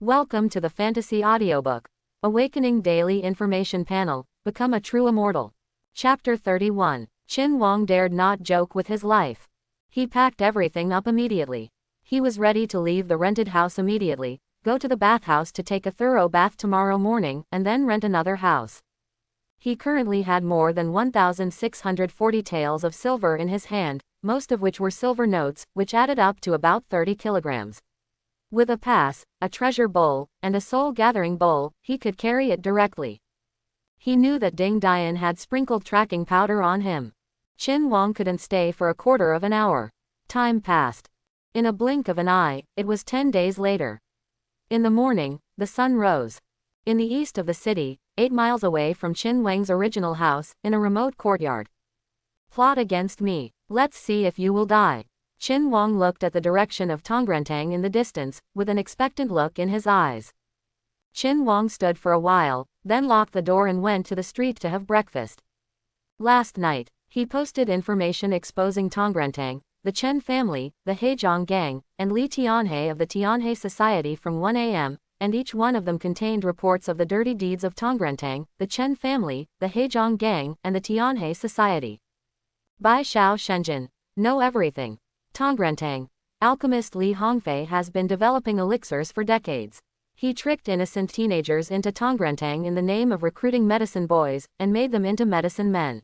Welcome to the Fantasy Audiobook. Awakening Daily Information Panel, Become a True Immortal. Chapter 31. Qin Wang dared not joke with his life. He packed everything up immediately. He was ready to leave the rented house immediately, go to the bathhouse to take a thorough bath tomorrow morning, and then rent another house. He currently had more than 1,640 taels of silver in his hand, most of which were silver notes, which added up to about 30 kilograms. With a pass, a treasure bowl, and a soul-gathering bowl, he could carry it directly. He knew that Ding Dian had sprinkled tracking powder on him. Qin Wang couldn't stay for a quarter of an hour. Time passed. In a blink of an eye, it was 10 days later. In the morning, the sun rose. In the east of the city, 8 miles away from Qin Wang's original house, in a remote courtyard. Plot against me. Let's see if you will die. Qin Wang looked at the direction of Tongrantang in the distance, with an expectant look in his eyes. Qin Wang stood for a while, then locked the door and went to the street to have breakfast. Last night, he posted information exposing Tongrantang, the Chen family, the Hejiang gang, and Li Tianhe of the Tianhe Society from 1 a.m., and each one of them contained reports of the dirty deeds of Tongrantang, the Chen family, the Hejiang gang, and the Tianhe Society. Bai Xiao Shenzhen. Know everything. Tongrantang. Alchemist Li Hongfei has been developing elixirs for decades. He tricked innocent teenagers into Tongrantang in the name of recruiting medicine boys, and made them into medicine men.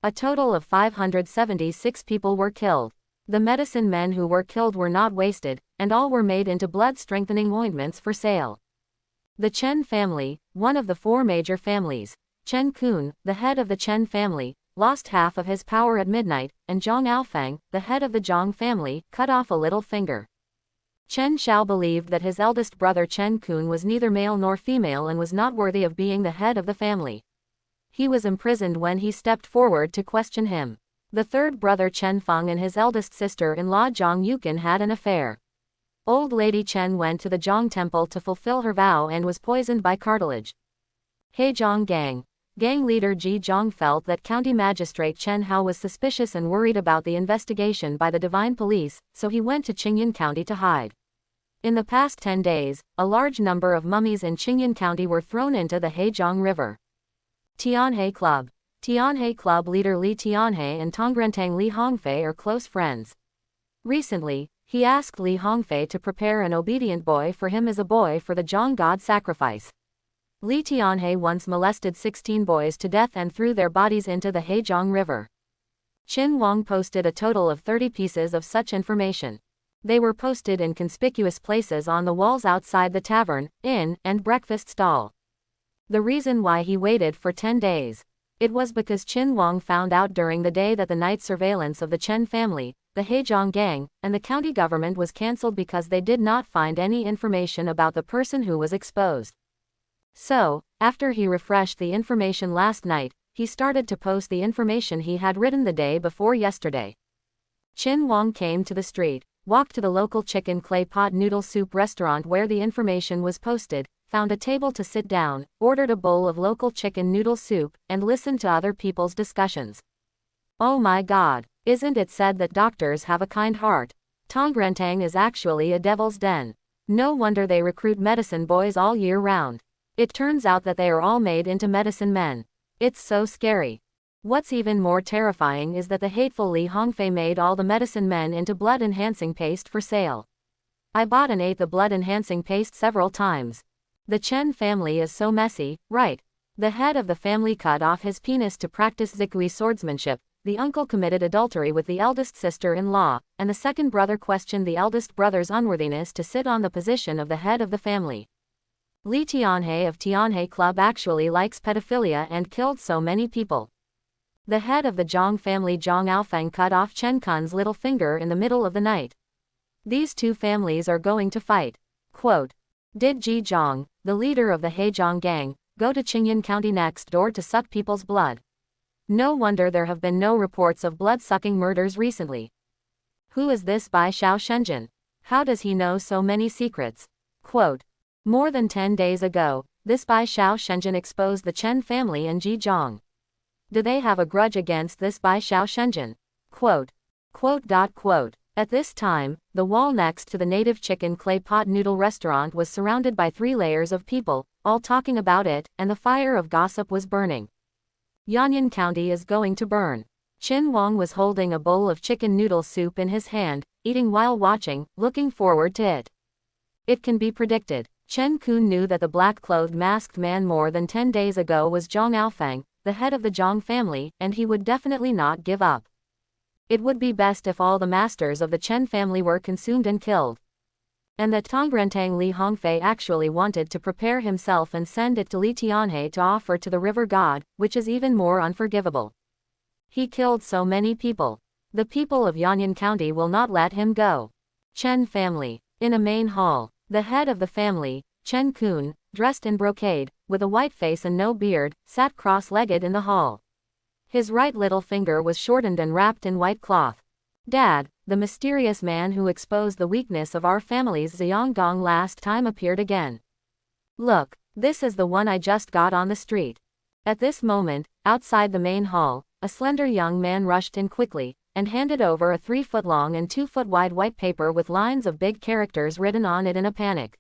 A total of 576 people were killed. The medicine men who were killed were not wasted, and all were made into blood-strengthening ointments for sale. The Chen family, one of the 4 major families, Chen Kun, the head of the Chen family, lost half of his power at midnight, and Zhang Alfang, the head of the Zhang family, cut off a little finger. Chen Xiao believed that his eldest brother Chen Kun was neither male nor female and was not worthy of being the head of the family. He was imprisoned when he stepped forward to question him. The third brother Chen Feng and his eldest sister-in-law Zhang Yukin had an affair. Old Lady Chen went to the Zhang temple to fulfill her vow and was poisoned by cartilage. Hejiang gang. Gang leader Ji Zhang felt that County Magistrate Chen Hao was suspicious and worried about the investigation by the Divine Police, so he went to Qingyan County to hide. In the past 10 days, a large number of mummies in Qingyan County were thrown into the Hejiang River. Tianhe Club. Tianhe Club leader Li Tianhe and Tongrantang Li Hongfei are close friends. Recently, he asked Li Hongfei to prepare an obedient boy for him as a boy for the Zhang god sacrifice. Li Tianhe once molested 16 boys to death and threw their bodies into the Hejiang River. Qin Wang posted a total of 30 pieces of such information. They were posted in conspicuous places on the walls outside the tavern, inn, and breakfast stall. The reason why he waited for 10 days. It was because Qin Wang found out during the day that the night surveillance of the Chen family, the Hejiang gang, and the county government was cancelled because they did not find any information about the person who was exposed. So, after he refreshed the information last night, he started to post the information he had written the day before yesterday. Qin Wang came to the street, walked to the local chicken clay pot noodle soup restaurant where the information was posted, found a table to sit down, ordered a bowl of local chicken noodle soup, and listened to other people's discussions. Oh my God, isn't it said that doctors have a kind heart? Tongrantang is actually a devil's den. No wonder they recruit medicine boys all year round. It turns out that they are all made into medicine men. It's so scary. What's even more terrifying is that the hateful Li Hongfei made all the medicine men into blood-enhancing paste for sale. I bought and ate the blood-enhancing paste several times. The Chen family is so messy, right? The head of the family cut off his penis to practice zikui swordsmanship, the uncle committed adultery with the eldest sister-in-law, and the second brother questioned the eldest brother's unworthiness to sit on the position of the head of the family. Li Tianhe of Tianhe Club actually likes pedophilia and killed so many people. The head of the Zhang family Zhang Alfang cut off Chen Kun's little finger in the middle of the night. These two families are going to fight. Quote, did Ji Zhang, the leader of the Hejiang gang, go to Qingyan County next door to suck people's blood? No wonder there have been no reports of blood-sucking murders recently. Who is this Bai Xiao Shenzhen? How does he know so many secrets? Quote, more than 10 days ago, this Bai Xiao Shenzhen exposed the Chen family and Ji Zhang. Do they have a grudge against this Bai Xiao Shenzhen? Quote. At this time, the wall next to the native chicken clay pot noodle restaurant was surrounded by 3 layers of people, all talking about it, and the fire of gossip was burning. Yanyan County is going to burn. Chin Wang was holding a bowl of chicken noodle soup in his hand, eating while watching, looking forward to it. It can be predicted. Chen Kun knew that the black-clothed masked man more than 10 days ago was Zhang Aofang, the head of the Zhang family, and he would definitely not give up. It would be best if all the masters of the Chen family were consumed and killed. And that Tongrentang Li Hongfei actually wanted to prepare himself and send it to Li Tianhe to offer to the river god, which is even more unforgivable. He killed so many people. The people of Yanyan County will not let him go. Chen family. In a main hall, the head of the family, Chen Kun, dressed in brocade, with a white face and no beard, sat cross-legged in the hall. His right little finger was shortened and wrapped in white cloth. Dad, the mysterious man who exposed the weakness of our family's Ziyonggong last time appeared again. Look, this is the one I just got on the street. At this moment, outside the main hall, a slender young man rushed in quickly, and handed over a 3-foot-long and 2-foot-wide white paper with lines of big characters written on it in a panic.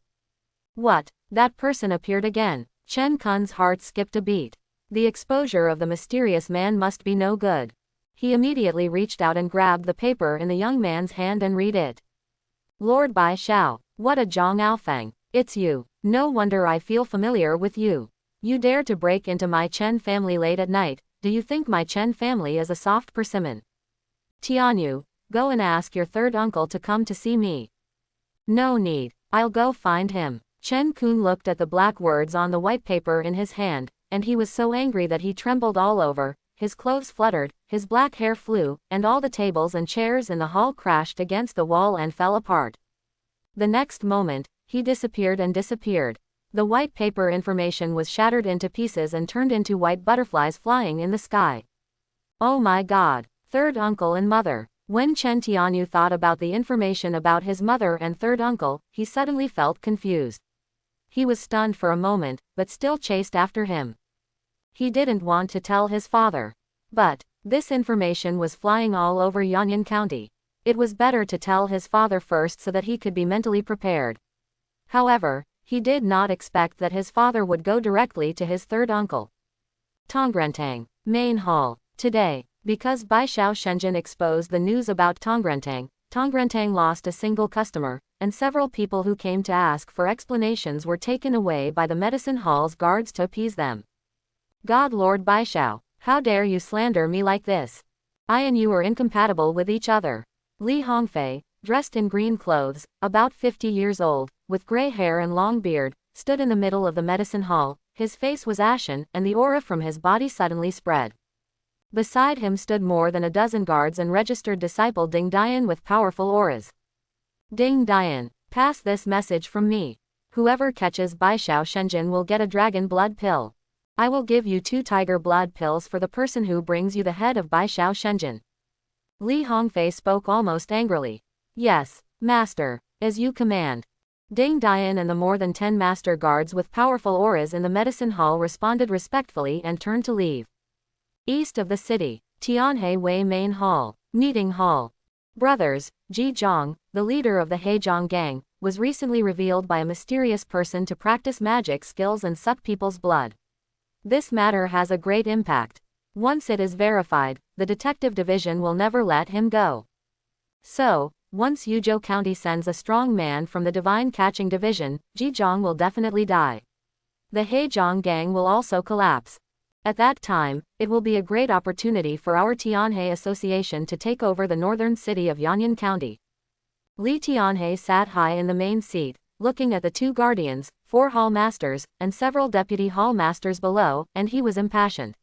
What? That person appeared again. Chen Kun's heart skipped a beat. The exposure of the mysterious man must be no good. He immediately reached out and grabbed the paper in the young man's hand and read it. Lord Bai Xiao, what a Zhang Aofang. It's you. No wonder I feel familiar with you. You dare to break into my Chen family late at night. Do you think my Chen family is a soft persimmon? Tianyu, go and ask your third uncle to come to see me. No need. I'll go find him. Chen Kun looked at the black words on the white paper in his hand, and he was so angry that he trembled all over, his clothes fluttered, his black hair flew, and all the tables and chairs in the hall crashed against the wall and fell apart. The next moment, he disappeared and disappeared. The white paper information was shattered into pieces and turned into white butterflies flying in the sky. Oh my God! Third uncle and mother. When Chen Tianyu thought about the information about his mother and third uncle, he suddenly felt confused. He was stunned for a moment, but still chased after him. He didn't want to tell his father. But this information was flying all over Yanyan County. It was better to tell his father first so that he could be mentally prepared. However, he did not expect that his father would go directly to his third uncle. Tongrentang. Main Hall. Today, because Bai Xiao Shenzhen exposed the news about Tongrentang, Tongrentang lost a single customer, and several people who came to ask for explanations were taken away by the medicine hall's guards to appease them. God Lord Bai Xiao, how dare you slander me like this? I and you are incompatible with each other. Li Hongfei, dressed in green clothes, about 50 years old, with gray hair and long beard, stood in the middle of the medicine hall. His face was ashen, and the aura from his body suddenly spread. Beside him stood more than a dozen guards and registered disciple Ding Dian with powerful auras. Ding Dian, pass this message from me. Whoever catches Bai Xiao Shenzhen will get a dragon blood pill. I will give you 2 tiger blood pills for the person who brings you the head of Bai Xiao Shenzhen. Li Hongfei spoke almost angrily. Yes, master, as you command. Ding Dian and the more than 10 master guards with powerful auras in the medicine hall responded respectfully and turned to leave. East of the city, Tianhe Wei Main Hall, Meeting Hall. Brothers, Ji Zhang, the leader of the Heizhong gang, was recently revealed by a mysterious person to practice magic skills and suck people's blood. This matter has a great impact. Once it is verified, the detective division will never let him go. So, once Yuzhou County sends a strong man from the Divine Catching Division, Ji Zhang will definitely die. The Heizhong gang will also collapse. At that time, it will be a great opportunity for our Tianhe Association to take over the northern city of Yanyan County. Li Tianhe sat high in the main seat, looking at the 2 guardians, 4 hall masters, and several deputy hall masters below, and he was impassioned.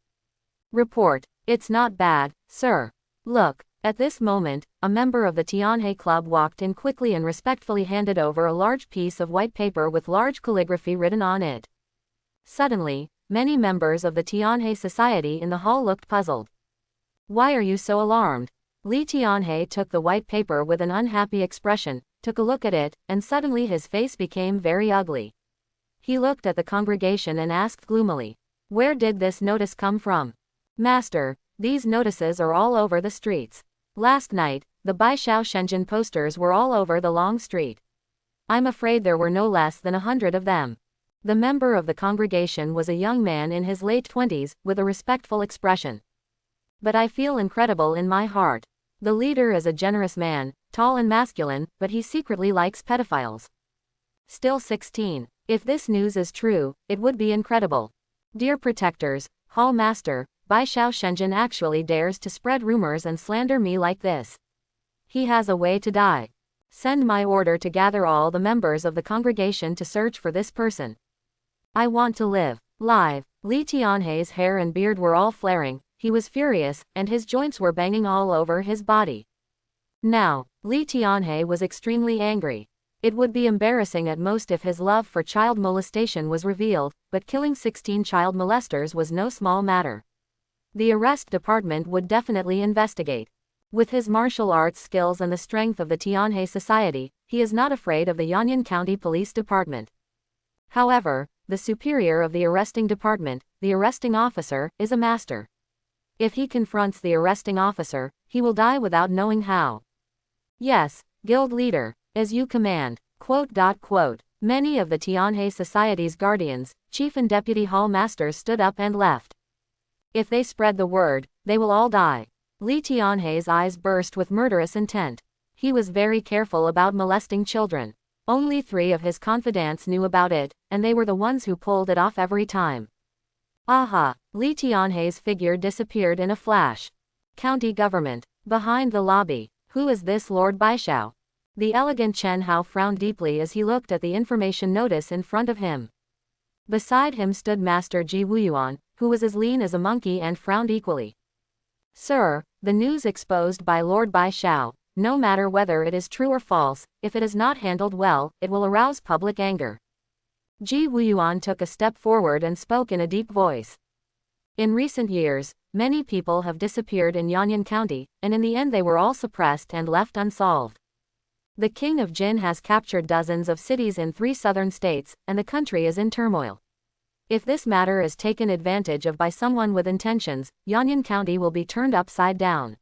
Report, it's not bad, sir. Look. At this moment, a member of the Tianhe Club walked in quickly and respectfully handed over a large piece of white paper with large calligraphy written on it. Suddenly, many members of the Tianhe society in the hall looked puzzled. Why are you so alarmed? Li Tianhe took the white paper with an unhappy expression, took a look at it, and suddenly his face became very ugly. He looked at the congregation and asked gloomily, where did this notice come from? Master, these notices are all over the streets. Last night, the Baishao Shenzhen posters were all over the long street. I'm afraid there were no less than 100 of them. The member of the congregation was a young man in his late 20s, with a respectful expression. But I feel incredible in my heart. The leader is a generous man, tall and masculine, but he secretly likes pedophiles. Still 16. If this news is true, it would be incredible. Dear protectors, Hall Master, Baishao Shenzhen actually dares to spread rumors and slander me like this. He has a way to die. Send my order to gather all the members of the congregation to search for this person. I want to live. Live. Li Tianhe's hair and beard were all flaring, he was furious, and his joints were banging all over his body. Now, Li Tianhe was extremely angry. It would be embarrassing at most if his love for child molestation was revealed, but killing 16 child molesters was no small matter. The arrest department would definitely investigate. With his martial arts skills and the strength of the Tianhe society, he is not afraid of the Yan'an County Police Department. However, the superior of the arresting department, the arresting officer, is a master. If he confronts the arresting officer, he will die without knowing how. Yes, guild leader, as you command. ... Many of the Tianhe Society's guardians, chief and deputy hall masters stood up and left. If they spread the word, they will all die. Li Tianhe's eyes burst with murderous intent. He was very careful about molesting children. Only 3 of his confidants knew about it, and they were the ones who pulled it off every time. Aha! Li Tianhe's figure disappeared in a flash. County government. Behind the lobby. Who is this Lord Baishao? The elegant Chen Hao frowned deeply as he looked at the information notice in front of him. Beside him stood Master Ji Wuyuan, who was as lean as a monkey and frowned equally. Sir, the news exposed by Lord Baishao, no matter whether it is true or false, if it is not handled well, it will arouse public anger. Ji Wuyuan took a step forward and spoke in a deep voice. In recent years, many people have disappeared in Yan'an County, and in the end they were all suppressed and left unsolved. The king of Jin has captured dozens of cities in 3 southern states, and the country is in turmoil. If this matter is taken advantage of by someone with intentions, Yan'an County will be turned upside down.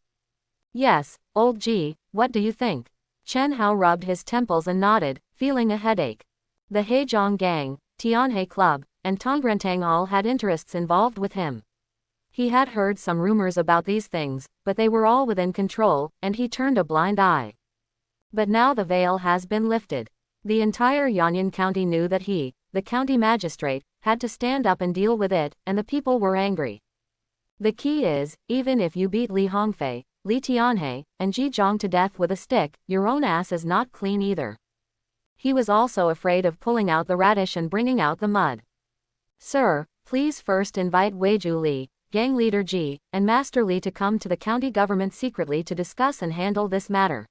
Yes, old Ji, what do you think? Chen Hao rubbed his temples and nodded, feeling a headache. The Heizhong Gang, Tianhe Club, and Tongrentang all had interests involved with him. He had heard some rumors about these things, but they were all within control, and he turned a blind eye. But now the veil has been lifted. The entire Yan'an County knew that he, the county magistrate, had to stand up and deal with it, and the people were angry. The key is, even if you beat Li Hongfei, Li Tianhe, and Ji Zhang to death with a stick, your own ass is not clean either. He was also afraid of pulling out the radish and bringing out the mud. Sir, please first invite Weiju Li, gang leader Ji, and Master Li to come to the county government secretly to discuss and handle this matter.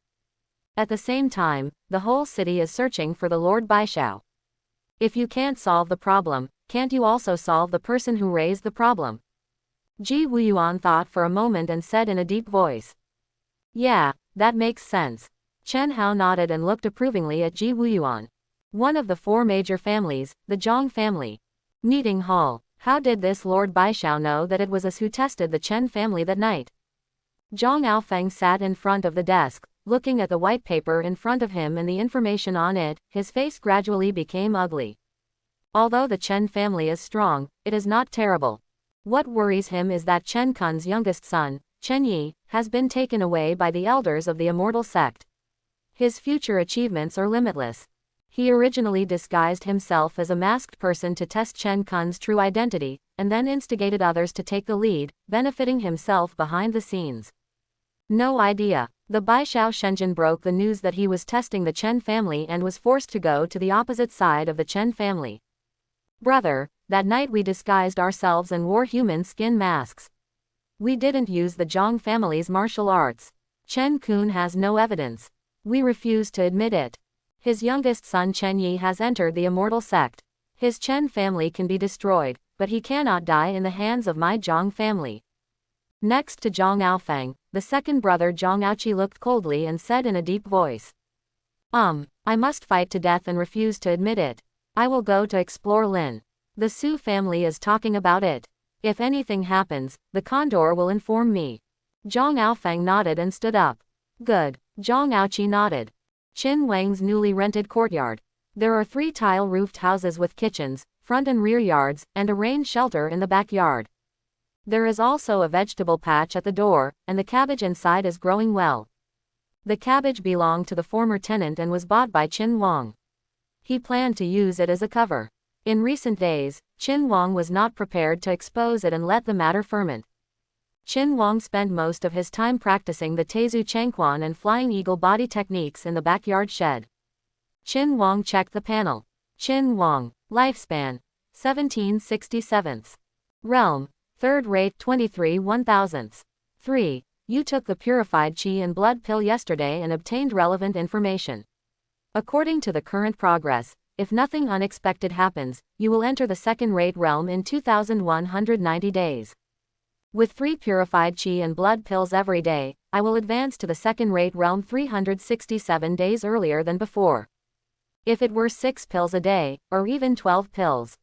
At the same time, the whole city is searching for the Lord Baishao. If you can't solve the problem, can't you also solve the person who raised the problem? Ji Wuyuan thought for a moment and said in a deep voice. Yeah, that makes sense. Chen Hao nodded and looked approvingly at Ji Wuyuan. One of the 4 major families, the Zhang family. Meeting hall. How did this Lord Baishao know that it was us who tested the Chen family that night? Zhang Aofeng sat in front of the desk, looking at the white paper in front of him and the information on it. His face gradually became ugly. Although the Chen family is strong, it is not terrible. What worries him is that Chen Kun's youngest son, Chen Yi, has been taken away by the elders of the Immortal sect. His future achievements are limitless. He originally disguised himself as a masked person to test Chen Kun's true identity, and then instigated others to take the lead, benefiting himself behind the scenes. No idea. The Baishao Shenzhen broke the news that he was testing the Chen family and was forced to go to the opposite side of the Chen family. Brother, that night we disguised ourselves and wore human skin masks. We didn't use the Zhang family's martial arts. Chen Kun has no evidence. We refuse to admit it. His youngest son Chen Yi has entered the Immortal sect. His Chen family can be destroyed, but he cannot die in the hands of my Zhang family. Next to Zhang Aofeng, the second brother Zhang Aoqi looked coldly and said in a deep voice. I must fight to death and refuse to admit it. I will go to explore Lin. The Su family is talking about it. If anything happens, the Condor will inform me. Zhang Aofeng nodded and stood up. Good. Zhang Aoqi nodded. Qin Wang's newly rented courtyard. There are 3 tile-roofed houses with kitchens, front and rear yards, and a rain shelter in the backyard. There is also a vegetable patch at the door, and the cabbage inside is growing well. The cabbage belonged to the former tenant and was bought by Qin Wang. He planned to use it as a cover. In recent days, Qin Wang was not prepared to expose it and let the matter ferment. Qin Wang spent most of his time practicing the Teizu Changquan and Flying Eagle body techniques in the backyard shed. Qin Wang checked the panel. Qin Wang, lifespan, 1767. Realm, third rate 23 1/1000. 3. You took the purified qi and blood pill yesterday and obtained relevant information. According to the current progress, if nothing unexpected happens, you will enter the second-rate realm in 2190 days. With 3 purified qi and blood pills every day, I will advance to the second-rate realm 367 days earlier than before. If it were 6 pills a day, or even 12 pills,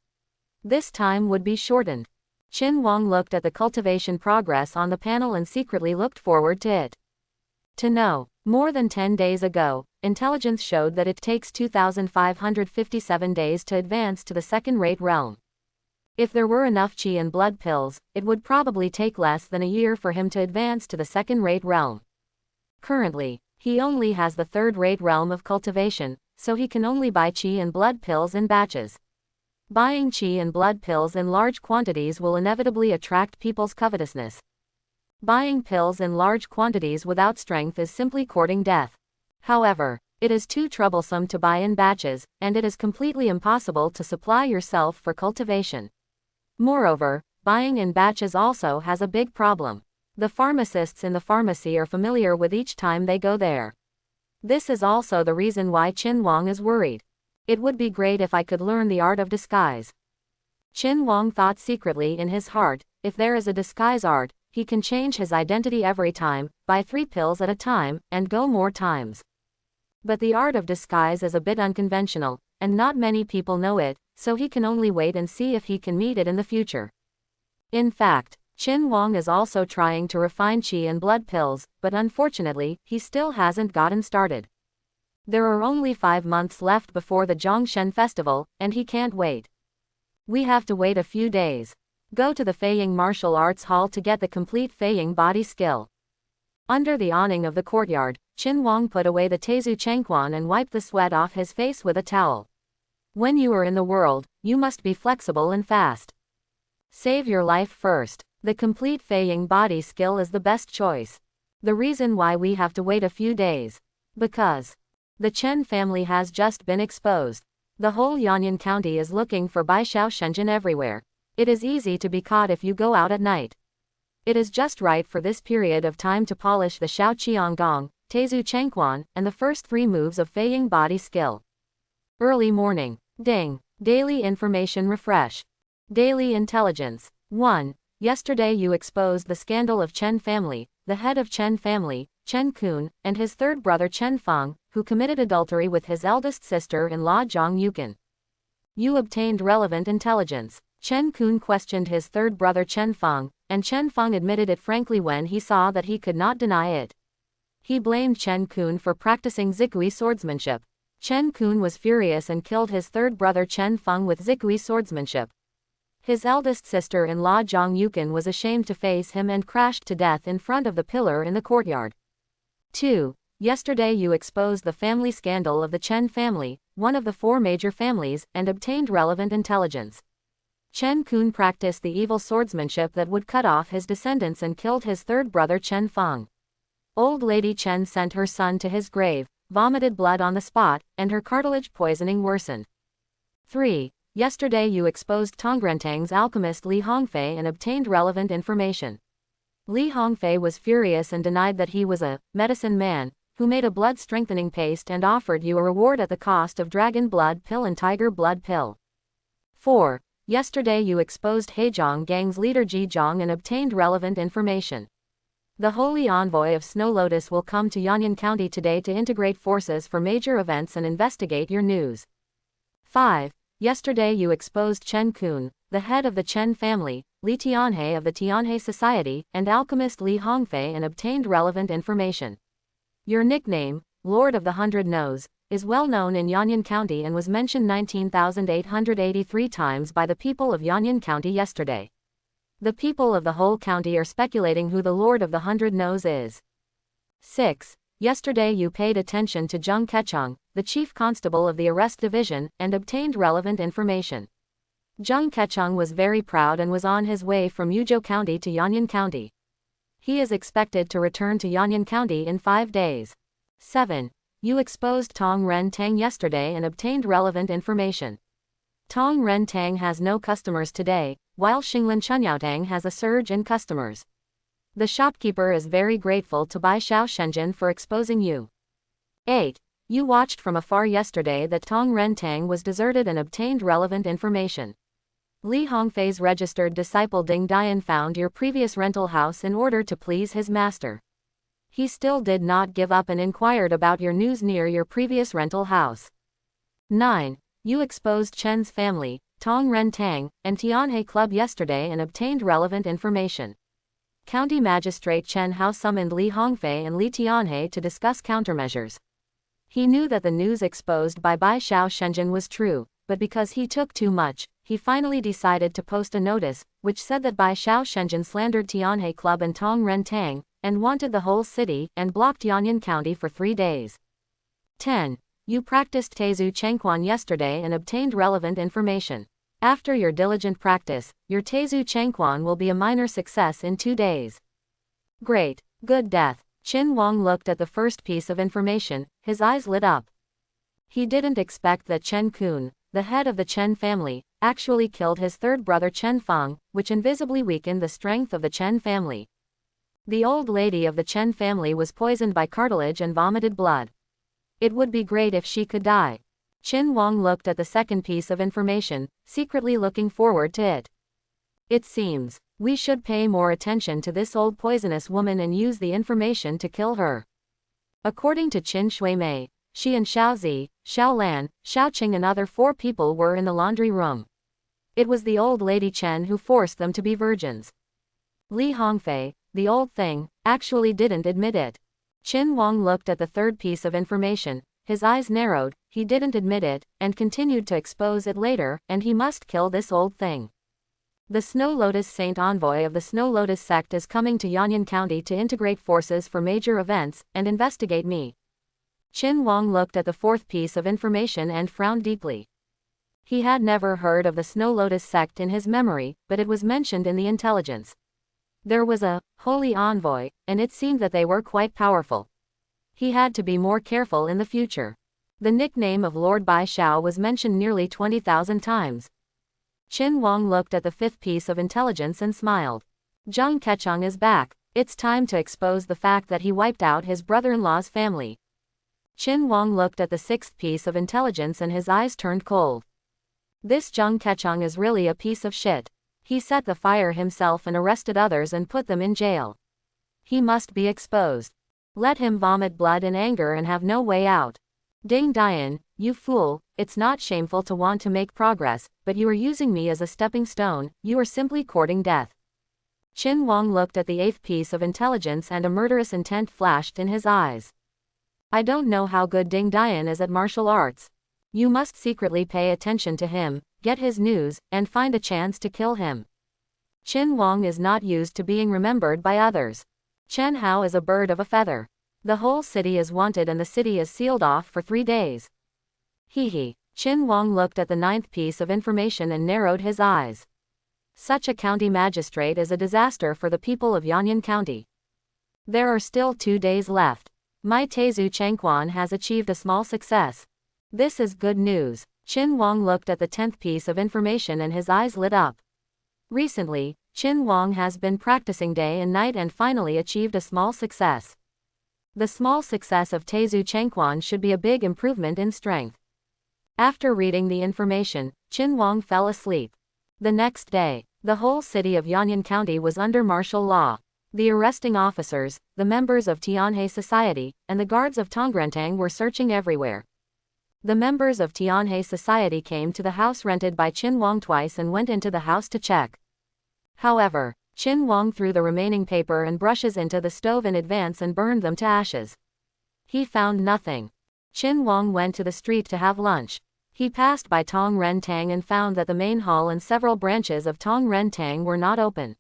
this time would be shortened. Qin Wang looked at the cultivation progress on the panel and secretly looked forward to it. To know, more than 10 days ago, intelligence showed that it takes 2,557 days to advance to the second-rate realm. If there were enough qi and blood pills, it would probably take less than a year for him to advance to the second-rate realm. Currently, he only has the third-rate realm of cultivation, so he can only buy qi and blood pills in batches. Buying qi and blood pills in large quantities will inevitably attract people's covetousness. Buying pills in large quantities without strength is simply courting death. However, it is too troublesome to buy in batches, and it is completely impossible to supply yourself for cultivation. Moreover, buying in batches also has a big problem. The pharmacists in the pharmacy are familiar with each time they go there. This is also the reason why Qin Wang is worried. It would be great if I could learn the art of disguise. Qin Wang thought secretly in his heart, if there is a disguise art, he can change his identity every time, buy 3 pills at a time, and go more times. But the art of disguise is a bit unconventional, and not many people know it, so he can only wait and see if he can meet it in the future. In fact, Qin Wang is also trying to refine qi and blood pills, but unfortunately, he still hasn't gotten started. There are only 5 months left before the Zhongshen festival, and he can't wait. We have to wait a few days. Go to the Feiying Martial Arts Hall to get the complete Feiying body skill. Under the awning of the courtyard, Qin Wang put away the Teizu Changquan and wiped the sweat off his face with a towel. When you are in the world, you must be flexible and fast. Save your life first. The complete Feiying body skill is the best choice. The reason why we have to wait a few days. Because the Chen family has just been exposed. The whole Yanyan County is looking for Baishao Shenzhen everywhere. It is easy to be caught if you go out at night. It is just right for this period of time to polish the Shao Qiang Gong, Teizu Changquan, and the first 3 moves of Feiying body skill. Early morning. Ding. Daily information refresh. Daily intelligence. 1. Yesterday you exposed the scandal of Chen family, the head of Chen family, Chen Kun, and his third brother Chen Feng, who committed adultery with his eldest sister-in-law Zhang Yukin. You obtained relevant intelligence. Chen Kun questioned his third brother Chen Feng, and Chen Feng admitted it frankly when he saw that he could not deny it. He blamed Chen Kun for practicing zigui swordsmanship. Chen Kun was furious and killed his third brother Chen Feng with zigui swordsmanship. His eldest sister-in-law Zhang Yukin was ashamed to face him and crashed to death in front of the pillar in the courtyard. 2. Yesterday you exposed the family scandal of the Chen family, one of the 4 major families, and obtained relevant intelligence. Chen Kun practiced the evil swordsmanship that would cut off his descendants and killed his third brother Chen Feng. Old Lady Chen sent her son to his grave, vomited blood on the spot, and her cartilage poisoning worsened. 3. Yesterday you exposed Tongrentang's alchemist Li Hongfei and obtained relevant information. Li Hongfei was furious and denied that he was a medicine man, who made a blood-strengthening paste and offered you a reward at the cost of dragon blood pill and tiger blood pill. 4. Yesterday you exposed Heizhong Gang's leader Ji Zhong and obtained relevant information. The Holy Envoy of Snow Lotus will come to Yanyan County today to integrate forces for major events and investigate your news. 5. Yesterday you exposed Chen Kun, the head of the Chen family, Li Tianhe of the Tianhe Society, and alchemist Li Hongfei and obtained relevant information. Your nickname, Lord of the Hundred No's, is well known in Yanyan County and was mentioned 19,883 times by the people of Yanyan County yesterday. The people of the whole county are speculating who the Lord of the Hundred No's is. 6. Yesterday you paid attention to Jung Kechung, the chief constable of the arrest division, and obtained relevant information. Jung Kechung was very proud and was on his way from Yuzhou County to Yanyan County. He is expected to return to Yanyan County in 5 days. 7. You exposed Tong Ren Tang yesterday and obtained relevant information. Tong Ren Tang has no customers today, while Xinglin Chunyaotang has a surge in customers. The shopkeeper is very grateful to Bai Xiao Shenzhen for exposing you. 8. You watched from afar yesterday that Tong Ren Tang was deserted and obtained relevant information. Li Hongfei's registered disciple Ding Dian found your previous rental house in order to please his master. He still did not give up and inquired about your news near your previous rental house. 9. You exposed Chen's family, Tong Ren Tang, and Tianhe Club yesterday and obtained relevant information. County Magistrate Chen Hao summoned Li Hongfei and Li Tianhe to discuss countermeasures. He knew that the news exposed by Bai Xiao Shenzhen was true, but because he took too much, he finally decided to post a notice, which said that Bai Xiao Shenzhen slandered Tianhe Club and Tong Ren Tang, and wanted the whole city, and blocked Yanyan County for 3 days. 10. You practiced Teizu Chengquan yesterday and obtained relevant information. After your diligent practice, your Teizu Chengquan will be a minor success in 2 days. Great. Good death. Qin Wang looked at the first piece of information, his eyes lit up. He didn't expect that Chen Kun, the head of the Chen family, actually killed his third brother Chen Feng, which invisibly weakened the strength of the Chen family. The old lady of the Chen family was poisoned by cartilage and vomited blood. It would be great if she could die. Qin Wang looked at the second piece of information, secretly looking forward to it. It seems, we should pay more attention to this old poisonous woman and use the information to kill her. According to Qin Shuimei, she and Xiaozi, Xiaolan, Xiaoqing and other 4 people were in the laundry room. It was the old lady Chen who forced them to be virgins. Li Hongfei, the old thing, actually didn't admit it. Qin Wang looked at the third piece of information, his eyes narrowed, he didn't admit it, and continued to expose it later, and he must kill this old thing. The Snow Lotus Saint Envoy of the Snow Lotus sect is coming to Yanyan County to integrate forces for major events, and investigate me. Qin Wang looked at the fourth piece of information and frowned deeply. He had never heard of the Snow Lotus sect in his memory, but it was mentioned in the intelligence. There was a holy envoy, and it seemed that they were quite powerful. He had to be more careful in the future. The nickname of Lord Bai Xiao was mentioned nearly 20,000 times. Qin Wang looked at the fifth piece of intelligence and smiled. Zhang Kechung is back. It's time to expose the fact that he wiped out his brother-in-law's family. Qin Wang looked at the sixth piece of intelligence and his eyes turned cold. This Zhang Kechung is really a piece of shit. He set the fire himself and arrested others and put them in jail. He must be exposed. Let him vomit blood in anger and have no way out. Ding Dian, you fool, it's not shameful to want to make progress, but you are using me as a stepping stone, you are simply courting death. Qin Wang looked at the eighth piece of intelligence and a murderous intent flashed in his eyes. I don't know how good Ding Dian is at martial arts. You must secretly pay attention to him, get his news, and find a chance to kill him. Qin Wang is not used to being remembered by others. Chen Hao is a bird of a feather. The whole city is wanted and the city is sealed off for 3 days. Hee. Qin Wang looked at the ninth piece of information and narrowed his eyes. Such a county magistrate is a disaster for the people of Yanyan County. There are still 2 days left. My Teizu Chengquan has achieved a small success. This is good news. Qin Wang looked at the 10th piece of information and his eyes lit up. Recently, Qin Wang has been practicing day and night and finally achieved a small success. The small success of Teizu Chengquan should be a big improvement in strength. After reading the information, Qin Wang fell asleep. The next day, the whole city of Yanyan County was under martial law. The arresting officers, the members of Tianhe Society, and the guards of Tongrentang were searching everywhere. The members of Tianhe Society came to the house rented by Qin Wang twice and went into the house to check. However, Qin Wang threw the remaining paper and brushes into the stove in advance and burned them to ashes. He found nothing. Qin Wang went to the street to have lunch. He passed by Tong Ren Tang and found that the main hall and several branches of Tong Ren Tang were not open.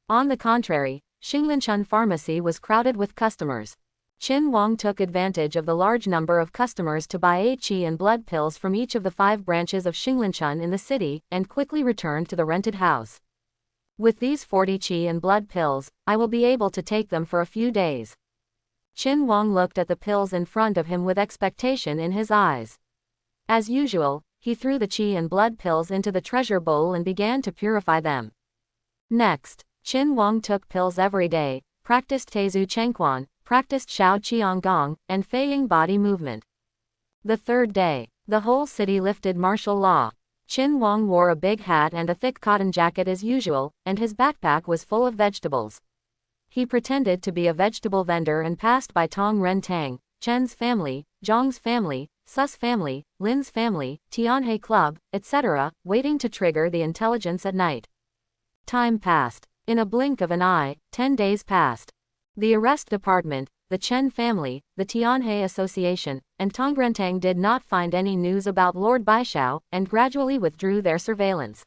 On the contrary, Xinglinchan Pharmacy was crowded with customers. Qin Wang took advantage of the large number of customers to buy 8 qi and blood pills from each of the 5 branches of Xinglinchan in the city, and quickly returned to the rented house. With these 40 qi and blood pills, I will be able to take them for a few days. Qin Wang looked at the pills in front of him with expectation in his eyes. As usual, he threw the qi and blood pills into the treasure bowl and began to purify them. Next, Qin Wang took pills every day, practiced Teizu Chengquan, practiced Shao Qianggong, and Feiying body movement. The third day, the whole city lifted martial law. Qin Wang wore a big hat and a thick cotton jacket as usual, and his backpack was full of vegetables. He pretended to be a vegetable vendor and passed by Tong Ren Tang, Chen's family, Zhang's family, Su's family, Lin's family, Tianhe Club, etc., waiting to trigger the intelligence at night. Time passed. In a blink of an eye, 10 days passed. The arrest department, the Chen family, the Tianhe Association, and Tongrentang did not find any news about Lord Baishao, and gradually withdrew their surveillance.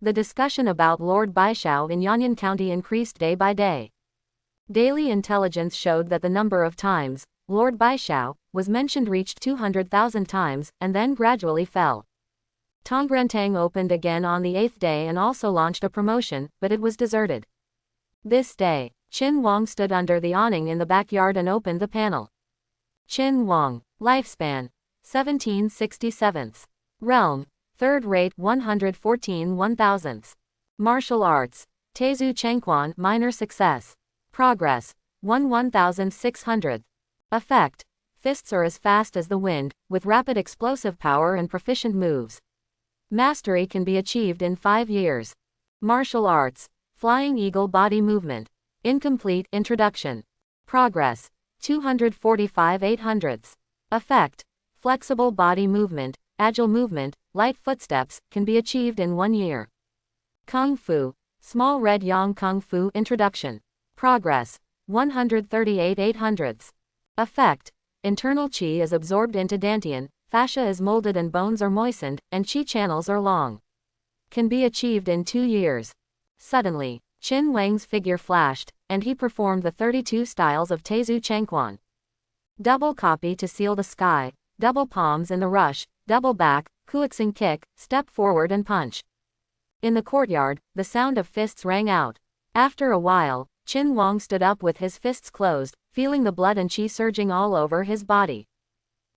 The discussion about Lord Baishao in Yanyan County increased day by day. Daily intelligence showed that the number of times Lord Baishao was mentioned reached 200,000 times, and then gradually fell. Tongrentang opened again on the 8th day and also launched a promotion, but it was deserted. This day, Qin Wang stood under the awning in the backyard and opened the panel. Qin Wang, lifespan, 1767. Realm, 3rd rate 114 1,000ths. Martial arts, Teizu Chengquan, minor success. Progress, 1/1600. Effect, fists are as fast as the wind, with rapid explosive power and proficient moves. Mastery can be achieved in 5 years. Martial arts, flying eagle body movement. Incomplete introduction. Progress, 245 800ths. Effect, flexible body movement, agile movement, light footsteps, can be achieved in 1 year. Kung Fu, small red yang Kung Fu introduction. Progress, 138 800ths. Effect, internal qi is absorbed into dantian, fascia is molded and bones are moistened, and qi channels are long. Can be achieved in 2 years. Suddenly, Qin Wang's figure flashed, and he performed the 32 styles of Teizu Chengquan. Double copy to seal the sky, double palms in the rush, double back, kuixing kick, step forward and punch. In the courtyard, the sound of fists rang out. After a while, Qin Wang stood up with his fists closed, feeling the blood and qi surging all over his body.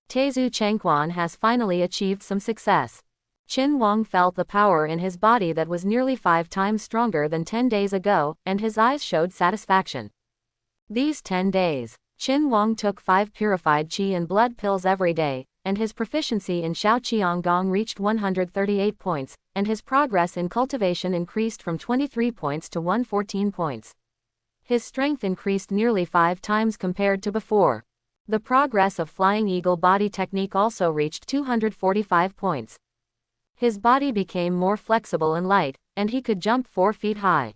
Teizu Chengquan has finally achieved some success. Qin Wang felt the power in his body that was nearly 5 times stronger than 10 days ago, and his eyes showed satisfaction. These 10 days, Qin Wang took 5 purified qi and blood pills every day, and his proficiency in Shao Qianggong reached 138 points, and his progress in cultivation increased from 23 points to 114 points. His strength increased nearly 5 times compared to before. The progress of Flying Eagle body technique also reached 245 points. His body became more flexible and light, and he could jump 4 feet high.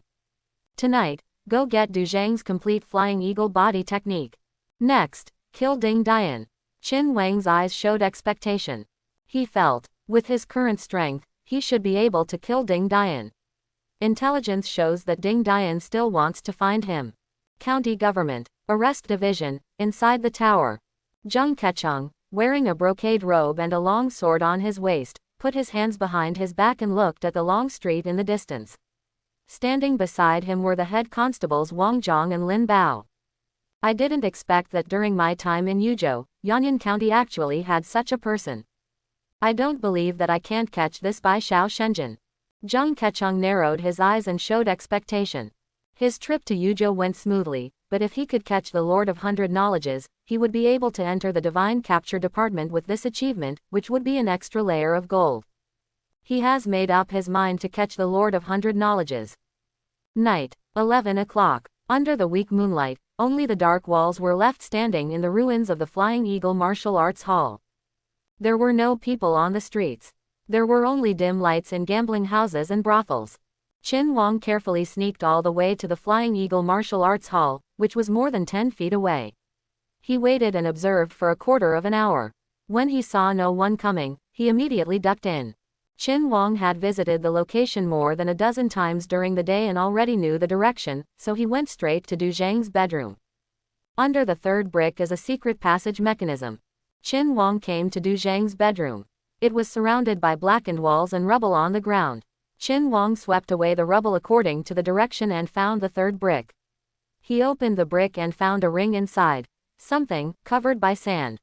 Tonight, go get Du Zhang's complete Flying Eagle body technique. Next, kill Ding Dian. Qin Wang's eyes showed expectation. He felt, with his current strength, he should be able to kill Ding Dian. Intelligence shows that Ding Dian still wants to find him. County Government, Arrest Division, inside the tower. Zheng Kecheng, wearing a brocade robe and a long sword on his waist, put his hands behind his back and looked at the long street in the distance. Standing beside him were the head constables Wang Zhang and Lin Bao. I didn't expect that during my time in Yuzhou, Yanyan County actually had such a person. I don't believe that I can't catch this Bai Shao Shenzhen. Zheng Kecheng narrowed his eyes and showed expectation. His trip to Yuzhou went smoothly, but if he could catch the Lord of 100 Knowledges, he would be able to enter the Divine Capture Department with this achievement, which would be an extra layer of gold. He has made up his mind to catch the Lord of 100 Knowledges. Night, 11 o'clock. Under the weak moonlight, only the dark walls were left standing in the ruins of the Flying Eagle Martial Arts Hall. There were no people on the streets. There were only dim lights in gambling houses and brothels. Qin Wang carefully sneaked all the way to the Flying Eagle Martial Arts Hall, which was more than 10 feet away. He waited and observed for a quarter of an hour. When he saw no one coming, he immediately ducked in. Qin Wang had visited the location more than a dozen times during the day and already knew the direction, so he went straight to Du Zhang's bedroom. Under the third brick is a secret passage mechanism. Qin Wang came to Du Zhang's bedroom. It was surrounded by blackened walls and rubble on the ground. Qin Wang swept away the rubble according to the direction and found the third brick. He opened the brick and found a ring inside. Something, covered by sand.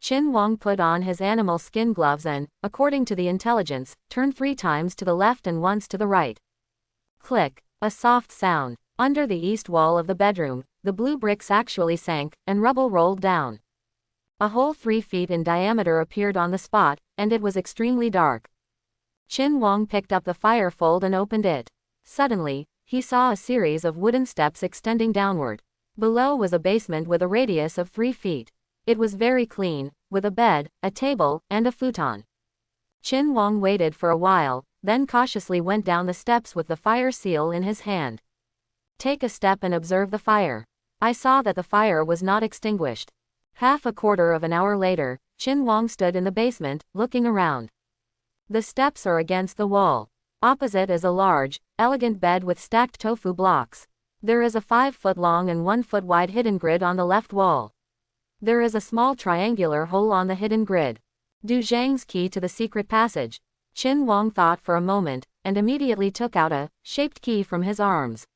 Qin Wang put on his animal skin gloves and, according to the intelligence, turned 3 times to the left and once to the right. Click. A soft sound. Under the east wall of the bedroom, the blue bricks actually sank, and rubble rolled down. A hole 3 feet in diameter appeared on the spot, and it was extremely dark. Qin Wang picked up the fire fold and opened it. Suddenly, he saw a series of wooden steps extending downward. Below was a basement with a radius of 3 feet. It was very clean, with a bed, a table, and a futon. Qin Wang waited for a while, then cautiously went down the steps with the fire seal in his hand. Take a step and observe the fire. I saw that the fire was not extinguished. Half a quarter of an hour later, Qin Wang stood in the basement, looking around. The steps are against the wall. Opposite is a large, elegant bed with stacked tofu blocks. There is a 5-foot-long and 1-foot-wide hidden grid on the left wall. There is a small triangular hole on the hidden grid. Du Zhang's key to the secret passage. Qin Wang thought for a moment, and immediately took out a shaped key from his arms.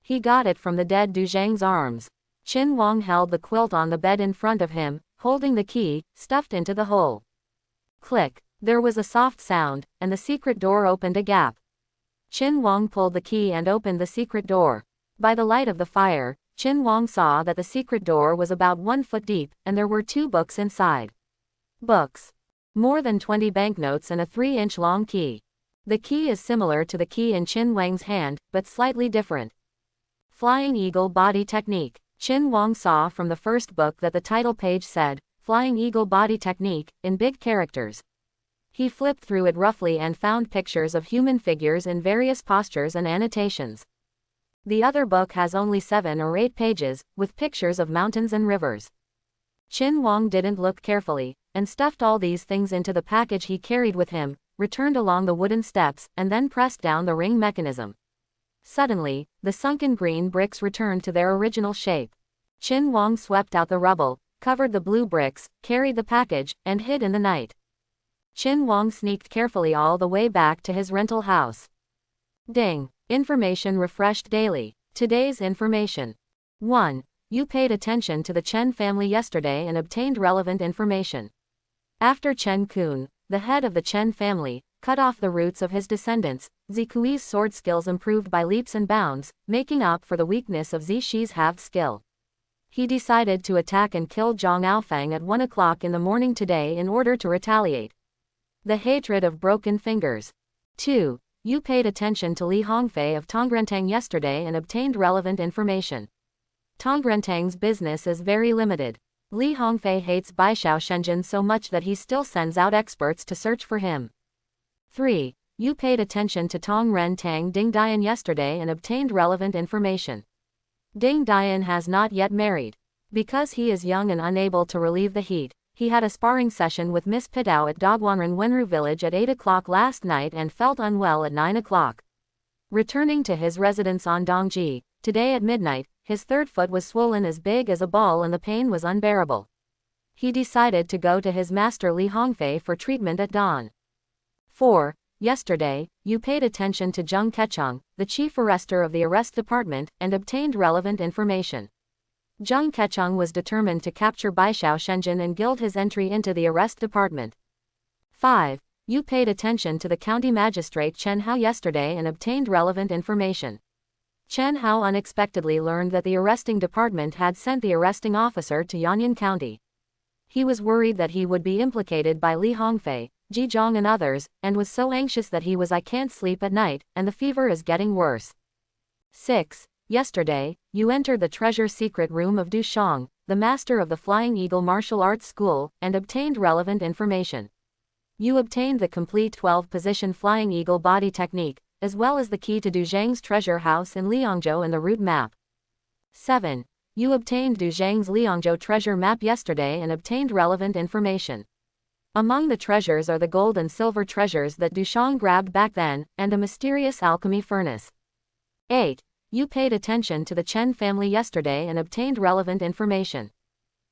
He got it from the dead Du Zhang's arms. Qin Wang held the quilt on the bed in front of him, holding the key, stuffed into the hole. Click. There was a soft sound, and the secret door opened a gap. Qin Wang pulled the key and opened the secret door. By the light of the fire, Qin Wang saw that the secret door was about 1 foot deep, and there were 2 books inside. Books. More than 20 banknotes and a 3-inch long key. The key is similar to the key in Qin Wang's hand, but slightly different. Flying Eagle Body Technique. Qin Wang saw from the first book that the title page said, Flying Eagle Body Technique, in big characters. He flipped through it roughly and found pictures of human figures in various postures and annotations. The other book has only 7 or 8 pages, with pictures of mountains and rivers. Qin Wang didn't look carefully, and stuffed all these things into the package he carried with him, returned along the wooden steps, and then pressed down the ring mechanism. Suddenly, the sunken green bricks returned to their original shape. Qin Wang swept out the rubble, covered the blue bricks, carried the package, and hid in the night. Qin Wang sneaked carefully all the way back to his rental house. Ding. Information refreshed daily. Today's information. 1. You paid attention to the Chen family yesterday and obtained relevant information. After Chen Kun, the head of the Chen family, cut off the roots of his descendants, Zikui's sword skills improved by leaps and bounds, making up for the weakness of Zishi's halved skill. He decided to attack and kill Zhang Aofang at 1 o'clock in the morning today in order to retaliate. The hatred of broken fingers. 2. You paid attention to Li Hongfei of Tongrentang yesterday and obtained relevant information. Tongrentang's business is very limited. Li Hongfei hates Baishao Shenzhen so much that he still sends out experts to search for him. 3. You paid attention to Tongrentang Ding Dian yesterday and obtained relevant information. Ding Dian has not yet married. Because he is young and unable to relieve the heat, he had a sparring session with Miss Pitao at Dogwanren Wenru village at 8 o'clock last night and felt unwell at 9 o'clock. Returning to his residence on Dongji, today at midnight, his third foot was swollen as big as a ball and the pain was unbearable. He decided to go to his master Li Hongfei for treatment at dawn. 4. Yesterday, you paid attention to Zheng Kecheng, the chief arrester of the arrest department, and obtained relevant information. Zheng Kecheng was determined to capture Baishao Shenzhen and gild his entry into the arrest department. 5. You paid attention to the county magistrate Chen Hao yesterday and obtained relevant information. Chen Hao unexpectedly learned that the arresting department had sent the arresting officer to Yanyan County. He was worried that he would be implicated by Li Hongfei, Ji Zhong and others, and was so anxious that he was I can't sleep at night, and the fever is getting worse. 6. Yesterday, you entered the treasure secret room of Du Shang, the master of the Flying Eagle Martial Arts School, and obtained relevant information. You obtained the complete 12-position Flying Eagle body technique, as well as the key to Du Zhang's treasure house in Liangzhou and the route map. 7. You obtained Du Zhang's Liangzhou treasure map yesterday and obtained relevant information. Among the treasures are the gold and silver treasures that Dushang grabbed back then, and a mysterious alchemy furnace. 8. You paid attention to the Chen family yesterday and obtained relevant information.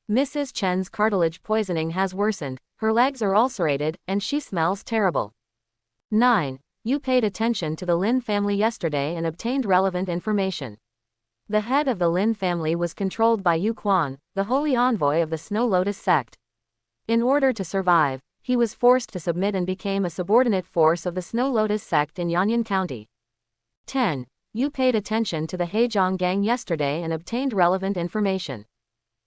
Mrs. Chen's cartilage poisoning has worsened, her legs are ulcerated, and she smells terrible. 9. You paid attention to the Lin family yesterday and obtained relevant information. The head of the Lin family was controlled by Yu Quan, the holy envoy of the Snow Lotus sect. In order to survive, he was forced to submit and became a subordinate force of the Snow Lotus sect in Yanyan County. 10. You paid attention to the Heizhong gang yesterday and obtained relevant information.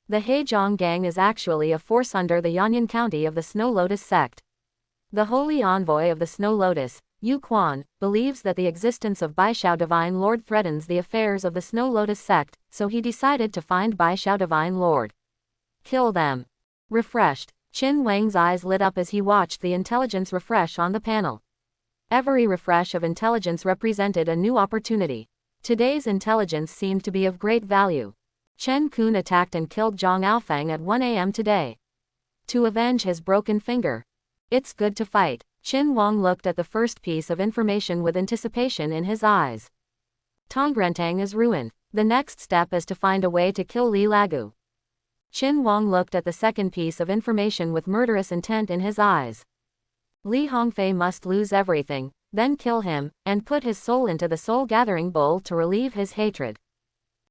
The Heizhong gang is actually a force under the Yanyan County of the Snow Lotus sect. The holy envoy of the Snow Lotus, Yu Quan, believes that the existence of Baishao Divine Lord threatens the affairs of the Snow Lotus sect, so he decided to find Baishao Divine Lord. Kill them. Refreshed, Qin Wang's eyes lit up as he watched the intelligence refresh on the panel. Every refresh of intelligence represented a new opportunity. Today's intelligence seemed to be of great value. Chen Kun attacked and killed Zhang Aofeng at 1 a.m. today. To avenge his broken finger. It's good to fight. Qin Wang looked at the first piece of information with anticipation in his eyes. Tongrentang is ruined. The next step is to find a way to kill Li Lagu. Qin Wang looked at the second piece of information with murderous intent in his eyes. Li Hongfei must lose everything, then kill him, and put his soul into the soul gathering bowl to relieve his hatred.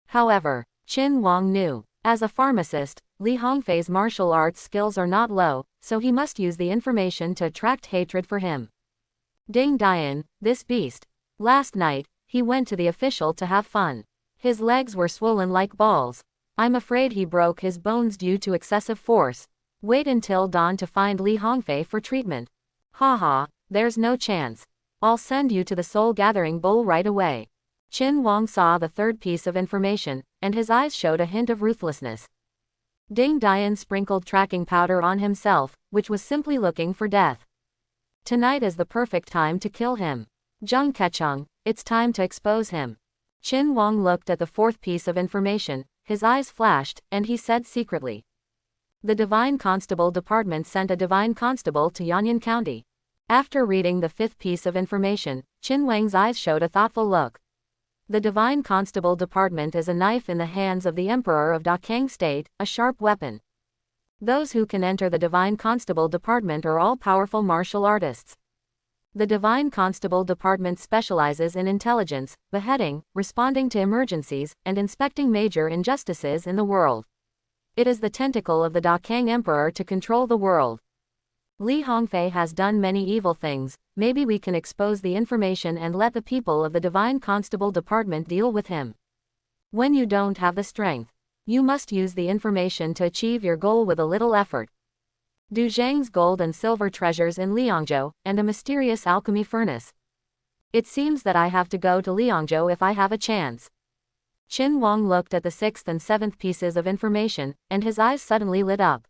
However, Qin Wang knew, as a pharmacist, Li Hongfei's martial arts skills are not low, so he must use the information to attract hatred for him. Ding Dian, this beast. Last night, he went to the official to have fun. His legs were swollen like balls. I'm afraid he broke his bones due to excessive force. Wait until dawn to find Li Hongfei for treatment. Haha, there's no chance. I'll send you to the soul gathering bowl right away. Qin Wang saw the third piece of information, and his eyes showed a hint of ruthlessness. Ding Dian sprinkled tracking powder on himself, which was simply looking for death. Tonight is the perfect time to kill him. Zheng Kecheng, it's time to expose him. Qin Wang looked at the fourth piece of information, his eyes flashed, and he said secretly. The Divine Constable Department sent a Divine Constable to Yanyan County. After reading the fifth piece of information, Qin Wang's eyes showed a thoughtful look. The Divine Constable Department is a knife in the hands of the Emperor of Dakang State, a sharp weapon. Those who can enter the Divine Constable Department are all powerful martial artists. The Divine Constable Department specializes in intelligence, beheading, responding to emergencies, and inspecting major injustices in the world. It is the tentacle of the Dakang Emperor to control the world. Li Hongfei has done many evil things, maybe we can expose the information and let the people of the Divine Constable Department deal with him. When you don't have the strength, you must use the information to achieve your goal with a little effort. Du Zhang's gold and silver treasures in Liangzhou, and a mysterious alchemy furnace. It seems that I have to go to Liangzhou if I have a chance. Qin Wang looked at the sixth and seventh pieces of information, and his eyes suddenly lit up.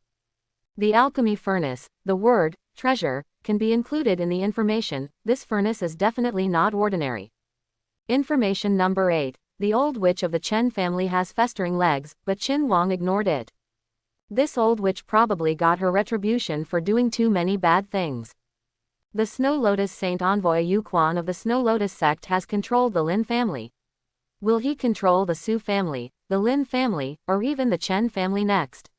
The alchemy furnace, the word, treasure, can be included in the information. This furnace is definitely not ordinary. Information number 8. The old witch of the Chen family has festering legs, but Qin Wang ignored it. This old witch probably got her retribution for doing too many bad things. The Snow Lotus Saint Envoy Yu Quan of the Snow Lotus sect has controlled the Lin family. Will he control the Su family, the Lin family, or even the Chen family next?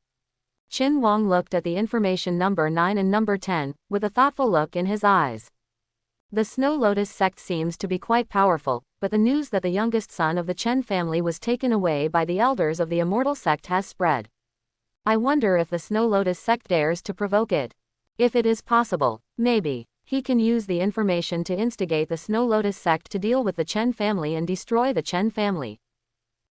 Qin Wang looked at the information number 9 and number 10, with a thoughtful look in his eyes. The Snow Lotus sect seems to be quite powerful, but the news that the youngest son of the Chen family was taken away by the elders of the Immortal sect has spread. I wonder if the Snow Lotus sect dares to provoke it. If it is possible, maybe, he can use the information to instigate the Snow Lotus sect to deal with the Chen family and destroy the Chen family.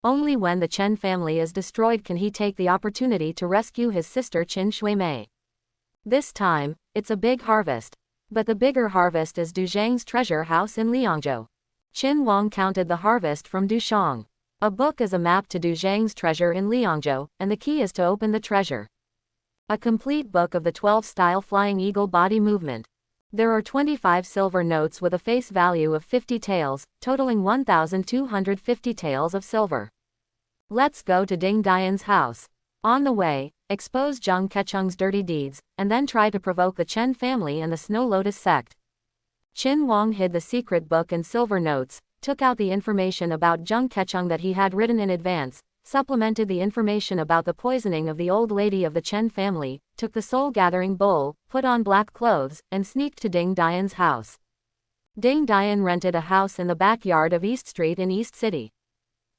Only when the Chen family is destroyed can he take the opportunity to rescue his sister Qin Shuimei. This time, it's a big harvest. But the bigger harvest is Du Zhang's treasure house in Liangzhou. Qin Wang counted the harvest from Dushang. A book is a map to Du Zhang's treasure in Liangzhou, and the key is to open the treasure. A complete book of the 12-style flying eagle body movement. There are 25 silver notes with a face value of 50 taels, totaling 1,250 taels of silver. Let's go to Ding Dian's house. On the way, expose Zhang Kechung's dirty deeds, and then try to provoke the Chen family and the Snow Lotus sect. Qin Wang hid the secret book and silver notes, took out the information about Zhang Kechung that he had written in advance, supplemented the information about the poisoning of the old lady of the Chen family, took the soul-gathering bowl, put on black clothes, and sneaked to Ding Dian's house. Ding Dian rented a house in the backyard of East Street in East City.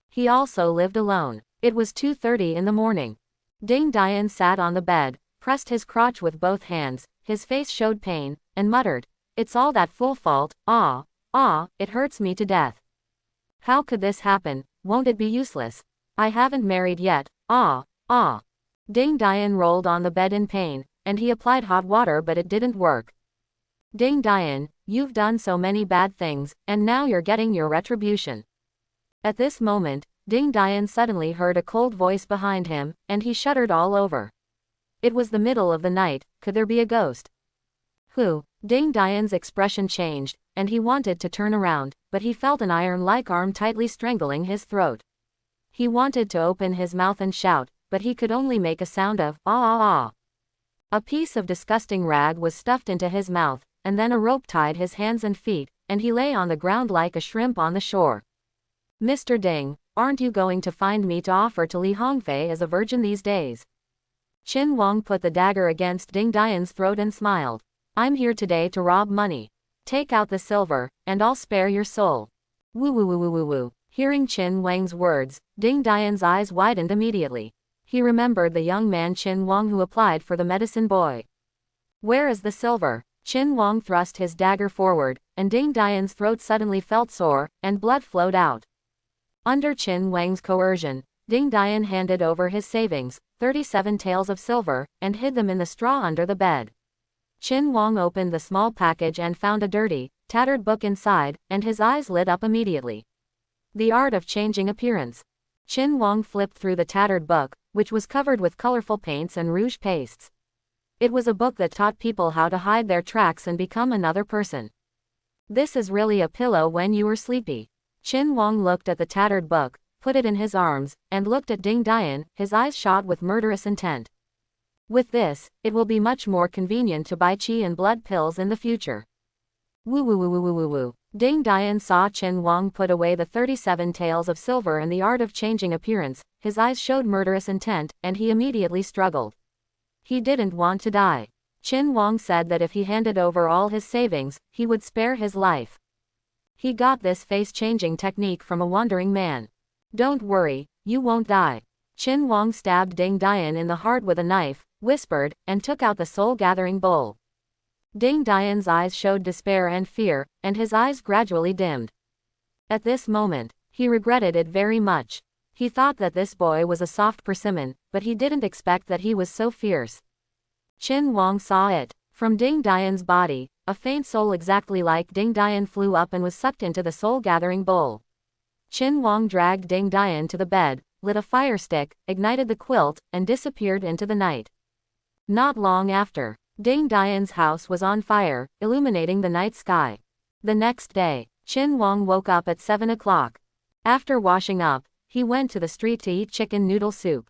He also lived alone. It was 2:30 in the morning. Ding Dian sat on the bed, pressed his crotch with both hands, his face showed pain, and muttered, "It's all that fool fault, it hurts me to death. How could this happen? Won't it be useless? I haven't married yet, Ding Dian rolled on the bed in pain, and he applied hot water but it didn't work. Ding Dian, you've done so many bad things, and now you're getting your retribution. At this moment, Ding Dian suddenly heard a cold voice behind him, and he shuddered all over. It was the middle of the night. Could there be a ghost? Who? Ding Dian's expression changed, and he wanted to turn around, but he felt an iron-like arm tightly strangling his throat. He wanted to open his mouth and shout, but he could only make a sound of ah. A piece of disgusting rag was stuffed into his mouth, and then a rope tied his hands and feet, and he lay on the ground like a shrimp on the shore. Mr. Ding, aren't you going to find me to offer to Li Hongfei as a virgin these days? Qin Wang put the dagger against Ding Dian's throat and smiled. I'm here today to rob money. Take out the silver, and I'll spare your soul. Woo. Hearing Qin Wang's words, Ding Dian's eyes widened immediately. He remembered the young man Qin Wang who applied for the medicine boy. Where is the silver? Qin Wang thrust his dagger forward, and Ding Dian's throat suddenly felt sore, and blood flowed out. Under Qin Wang's coercion, Ding Dian handed over his savings, 37 taels of silver, and hid them in the straw under the bed. Qin Wang opened the small package and found a dirty, tattered book inside, and his eyes lit up immediately. The Art of Changing Appearance. Qin Wang flipped through the tattered book, which was covered with colorful paints and rouge pastes. It was a book that taught people how to hide their tracks and become another person. This is really a pillow when you are sleepy. Qin Wang looked at the tattered book, put it in his arms, and looked at Ding Dian, his eyes shot with murderous intent. With this, it will be much more convenient to buy qi and blood pills in the future. Woo. Ding Dian saw Qin Wang put away the 37 taels of silver and the Art of Changing Appearance, his eyes showed murderous intent, and he immediately struggled. He didn't want to die. Qin Wang said that if he handed over all his savings, he would spare his life. He got this face-changing technique from a wandering man. Don't worry, you won't die. Qin Wang stabbed Ding Dian in the heart with a knife, whispered, and took out the soul-gathering bowl. Ding Dian's eyes showed despair and fear, and his eyes gradually dimmed. At this moment, he regretted it very much. He thought that this boy was a soft persimmon, but he didn't expect that he was so fierce. Qin Wang saw it. From Ding Dian's body, a faint soul exactly like Ding Dian flew up and was sucked into the soul-gathering bowl. Qin Wang dragged Ding Dian to the bed, lit a fire stick, ignited the quilt, and disappeared into the night. Not long after, Ding Dian's house was on fire, illuminating the night sky. The next day, Qin Wang woke up at 7 o'clock. After washing up, he went to the street to eat chicken noodle soup.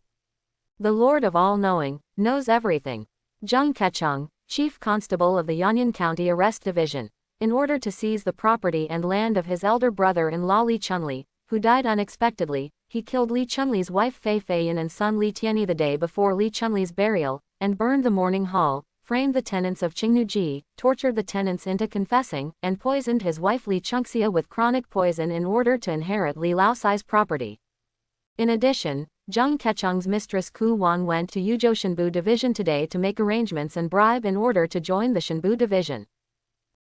The Lord of All-Knowing knows everything. Zhang Kechung, Chief Constable of the Yanyan County Arrest Division, in order to seize the property and land of his elder brother-in-law Li Chunli, who died unexpectedly, he killed Li Chunli's wife Fei Feiyan and son Li Tianyi the day before Li Chunli's burial, and burned the mourning hall, framed the tenants of Qingnuji, tortured the tenants into confessing, and poisoned his wife Li Chunxia with chronic poison in order to inherit Li Laosai's property. In addition, Zhang Kechung's mistress Ku Wan went to Yuzhou Shenbu Division today to make arrangements and bribe in order to join the Shenbu Division.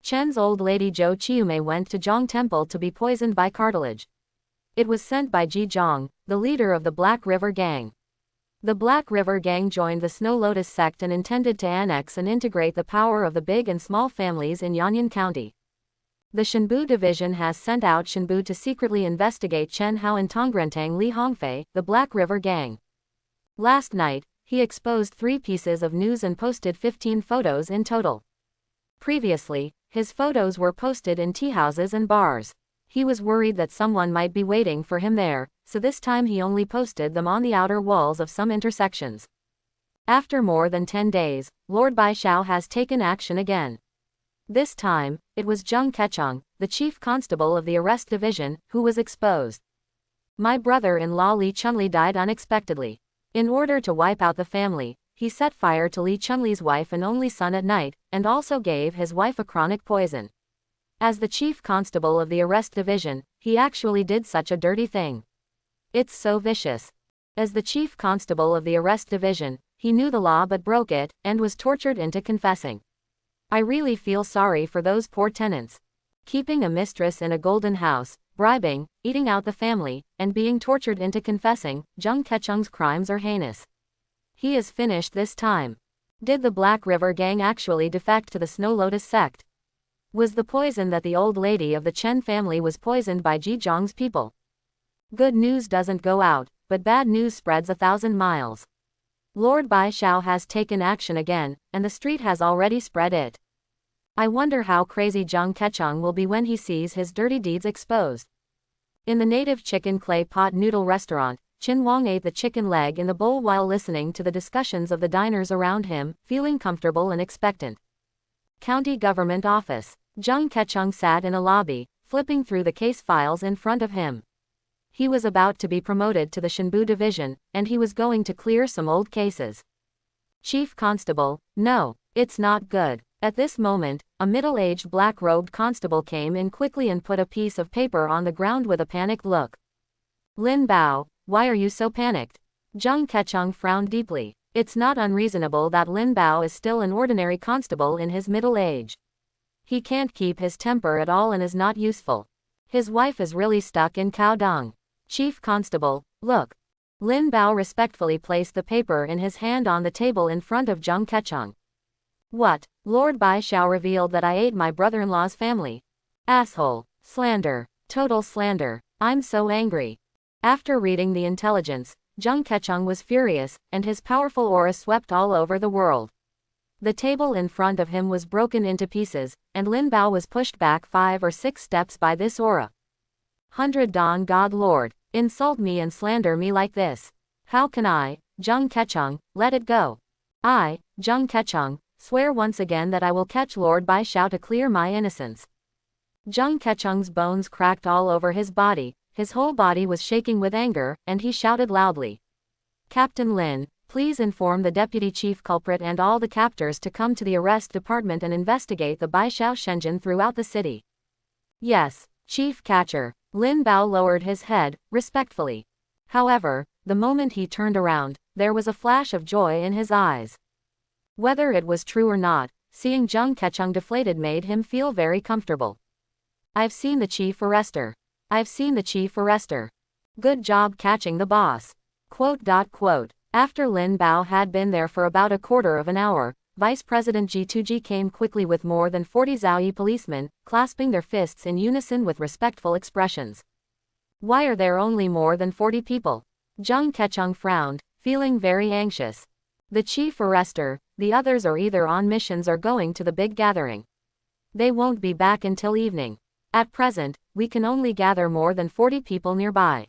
Chen's old lady Zhou Qiumei went to Zhang Temple to be poisoned by cartilage. It was sent by Ji Zhang, the leader of the Black River Gang. The Black River Gang joined the Snow Lotus sect and intended to annex and integrate the power of the big and small families in Yanyan County. The Shenbu Division has sent out Shenbu to secretly investigate Chen Hao and Tongrentang Li Hongfei, the Black River Gang. Last night, he exposed 3 pieces of news and posted 15 photos in total. Previously, his photos were posted in tea houses and bars. He was worried that someone might be waiting for him there, so this time he only posted them on the outer walls of some intersections. After more than 10 days, Lord Baishao has taken action again. This time, it was Zheng Kechong, the chief constable of the arrest division, who was exposed. My brother-in-law Li Chunli died unexpectedly. In order to wipe out the family, he set fire to Li Chunli's wife and only son at night, and also gave his wife a chronic poison. As the chief constable of the arrest division, he actually did such a dirty thing. It's so vicious. As the chief constable of the arrest division, he knew the law but broke it, and was tortured into confessing. I really feel sorry for those poor tenants. Keeping a mistress in a golden house, bribing, eating out the family, and being tortured into confessing, Zheng Kechong's crimes are heinous. He is finished this time. Did the Black River Gang actually defect to the Snow Lotus sect? Was the poison that the old lady of the Chen family was poisoned by Ji Zhong's people? Good news doesn't go out, but bad news spreads 1,000 miles. Lord Baishao has taken action again, and the street has already spread it. I wonder how crazy Zheng Kechong will be when he sees his dirty deeds exposed. In the native chicken clay pot noodle restaurant, Qin Wang ate the chicken leg in the bowl while listening to the discussions of the diners around him, feeling comfortable and expectant. County Government Office. Zheng Kechong sat in a lobby, flipping through the case files in front of him. He was about to be promoted to the Shenbu division, and he was going to clear some old cases. Chief Constable, no, it's not good. At this moment, a middle-aged black-robed constable came in quickly and put a piece of paper on the ground with a panicked look. Lin Bao, why are you so panicked? Zheng Kechong frowned deeply. It's not unreasonable that Lin Bao is still an ordinary constable in his middle age. He can't keep his temper at all and is not useful. His wife is really stuck in Caodong. Chief Constable, look. Lin Bao respectfully placed the paper in his hand on the table in front of Zheng Kechong. What? Lord Baishao revealed that I ate my brother-in-law's family. Asshole. Slander. Total slander. I'm so angry. After reading the intelligence, Zheng Kechong was furious, and his powerful aura swept all over the world. The table in front of him was broken into pieces, and Lin Bao was pushed back 5 or 6 steps by this aura. 100 Don God Lord, insult me and slander me like this. How can I, Zheng Kechong, let it go? I, Zheng Kechong, swear once again that I will catch Lord Baishao to clear my innocence. Zheng Kechong's bones cracked all over his body, his whole body was shaking with anger, and he shouted loudly. Captain Lin, please inform the deputy chief culprit and all the captors to come to the arrest department and investigate the Baishao Shenzhen throughout the city. Yes, Chief Catcher. Lin Bao lowered his head, respectfully. However, the moment he turned around, there was a flash of joy in his eyes. Whether it was true or not, seeing Zheng Kechong deflated made him feel very comfortable. I've seen the chief arrester. I've seen the chief arrester. Good job catching the boss. Quote. After Lin Bao had been there for about a quarter of an hour, Vice President Ji Tuji came quickly with more than 40 Zhaoyi policemen, clasping their fists in unison with respectful expressions. Why are there only more than 40 people? Zheng Kechong frowned, feeling very anxious. The chief arrester, the others are either on missions or going to the big gathering. They won't be back until evening. At present, we can only gather more than 40 people nearby.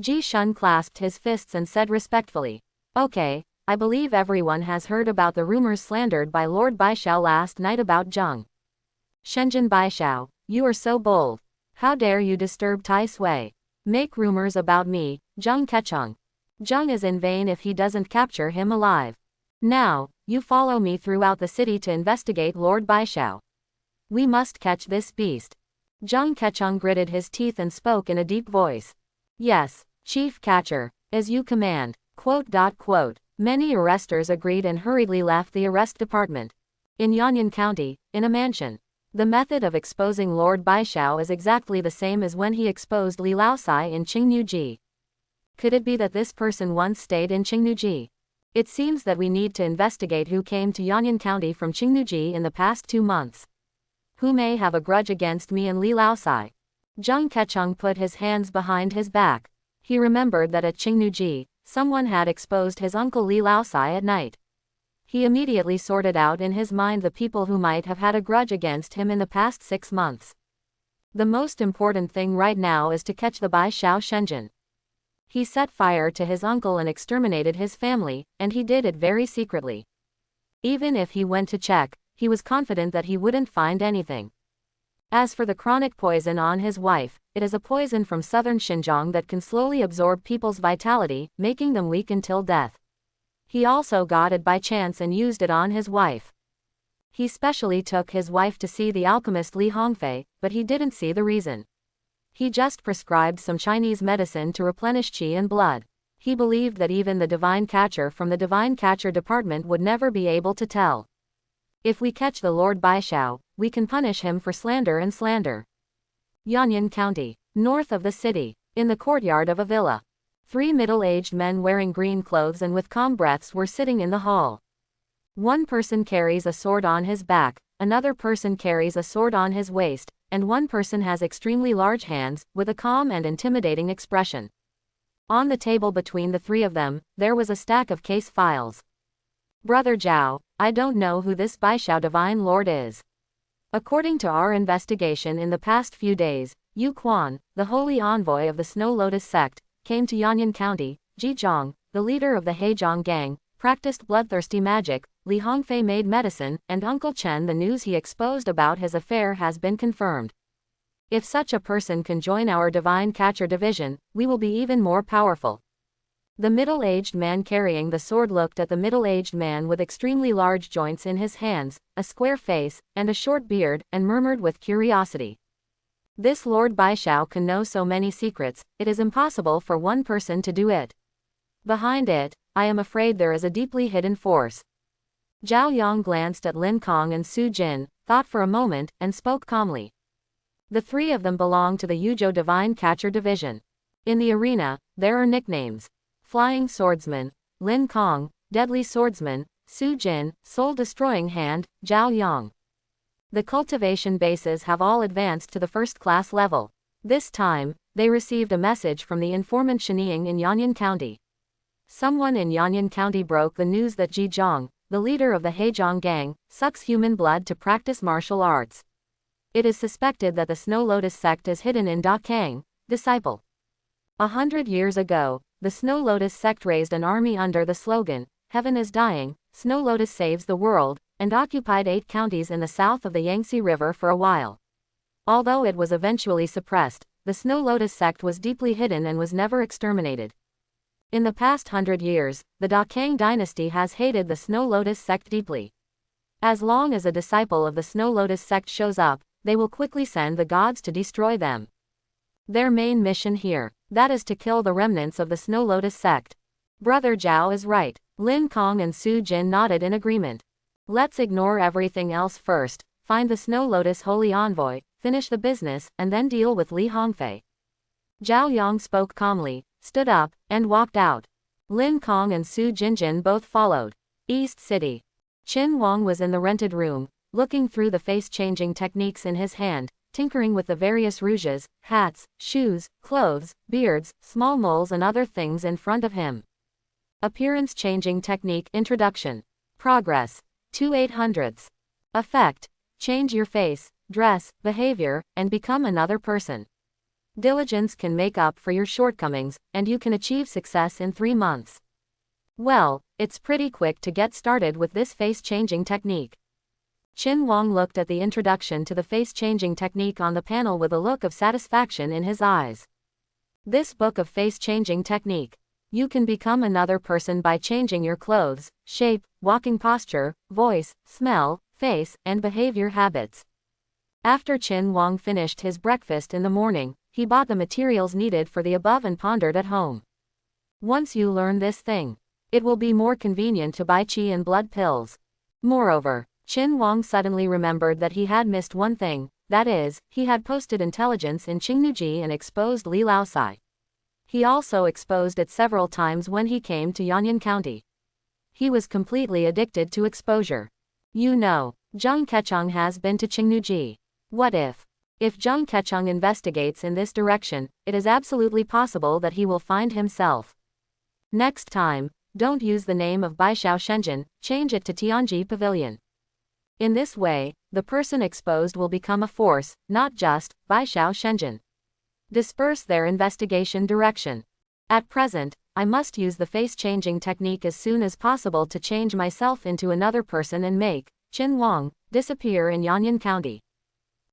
Ji Shun clasped his fists and said respectfully, okay, I believe everyone has heard about the rumors slandered by Lord Baishao last night about Zheng Shenzhen Baishao. You are so bold. How dare you disturb Tai Sui? Make rumors about me, Zheng Kechong. Zheng is in vain if he doesn't capture him alive. Now, you follow me throughout the city to investigate Lord Baishao. We must catch this beast. Zheng Kechong gritted his teeth and spoke in a deep voice. Yes, Chief Catcher, as you command. Quote. Many arresters agreed and hurriedly left the arrest department. In Yanyan County, in a mansion. The method of exposing Lord Baishao is exactly the same as when he exposed Li Laosai in Qingnuji. Could it be that this person once stayed in Qingnuji? It seems that we need to investigate who came to Yanyan County from Qingnuji in the past 2 months. Who may have a grudge against me and Li Laosai? Zheng Kechong put his hands behind his back. He remembered that at Qingnuji, someone had exposed his uncle Li Laosai at night. He immediately sorted out in his mind the people who might have had a grudge against him in the past 6 months. The most important thing right now is to catch the Bai Xiao Shenzhen. He set fire to his uncle and exterminated his family, and he did it very secretly. Even if he went to check, he was confident that he wouldn't find anything. As for the chronic poison on his wife, it is a poison from southern Xinjiang that can slowly absorb people's vitality, making them weak until death. He also got it by chance and used it on his wife. He specially took his wife to see the alchemist Li Hongfei, but he didn't see the reason. He just prescribed some Chinese medicine to replenish qi and blood. He believed that even the divine catcher from the divine catcher department would never be able to tell. If we catch the Lord Baishao, we can punish him for slander and slander. Yanyan County, north of the city, in the courtyard of a villa. 3 middle-aged men wearing green clothes and with calm breaths were sitting in the hall. One person carries a sword on his back, another person carries a sword on his waist, and one person has extremely large hands, with a calm and intimidating expression. On the table between the 3 of them, there was a stack of case files. Brother Zhao, I don't know who this Baishao Divine Lord is. According to our investigation in the past few days, Yu Quan, the holy envoy of the Snow Lotus sect, came to Yanyan County. Zhizhong, the leader of the Heizhong gang, practiced bloodthirsty magic. Li Hongfei made medicine, and Uncle Chen, the news he exposed about his affair has been confirmed. If such a person can join our divine catcher division, we will be even more powerful. The middle-aged man carrying the sword looked at the middle-aged man with extremely large joints in his hands, a square face, and a short beard, and murmured with curiosity. This Lord Baishao can know so many secrets, it is impossible for one person to do it. Behind it, I am afraid there is a deeply hidden force. Zhao Yang glanced at Lin Kong and Su Jin, thought for a moment, and spoke calmly. The 3 of them belong to the Yuzhou Divine Catcher Division. In the arena, there are nicknames. Flying Swordsman, Lin Kong, Deadly Swordsman, Su Jin, Soul-Destroying Hand, Zhao Yang. The cultivation bases have all advanced to the first-class level. This time, they received a message from the informant Shenying in Yanyan County. Someone in Yanyan County broke the news that Zhizhong, the leader of the Heizhong gang, sucks human blood to practice martial arts. It is suspected that the Snow Lotus sect is hidden in Dakang, disciple. 100 years ago, the Snow Lotus sect raised an army under the slogan, Heaven is Dying, Snow Lotus Saves the World, and occupied 8 counties in the south of the Yangtze River for a while. Although it was eventually suppressed, the Snow Lotus sect was deeply hidden and was never exterminated. In the past 100 years, the Dakang dynasty has hated the Snow Lotus sect deeply. As long as a disciple of the Snow Lotus sect shows up, they will quickly send the gods to destroy them. Their main mission here, that is to kill the remnants of the Snow Lotus sect. Brother Zhao is right. Lin Kong and Su Jin nodded in agreement. Let's ignore everything else first, find the Snow Lotus holy envoy, finish the business, and then deal with Li Hongfei. Zhao Yang spoke calmly, stood up, and walked out. Lin Kong and Su Jinjin both followed. East City. Qin Wang was in the rented room, looking through the face-changing techniques in his hand, tinkering with the various rouges, hats, shoes, clothes, beards, small moles and other things in front of him. Appearance-changing technique introduction. Progress. 2/800. Effect. Change your face, dress, behavior, and become another person. Diligence can make up for your shortcomings, and you can achieve success in 3 months. Well, it's pretty quick to get started with this face-changing technique. Qin Wang looked at the introduction to the face-changing technique on the panel with a look of satisfaction in his eyes. This book of face-changing technique. You can become another person by changing your clothes, shape, walking posture, voice, smell, face, and behavior habits. After Qin Wang finished his breakfast in the morning, he bought the materials needed for the above and pondered at home. Once you learn this thing, it will be more convenient to buy qi and blood pills. Moreover, Qin Wang suddenly remembered that he had missed one thing, that is, he had posted intelligence in Qingnuji and exposed Li Laosai. He also exposed it several times when he came to Yanyan County. He was completely addicted to exposure. You know, Zheng Kecheng has been to Qingnuji. What if? If Zheng Kecheng investigates in this direction, it is absolutely possible that he will find himself. Next time, don't use the name of Baishao Shenzhen, change it to Tianji Pavilion. In this way, the person exposed will become a force, not just, Baishao Shenzhen. Disperse their investigation direction. At present, I must use the face-changing technique as soon as possible to change myself into another person and make Qin Wang disappear in Yanyan County.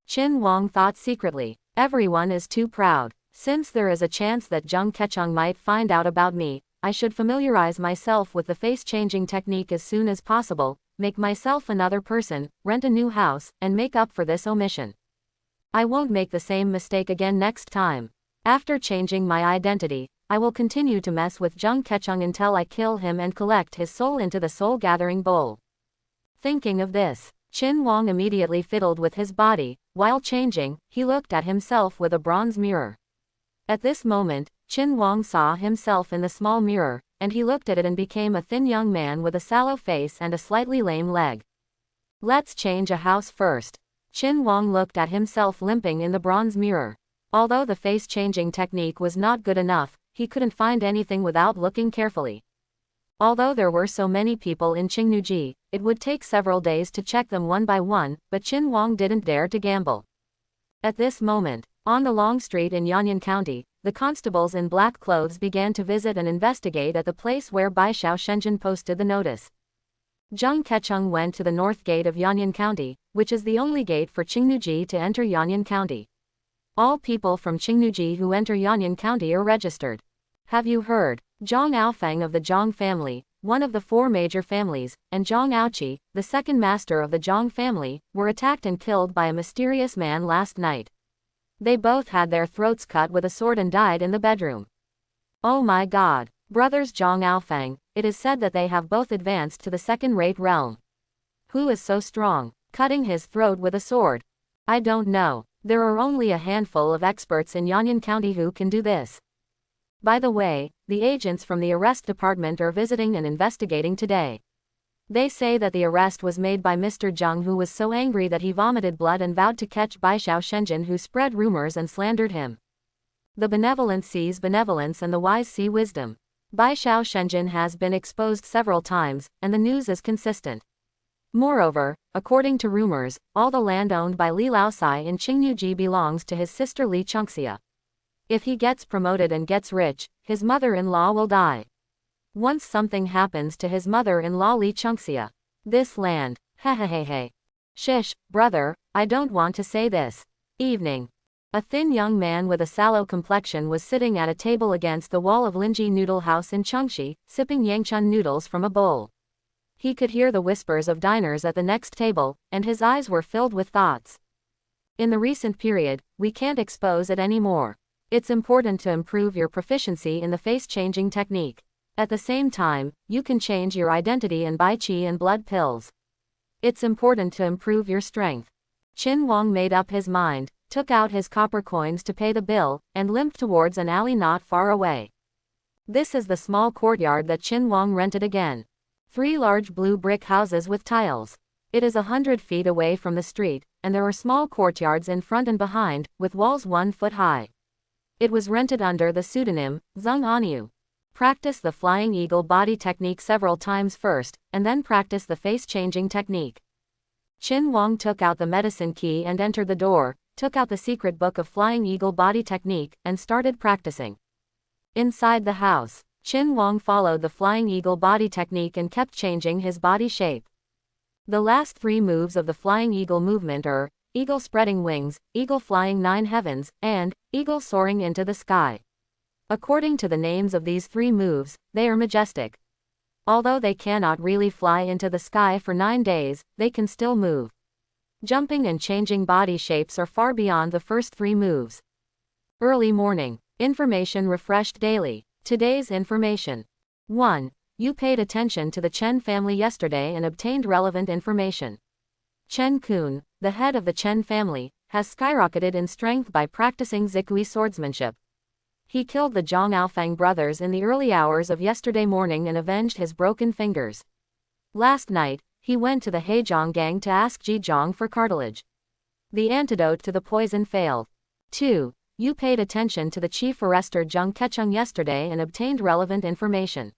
Qin Wang thought secretly, everyone is too proud. Since there is a chance that Zheng Kecheng might find out about me, I should familiarize myself with the face-changing technique as soon as possible, make myself another person, rent a new house, and make up for this omission. I won't make the same mistake again next time. After changing my identity, I will continue to mess with Zheng Kecheng until I kill him and collect his soul into the soul-gathering bowl. Thinking of this, Qin Wang immediately fiddled with his body. While changing, he looked at himself with a bronze mirror. At this moment, Qin Wang saw himself in the small mirror, and he looked at it and became a thin young man with a sallow face and a slightly lame leg. Let's change a house first. Qin Wang looked at himself limping in the bronze mirror. Although the face-changing technique was not good enough, he couldn't find anything without looking carefully. Although there were so many people in Qingnuji, it would take several days to check them one by one, but Qin Wang didn't dare to gamble. At this moment, on the long street in Yanyan County, the constables in black clothes began to visit and investigate at the place where Baishao Shenzhen posted the notice. Zheng Kecheng went to the north gate of Yanyan County, which is the only gate for Qingnuji to enter Yanyan County. All people from Qingnuji who enter Yanyan County are registered. Have you heard? Zhang Aofeng of the Zhang family, one of the four major families, and Zhang Aoqi, the second master of the Zhang family, were attacked and killed by a mysterious man last night. They both had their throats cut with a sword and died in the bedroom. Oh my God! Brothers Zhang Aofeng, it is said that they have both advanced to the second-rate realm. Who is so strong, cutting his throat with a sword? I don't know. There are only a handful of experts in Yanyan County who can do this. By the way, the agents from the arrest department are visiting and investigating today. They say that the arrest was made by Mr. Zheng, who was so angry that he vomited blood and vowed to catch Baishao Shenzhen, who spread rumors and slandered him. The benevolent sees benevolence and the wise see wisdom. Baishao Shenzhen has been exposed several times, and the news is consistent. Moreover, according to rumors, all the land owned by Li Laosai in Qingnuji belongs to his sister Li Chengxia. If he gets promoted and gets rich, his mother-in-law will die. Once something happens to his mother-in-law Li Chengxia, this land, hehehehe. Shish, brother, I don't want to say this. Evening. A thin young man with a sallow complexion was sitting at a table against the wall of Linji Noodle House in Chengxi, sipping Yangchun noodles from a bowl. He could hear the whispers of diners at the next table, and his eyes were filled with thoughts. In the recent period, we can't expose it anymore. It's important to improve your proficiency in the face-changing technique. At the same time, you can change your identity and buy qi and blood pills. It's important to improve your strength. Qin Wang made up his mind, took out his copper coins to pay the bill, and limped towards an alley not far away. This is the small courtyard that Qin Wang rented again. 3 large blue brick houses with tiles. It is 100 feet away from the street, and there are small courtyards in front and behind, with walls 1 foot high. It was rented under the pseudonym, Zheng Anyu. Practice the flying eagle body technique several times first, and then practice the face-changing technique. Qin Wang took out the medicine key and entered the door, took out the secret book of flying eagle body technique, and started practicing. Inside the house, Qin Wang followed the flying eagle body technique and kept changing his body shape. The last 3 moves of the flying eagle movement are eagle spreading wings, eagle flying 9 heavens, and eagle soaring into the sky. According to the names of these 3 moves, they are majestic. Although they cannot really fly into the sky for 9 days, they can still move. Jumping and changing body shapes are far beyond the first 3 moves. Early morning. Information refreshed daily. Today's information. 1. You paid attention to the Chen family yesterday and obtained relevant information. Chen Kun, the head of the Chen family, has skyrocketed in strength by practicing zikui swordsmanship. He killed the Zhang Aofeng brothers in the early hours of yesterday morning and avenged his broken fingers. Last night, he went to the Heizhong gang to ask Ji Zhang for cartilage. The antidote to the poison failed. 2. You paid attention to the chief arrestor Zheng Kecheng yesterday and obtained relevant information.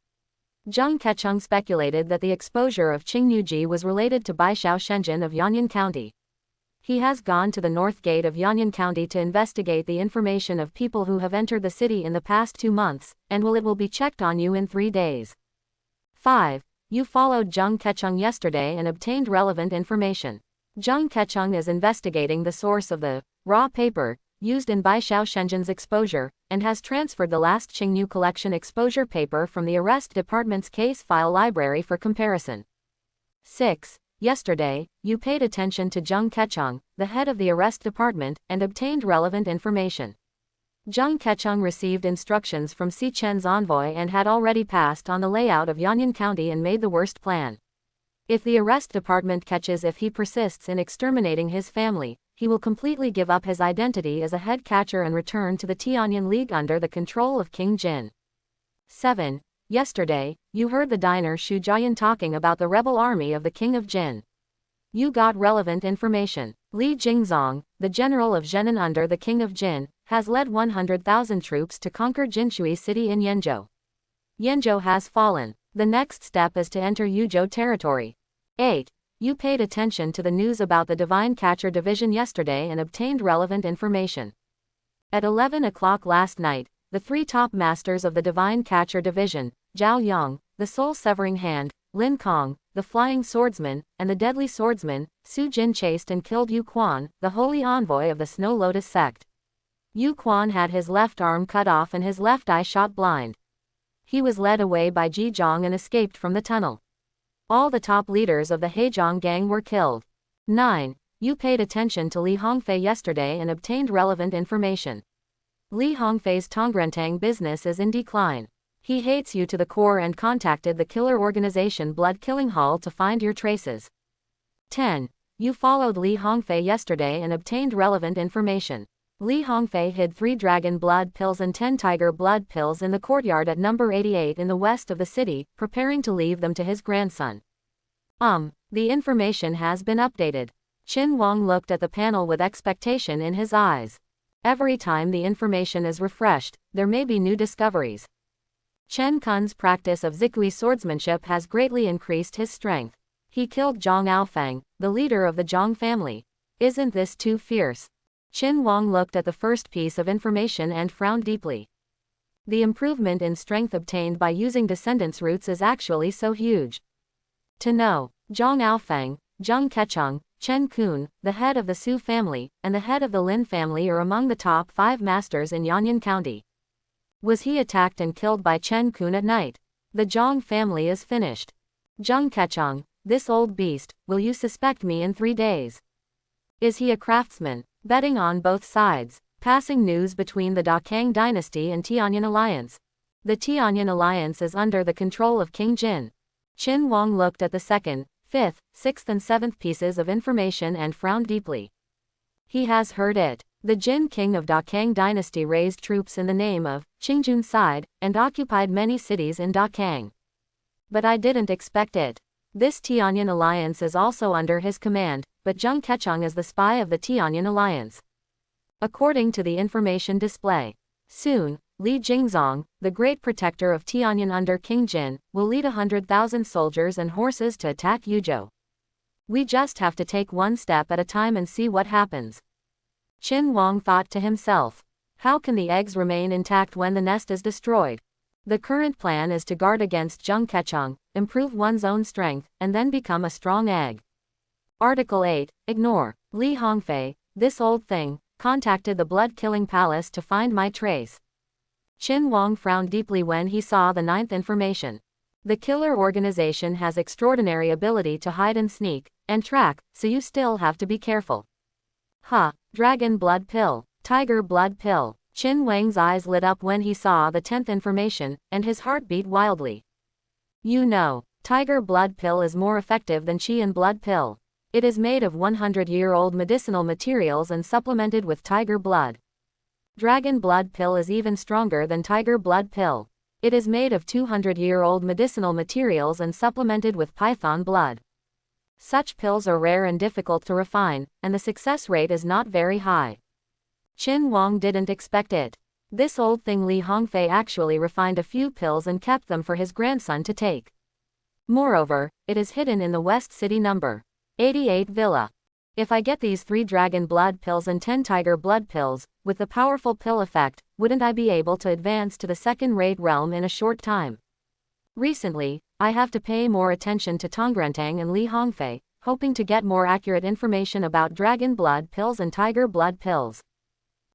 Zheng Kecheng speculated that the exposure of Qingnuji was related to Baishao Shenzhen of Yanyan County. He has gone to the north gate of Yanyan County to investigate the information of people who have entered the city in the past 2 months, and it will be checked on you in 3 days. 5. You followed Jung Kechung yesterday and obtained relevant information. Jung Kechung is investigating the source of the raw paper used in Bai Xiao Shenzhen's exposure, and has transferred the last Qingnu collection exposure paper from the arrest department's case file library for comparison. 6. Yesterday, you paid attention to Jung Kechung, the head of the arrest department, and obtained relevant information. Jung Kechung received instructions from Si Chen's envoy and had already passed on the layout of Yanyan County and made the worst plan. If the arrest department catches if he persists in exterminating his family, he will completely give up his identity as a head catcher and return to the Tianyan League under the control of King Jin. 7. Yesterday, you heard the diner Xu Jiayan talking about the rebel army of the King of Jin. You got relevant information. Li Jingzong, the general of Zhenan under the King of Jin, has led 100,000 troops to conquer Jinshui city in Yenzhou. Yenzhou has fallen. The next step is to enter Yuzhou territory. 8. You paid attention to the news about the Divine Catcher Division yesterday and obtained relevant information. At 11 o'clock last night, the 3 top masters of the Divine Catcher Division, Zhao Yang, the Soul-Severing Hand, Lin Kong, the Flying Swordsman, and the Deadly Swordsman, Su Jin chased and killed Yu Quan, the holy envoy of the Snow Lotus sect. Yu Quan had his left arm cut off and his left eye shot blind. He was led away by Ji Zhong and escaped from the tunnel. All the top leaders of the Heizhong gang were killed. 9. You paid attention to Li Hongfei yesterday and obtained relevant information. Li Hongfei's Tongrentang business is in decline. He hates you to the core and contacted the killer organization Blood Killing Hall to find your traces. 10. You followed Li Hongfei yesterday and obtained relevant information. Li Hongfei hid 3 dragon blood pills and 10 tiger blood pills in the courtyard at number 88 in the west of the city, preparing to leave them to his grandson. The information has been updated. Qin Wang looked at the panel with expectation in his eyes. Every time the information is refreshed, there may be new discoveries. Chen Kun's practice of Zikui swordsmanship has greatly increased his strength. He killed Zhang Aofang, the leader of the Zhang family. Isn't this too fierce? Qin Wang looked at the first piece of information and frowned deeply. The improvement in strength obtained by using descendants roots is actually so huge. To know, Zhang Aofang, Jung Kechung, Chen Kun, the head of the Su family, and the head of the Lin family are among the top 5 masters in Yanyan County. Was he attacked and killed by Chen Kun at night? The Zhang family is finished. Jung Kechung, this old beast, will you suspect me in 3 days? Is he a craftsman? Betting on both sides. Passing news between the Dakang dynasty and Tianyan alliance. The Tianyan alliance is under the control of King Jin. Qin Wang looked at the 2nd, 5th, 6th and 7th pieces of information and frowned deeply. He has heard it. The Jin king of Dakang dynasty raised troops in the name of Qingjun side, and occupied many cities in Dakang. But I didn't expect it. This Tianyan alliance is also under his command, but Jung Kechung is the spy of the Tianyan alliance. According to the information display, soon, Li Jingzong, the great protector of Tianyan under King Jin, will lead 100,000 soldiers and horses to attack Yuzhou. We just have to take one step at a time and see what happens. Qin Wang thought to himself. How can the eggs remain intact when the nest is destroyed? The current plan is to guard against Jung Kechung, improve one's own strength, and then become a strong egg. Article 8. Ignore. Li Hongfei, this old thing, contacted the blood-killing palace to find my trace. Qin Wang frowned deeply when he saw the 9th information. The killer organization has extraordinary ability to hide and sneak, and track, so you still have to be careful. Dragon blood pill, tiger blood pill. Qin Wang's eyes lit up when he saw the 10th information, and his heart beat wildly. You know, tiger blood pill is more effective than Qian blood pill. It is made of 100-year-old medicinal materials and supplemented with tiger blood. Dragon blood pill is even stronger than tiger blood pill. It is made of 200-year-old medicinal materials and supplemented with python blood. Such pills are rare and difficult to refine, and the success rate is not very high. Qin Wang didn't expect it. This old thing Li Hongfei actually refined a few pills and kept them for his grandson to take. Moreover, it is hidden in the West City number 88 villa. If I get these 3 dragon blood pills and 10 tiger blood pills, with the powerful pill effect, wouldn't I be able to advance to the second-rate realm in a short time? Recently, I have to pay more attention to Tongrentang and Li Hongfei, hoping to get more accurate information about dragon blood pills and tiger blood pills.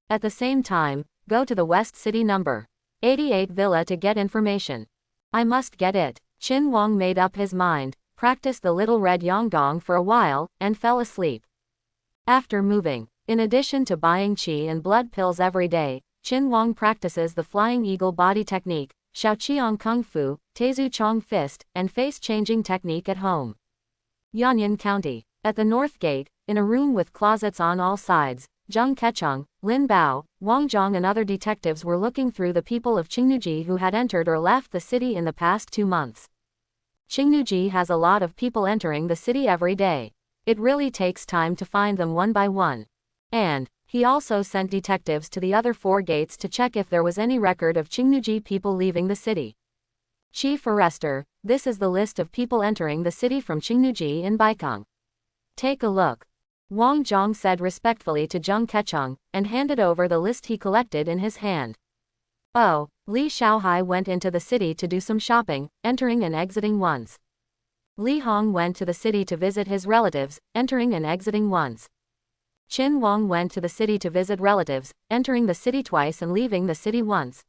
At the same time, go to the West City number 88 villa to get information. I must get it. Qin Wang made up his mind, practiced the little red Yonggong for a while, and fell asleep. After moving, in addition to buying qi and blood pills every day, Qin Wang practices the flying eagle body technique, Shaoqiang Kung Fu, Teizu Chong Fist, and face-changing technique at home. Yanyan County. At the North Gate, in a room with closets on all sides, Zheng Kecheng, Lin Bao, Wang Zhang and other detectives were looking through the people of Qingnuji who had entered or left the city in the past 2 months. Qingnuji has a lot of people entering the city every day. It really takes time to find them one by one. And he also sent detectives to the other 4 gates to check if there was any record of Qingnuji people leaving the city. Chief Arrestor, this is the list of people entering the city from Qingnuji in Baikang. Take a look. Wang Zhang said respectfully to Zheng Kecheng, and handed over the list he collected in his hand. Oh, Li Xiaohai went into the city to do some shopping, entering and exiting once. Li Hong went to the city to visit his relatives, entering and exiting once. Qin Wang went to the city to visit relatives, entering the city twice and leaving the city once.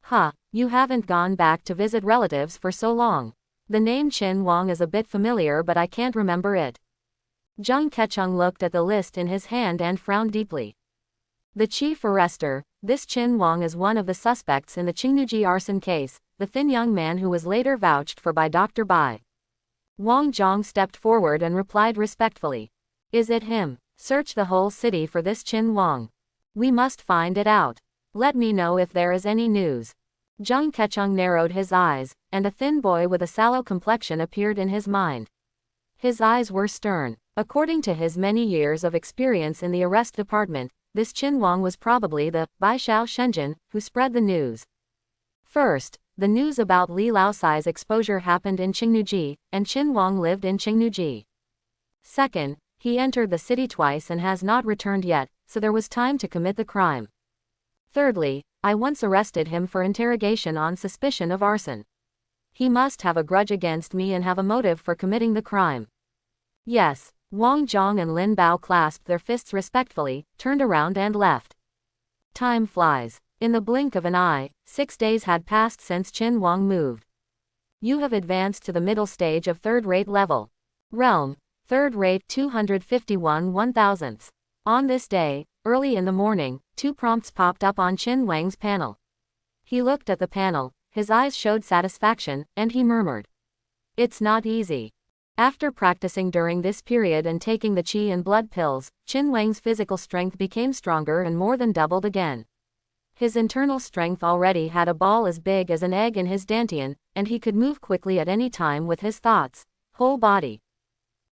Huh, you haven't gone back to visit relatives for so long. The name Qin Wang is a bit familiar but I can't remember it. Zheng Kecheng looked at the list in his hand and frowned deeply. The chief arrestor, this Qin Wang is one of the suspects in the Qingnuji arson case, the thin young man who was later vouched for by Dr. Bai. Wang Zhang stepped forward and replied respectfully. Is it him? Search the whole city for this Qin Wang. We must find it out. Let me know if there is any news. Zheng Kecheng narrowed his eyes, and a thin boy with a sallow complexion appeared in his mind. His eyes were stern. According to his many years of experience in the arrest department, this Qin Wang was probably the Bai Xiao Shenzhen who spread the news. First, the news about Li Laosai's exposure happened in Qingnuji, and Qin Wang lived in Qingnuji. Second, he entered the city twice and has not returned yet, so there was time to commit the crime. Thirdly, I once arrested him for interrogation on suspicion of arson. He must have a grudge against me and have a motive for committing the crime. Yes. Wang Zhang and Lin Bao clasped their fists respectfully, turned around and left. Time flies. In the blink of an eye, 6 days had passed since Qin Wang moved. You have advanced to the middle stage of third-rate level. Realm, third-rate 251 1,000ths. On this day, early in the morning, 2 prompts popped up on Qin Wang's panel. He looked at the panel, his eyes showed satisfaction, and he murmured. It's not easy. After practicing during this period and taking the qi and blood pills, Qin Wang's physical strength became stronger and more than doubled again. His internal strength already had a ball as big as an egg in his dantian, and he could move quickly at any time with his thoughts, whole body.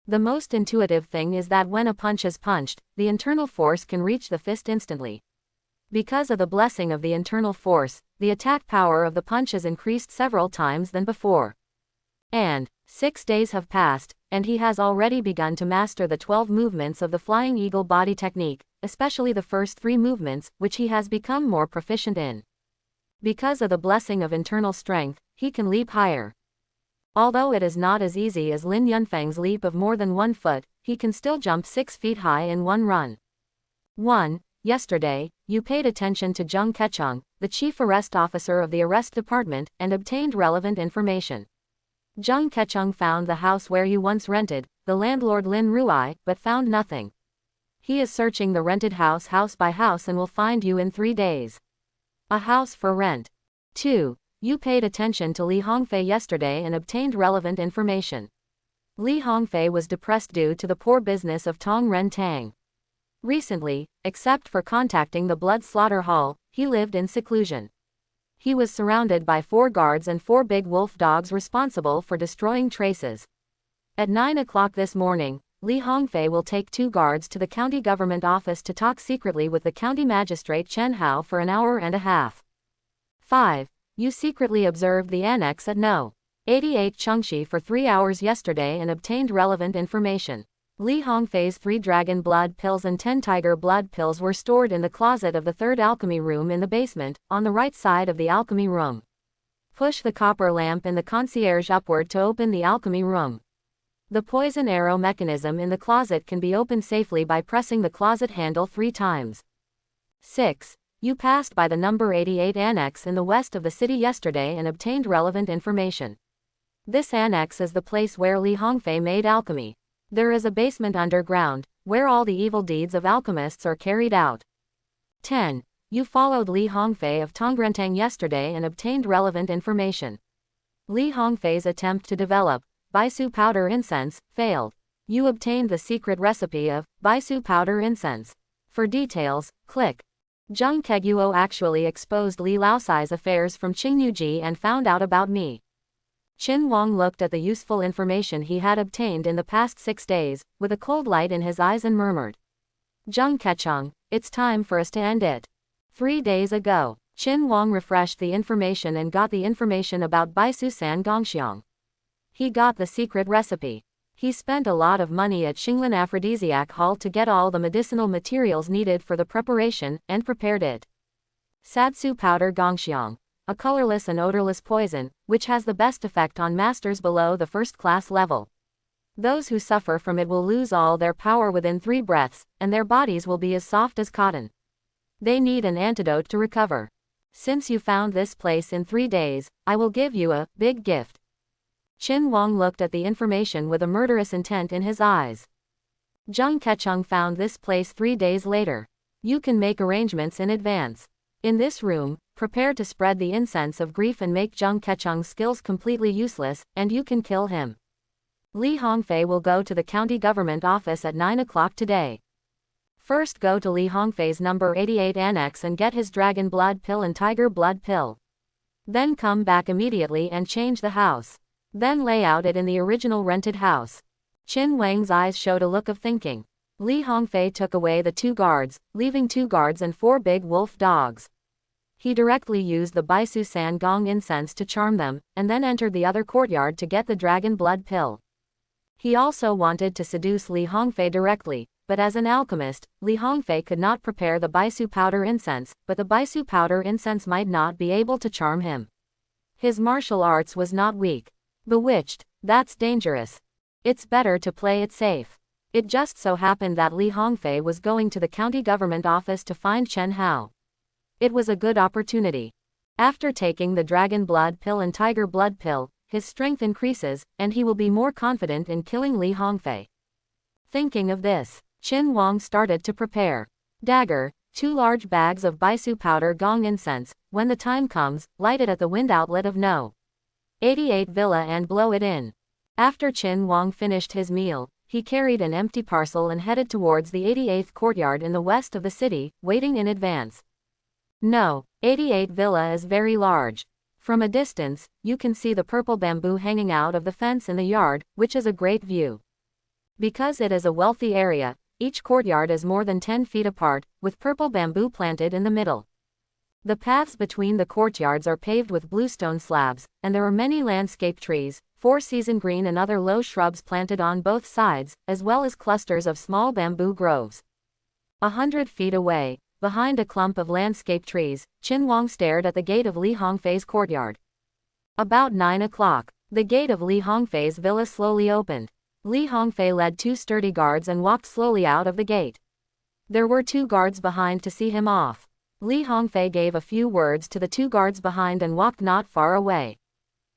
The most intuitive thing is that when a punch is punched, the internal force can reach the fist instantly. Because of the blessing of the internal force, the attack power of the punch is increased several times than before. And 6 days have passed, and he has already begun to master the 12 movements of the flying eagle body technique, especially the first 3 movements, which he has become more proficient in. Because of the blessing of internal strength, he can leap higher. Although it is not as easy as Lin Yunfeng's leap of more than 1 foot, he can still jump 6 feet high in one run. 1. Yesterday, you paid attention to Zheng Kecheng, the chief arrest officer of the arrest department, and obtained relevant information. Zheng Kecheng found the house where you once rented, the landlord Lin Ruai, but found nothing. He is searching the rented house by house and will find you in 3 days. A house for rent. 2. You paid attention to Li Hongfei yesterday and obtained relevant information. Li Hongfei was depressed due to the poor business of Tong Ren Tang. Recently, except for contacting the blood slaughter hall, he lived in seclusion. He was surrounded by 4 guards and 4 big wolf dogs responsible for destroying traces. At 9 o'clock this morning, Li Hongfei will take 2 guards to the county government office to talk secretly with the county magistrate Chen Hao for an hour and a half. 5. You secretly observed the annex at No. 88 Chengxi for 3 hours yesterday and obtained relevant information. Li Hongfei's 3 dragon blood pills and 10 tiger blood pills were stored in the closet of the 3rd alchemy room in the basement, on the right side of the alchemy room. Push the copper lamp in the concierge upward to open the alchemy room. The poison arrow mechanism in the closet can be opened safely by pressing the closet handle 3 times. 6. You passed by the number 88 annex in the west of the city yesterday and obtained relevant information. This annex is the place where Li Hongfei made alchemy. There is a basement underground, where all the evil deeds of alchemists are carried out. 10. You followed Li Hongfei of Tongrentang yesterday and obtained relevant information. Li Hongfei's attempt to develop Baisu powder incense failed. You obtained the secret recipe of Baisu powder incense. For details, click. Zheng Keguo actually exposed Li Laosai's affairs from Qingnuji and found out about me. Qin Wang looked at the useful information he had obtained in the past 6 days, with a cold light in his eyes and murmured. Zheng Kecheng, it's time for us to end it. 3 days ago, Qin Wang refreshed the information and got the information about Baisu San Gongxiang. He got the secret recipe. He spent a lot of money at Xinglin Aphrodisiac Hall to get all the medicinal materials needed for the preparation, and prepared it. Sadsu powder Gongxiang. A colorless and odorless poison, which has the best effect on masters below the 1st class level. Those who suffer from it will lose all their power within 3 breaths, and their bodies will be as soft as cotton. They need an antidote to recover. Since you found this place in 3 days, I will give you a big gift. Qin Wang looked at the information with a murderous intent in his eyes. Zheng Kecheng found this place 3 days later. You can make arrangements in advance. In this room, prepare to spread the incense of grief and make Zheng Kecheng's skills completely useless, and you can kill him. Li Hongfei will go to the county government office at 9 o'clock today. First go to Li Hongfei's number 88 annex and get his dragon blood pill and tiger blood pill. Then come back immediately and change the house. Then lay out it in the original rented house. Qin Wang's eyes showed a look of thinking. Li Hongfei took away the 2 guards, leaving 2 guards and 4 big wolf dogs. He directly used the Baisu San Gong incense to charm them, and then entered the other courtyard to get the dragon blood pill. He also wanted to seduce Li Hongfei directly, but as an alchemist, Li Hongfei could not prepare the Baisu powder incense, but the Baisu powder incense might not be able to charm him. His martial arts was not weak. Bewitched, that's dangerous. It's better to play it safe. It just so happened that Li Hongfei was going to the county government office to find Chen Hao. It was a good opportunity. After taking the dragon blood pill and tiger blood pill, his strength increases, and he will be more confident in killing Li Hongfei. Thinking of this, Qin Wang started to prepare. Dagger, 2 large bags of Baisu powder gong incense. When the time comes, light it at the wind outlet of No. 88 Villa and blow it in. After Qin Wang finished his meal, he carried an empty parcel and headed towards the 88th courtyard in the west of the city, waiting in advance. No. 88 Villa is very large. From a distance, you can see the purple bamboo hanging out of the fence in the yard, which is a great view. Because it is a wealthy area, each courtyard is more than 10 feet apart, with purple bamboo planted in the middle. The paths between the courtyards are paved with bluestone slabs, and there are many landscape trees, 4 season green and other low shrubs planted on both sides, as well as clusters of small bamboo groves. 100 feet away, behind a clump of landscape trees, Qin Wang stared at the gate of Li Hongfei's courtyard. About 9 o'clock, the gate of Li Hongfei's villa slowly opened. Li Hongfei led 2 sturdy guards and walked slowly out of the gate. There were 2 guards behind to see him off. Li Hongfei gave a few words to the 2 guards behind and walked not far away.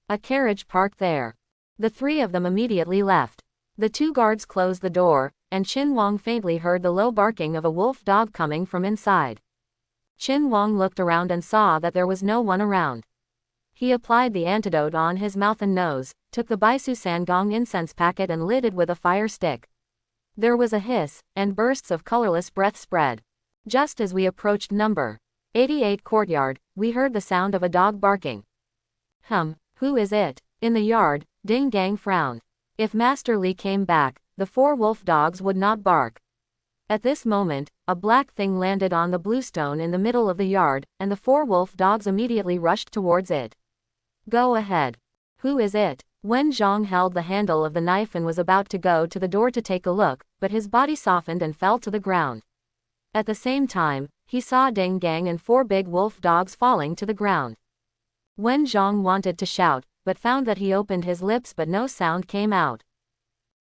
A carriage parked there. The 3 of them immediately left. The 2 guards closed the door, and Qin Wang faintly heard the low barking of a wolf dog coming from inside. Qin Wang looked around and saw that there was no one around. He applied the antidote on his mouth and nose, took the Baisu Sangong incense packet and lit it with a fire stick. There was a hiss, and bursts of colorless breath spread. Just as we approached number 88 courtyard, we heard the sound of a dog barking. Who is it? In the yard, Ding Gang frowned. If Master Li came back, the 4 wolf dogs would not bark. At this moment, a black thing landed on the bluestone in the middle of the yard, and the 4 wolf dogs immediately rushed towards it. Go ahead. Who is it? Wen Zhang held the handle of the knife and was about to go to the door to take a look, but his body softened and fell to the ground. At the same time, he saw Ding Gang and 4 big wolf dogs falling to the ground. Wen Zhang wanted to shout, but found that he opened his lips but no sound came out.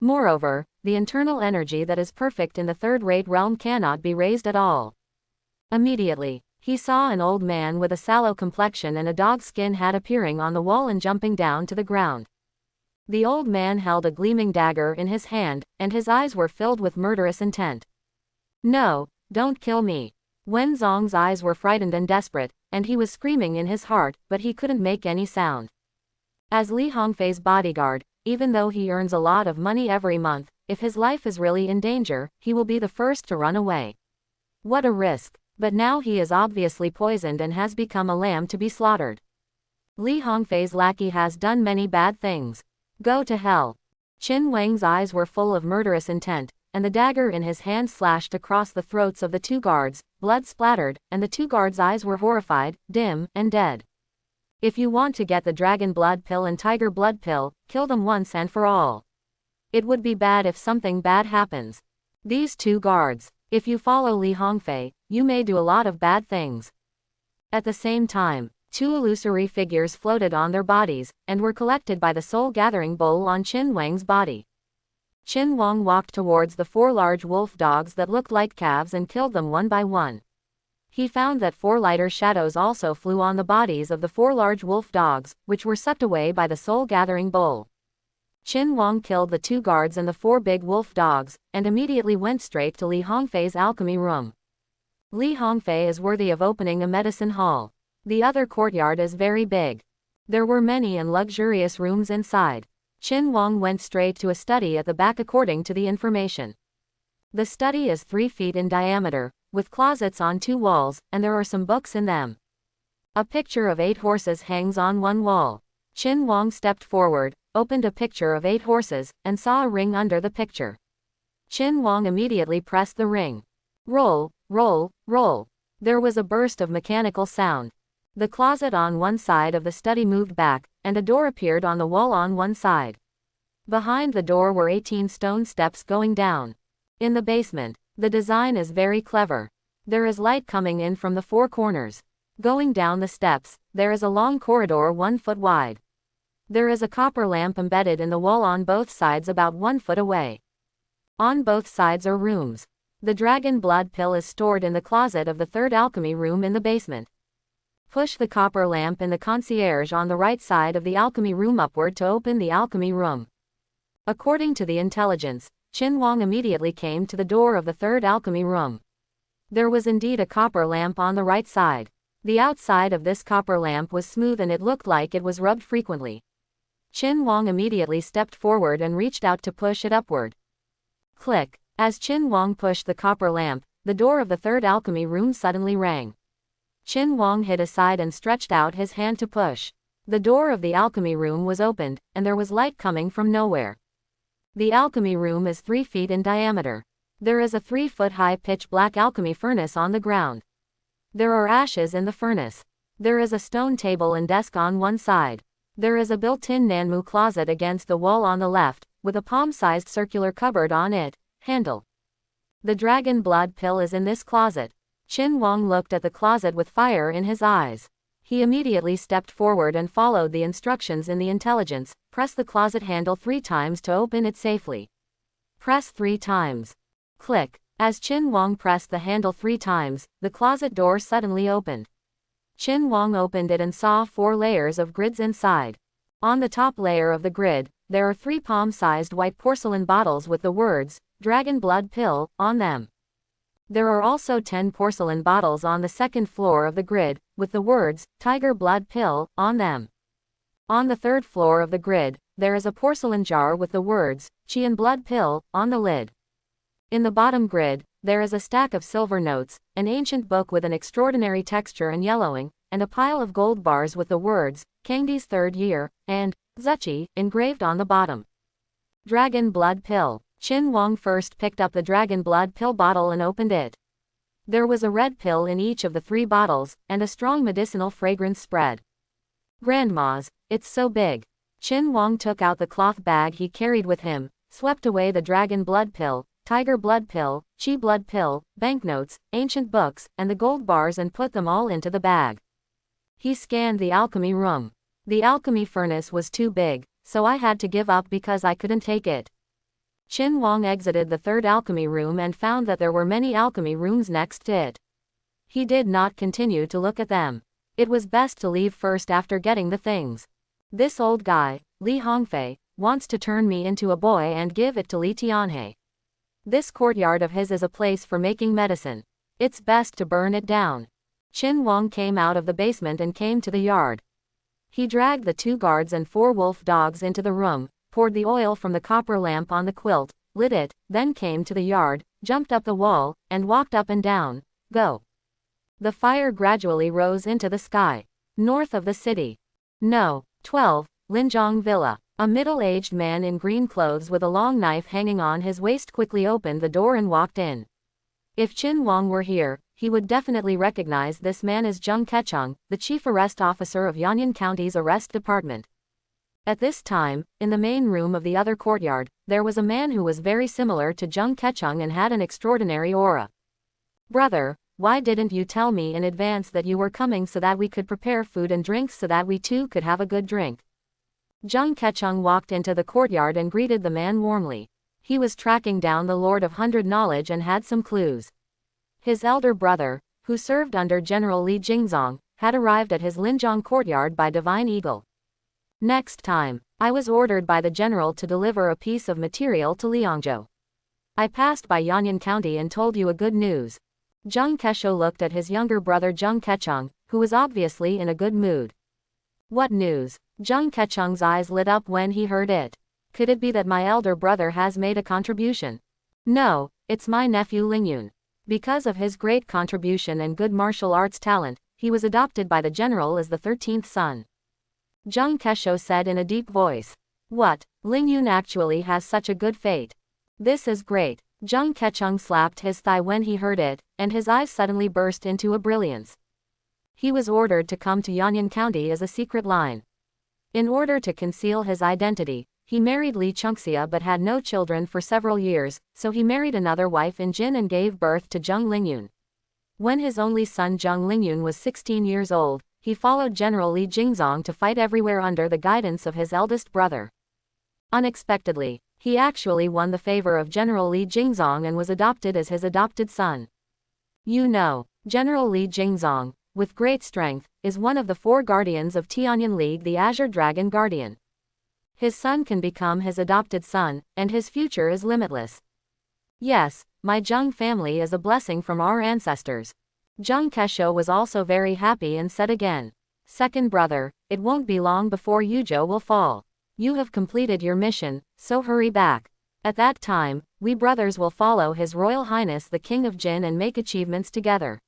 Moreover, the internal energy that is perfect in the third-rate realm cannot be raised at all. Immediately, he saw an old man with a sallow complexion and a dog-skin hat appearing on the wall and jumping down to the ground. The old man held a gleaming dagger in his hand, and his eyes were filled with murderous intent. "No, don't kill me." Wen Zhang's eyes were frightened and desperate, and he was screaming in his heart, but he couldn't make any sound. As Li Hongfei's bodyguard, even though he earns a lot of money every month, if his life is really in danger, he will be the first to run away. What a risk! But now he is obviously poisoned and has become a lamb to be slaughtered. Li Hongfei's lackey has done many bad things. Go to hell. Qin Wang's eyes were full of murderous intent, and the dagger in his hand slashed across the throats of the 2 guards, blood splattered, and the 2 guards' eyes were horrified, dim, and dead. If you want to get the dragon blood pill and tiger blood pill, kill them once and for all. It would be bad if something bad happens. These 2 guards, if you follow Li Hongfei, you may do a lot of bad things. At the same time, 2 illusory figures floated on their bodies, and were collected by the soul-gathering bowl on Qin Wang's body. Qin Wang walked towards the 4 large wolf dogs that looked like calves and killed them one by one. He found that 4 lighter shadows also flew on the bodies of the 4 large wolf dogs, which were sucked away by the soul-gathering bowl. Qin Wang killed the 2 guards and the 4 big wolf dogs, and immediately went straight to Li Hongfei's alchemy room. Li Hongfei is worthy of opening a medicine hall. The other courtyard is very big. There were many and luxurious rooms inside. Qin Wang went straight to a study at the back according to the information. The study is 3 feet in diameter, with closets on 2 walls, and there are some books in them. A picture of 8 horses hangs on one wall. Qin Wang stepped forward, opened a picture of 8 horses, and saw a ring under the picture. Qin Wang immediately pressed the ring. Roll, roll, roll. There was a burst of mechanical sound. The closet on one side of the study moved back, and a door appeared on the wall on one side. Behind the door were 18 stone steps going down. In the basement, the design is very clever. There is light coming in from the 4 corners. Going down the steps, there is a long corridor 1 foot wide. There is a copper lamp embedded in the wall on both sides about 1 foot away. On both sides are rooms. The dragon blood pill is stored in the closet of the 3rd alchemy room in the basement. Push the copper lamp in the concierge on the right side of the alchemy room upward to open the alchemy room. According to the intelligence, Qin Wang immediately came to the door of the 3rd alchemy room. There was indeed a copper lamp on the right side. The outside of this copper lamp was smooth and it looked like it was rubbed frequently. Qin Wang immediately stepped forward and reached out to push it upward. Click. As Qin Wang pushed the copper lamp, the door of the 3rd alchemy room suddenly rang. Qin Wang hid aside and stretched out his hand to push. The door of the alchemy room was opened, and there was light coming from nowhere. The alchemy room is 3 feet in diameter. There is a 3-foot-high pitch-black alchemy furnace on the ground. There are ashes in the furnace. There is a stone table and desk on one side. There is a built-in Nanmu closet against the wall on the left, with a palm-sized circular cupboard on it. Handle. The dragon blood pill is in this closet. Qin Wang looked at the closet with fire in his eyes. He immediately stepped forward and followed the instructions in the intelligence. Press the closet handle 3 times to open it safely. Press 3 times. Click. As Qin Wang pressed the handle 3 times, the closet door suddenly opened. Qin Wang opened it and saw 4 layers of grids inside. On the top layer of the grid, there are 3 palm-sized white porcelain bottles with the words, "Dragon Blood Pill," on them. There are also 10 porcelain bottles on the 2nd floor of the grid, with the words, "Tiger Blood Pill," on them. On the 3rd floor of the grid, there is a porcelain jar with the words, "Qian Blood Pill," on the lid. In the bottom grid, there is a stack of silver notes, an ancient book with an extraordinary texture and yellowing, and a pile of gold bars with the words, "Kangdi's 3rd year," and "Zuchi," engraved on the bottom. Dragon Blood Pill. Qin Wang first picked up the dragon blood pill bottle and opened it. There was a red pill in each of the 3 bottles, and a strong medicinal fragrance spread. Grandma's, it's so big. Qin Wang took out the cloth bag he carried with him, swept away the dragon blood pill, tiger blood pill, chi blood pill, banknotes, ancient books, and the gold bars and put them all into the bag. He scanned the alchemy room. The alchemy furnace was too big, so I had to give up because I couldn't take it. Qin Wang exited the third alchemy room and found that there were many alchemy rooms next to it. He did not continue to look at them. It was best to leave first after getting the things. This old guy, Li Hongfei, wants to turn me into a boy and give it to Li Tianhe. This courtyard of his is a place for making medicine. It's best to burn it down. Qin Wang came out of the basement and came to the yard. He dragged the 2 guards and 4 wolf dogs into the room, poured the oil from the copper lamp on the quilt, lit it, then came to the yard, jumped up the wall, and walked up and down. Go. The fire gradually rose into the sky. North of the city. No. 12. Linjiang Villa. A middle-aged man in green clothes with a long knife hanging on his waist quickly opened the door and walked in. If Qin Wang were here, he would definitely recognize this man as Zheng Kecheng, the chief arrest officer of Yanyan County's arrest department. At this time, in the main room of the other courtyard, there was a man who was very similar to Zheng Kecheng and had an extraordinary aura. Brother, why didn't you tell me in advance that you were coming so that we could prepare food and drinks so that we too could have a good drink? Zheng Kecheng walked into the courtyard and greeted the man warmly. He was tracking down the Lord of 100 Knowledge and had some clues. His elder brother, who served under General Li Jingzong, had arrived at his Linjiang courtyard by Divine Eagle. Next time, I was ordered by the general to deliver a piece of material to Liangzhou. I passed by Yanyan County and told you a good news. Zheng Kesho looked at his younger brother Zheng Kecheng, who was obviously in a good mood. What news? Zheng Kecheng's eyes lit up when he heard it. Could it be that my elder brother has made a contribution? No, it's my nephew Lingyun. Because of his great contribution and good martial arts talent, he was adopted by the general as the 13th son. Zheng Kesho said in a deep voice. What? Lingyun actually has such a good fate. This is great. Zheng Kecheng slapped his thigh when he heard it, and his eyes suddenly burst into a brilliance. He was ordered to come to Yanyan County as a secret line. In order to conceal his identity, he married Li Chengxia but had no children for several years, so he married another wife in Jin and gave birth to Zheng Lingyun. When his only son Zheng Lingyun was 16 years old, he followed General Li Jingzong to fight everywhere under the guidance of his eldest brother. Unexpectedly, he actually won the favor of General Li Jingzong and was adopted as his adopted son. You know, General Li Jingzong, with great strength, is one of the 4 guardians of Tianyan League, the Azure Dragon Guardian. His son can become his adopted son, and his future is limitless. Yes, my Zheng family is a blessing from our ancestors. Zheng Kesho was also very happy and said again. Second brother, it won't be long before Yuzhou will fall. You have completed your mission, so hurry back. At that time, we brothers will follow His Royal Highness the King of Jin and make achievements together.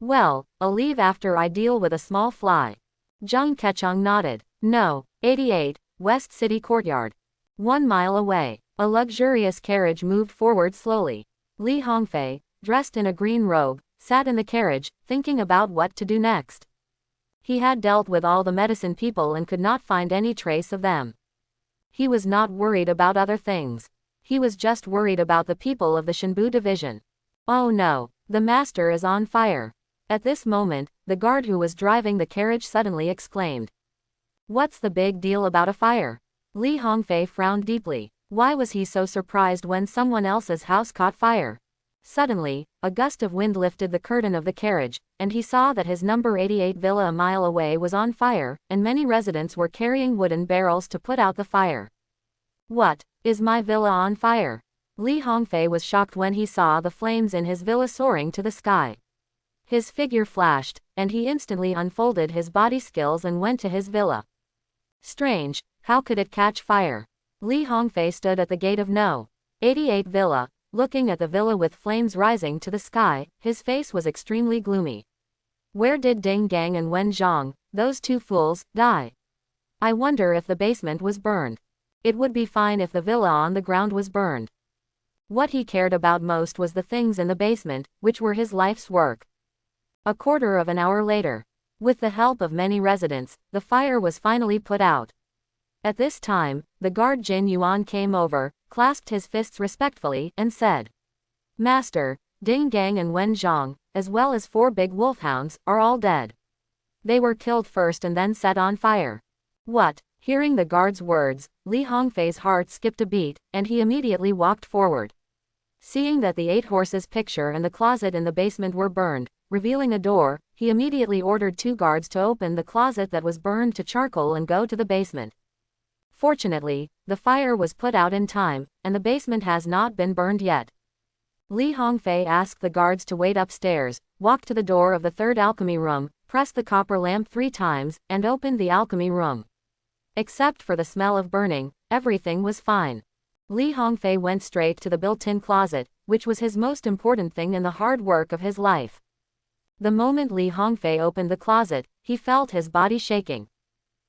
Well, I'll leave after I deal with a small fly. Zheng Kecheng nodded. No. 88. West City Courtyard. 1 mile away, a luxurious carriage moved forward slowly. Li Hongfei, dressed in a green robe, sat in the carriage, thinking about what to do next. He had dealt with all the medicine people and could not find any trace of them. He was not worried about other things. He was just worried about the people of the Shenbu division. Oh no, the master is on fire. At this moment, the guard who was driving the carriage suddenly exclaimed. What's the big deal about a fire? Li Hongfei frowned deeply. Why was he so surprised when someone else's house caught fire? Suddenly, a gust of wind lifted the curtain of the carriage, and he saw that his number 88 villa a mile away was on fire, and many residents were carrying wooden barrels to put out the fire. What? Is my villa on fire? Li Hongfei was shocked when he saw the flames in his villa soaring to the sky. His figure flashed, and he instantly unfolded his body skills and went to his villa. Strange, how could it catch fire? Li Hongfei stood at the gate of No. 88 villa, looking at the villa with flames rising to the sky. His face was extremely gloomy. Where did Ding Gang and Wen Zhang, those 2 fools, die? I wonder if the basement was burned. It would be fine if the villa on the ground was burned. What he cared about most was the things in the basement, which were his life's work. A quarter of an hour later, with the help of many residents, the fire was finally put out. At this time, the guard Jin Yuan came over, clasped his fists respectfully, and said, "Master, Ding Gang and Wen Zhang, as well as 4 big wolfhounds, are all dead. They were killed first and then set on fire." What? Hearing the guard's words, Li Hongfei's heart skipped a beat, and he immediately walked forward. Seeing that the 8 horses picture and the closet in the basement were burned, revealing a door, he immediately ordered 2 guards to open the closet that was burned to charcoal and go to the basement. Fortunately, the fire was put out in time, and the basement has not been burned yet. Li Hongfei asked the guards to wait upstairs, walked to the door of the 3rd alchemy room, pressed the copper lamp 3 times, and opened the alchemy room. Except for the smell of burning, everything was fine. Li Hongfei went straight to the built-in closet, which was his most important thing in the hard work of his life. The moment Li Hongfei opened the closet, he felt his body shaking.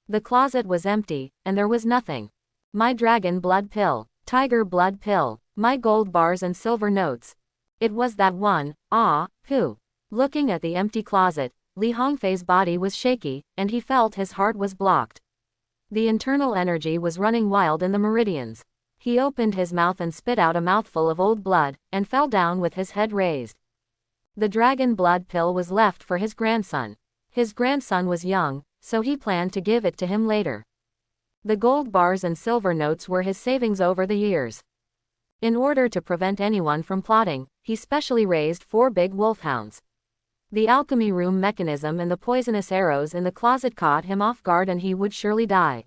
The closet was empty, and there was nothing. My dragon blood pill, tiger blood pill, my gold bars and silver notes. It was that one, who? Looking at the empty closet, Li Hongfei's body was shaky, and he felt his heart was blocked. The internal energy was running wild in the meridians. He opened his mouth and spit out a mouthful of old blood, and fell down with his head raised. The dragon blood pill was left for his grandson. His grandson was young, so he planned to give it to him later. The gold bars and silver notes were his savings over the years. In order to prevent anyone from plotting, he specially raised 4 big wolfhounds. The alchemy room mechanism and the poisonous arrows in the closet caught him off guard, and he would surely die.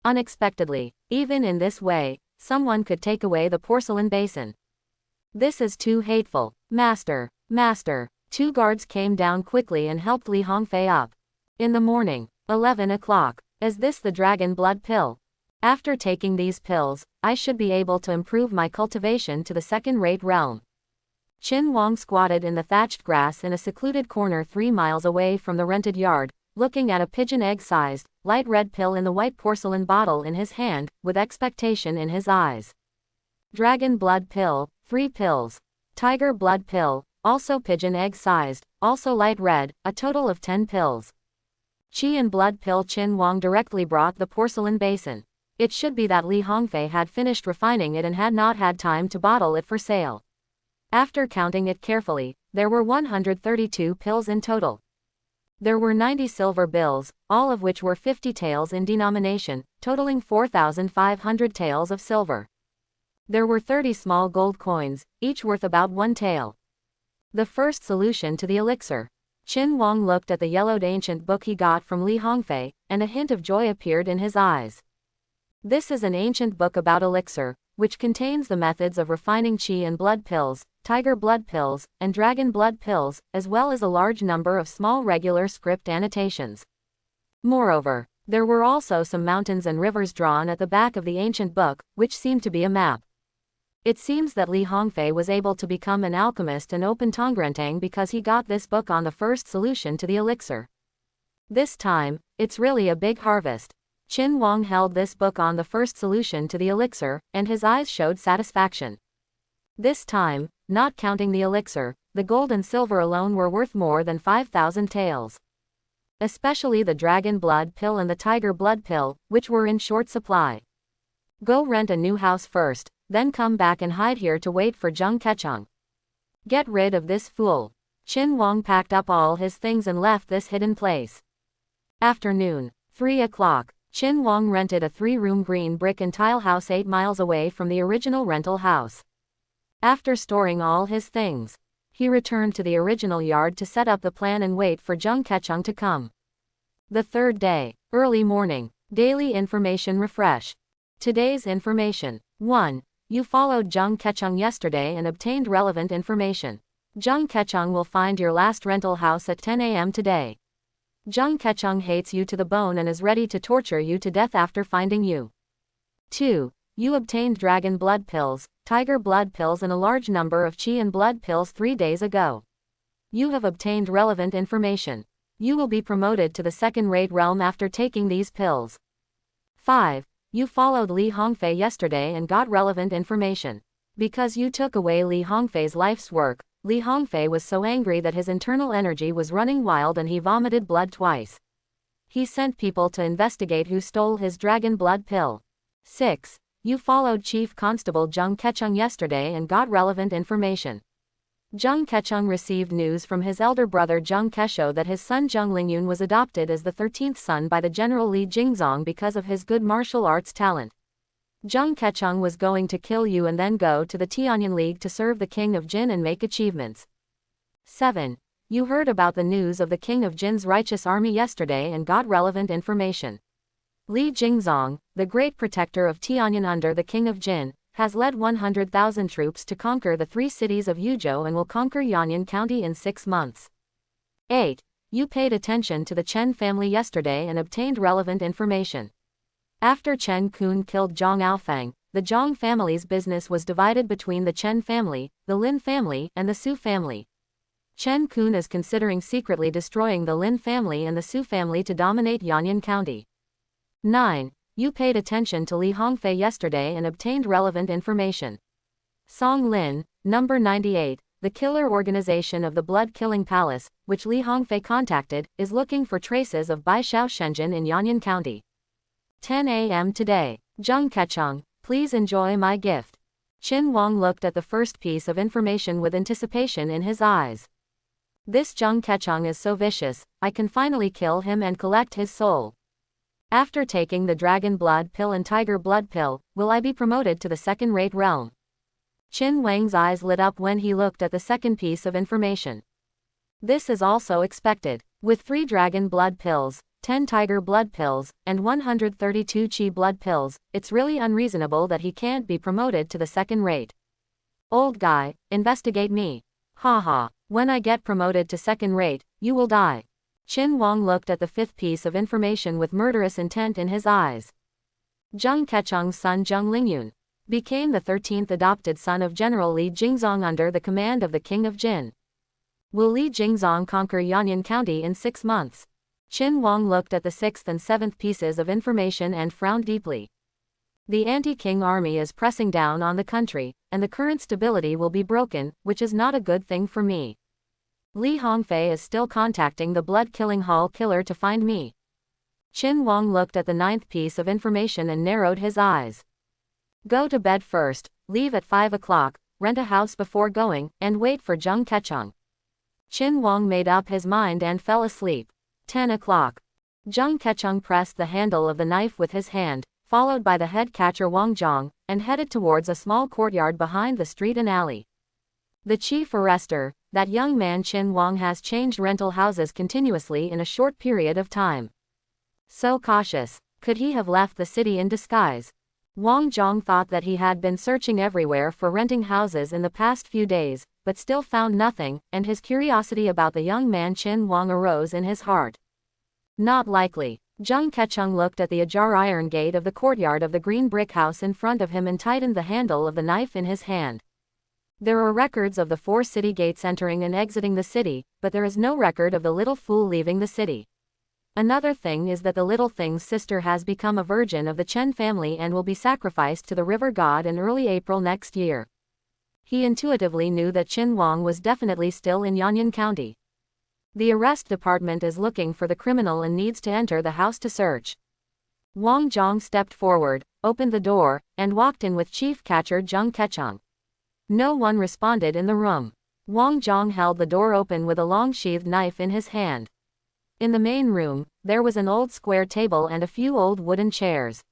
Unexpectedly, even in this way, someone could take away the porcelain basin. This is too hateful. Master, master. 2 guards came down quickly and helped Li Hongfei up. In the morning, 11 o'clock. Is this the dragon blood pill? After taking these pills, I should be able to improve my cultivation to the 2nd-rate realm. Qin Wang squatted in the thatched grass in a secluded corner 3 miles away from the rented yard, looking at a pigeon egg-sized, light red pill in the white porcelain bottle in his hand, with expectation in his eyes. Dragon blood pill, 3 pills. Tiger blood pill, also pigeon egg-sized, also light red, a total of 10 pills. Qi and blood pill. Qin Wang directly brought the porcelain basin. It should be that Li Hongfei had finished refining it and had not had time to bottle it for sale. After counting it carefully, there were 132 pills in total. There were 90 silver bills, all of which were 50 taels in denomination, totaling 4,500 taels of silver. There were 30 small gold coins, each worth about 1 tael. The first solution to the elixir. Qin Wang looked at the yellowed ancient book he got from Li Hongfei, and a hint of joy appeared in his eyes. This is an ancient book about elixir, which contains the methods of refining qi and blood pills, tiger blood pills, and dragon blood pills, as well as a large number of small regular script annotations. Moreover, there were also some mountains and rivers drawn at the back of the ancient book, which seemed to be a map. It seems that Li Hongfei was able to become an alchemist and open Tongrentang because he got this book on the first solution to the elixir. This time, it's really a big harvest. Qin Wang held this book on the first solution to the elixir, and his eyes showed satisfaction. This time, not counting the elixir, the gold and silver alone were worth more than 5,000 taels. Especially the dragon blood pill and the tiger blood pill, which were in short supply. Go rent a new house first, then come back and hide here to wait for Zheng Kecheng. Get rid of this fool. Qin Wang packed up all his things and left this hidden place. Afternoon, 3 o'clock. Qin Wang rented a 3-room green brick and tile house 8 miles away from the original rental house. After storing all his things, he returned to the original yard to set up the plan and wait for Zheng Kecheng to come. The 3rd day, early morning, daily information refresh. Today's information. 1. You followed Zheng Kecheng yesterday and obtained relevant information. Zheng Kecheng will find your last rental house at 10 a.m. today. Zheng Kecheng hates you to the bone and is ready to torture you to death after finding you. 2. You obtained dragon blood pills, tiger blood pills and a large number of qi and blood pills 3 days ago. You have obtained relevant information. You will be promoted to the 2nd-rate realm after taking these pills. 5. You followed Li Hongfei yesterday and got relevant information. Because you took away Li Hongfei's life's work, Li Hongfei was so angry that his internal energy was running wild and he vomited blood twice. He sent people to investigate who stole his dragon blood pill. 6. You followed Chief Constable Jung Kechung yesterday and got relevant information. Jung Kechung received news from his elder brother Jung Kesho that his son Jung Lingyun was adopted as the 13th son by the General Li Jingzong because of his good martial arts talent. Jung Kechung was going to kill you and then go to the Tianyan League to serve the King of Jin and make achievements. 7. You heard about the news of the King of Jin's righteous army yesterday and got relevant information. Li Jingzong, the great protector of Tianyan under the King of Jin, has led 100,000 troops to conquer the 3 cities of Yuzhou and will conquer Yanyan County in 6 months. 8. You paid attention to the Chen family yesterday and obtained relevant information. After Chen Kun killed Zhang Aofang, the Zhang family's business was divided between the Chen family, the Lin family, and the Su family. Chen Kun is considering secretly destroying the Lin family and the Su family to dominate Yanyan County. 9. You paid attention to Li Hongfei yesterday and obtained relevant information. Song Lin, number 98, the killer organization of the Blood Killing Palace, which Li Hongfei contacted, is looking for traces of Bai Xiao Shenzhen in Yanyan County. 10 a.m. today. Jung Kechung, please enjoy my gift. Qin Wang looked at the first piece of information with anticipation in his eyes. This Jung Kechung is so vicious, I can finally kill him and collect his soul. After taking the dragon blood pill and tiger blood pill, will I be promoted to the second-rate realm? Qin Wang's eyes lit up when he looked at the second piece of information. This is also expected. With 3 dragon blood pills, 10 tiger blood pills, and 132 qi blood pills, it's really unreasonable that he can't be promoted to the second rate. Old guy, investigate me. Haha, when I get promoted to second rate, you will die. Qin Wang looked at the 5th piece of information with murderous intent in his eyes. Jung Kechung's son Jung Lingyun became the 13th adopted son of General Li Jingzong under the command of the King of Jin. Will Li Jingzong conquer Yanyan County in 6 months? Qin Wang looked at the 6th and 7th pieces of information and frowned deeply. The anti-king army is pressing down on the country, and the current stability will be broken, which is not a good thing for me. Li Hongfei is still contacting the blood-killing hall killer to find me. Qin Wang looked at the 9th piece of information and narrowed his eyes. Go to bed first, leave at 5 o'clock, rent a house before going, and wait for Jung Kechung. Qin Wang made up his mind and fell asleep. 10 o'clock. Jung Kechung pressed the handle of the knife with his hand, followed by the head catcher Wang Zhang, and headed towards a small courtyard behind the street and alley. The chief arrestor, that young man Qin Wang, has changed rental houses continuously in a short period of time. So cautious, could he have left the city in disguise? Wang Zhang thought that he had been searching everywhere for renting houses in the past few days, but still found nothing, and his curiosity about the young man Qin Wang arose in his heart. Not likely. Jung Kechung looked at the ajar iron gate of the courtyard of the green brick house in front of him and tightened the handle of the knife in his hand. There are records of the 4 city gates entering and exiting the city, but there is no record of the little fool leaving the city. Another thing is that the little thing's sister has become a virgin of the Chen family and will be sacrificed to the river god in early April next year. He intuitively knew that Qin Wang was definitely still in Yanyan County. The arrest department is looking for the criminal and needs to enter the house to search. Wang Zhang stepped forward, opened the door, and walked in with Chief Catcher Jung Kechung. No one responded in the room. Wang Zhang held the door open with a long sheathed knife in his hand. In the main room, there was an old square table and a few old wooden chairs.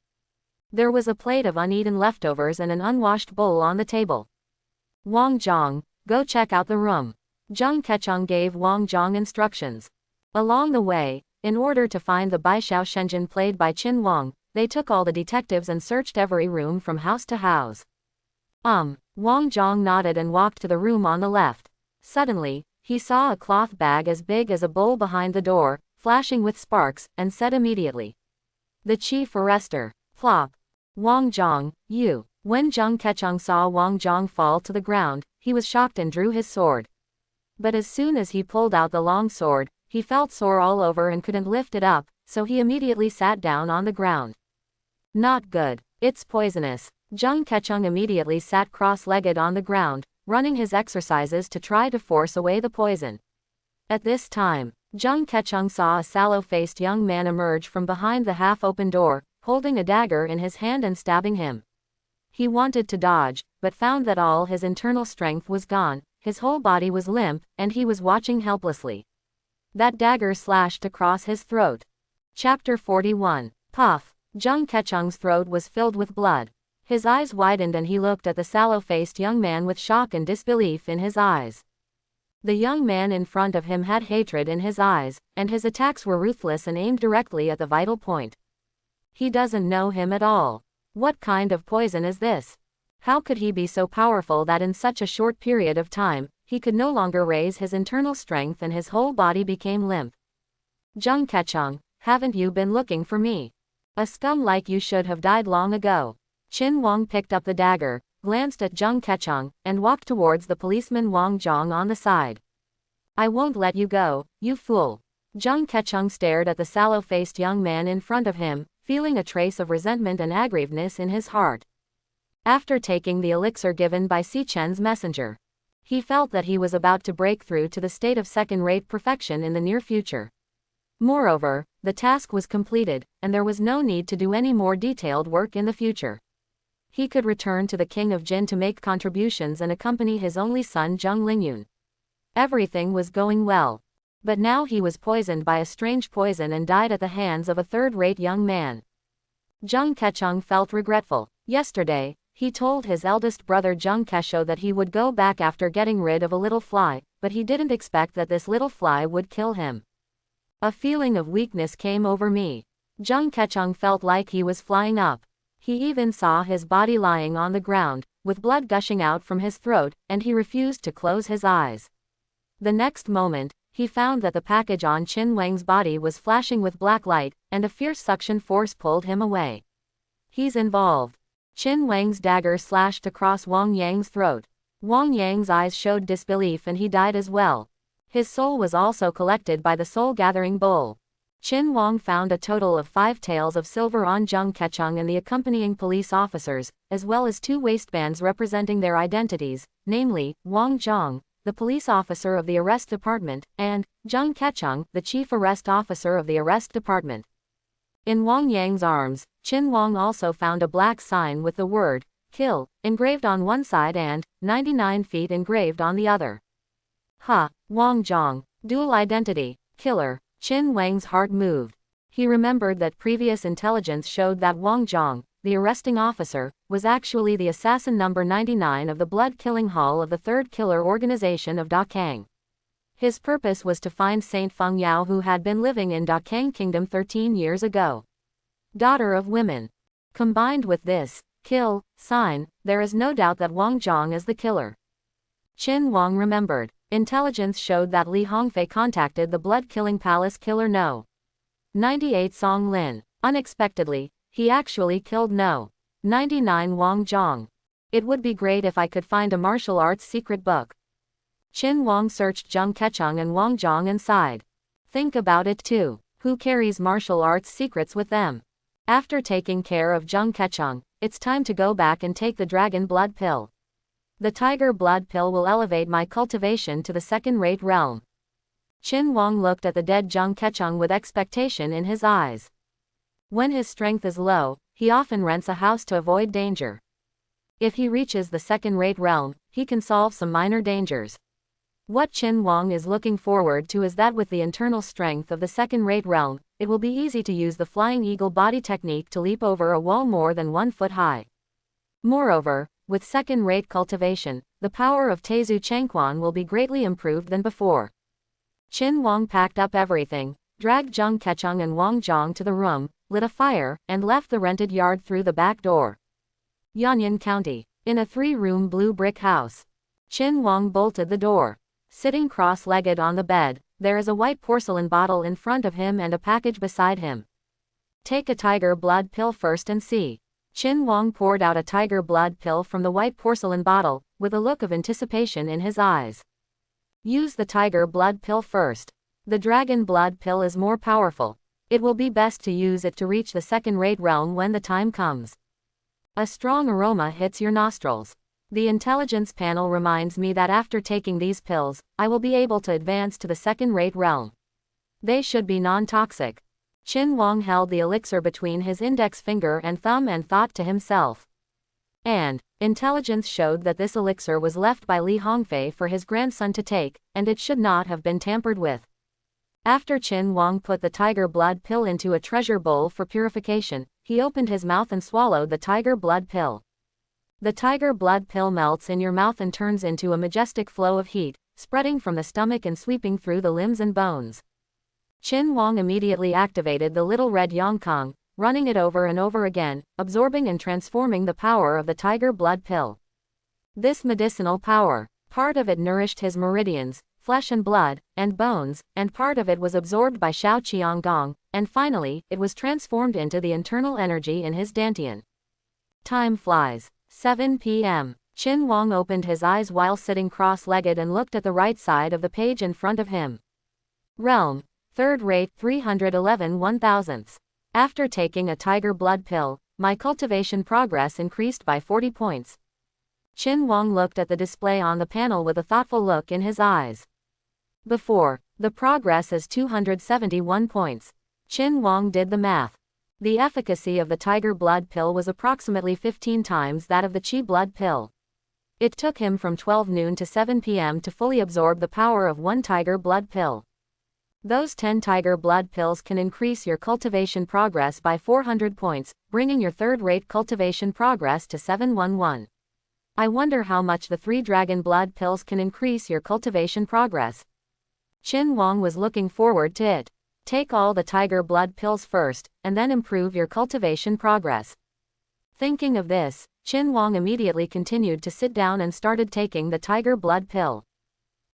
There was a plate of uneaten leftovers and an unwashed bowl on the table. Wang Zhang, go check out the room. Jung Kechung gave Wang Zhang instructions. Along the way, in order to find the Bai Xiao Shenzhen played by Qin Wang, they took all the detectives and searched every room from house to house. Wang Zhang nodded and walked to the room on the left. Suddenly, he saw a cloth bag as big as a bowl behind the door, flashing with sparks, and said immediately, "The chief arrestor." Plop. Wang Zhang, you. When Jung Kechung saw Wang Zhang fall to the ground, he was shocked and drew his sword. But as soon as he pulled out the long sword, he felt sore all over and couldn't lift it up, so he immediately sat down on the ground. Not good. It's poisonous. Jung Kechung immediately sat cross-legged on the ground, running his exercises to try to force away the poison. At this time, Jung Kechung saw a sallow-faced young man emerge from behind the half-open door, holding a dagger in his hand and stabbing him. He wanted to dodge, but found that all his internal strength was gone, his whole body was limp, and he was watching helplessly. That dagger slashed across his throat. Chapter 41. Puff. Jung Kechung's throat was filled with blood. His eyes widened and he looked at the sallow-faced young man with shock and disbelief in his eyes. The young man in front of him had hatred in his eyes, and his attacks were ruthless and aimed directly at the vital point. He doesn't know him at all. What kind of poison is this? How could he be so powerful that in such a short period of time, he could no longer raise his internal strength and his whole body became limp? Jung Kechung, haven't you been looking for me? A scum like you should have died long ago. Qin Wang picked up the dagger, glanced at Jung Kechung, and walked towards the policeman Wang Zhang on the side. I won't let you go, you fool. Jung Kechung stared at the sallow-faced young man in front of him, feeling a trace of resentment and aggravateness in his heart. After taking the elixir given by Si Chen's messenger, he felt that he was about to break through to the state of second-rate perfection in the near future. Moreover, the task was completed, and there was no need to do any more detailed work in the future. He could return to the King of Jin to make contributions and accompany his only son Zheng Lingyun. Everything was going well. But now he was poisoned by a strange poison and died at the hands of a third-rate young man. Jung Kechung felt regretful. Yesterday, he told his eldest brother Jung Kesho that he would go back after getting rid of a little fly, but he didn't expect that this little fly would kill him. A feeling of weakness came over me. Jung Kechung felt like he was flying up. He even saw his body lying on the ground, with blood gushing out from his throat, and he refused to close his eyes. The next moment, he found that the package on Qin Wang's body was flashing with black light, and a fierce suction force pulled him away. He's involved. Qin Wang's dagger slashed across Wang Yang's throat. Wang Yang's eyes showed disbelief and he died as well. His soul was also collected by the soul-gathering bowl. Qin Wang found a total of 5 taels of silver on Jung Kechung and the accompanying police officers, as well as 2 waistbands representing their identities, namely, Wang Zhang, the police officer of the arrest department, and Jung Kechung, the chief arrest officer of the arrest department. In Wang Yang's arms, Qin Wang also found a black sign with the word, kill, engraved on one side and 99 feet engraved on the other. Wang Zhang, dual identity, killer. Qin Wang's heart moved. He remembered that previous intelligence showed that Wang Zhang, the arresting officer, was actually the assassin number 99 of the blood-killing hall of the third killer organization of Dakang. His purpose was to find Saint Feng Yao, who had been living in Dakang Kingdom 13 years ago. Daughter of women. Combined with this kill sign, there is no doubt that Wang Zhang is the killer. Qin Wang remembered. Intelligence showed that Li Hongfei contacted the blood-killing palace killer No. 98 Song Lin. Unexpectedly, he actually killed No. 99 Wang Zhang. It would be great if I could find a martial arts secret book. Qin Wang searched Jung Kechung and Wang Zhang and sighed. Think about it too. Who carries martial arts secrets with them? After taking care of Jung Kechung, it's time to go back and take the dragon blood pill. The tiger blood pill will elevate my cultivation to the second-rate realm. Qin Wang looked at the dead Jung Kechung with expectation in his eyes. When his strength is low, he often rents a house to avoid danger. If he reaches the second-rate realm, he can solve some minor dangers. What Qin Wang is looking forward to is that with the internal strength of the second-rate realm, it will be easy to use the flying eagle body technique to leap over a wall more than 1 foot high. Moreover, with second-rate cultivation, the power of Teizu Chengquan will be greatly improved than before. Qin Wang packed up everything, dragged Jung Kechung and Wang Zhang to the room, lit a fire, and left the rented yard through the back door. Yanyan County. In a 3-room blue brick house. Qin Wang bolted the door. Sitting cross-legged on the bed, there is a white porcelain bottle in front of him and a package beside him. Take a tiger blood pill first and see. Qin Wang poured out a tiger blood pill from the white porcelain bottle, with a look of anticipation in his eyes. Use the tiger blood pill first. The dragon blood pill is more powerful. It will be best to use it to reach the second-rate realm when the time comes. A strong aroma hits your nostrils. The intelligence panel reminds me that after taking these pills, I will be able to advance to the second-rate realm. They should be non-toxic. Qin Wang held the elixir between his index finger and thumb and thought to himself. And intelligence showed that this elixir was left by Li Hongfei for his grandson to take, and it should not have been tampered with. After Qin Wang put the tiger blood pill into a treasure bowl for purification, he opened his mouth and swallowed the tiger blood pill. The tiger blood pill melts in your mouth and turns into a majestic flow of heat, spreading from the stomach and sweeping through the limbs and bones. Qin Wang immediately activated the little red Yongkang, running it over and over again, absorbing and transforming the power of the tiger blood pill. This medicinal power, part of it nourished his meridians, flesh and blood, and bones, and part of it was absorbed by Shao Qianggong, and finally, it was transformed into the internal energy in his dantian. Time flies. 7 p.m. Qin Wang opened his eyes while sitting cross-legged and looked at the right side of the page in front of him. Realm. Third rate 311 1/1000. After taking a tiger blood pill, my cultivation progress increased by 40 points. Qin Wang looked at the display on the panel with a thoughtful look in his eyes. Before, the progress is 271 points. Qin Wang did the math. The efficacy of the tiger blood pill was approximately 15 times that of the qi blood pill. It took him from 12 noon to 7 p.m. to fully absorb the power of one tiger blood pill. Those 10 tiger blood pills can increase your cultivation progress by 400 points, bringing your third-rate cultivation progress to 711. I wonder how much the 3 dragon blood pills can increase your cultivation progress. Qin Wang was looking forward to it. Take all the tiger blood pills first, and then improve your cultivation progress. Thinking of this, Qin Wang immediately continued to sit down and started taking the tiger blood pill.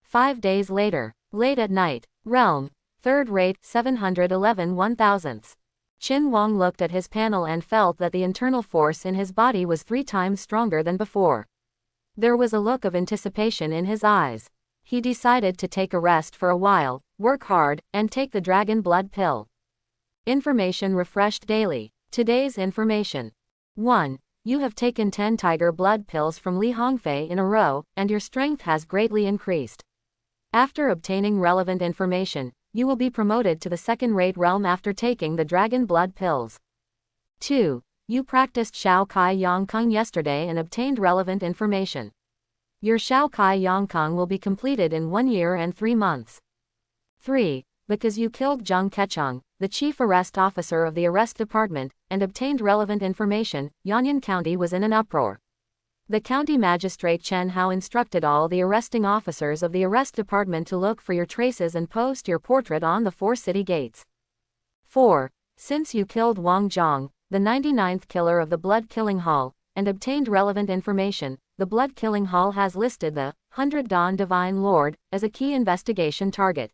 5 days later, late at night, realm, third rate 711 1/1000. Qin Wang looked at his panel and felt that the internal force in his body was 3 times stronger than before. There was a look of anticipation in his eyes. He decided to take a rest for a while, work hard, and take the dragon blood pill. Information refreshed daily. Today's information. 1. You have taken 10 tiger blood pills from Li Hongfei in a row, and your strength has greatly increased. After obtaining relevant information, you will be promoted to the second-rate realm after taking the dragon blood pills. 2. You practiced Shao Kai Yongkang yesterday and obtained relevant information. Your Shao Kai Yongkang will be completed in 1 year and 3 months. 3. Because you killed Zhang Kechang, the chief arrest officer of the arrest department, and obtained relevant information, Yanyan County was in an uproar. The county magistrate Chen Hao instructed all the arresting officers of the arrest department to look for your traces and post your portrait on the 4 city gates. 4. Since you killed Wang Zhang, the 99th killer of the Blood Killing Hall, and obtained relevant information, the Blood Killing Hall has listed the 100 Dawn Divine Lord as a key investigation target.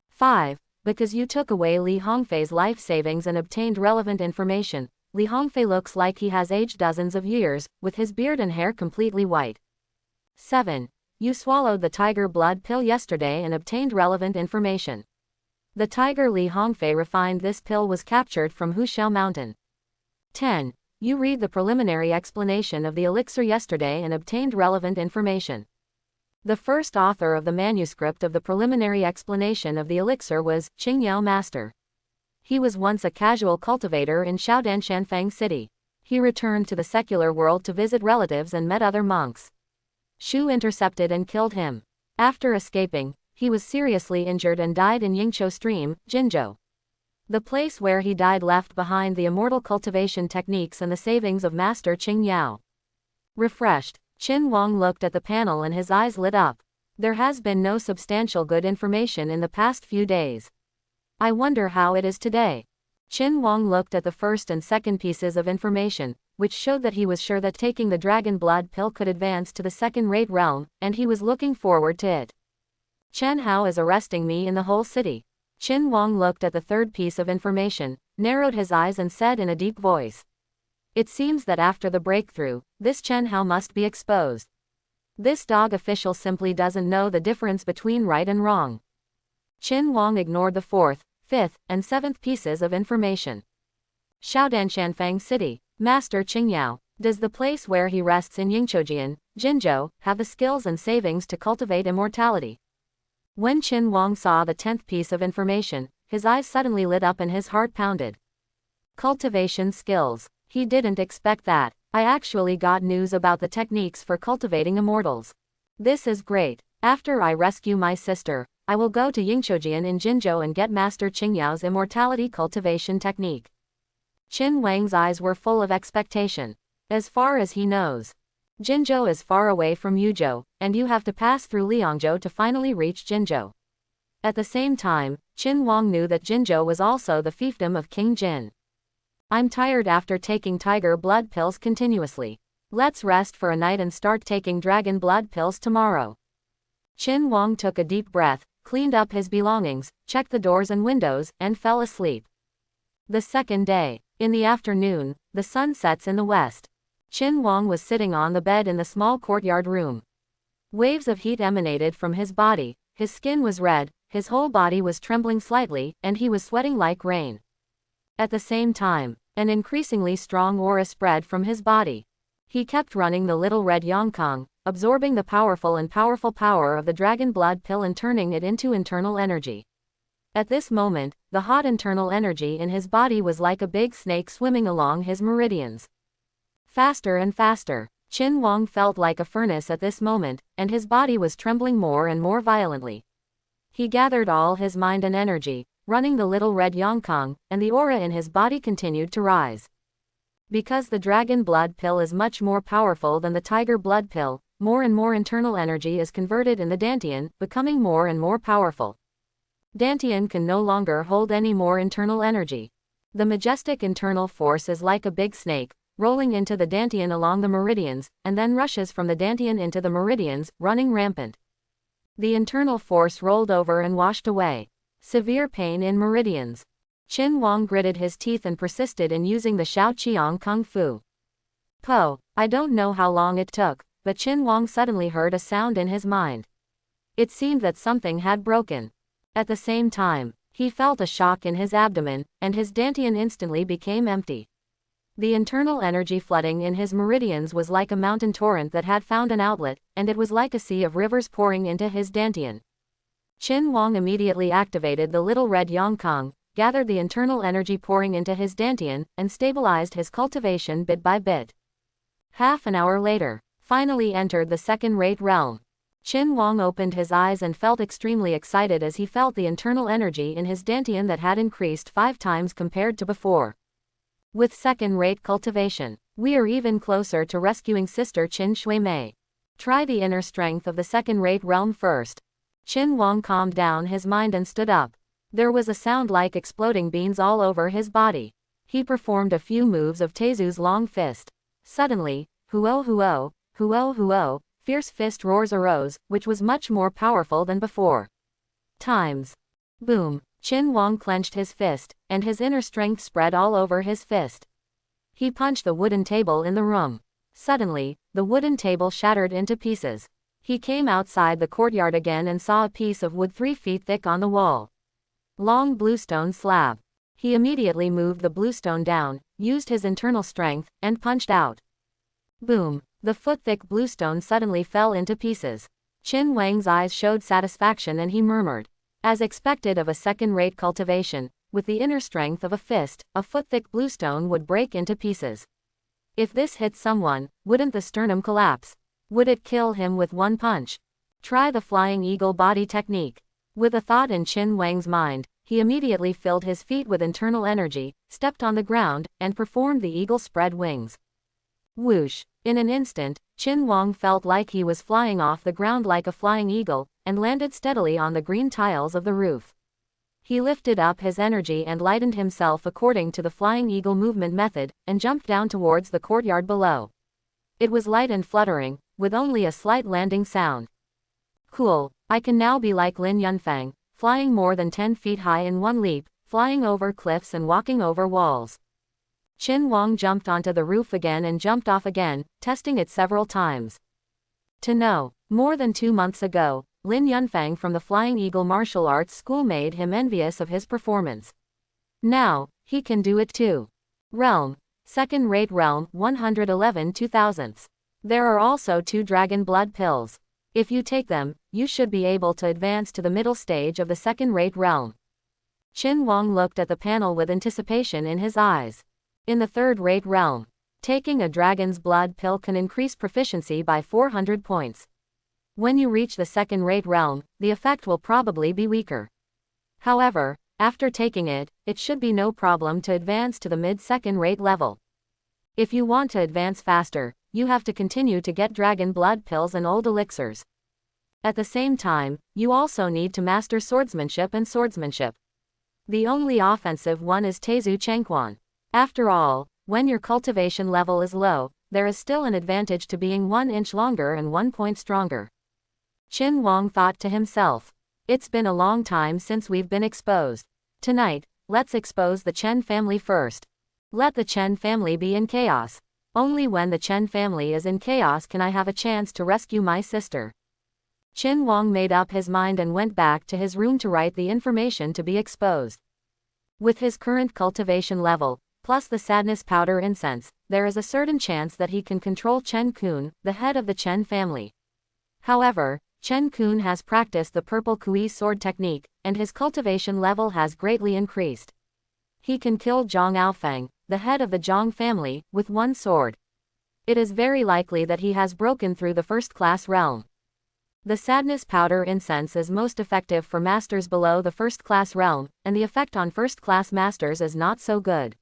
5. Because you took away Li Hongfei's life savings and obtained relevant information, Li Hongfei looks like he has aged dozens of years, with his beard and hair completely white. 7. You swallowed the tiger blood pill yesterday and obtained relevant information. The tiger Li Hongfei refined this pill was captured from Hushao Mountain. 10. You read the preliminary explanation of the elixir yesterday and obtained relevant information. The first author of the manuscript of the preliminary explanation of the elixir was Qingyao Master. He was once a casual cultivator in Shaodanshanfang City. He returned to the secular world to visit relatives and met other monks. Shu intercepted and killed him. After escaping, he was seriously injured and died in Yingqiu Stream, Jinzhou. The place where he died left behind the immortal cultivation techniques and the savings of Master Qingyao. Refreshed, Qin Wang looked at the panel and his eyes lit up. There has been no substantial good information in the past few days. I wonder how it is today. Qin Wang looked at the first and second pieces of information, which showed that he was sure that taking the dragon blood pill could advance to the second-rate realm, and he was looking forward to it. Chen Hao is arresting me in the whole city. Qin Wang looked at the third piece of information, narrowed his eyes and said in a deep voice. It seems that after the breakthrough, this Chen Hao must be exposed. This dog official simply doesn't know the difference between right and wrong. Qin Wang ignored the fourth, fifth, and seventh pieces of information. Shaodanshanfang City, Master Qingyao, does the place where he rests in Yingqiujian, Jinzhou, have the skills and savings to cultivate immortality? When Qin Wang saw the 10th piece of information, his eyes suddenly lit up and his heart pounded. Cultivation skills. He didn't expect that. I actually got news about the techniques for cultivating immortals. This is great. After I rescue my sister, I will go to Yingqiujian in Jinzhou and get Master Qingyao's immortality cultivation technique. Qin Wang's eyes were full of expectation. As far as he knows, Jinzhou is far away from Yuzhou, and you have to pass through Liangzhou to finally reach Jinzhou. At the same time, Qin Wang knew that Jinzhou was also the fiefdom of King Jin. I'm tired after taking tiger blood pills continuously. Let's rest for a night and start taking dragon blood pills tomorrow. Qin Wang took a deep breath, cleaned up his belongings, checked the doors and windows, and fell asleep. The second day. In the afternoon, the sun sets in the west. Qin Wang was sitting on the bed in the small courtyard room. Waves of heat emanated from his body, his skin was red, his whole body was trembling slightly, and he was sweating like rain. At the same time, an increasingly strong aura spread from his body. He kept running the little red Yongkang, absorbing the powerful power of the dragon blood pill and turning it into internal energy. At this moment, the hot internal energy in his body was like a big snake swimming along his meridians. Faster and faster. Qin Wang felt like a furnace at this moment, and his body was trembling more and more violently. He gathered all his mind and energy, running the little red Yongkang, and the aura in his body continued to rise. Because the dragon blood pill is much more powerful than the tiger blood pill, more and more internal energy is converted in the Dantian, becoming more and more powerful. Dantian can no longer hold any more internal energy. The majestic internal force is like a big snake, rolling into the Dantian along the meridians, and then rushes from the Dantian into the meridians, running rampant. The internal force rolled over and washed away. Severe pain in meridians. Qin Wang gritted his teeth and persisted in using the Shao Qiang Kung Fu. Po. I don't know how long it took, but Qin Wang suddenly heard a sound in his mind. It seemed that something had broken. At the same time, he felt a shock in his abdomen, and his Dantian instantly became empty. The internal energy flooding in his meridians was like a mountain torrent that had found an outlet, and it was like a sea of rivers pouring into his Dantian. Qin Wang immediately activated the little red Yongkang, gathered the internal energy pouring into his Dantian, and stabilized his cultivation bit by bit. Half an hour later, finally entered the second-rate realm. Qin Wang opened his eyes and felt extremely excited as he felt the internal energy in his Dantian that had increased 5 times compared to before. With second-rate cultivation, we are even closer to rescuing Sister Qin Shuimei. Try the inner strength of the second-rate realm first. Qin Wang calmed down his mind and stood up. There was a sound like exploding beans all over his body. He performed a few moves of Teizu's long fist. Suddenly, huo huo, huo huo, fierce fist roars arose, which was much more powerful than before. Times. Boom. Qin Wang clenched his fist, and his inner strength spread all over his fist. He punched the wooden table in the room. Suddenly, the wooden table shattered into pieces. He came outside the courtyard again and saw a piece of wood 3 feet thick on the wall. Long bluestone slab. He immediately moved the bluestone down, used his internal strength, and punched out. Boom. The foot-thick bluestone suddenly fell into pieces. Qin Wang's eyes showed satisfaction and he murmured. As expected of a second-rate cultivation, with the inner strength of a fist, a foot-thick bluestone would break into pieces. If this hit someone, wouldn't the sternum collapse? Would it kill him with one punch? Try the flying eagle body technique. With a thought in Qin Wang's mind, he immediately filled his feet with internal energy, stepped on the ground, and performed the eagle spread wings. Whoosh! In an instant, Qin Wang felt like he was flying off the ground like a flying eagle, and landed steadily on the green tiles of the roof. He lifted up his energy and lightened himself according to the flying eagle movement method, and jumped down towards the courtyard below. It was light and fluttering, with only a slight landing sound. Cool, I can now be like Lin Yunfang, flying more than 10 feet high in one leap, flying over cliffs and walking over walls. Qin Wang jumped onto the roof again and jumped off again, testing it several times. To know, more than 2 months ago, Lin Yunfang from the Flying Eagle martial arts school made him envious of his performance. Now, he can do it too. Realm. Second-rate realm, 111 2000ths. There are also 2 dragon blood pills. If you take them, you should be able to advance to the middle stage of the second-rate realm. Qin Wang looked at the panel with anticipation in his eyes. In the third-rate realm, taking a dragon's blood pill can increase proficiency by 400 points. When you reach the second-rate realm, the effect will probably be weaker. However, after taking it, it should be no problem to advance to the mid-second-rate level. If you want to advance faster, you have to continue to get dragon blood pills and old elixirs. At the same time, you also need to master swordsmanship and swordsmanship. The only offensive one is Teizu Chengquan. After all, when your cultivation level is low, there is still an advantage to being 1 inch longer and 1 point stronger. Qin Wang thought to himself. It's been a long time since we've been exposed. Tonight, let's expose the Chen family first. Let the Chen family be in chaos. Only when the Chen family is in chaos can I have a chance to rescue my sister. Qin Wang made up his mind and went back to his room to write the information to be exposed. With his current cultivation level, plus the sadness powder incense, there is a certain chance that he can control Chen Kun, the head of the Chen family. However, Chen Kun has practiced the purple kui sword technique, and his cultivation level has greatly increased. He can kill Zhang Aofeng, the head of the Zhang family, with one sword. It is very likely that he has broken through the first-class realm. The sadness powder incense is most effective for masters below the first-class realm, and the effect on first-class masters is not so good.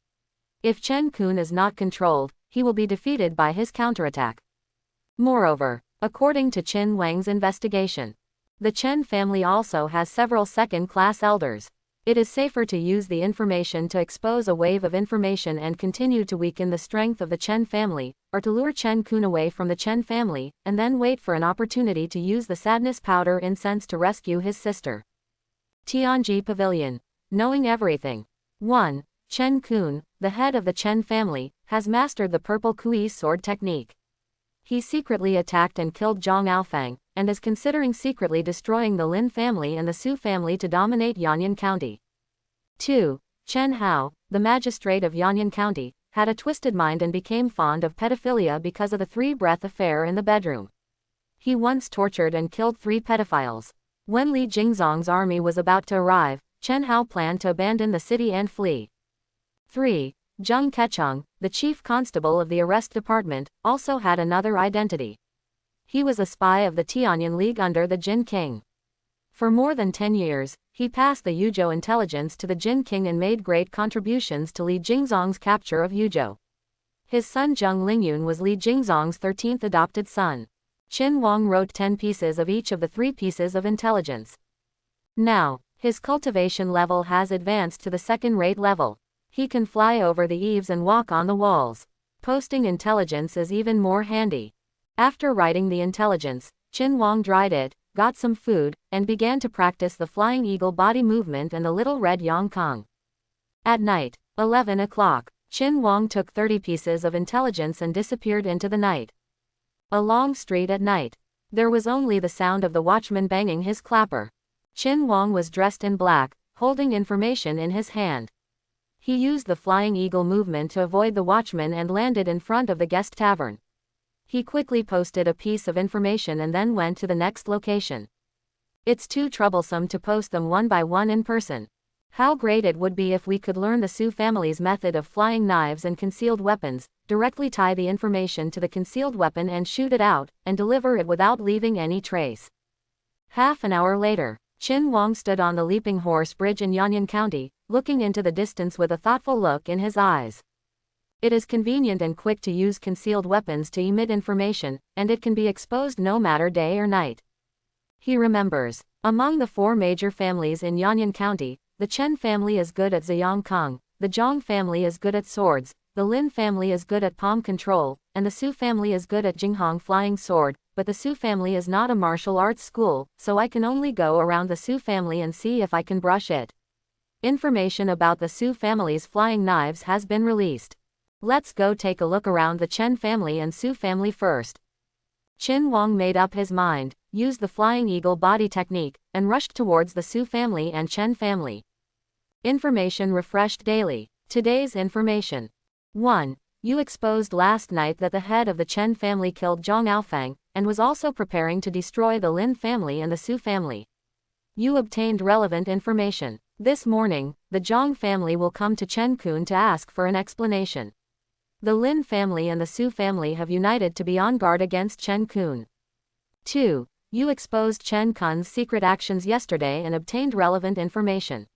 If Chen Kun is not controlled, he will be defeated by his counterattack. Moreover, according to Qin Wang's investigation, the Chen family also has several second-class elders. It is safer to use the information to expose a wave of information and continue to weaken the strength of the Chen family, or to lure Chen Kun away from the Chen family, and then wait for an opportunity to use the sadness powder incense to rescue his sister. Tianji Pavilion. Knowing everything. 1. Chen Kun, the head of the Chen family, has mastered the purple kui sword technique. He secretly attacked and killed Zhang Aofeng, and is considering secretly destroying the Lin family and the Su family to dominate Yanyan County. 2. Chen Hao, the magistrate of Yanyan County, had a twisted mind and became fond of pedophilia because of the three-breath affair in the bedroom. He once tortured and killed 3 pedophiles. When Li Jingzong's army was about to arrive, Chen Hao planned to abandon the city and flee. 3. Zheng Kecheng, the chief constable of the arrest department, also had another identity. He was a spy of the Tianyan League under the Jin King. For more than 10 years, he passed the Yuzhou intelligence to the Jin King and made great contributions to Li Jingzong's capture of Yuzhou. His son Zheng Lingyun was Li Jingzong's 13th adopted son. Qin Wang wrote 10 pieces of each of the 3 pieces of intelligence. Now, his cultivation level has advanced to the second-rate level. He can fly over the eaves and walk on the walls. Posting intelligence is even more handy. After writing the intelligence, Qin Wang dried it, got some food, and began to practice the flying eagle body movement and the little red yang kong. At night, 11 o'clock, Qin Wang took 30 pieces of intelligence and disappeared into the night. A long street at night. There was only the sound of the watchman banging his clapper. Qin Wang was dressed in black, holding information in his hand. He used the flying eagle movement to avoid the watchman and landed in front of the guest tavern. He quickly posted a piece of information and then went to the next location. It's too troublesome to post them one by one in person. How great it would be if we could learn the Su family's method of flying knives and concealed weapons, directly tie the information to the concealed weapon and shoot it out, and deliver it without leaving any trace. Half an hour later, Qin Wang stood on the Leaping Horse Bridge in Yanyan County, looking into the distance with a thoughtful look in his eyes. It is convenient and quick to use concealed weapons to emit information, and it can be exposed no matter day or night. He remembers, among the 4 major families in Yanyan County, the Chen family is good at Ziyang Kong, the Zhang family is good at swords, the Lin family is good at palm control, and the Su family is good at Jinghong flying sword, but the Su family is not a martial arts school, so I can only go around the Su family and see if I can brush it. Information about the Su family's flying knives has been released. Let's go take a look around the Chen family and Su family first. Qin Wang made up his mind, used the flying eagle body technique, and rushed towards the Su family and Chen family. Information refreshed daily. Today's information. 1. You exposed last night that the head of the Chen family killed Zhang Aofeng, and was also preparing to destroy the Lin family and the Su family. You obtained relevant information. This morning, the Zhang family will come to Chen Kun to ask for an explanation. The Lin family and the Su family have united to be on guard against Chen Kun. 2. You exposed Chen Kun's secret actions yesterday and obtained relevant information.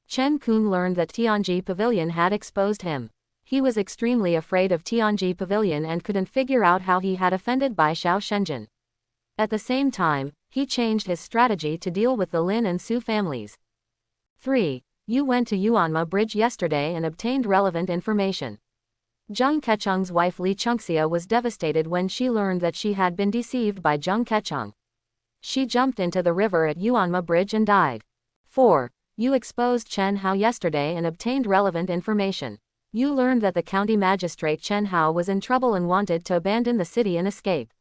Chen Kun learned that Tianji Pavilion had exposed him. He was extremely afraid of Tianji Pavilion and couldn't figure out how he had offended Bai Xiao Shenzhen. At the same time, he changed his strategy to deal with the Lin and Su families. 3. You went to Yuanma Bridge yesterday and obtained relevant information. Zhang Kecheng's wife Li Chengxia was devastated when she learned that she had been deceived by Zhang Kecheng. She jumped into the river at Yuanma Bridge and died. 4. You exposed Chen Hao yesterday and obtained relevant information. You learned that the county magistrate Chen Hao was in trouble and wanted to abandon the city and escape.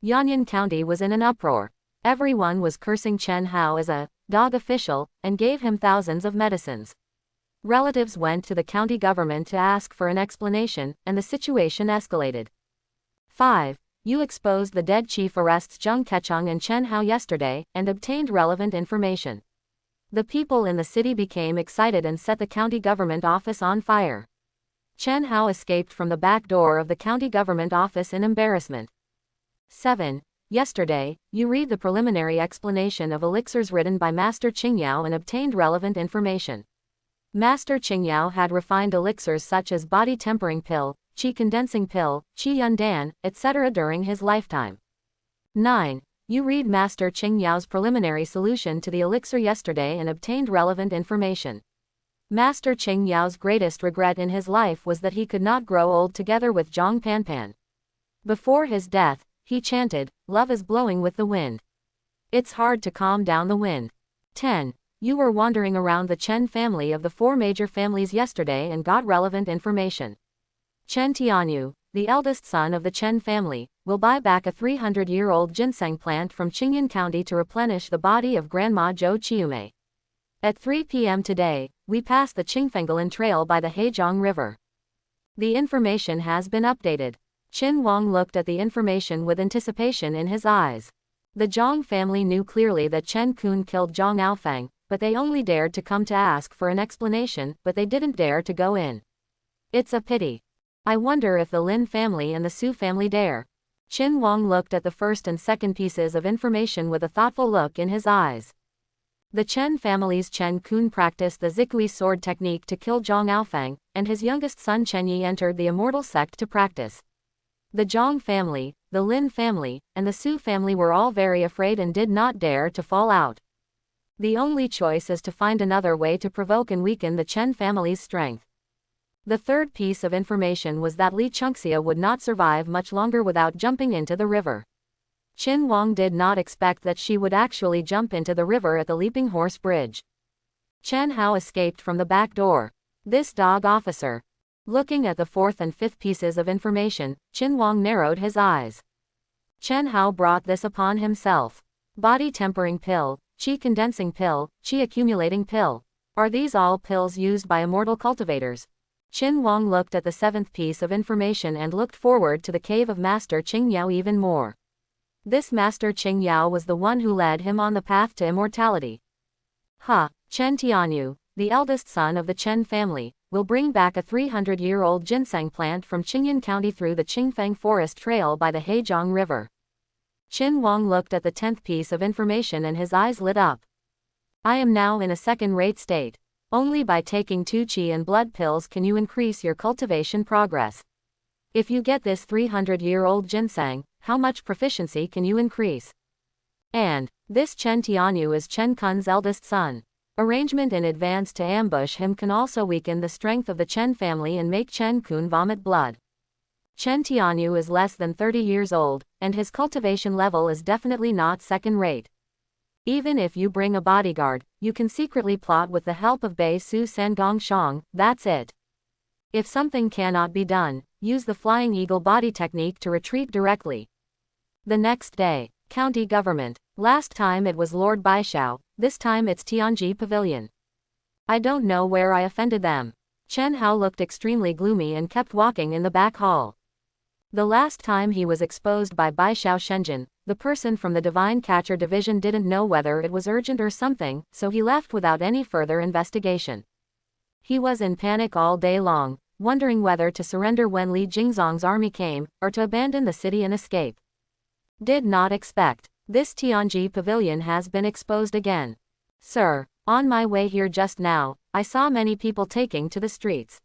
Yanyan County was in an uproar. Everyone was cursing Chen Hao as a dog official and gave him thousands of medicines. Relatives went to the county government to ask for an explanation, and the situation escalated. 5. You exposed the dead chief arrests Zhang Kecheng and Chen Hao yesterday and obtained relevant information. The people in the city became excited and set the county government office on fire. Chen Hao escaped from the back door of the county government office in embarrassment. 7. Yesterday, you read the preliminary explanation of elixirs written by Master Qingyao and obtained relevant information. Master Qingyao had refined elixirs such as body tempering pill, qi condensing pill, qi yundan, etc. during his lifetime. 9. You read Master Qingyao's preliminary solution to the elixir yesterday and obtained relevant information. Master Qingyao's greatest regret in his life was that he could not grow old together with Zhang Panpan. Before his death, he chanted, "Love is blowing with the wind. It's hard to calm down the wind." 10. You were wandering around the Chen family of the 4 major families yesterday and got relevant information. Chen Tianyu, the eldest son of the Chen family, will buy back a 300-year-old ginseng plant from Qingyan County to replenish the body of Grandma Zhou Qiumei. At 3 p.m. today, we passed the Qingfenggalan Trail by the Hejiang River. The information has been updated. Qin Wang looked at the information with anticipation in his eyes. The Zhang family knew clearly that Chen Kun killed Zhang Aofang, but they only dared to come to ask for an explanation, but they didn't dare to go in. It's a pity. I wonder if the Lin family and the Su family dare. Qin Wang looked at the first and second pieces of information with a thoughtful look in his eyes. The Chen family's Chen Kun practiced the Zikui sword technique to kill Zhang Aofang, and his youngest son Chen Yi entered the Immortal sect to practice. The Zhang family, the Lin family, and the Su family were all very afraid and did not dare to fall out. The only choice is to find another way to provoke and weaken the Chen family's strength. The third piece of information was that Li Chengxia would not survive much longer without jumping into the river. Qin Wang did not expect that she would actually jump into the river at the Leaping Horse Bridge. Chen Hao escaped from the back door. This dog officer. Looking at the fourth and fifth pieces of information, Qin Wang narrowed his eyes. Chen Hao brought this upon himself. Body tempering pill, qi condensing pill, qi accumulating pill. Are these all pills used by immortal cultivators? Qin Wang looked at the seventh piece of information and looked forward to the cave of Master Qingyao even more. This Master Qingyao was the one who led him on the path to immortality. Chen Tianyu, the eldest son of the Chen family, will bring back a 300-year-old ginseng plant from Qingyan County through the Qingfeng Forest Trail by the Hejiang River. Qin Wang looked at the 10th piece of information and his eyes lit up. I am now in a second-rate state. Only by taking 2 qi and blood pills can you increase your cultivation progress. If you get this 300-year-old ginseng, how much proficiency can you increase? And this Chen Tianyu is Chen Kun's eldest son. Arrangement in advance to ambush him can also weaken the strength of the Chen family and make Chen Kun vomit blood. Chen Tianyu is less than 30 years old, and his cultivation level is definitely not second-rate. Even if you bring a bodyguard, you can secretly plot with the help of Bei Su Sangong Shang, that's it. If something cannot be done, use the Flying Eagle body technique to retreat directly. The next day, county government. Last time it was Lord Baishao, this time it's Tianji Pavilion. I don't know where I offended them. Chen Hao looked extremely gloomy and kept walking in the back hall. The last time he was exposed by Bai Xiao Shenzhen, the person from the Divine Catcher Division didn't know whether it was urgent or something, so he left without any further investigation. He was in panic all day long, wondering whether to surrender when Li Jingzong's army came, or to abandon the city and escape. Did not expect. This Tianji pavilion has been exposed again. Sir, on my way here just now, I saw many people taking to the streets.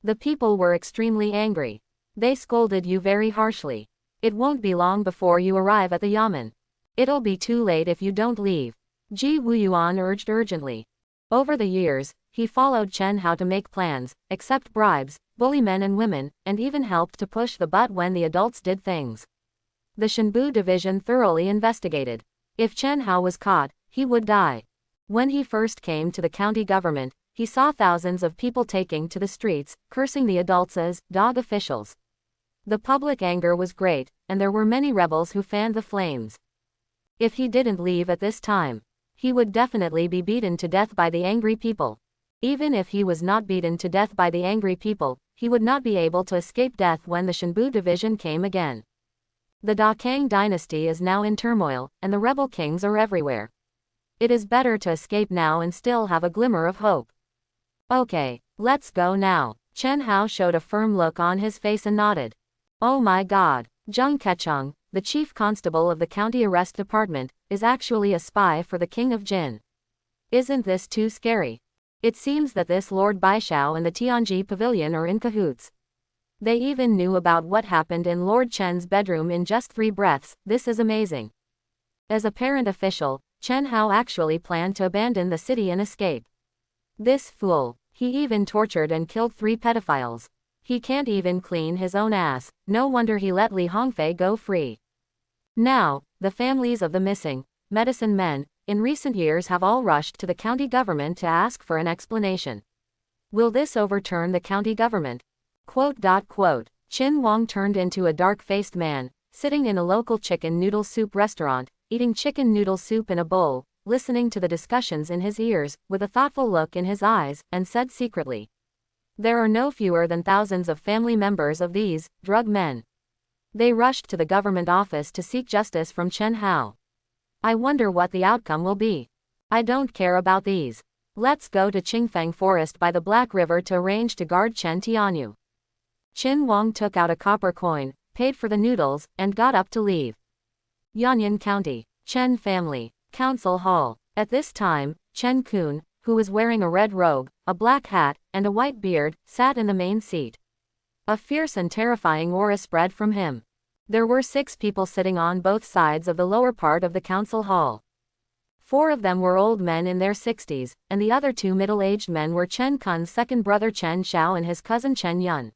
The people were extremely angry. They scolded you very harshly. It won't be long before you arrive at the Yamen. It'll be too late if you don't leave. Ji Wuyuan urged urgently. Over the years, he followed Chen Hao to make plans, accept bribes, bully men and women, and even helped to push the butt when the adults did things. The Shenbu division thoroughly investigated. If Chen Hao was caught, he would die. When he first came to the county government, he saw thousands of people taking to the streets, cursing the adults as dog officials. The public anger was great, and there were many rebels who fanned the flames. If he didn't leave at this time, he would definitely be beaten to death by the angry people. Even if he was not beaten to death by the angry people, he would not be able to escape death when the Shenbu division came again. The Dakang dynasty is now in turmoil, and the rebel kings are everywhere. It is better to escape now and still have a glimmer of hope. Okay, let's go now. Chen Hao showed a firm look on his face and nodded. Oh my God, Zheng Kecheng, the chief constable of the county arrest department, is actually a spy for the king of Jin. Isn't this too scary? It seems that this Lord Baishao and the Tianji pavilion are in cahoots. They even knew about what happened in Lord Chen's bedroom in just 3 breaths. This is amazing. As a parent official, Chen Hao actually planned to abandon the city and escape. This fool, he even tortured and killed 3 pedophiles. He can't even clean his own ass, no wonder he let Li Hongfei go free. Now, the families of the missing medicine men in recent years have all rushed to the county government to ask for an explanation. Will this overturn the county government? Qin Wang turned into a dark-faced man, sitting in a local chicken noodle soup restaurant, eating chicken noodle soup in a bowl, listening to the discussions in his ears, with a thoughtful look in his eyes, and said secretly, "There are no fewer than thousands of family members of these drug men. They rushed to the government office to seek justice from Chen Hao. I wonder what the outcome will be. I don't care about these. Let's go to Qingfeng Forest by the Black River to arrange to guard Chen Tianyu." Qin Wang took out a copper coin, paid for the noodles, and got up to leave. Yanyan County, Chen Family Council Hall. At this time, Chen Kun, who was wearing a red robe, a black hat, and a white beard, sat in the main seat. A fierce and terrifying aura spread from him. There were 6 people sitting on both sides of the lower part of the council hall. 4 of them were old men in their 60s, and the other 2 middle-aged men were Chen Kun's second brother Chen Xiao and his cousin Chen Yun.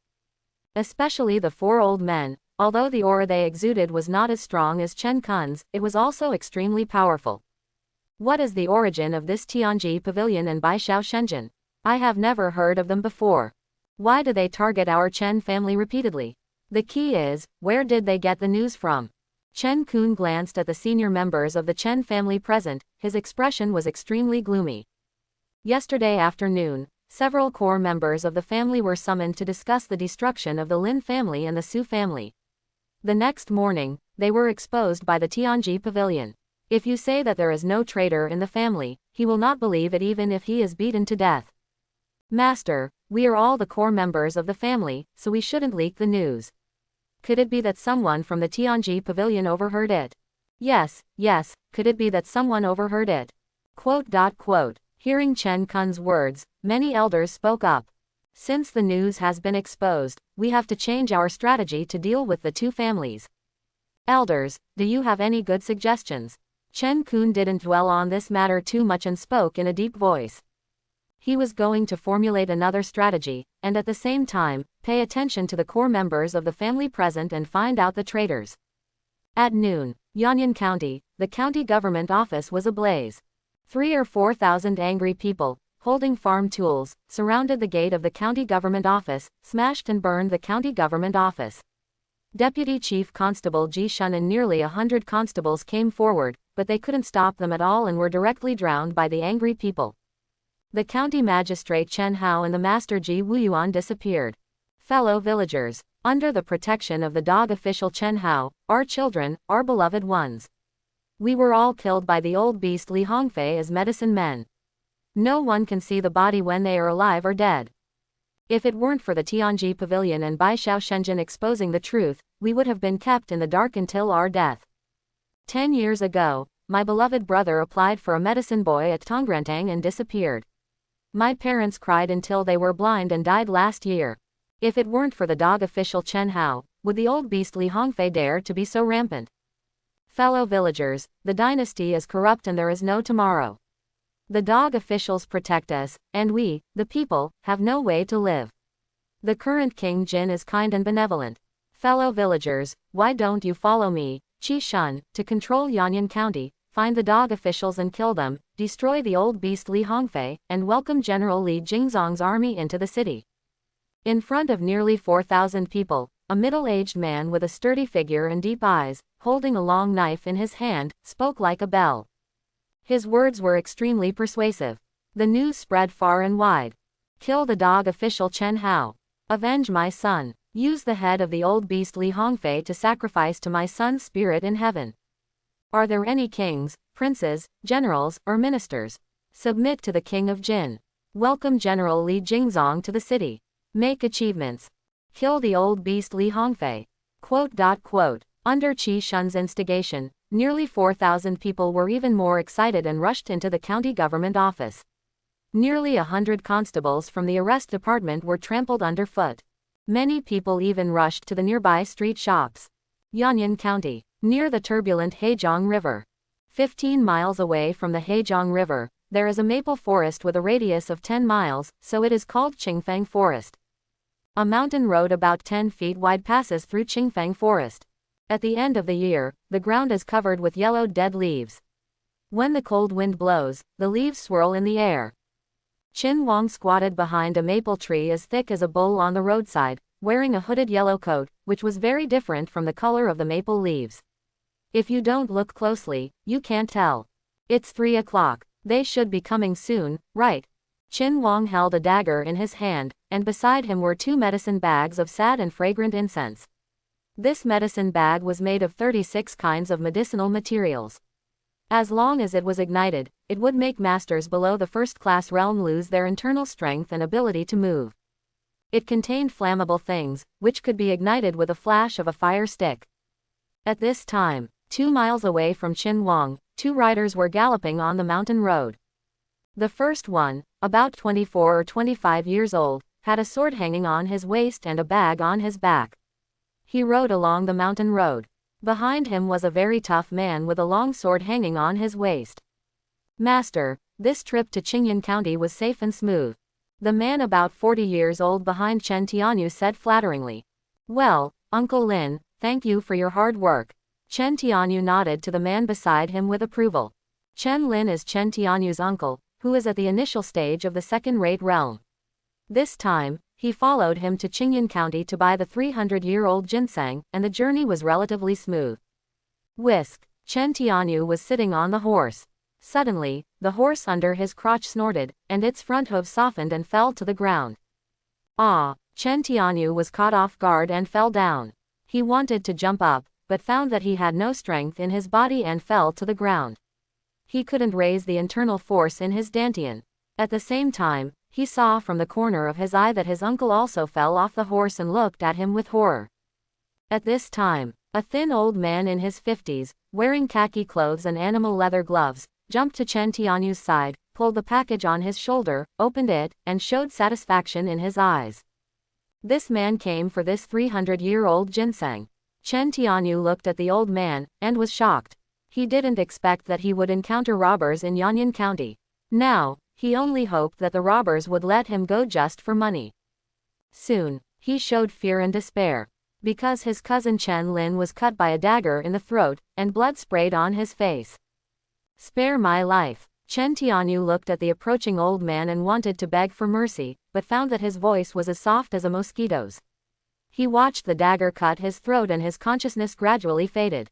Especially the 4 old men, although the aura they exuded was not as strong as Chen Kun's, it was also extremely powerful. What is the origin of this Tianji pavilion and Baishao Shenzhen? I have never heard of them before. Why do they target our Chen family repeatedly? The key is, where did they get the news from? Chen Kun glanced at the senior members of the Chen family present, his expression was extremely gloomy. Yesterday afternoon, several core members of the family were summoned to discuss the destruction of the Lin family and the Su family. The next morning, they were exposed by the Tianji pavilion. If you say that there is no traitor in the family, he will not believe it even if he is beaten to death. Master, we are all the core members of the family, so we shouldn't leak the news. Could it be that someone from the Tianji pavilion overheard it? Yes, could it be that someone overheard it? Hearing Chen Kun's words, many elders spoke up. Since the news has been exposed, we have to change our strategy to deal with the 2 families. Elders, do you have any good suggestions? Chen Kun didn't dwell on this matter too much and spoke in a deep voice. He was going to formulate another strategy, and at the same time, pay attention to the core members of the family present and find out the traitors. At noon, Yanyan County, the county government office was ablaze. 3 or 4 thousand angry people, holding farm tools, surrounded the gate of the county government office, smashed and burned the county government office. Deputy Chief Constable Ji Shun and nearly 100 constables came forward, but they couldn't stop them at all and were directly drowned by the angry people. The county magistrate Chen Hao and the master Ji Wuyuan disappeared. Fellow villagers, under the protection of the dog official Chen Hao, our children, our beloved ones. We were all killed by the old beast Li Hongfei as medicine men. No one can see the body when they are alive or dead. If it weren't for the Tianji Pavilion and Baishao Shenzhen exposing the truth, we would have been kept in the dark until our death. 10 years ago, my beloved brother applied for a medicine boy at Tongrantang and disappeared. My parents cried until they were blind and died last year. If it weren't for the dog official Chen Hao, would the old beast Li Hongfei dare to be so rampant? Fellow villagers, the dynasty is corrupt and there is no tomorrow. The dog officials protect us, and we, the people, have no way to live. The current King Jin is kind and benevolent. Fellow villagers, why don't you follow me, Qi Shun, to control Yanyan County, find the dog officials and kill them, destroy the old beast Li Hongfei, and welcome General Li Jingzong's army into the city. In front of nearly 4,000 people, a middle-aged man with a sturdy figure and deep eyes, holding a long knife in his hand, spoke like a bell. His words were extremely persuasive. The news spread far and wide. Kill the dog official Chen Hao. Avenge my son. Use the head of the old beast Li Hongfei to sacrifice to my son's spirit in heaven. Are there any kings, princes, generals, or ministers? Submit to the king of Jin. Welcome General Li Jingzong to the city. Make achievements. Kill the old beast Li Hongfei. Under Qi Shun's instigation, nearly 4,000 people were even more excited and rushed into the county government office. Nearly 100 constables from the arrest department were trampled underfoot. Many people even rushed to the nearby street shops. Yanyan County, near the turbulent Hejiang River. 15 miles away from the Hejiang River, there is a maple forest with a radius of 10 miles, so it is called Qingfang Forest. A mountain road about 10 feet wide passes through Qingfang Forest. At the end of the year, the ground is covered with yellow dead leaves. When the cold wind blows, the leaves swirl in the air. Qin Wang squatted behind a maple tree as thick as a bull on the roadside, wearing a hooded yellow coat, which was very different from the color of the maple leaves. If you don't look closely, you can't tell. It's 3 o'clock. They should be coming soon, right? Qin Wang held a dagger in his hand, and beside him were 2 medicine bags of sad and fragrant incense. This medicine bag was made of 36 kinds of medicinal materials. As long as it was ignited, it would make masters below the first-class realm lose their internal strength and ability to move. It contained flammable things, which could be ignited with a flash of a fire stick. At this time, 2 miles away from Qin Wang, 2 riders were galloping on the mountain road. The first one, about 24 or 25 years old, had a sword hanging on his waist and a bag on his back. He rode along the mountain road. Behind him was a very tough man with a long sword hanging on his waist. Master, this trip to Qingyan County was safe and smooth. The man about 40 years old behind Chen Tianyu said flatteringly. Well, Uncle Lin, thank you for your hard work. Chen Tianyu nodded to the man beside him with approval. Chen Lin is Chen Tianyu's uncle, who is at the initial stage of the second-rate realm. This time, he followed him to Qingyan County to buy the 300-year-old ginseng, and the journey was relatively smooth. Whisk! Chen Tianyu was sitting on the horse. Suddenly, the horse under his crotch snorted, and its front hooves softened and fell to the ground. Ah! Chen Tianyu was caught off guard and fell down. He wanted to jump up, but found that he had no strength in his body and fell to the ground. He couldn't raise the internal force in his dantian. At the same time, he saw from the corner of his eye that his uncle also fell off the horse and looked at him with horror. At this time, a thin old man in his 50s, wearing khaki clothes and animal leather gloves, jumped to Chen Tianyu's side, pulled the package on his shoulder, opened it, and showed satisfaction in his eyes. This man came for this 300-year-old ginseng. Chen Tianyu looked at the old man, and was shocked. He didn't expect that he would encounter robbers in Yanyan County. Now, he only hoped that the robbers would let him go just for money. Soon, he showed fear and despair, because his cousin Chen Lin was cut by a dagger in the throat, and blood sprayed on his face. Spare my life. Chen Tianyu looked at the approaching old man and wanted to beg for mercy, but found that his voice was as soft as a mosquito's. He watched the dagger cut his throat and his consciousness gradually faded.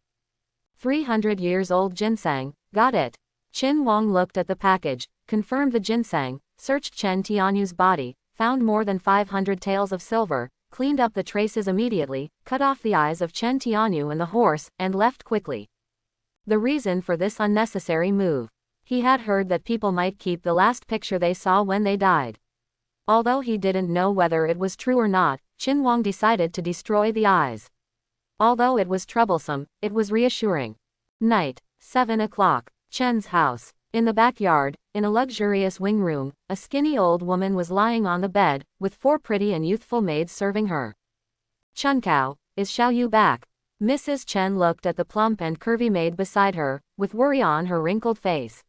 300 years old ginseng, got it. Qin Wang looked at the package, confirmed the ginseng, searched Chen Tianyu's body, found more than 500 taels of silver, cleaned up the traces immediately, cut off the eyes of Chen Tianyu and the horse, and left quickly. The reason for this unnecessary move. He had heard that people might keep the last picture they saw when they died. Although he didn't know whether it was true or not, Qin Huang decided to destroy the eyes. Although it was troublesome, it was reassuring. Night, 7 o'clock. Chen's house. In the backyard, in a luxurious wing room, a skinny old woman was lying on the bed, with 4 pretty and youthful maids serving her. Chunkao, is Xiaoyu back? Mrs. Chen looked at the plump and curvy maid beside her, with worry on her wrinkled face.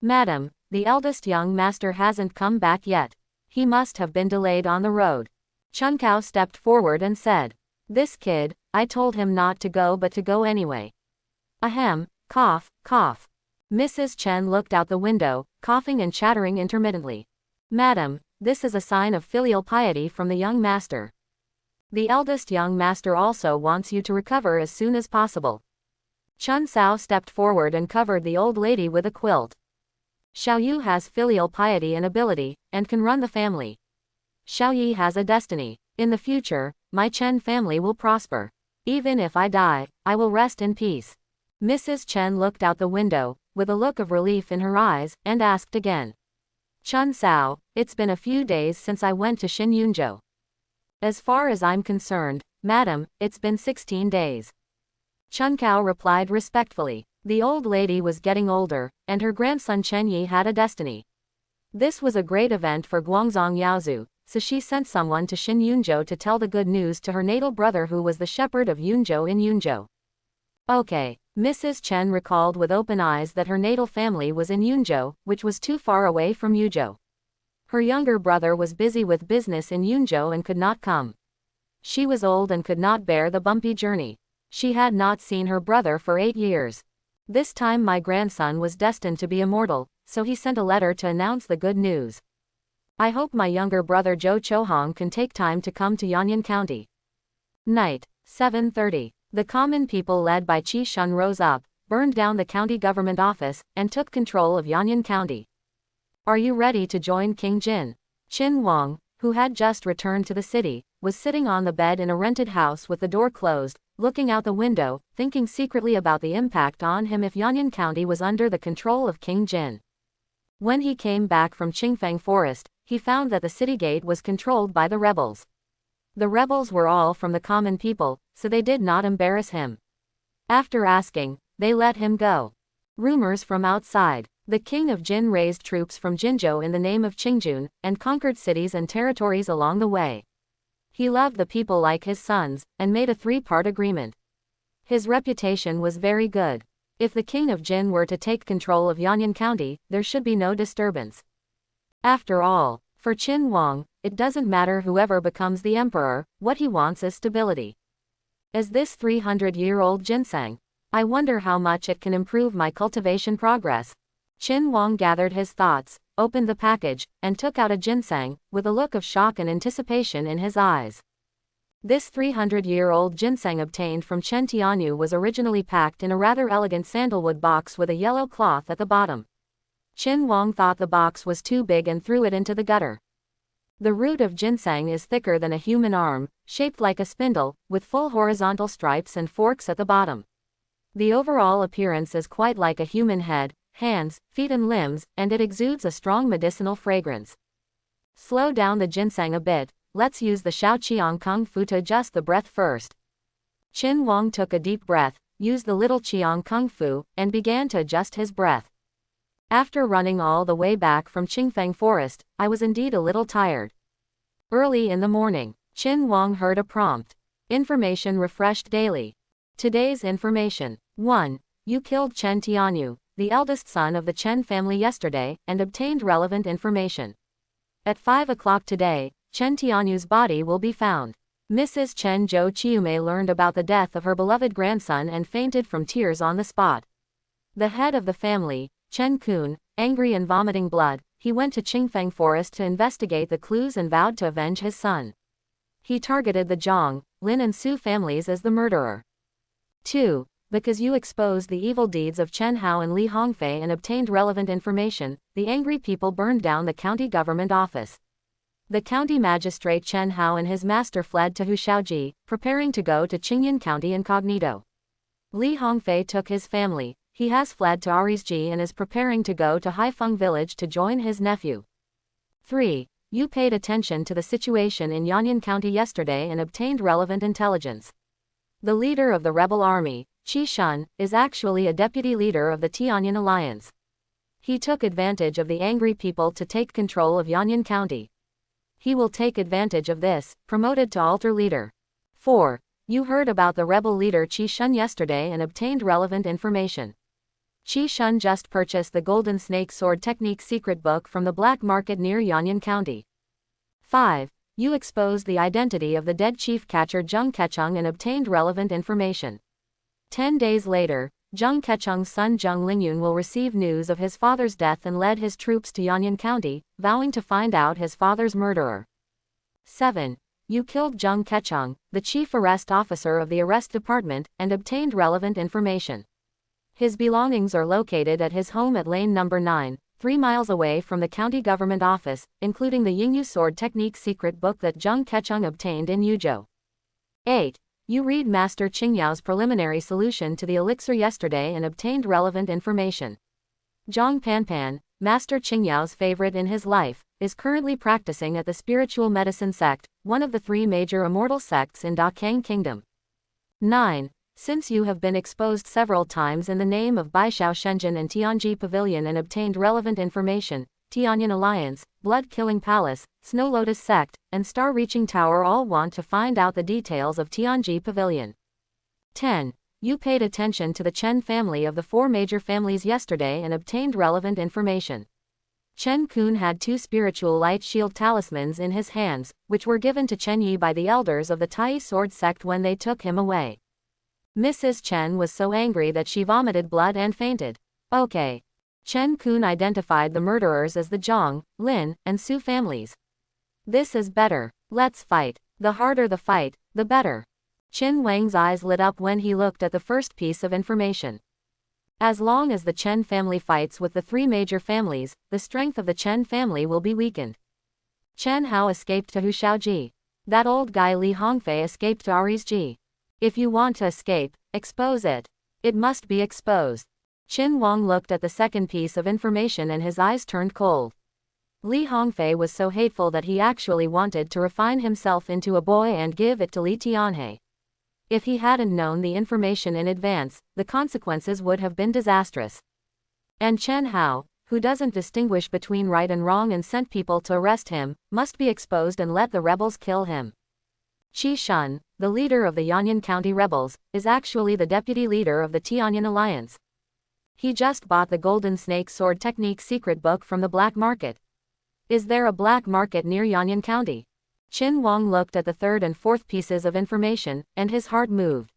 Madam, the eldest young master hasn't come back yet. He must have been delayed on the road. Chunkao stepped forward and said. This kid, I told him not to go but to go anyway. Ahem, cough, cough. Mrs. Chen looked out the window, coughing and chattering intermittently. Madam, this is a sign of filial piety from the young master. The eldest young master also wants you to recover as soon as possible. Chun Sao stepped forward and covered the old lady with a quilt. Xiaoyu has filial piety and ability, and can run the family. Xiaoyi has a destiny. In the future, my Chen family will prosper. Even if I die, I will rest in peace. Mrs. Chen looked out the window, with a look of relief in her eyes, and asked again. Chun Sao, it's been a few days since I went to Xinyunzhou. As far as I'm concerned, madam, it's been 16 days. Chun Kao replied respectfully. The old lady was getting older, and her grandson Chen Yi had a destiny. This was a great event for Guangzhong Yaozu, so she sent someone to Xinyunzhou to tell the good news to her natal brother who was the shepherd of Yunzhou in Yunzhou. Okay. Mrs. Chen recalled with open eyes that her natal family was in Yunzhou, which was too far away from Yuzhou. Her younger brother was busy with business in Yunzhou and could not come. She was old and could not bear the bumpy journey. She had not seen her brother for 8 years. This time my grandson was destined to be immortal, so he sent a letter to announce the good news. I hope my younger brother Zhou Chohong can take time to come to Yanyan County. Night, 7:30. The common people led by Qi Shun rose up, burned down the county government office, and took control of Yanyan County. Are you ready to join King Jin? Qin Huang, who had just returned to the city, was sitting on the bed in a rented house with the door closed, looking out the window, thinking secretly about the impact on him if Yanyan County was under the control of King Jin. When he came back from Qingfeng Forest, he found that the city gate was controlled by the rebels. The rebels were all from the common people, so they did not embarrass him. After asking, they let him go. Rumors from outside. The king of Jin raised troops from Jinzhou in the name of Qingjun, and conquered cities and territories along the way. He loved the people like his sons, and made a 3-part agreement. His reputation was very good. If the king of Jin were to take control of Yanyan County, there should be no disturbance. After all, for Qin Huang, it doesn't matter whoever becomes the emperor, what he wants is stability. As this 300-year-old ginseng, I wonder how much it can improve my cultivation progress. Qin Huang gathered his thoughts, opened the package, and took out a ginseng, with a look of shock and anticipation in his eyes. This 300-year-old ginseng obtained from Chen Tianyu was originally packed in a rather elegant sandalwood box with a yellow cloth at the bottom. Qin Huang thought the box was too big and threw it into the gutter. The root of ginseng is thicker than a human arm, shaped like a spindle, with full horizontal stripes and forks at the bottom. The overall appearance is quite like a human head, hands, feet and limbs, and it exudes a strong medicinal fragrance. Slow down the ginseng a bit, let's use the Shaoqiang Kung Fu to adjust the breath first. Qin Huang took a deep breath, used the little Qiang Kung Fu, and began to adjust his breath. After running all the way back from Qingfeng Forest, I was indeed a little tired. Early in the morning, Qin Huang heard a prompt. Information refreshed daily. Today's information. 1. You killed Chen Tianyu, the eldest son of the Chen family yesterday, and obtained relevant information. At 5 o'clock today, Chen Tianyu's body will be found. Mrs. Chen Zhou Chiume learned about the death of her beloved grandson and fainted from tears on the spot. The head of the family, Chen Kun, angry and vomiting blood, he went to Qingfeng Forest to investigate the clues and vowed to avenge his son. He targeted the Zhang, Lin and Su families as the murderer. 2. Because you exposed the evil deeds of Chen Hao and Li Hongfei and obtained relevant information, the angry people burned down the county government office. The county magistrate Chen Hao and his master fled to Hushaoji, preparing to go to Qingyan County incognito. Li Hongfei took his family. He has fled to Arizji and is preparing to go to Haifeng village to join his nephew. 3. You paid attention to the situation in Yanyan County yesterday and obtained relevant intelligence. The leader of the rebel army, Qi Shun, is actually a deputy leader of the Tianyan Alliance. He took advantage of the angry people to take control of Yanyan County. He will take advantage of this, promoted to altar leader. 4. You heard about the rebel leader Qi Shun yesterday and obtained relevant information. Qi Shun just purchased the Golden Snake Sword Technique secret book from the black market near Yanyan County. 5. You exposed the identity of the dead chief catcher Zheng Kecheng and obtained relevant information. 10 days later, Zheng Kecheng's son Zheng Lingyun will receive news of his father's death and led his troops to Yanyan County, vowing to find out his father's murderer. 7. You killed Zheng Kecheng, the chief arrest officer of the arrest department, and obtained relevant information. His belongings are located at his home at lane number 9, 3 miles away from the county government office, including the Yingyu Sword Technique secret book that Zheng Kecheng obtained in Yuzhou. 8. You read Master Qingyao's preliminary solution to the elixir yesterday and obtained relevant information. Zhang Panpan, Master Qingyao's favorite in his life, is currently practicing at the spiritual medicine sect, one of the 3 major immortal sects in Dakang Kingdom. 9. Since you have been exposed several times in the name of Baishao Shenzhen and Tianji Pavilion and obtained relevant information, Tianyan Alliance, Blood Killing Palace, Snow Lotus Sect, and Star Reaching Tower all want to find out the details of Tianji Pavilion. 10. You paid attention to the Chen family of the 4 major families yesterday and obtained relevant information. Chen Kun had 2 spiritual light shield talismans in his hands, which were given to Chen Yi by the elders of the Tai Sword sect when they took him away. Mrs. Chen was so angry that she vomited blood and fainted. Okay. Chen Kun identified the murderers as the Zhang, Lin, and Su families. This is better. Let's fight. The harder the fight, the better. Qin Wang's eyes lit up when he looked at the first piece of information. As long as the Chen family fights with the 3 major families, the strength of the Chen family will be weakened. Chen Hao escaped to Hushaoji. That old guy Li Hongfei escaped to Arizji. If you want to escape, expose it. It must be exposed. Qin Wang looked at the second piece of information and his eyes turned cold. Li Hongfei was so hateful that he actually wanted to refine himself into a boy and give it to Li Tianhe. If he hadn't known the information in advance, the consequences would have been disastrous. And Chen Hao, who doesn't distinguish between right and wrong and sent people to arrest him, must be exposed and let the rebels kill him. Qi Shun, the leader of the Yanyan County rebels, is actually the deputy leader of the Tianyan Alliance. He just bought the Golden Snake Sword Technique secret book from the black market. Is there a black market near Yanyan County? Qin Wang looked at the 3rd and 4th pieces of information, and his heart moved.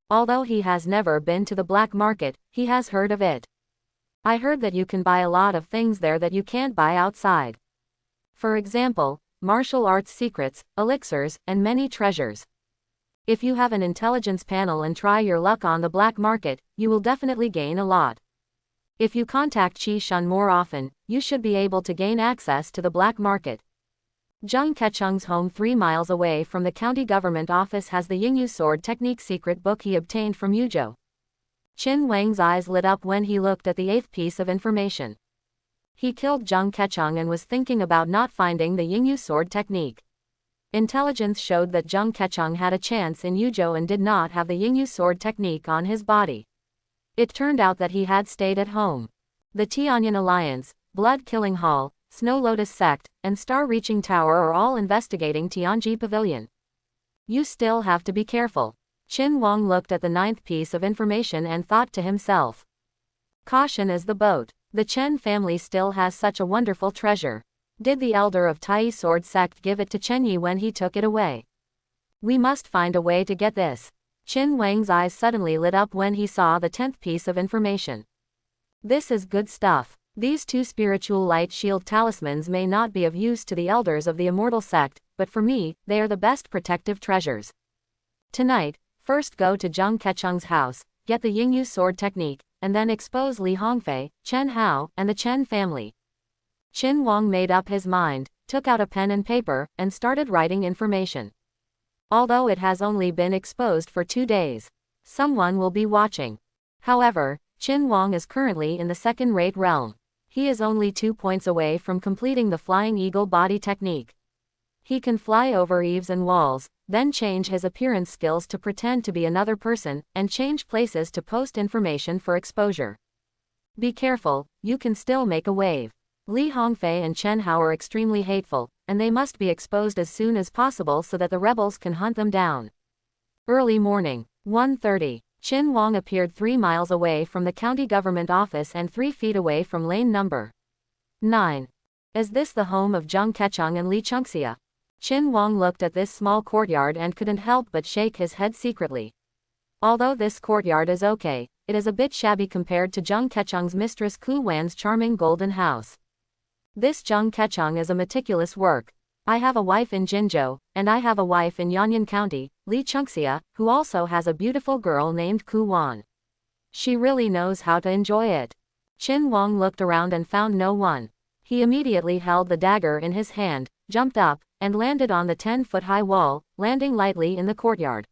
Although he has never been to the black market, he has heard of it. I heard that you can buy a lot of things there that you can't buy outside. For example, martial arts secrets, elixirs, and many treasures. If you have an intelligence panel and try your luck on the black market, you will definitely gain a lot. If you contact Qi Shun more often, you should be able to gain access to the black market. Zheng Kecheng's home 3 miles away from the county government office has the Yingyu Sword Technique secret book he obtained from Yuzhou. Qin Wang's eyes lit up when he looked at the 8th piece of information. He killed Zheng Kecheng and was thinking about not finding the Yingyu Sword Technique. Intelligence showed that Zheng Kecheng had a chance in Yuzhou and did not have the Yingyu Sword Technique on his body. It turned out that he had stayed at home. The Tianyan Alliance, Blood Killing Hall, Snow Lotus Sect, and Star Reaching Tower are all investigating Tianji Pavilion. You still have to be careful. Qin Wang looked at the 9th piece of information and thought to himself. Caution is the boat. The Chen family still has such a wonderful treasure. Did the elder of Tai Sword sect give it to Chen Yi when he took it away? We must find a way to get this. Qin Wang's eyes suddenly lit up when he saw the 10th piece of information. This is good stuff. These 2 spiritual light shield talismans may not be of use to the elders of the Immortal sect, but for me, they are the best protective treasures. Tonight, first go to Zheng Kecheng's house, get the Yingyu Sword Technique, and then expose Li Hongfei, Chen Hao, and the Chen family. Qin Wang made up his mind. took out a pen and paper, and started writing information. Although it has only been exposed for 2 days, someone will be watching. However, Qin Wang is currently in the second-rate realm. He is only 2 points away from completing the Flying Eagle body technique. He can fly over eaves and walls, then change his appearance skills to pretend to be another person, and change places to post information for exposure. Be careful, you can still make a wave. Li Hongfei and Chen Hao are extremely hateful, and they must be exposed as soon as possible so that the rebels can hunt them down. Early morning, 1:30. Qin Wang appeared 3 miles away from the county government office and 3 feet away from lane number 9. Is this the home of Zheng Kecheng and Li Chengxia? Qin Wang looked at this small courtyard and couldn't help but shake his head secretly. Although this courtyard is okay, it is a bit shabby compared to Zheng Kecheng's mistress Ku Wan's charming golden house. This Zheng Kecheng is a meticulous work. I have a wife in Jinzhou, and I have a wife in Yanyan County, Li Chengxia, who also has a beautiful girl named Ku Wan. She really knows how to enjoy it. Qin Wang looked around and found no one. He immediately held the dagger in his hand, jumped up, and landed on the 10-foot-high wall, landing lightly in the courtyard.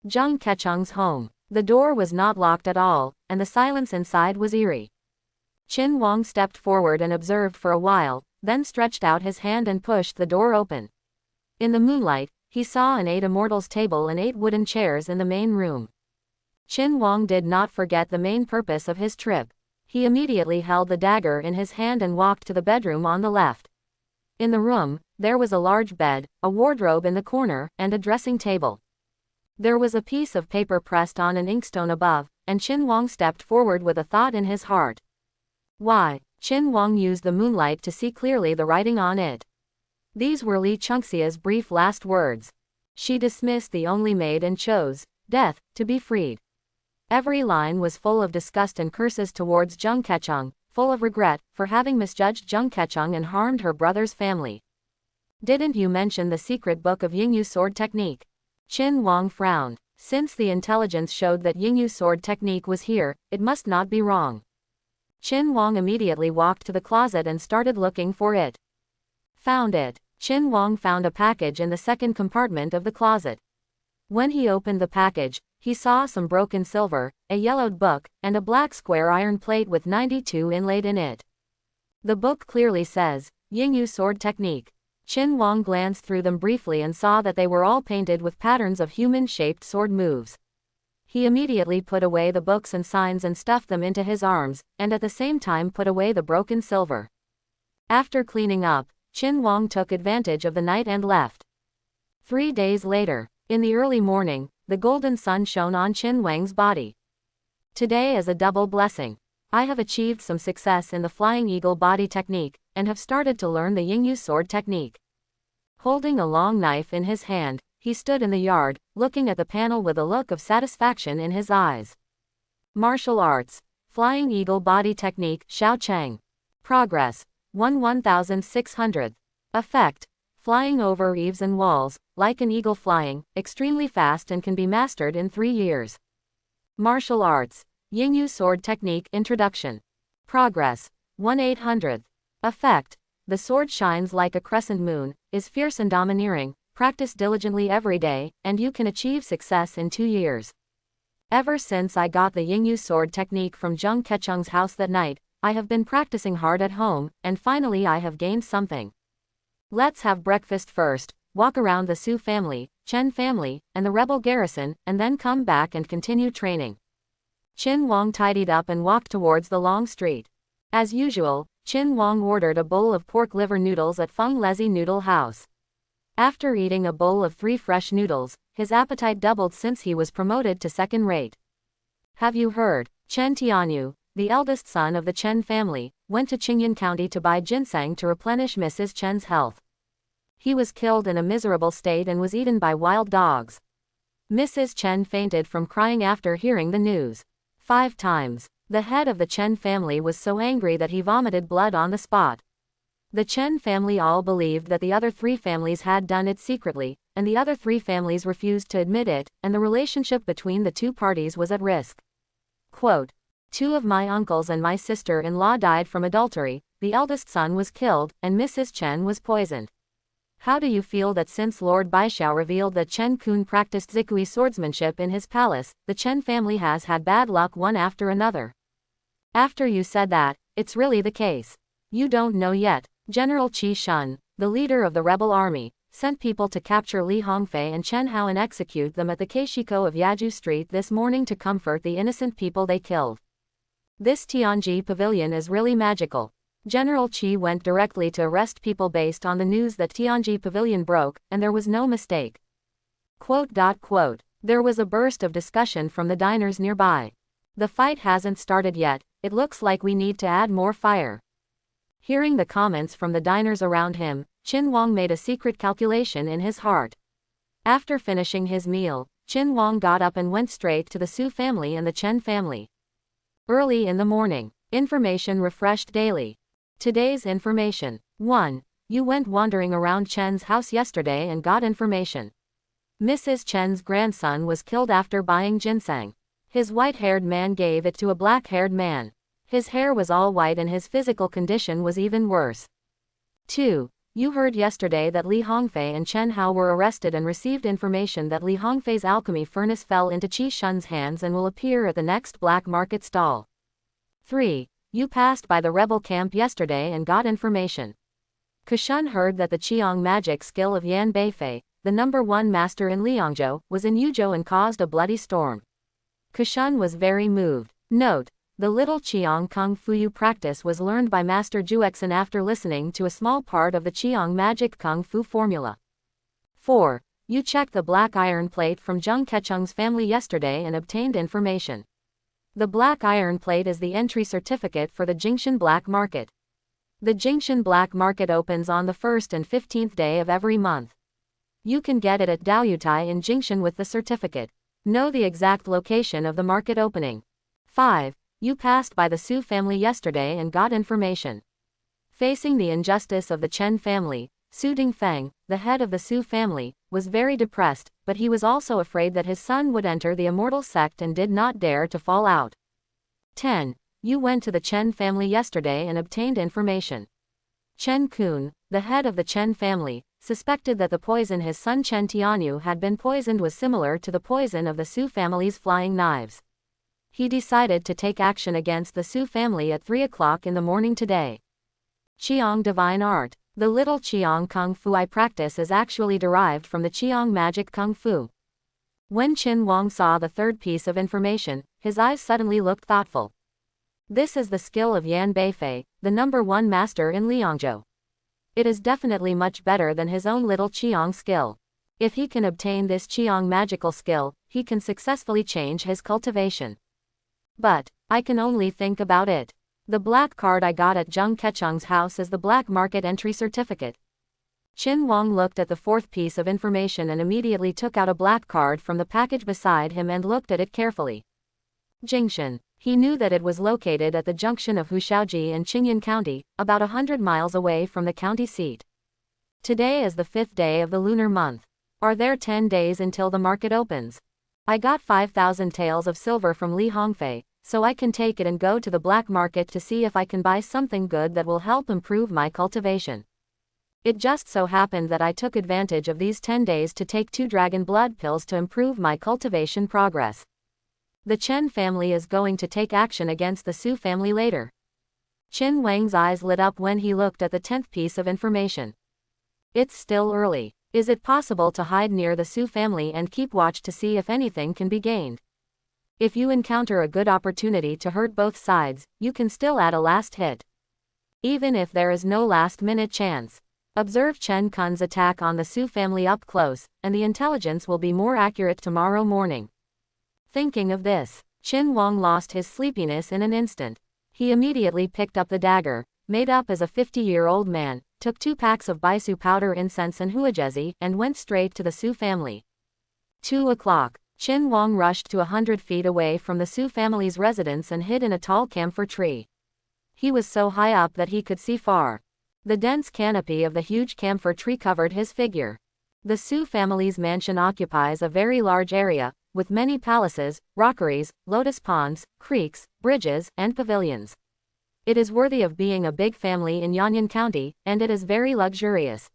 Zheng Kecheng's home. The door was not locked at all, and the silence inside was eerie. Qin Wang stepped forward and observed for a while, then stretched out his hand and pushed the door open. In the moonlight, he saw an 8 Immortals table and 8 wooden chairs in the main room. Qin Wang did not forget the main purpose of his trip. He immediately held the dagger in his hand and walked to the bedroom on the left. In the room, there was a large bed, a wardrobe in the corner, and a dressing table. There was a piece of paper pressed on an inkstone above, and Qin Wang stepped forward with a thought in his heart. Why? Qin Wang used the moonlight to see clearly the writing on it. These were Li Chengxia's brief last words. She dismissed the only maid and chose death to be freed. Every line was full of disgust and curses towards Zheng Kecheng, full of regret for having misjudged Zheng Kecheng and harmed her brother's family. Didn't you mention the secret book of Yingyu sword technique? Qin Wang frowned. Since the intelligence showed that Yingyu sword technique was here, it must not be wrong. Qin Wang immediately walked to the closet and started looking for it. Found it. Qin Wang found a package in the second compartment of the closet. When he opened the package, he saw some broken silver, a yellowed book, and a black square iron plate with 92 inlaid in it. The book clearly says, Yingyu sword technique. Qin Wang glanced through them briefly and saw that they were all painted with patterns of human-shaped sword moves. He immediately put away the books and signs and stuffed them into his arms, and at the same time put away the broken silver. After cleaning up, Qin Wang took advantage of the night and left. 3 days later, in the early morning, the golden sun shone on Qin Wang's body. Today is a double blessing. I have achieved some success in the Flying Eagle body technique, and have started to learn the Yingyu sword technique. Holding a long knife in his hand, he stood in the yard, looking at the panel with a look of satisfaction in his eyes. Martial Arts. Flying Eagle body technique, Xiao Cheng. Progress. 1/1600. Effect. Flying over eaves and walls, like an eagle flying, extremely fast and can be mastered in 3 years. Martial Arts. Yingyu sword technique, Introduction. Progress. 1/800. Effect. The sword shines like a crescent moon, is fierce and domineering, practice diligently every day, and you can achieve success in 2 years. Ever since I got the Yingyu sword technique from Zheng Kecheng's house that night, I have been practicing hard at home, and finally I have gained something. Let's have breakfast first, walk around the Su family, Chen family, and the rebel garrison, and then come back and continue training. Qin Wang tidied up and walked towards the long street. As usual, Qin Wang ordered a bowl of pork liver noodles at Feng Lezi Noodle House. After eating a bowl of 3 fresh noodles, his appetite doubled since he was promoted to second rate. Have you heard? Chen Tianyu, the eldest son of the Chen family, went to Qingyan County to buy ginseng to replenish Mrs. Chen's health. He was killed in a miserable state and was eaten by wild dogs. Mrs. Chen fainted from crying after hearing the news. 5 times. The head of the Chen family was so angry that he vomited blood on the spot. The Chen family all believed that the other 3 families had done it secretly, and the other 3 families refused to admit it, and the relationship between the 2 parties was at risk. Quote, 2 of my uncles and my sister-in-law died from adultery, the eldest son was killed, and Mrs. Chen was poisoned. How do you feel that since Lord Baixiao revealed that Chen Kun practiced zikui swordsmanship in his palace, the Chen family has had bad luck one after another? After you said that, it's really the case. You don't know yet. General Qi Shun, the leader of the rebel army, sent people to capture Li Hongfei and Chen Hao and execute them at the Keishiko of Yaju Street this morning to comfort the innocent people they killed. This Tianji pavilion is really magical. General Qi went directly to arrest people based on the news that Tianji pavilion broke, and there was no mistake. There was a burst of discussion from the diners nearby. The fight hasn't started yet, it looks like we need to add more fire. Hearing the comments from the diners around him, Qin Wang made a secret calculation in his heart. After finishing his meal, Qin Wang got up and went straight to the Su family and the Chen family. Early in the morning, information refreshed daily. Today's information. 1. You went wandering around Chen's house yesterday and got information. Mrs. Chen's grandson was killed after buying ginseng. His white-haired man gave it to a black-haired man. His hair was all white and his physical condition was even worse. 2. You heard yesterday that Li Hongfei and Chen Hao were arrested and received information that Li Hongfei's alchemy furnace fell into Qi Shun's hands and will appear at the next black market stall. 3. You passed by the rebel camp yesterday and got information. Kushun heard that the Qiang magic skill of Yan Beifei, the #1 master in Liangzhou, was in Yuzhou and caused a bloody storm. Kushun was very moved. Note: the little Qiang Kung Fu you practice was learned by Master Juexin after listening to a small part of the Qiang magic Kung Fu formula. 4. You checked the black iron plate from Zheng Kechung's family yesterday and obtained information. The black iron plate is the entry certificate for the Jingshan Black Market. The Jingshan Black Market opens on the 1st and 15th day of every month. You can get it at Daoyutai in Jingshan with the certificate. Know the exact location of the market opening. 5. You passed by the Su family yesterday and got information. Facing the injustice of the Chen family, Su Dingfeng, the head of the Su family, was very depressed, but he was also afraid that his son would enter the Immortal sect and did not dare to fall out. 10. You went to the Chen family yesterday and obtained information. Chen Kun, the head of the Chen family, suspected that the poison his son Chen Tianyu had been poisoned was similar to the poison of the Su family's flying knives. He decided to take action against the Su family at 3 o'clock in the morning today. Qiang Divine Art. The little Qiang Kung Fu I practice is actually derived from the Qiang Magic Kung Fu. When Qin Wang saw the third piece of information, his eyes suddenly looked thoughtful. This is the skill of Yan Beifei, the #1 master in Liangzhou. It is definitely much better than his own little Qiang skill. If he can obtain this Qiang magical skill, he can successfully change his cultivation. But I can only think about it. The black card I got at Zheng Kechung's house is the black market entry certificate. Qin Wang looked at the fourth piece of information and immediately took out a black card from the package beside him and looked at it carefully. Jingshan. He knew that it was located at the junction of Hushaoji and Qingyan County, about 100 miles away from the county seat. Today is the 5th day of the lunar month. Are there 10 days until the market opens? I got 5,000 taels of silver from Li Hongfei, so I can take it and go to the black market to see if I can buy something good that will help improve my cultivation. It just so happened that I took advantage of these 10 days to take 2 dragon blood pills to improve my cultivation progress. The Chen family is going to take action against the Su family later. Qin Wang's eyes lit up when he looked at the 10th piece of information. It's still early. Is it possible to hide near the Su family and keep watch to see if anything can be gained? If you encounter a good opportunity to hurt both sides, you can still add a last hit. Even if there is no last-minute chance. Observe Chen Kun's attack on the Su family up close, and the intelligence will be more accurate tomorrow morning. Thinking of this, Qin Wang lost his sleepiness in an instant. He immediately picked up the dagger, made up as a 50-year-old man, took 2 packs of baisu powder incense and huajezi, and went straight to the Su family. 2 o'clock. Qin Wang rushed to 100 feet away from the Su family's residence and hid in a tall camphor tree. He was so high up that he could see far. The dense canopy of the huge camphor tree covered his figure. The Su family's mansion occupies a very large area, with many palaces, rockeries, lotus ponds, creeks, bridges, and pavilions. It is worthy of being a big family in Yanyan County, and it is very luxurious.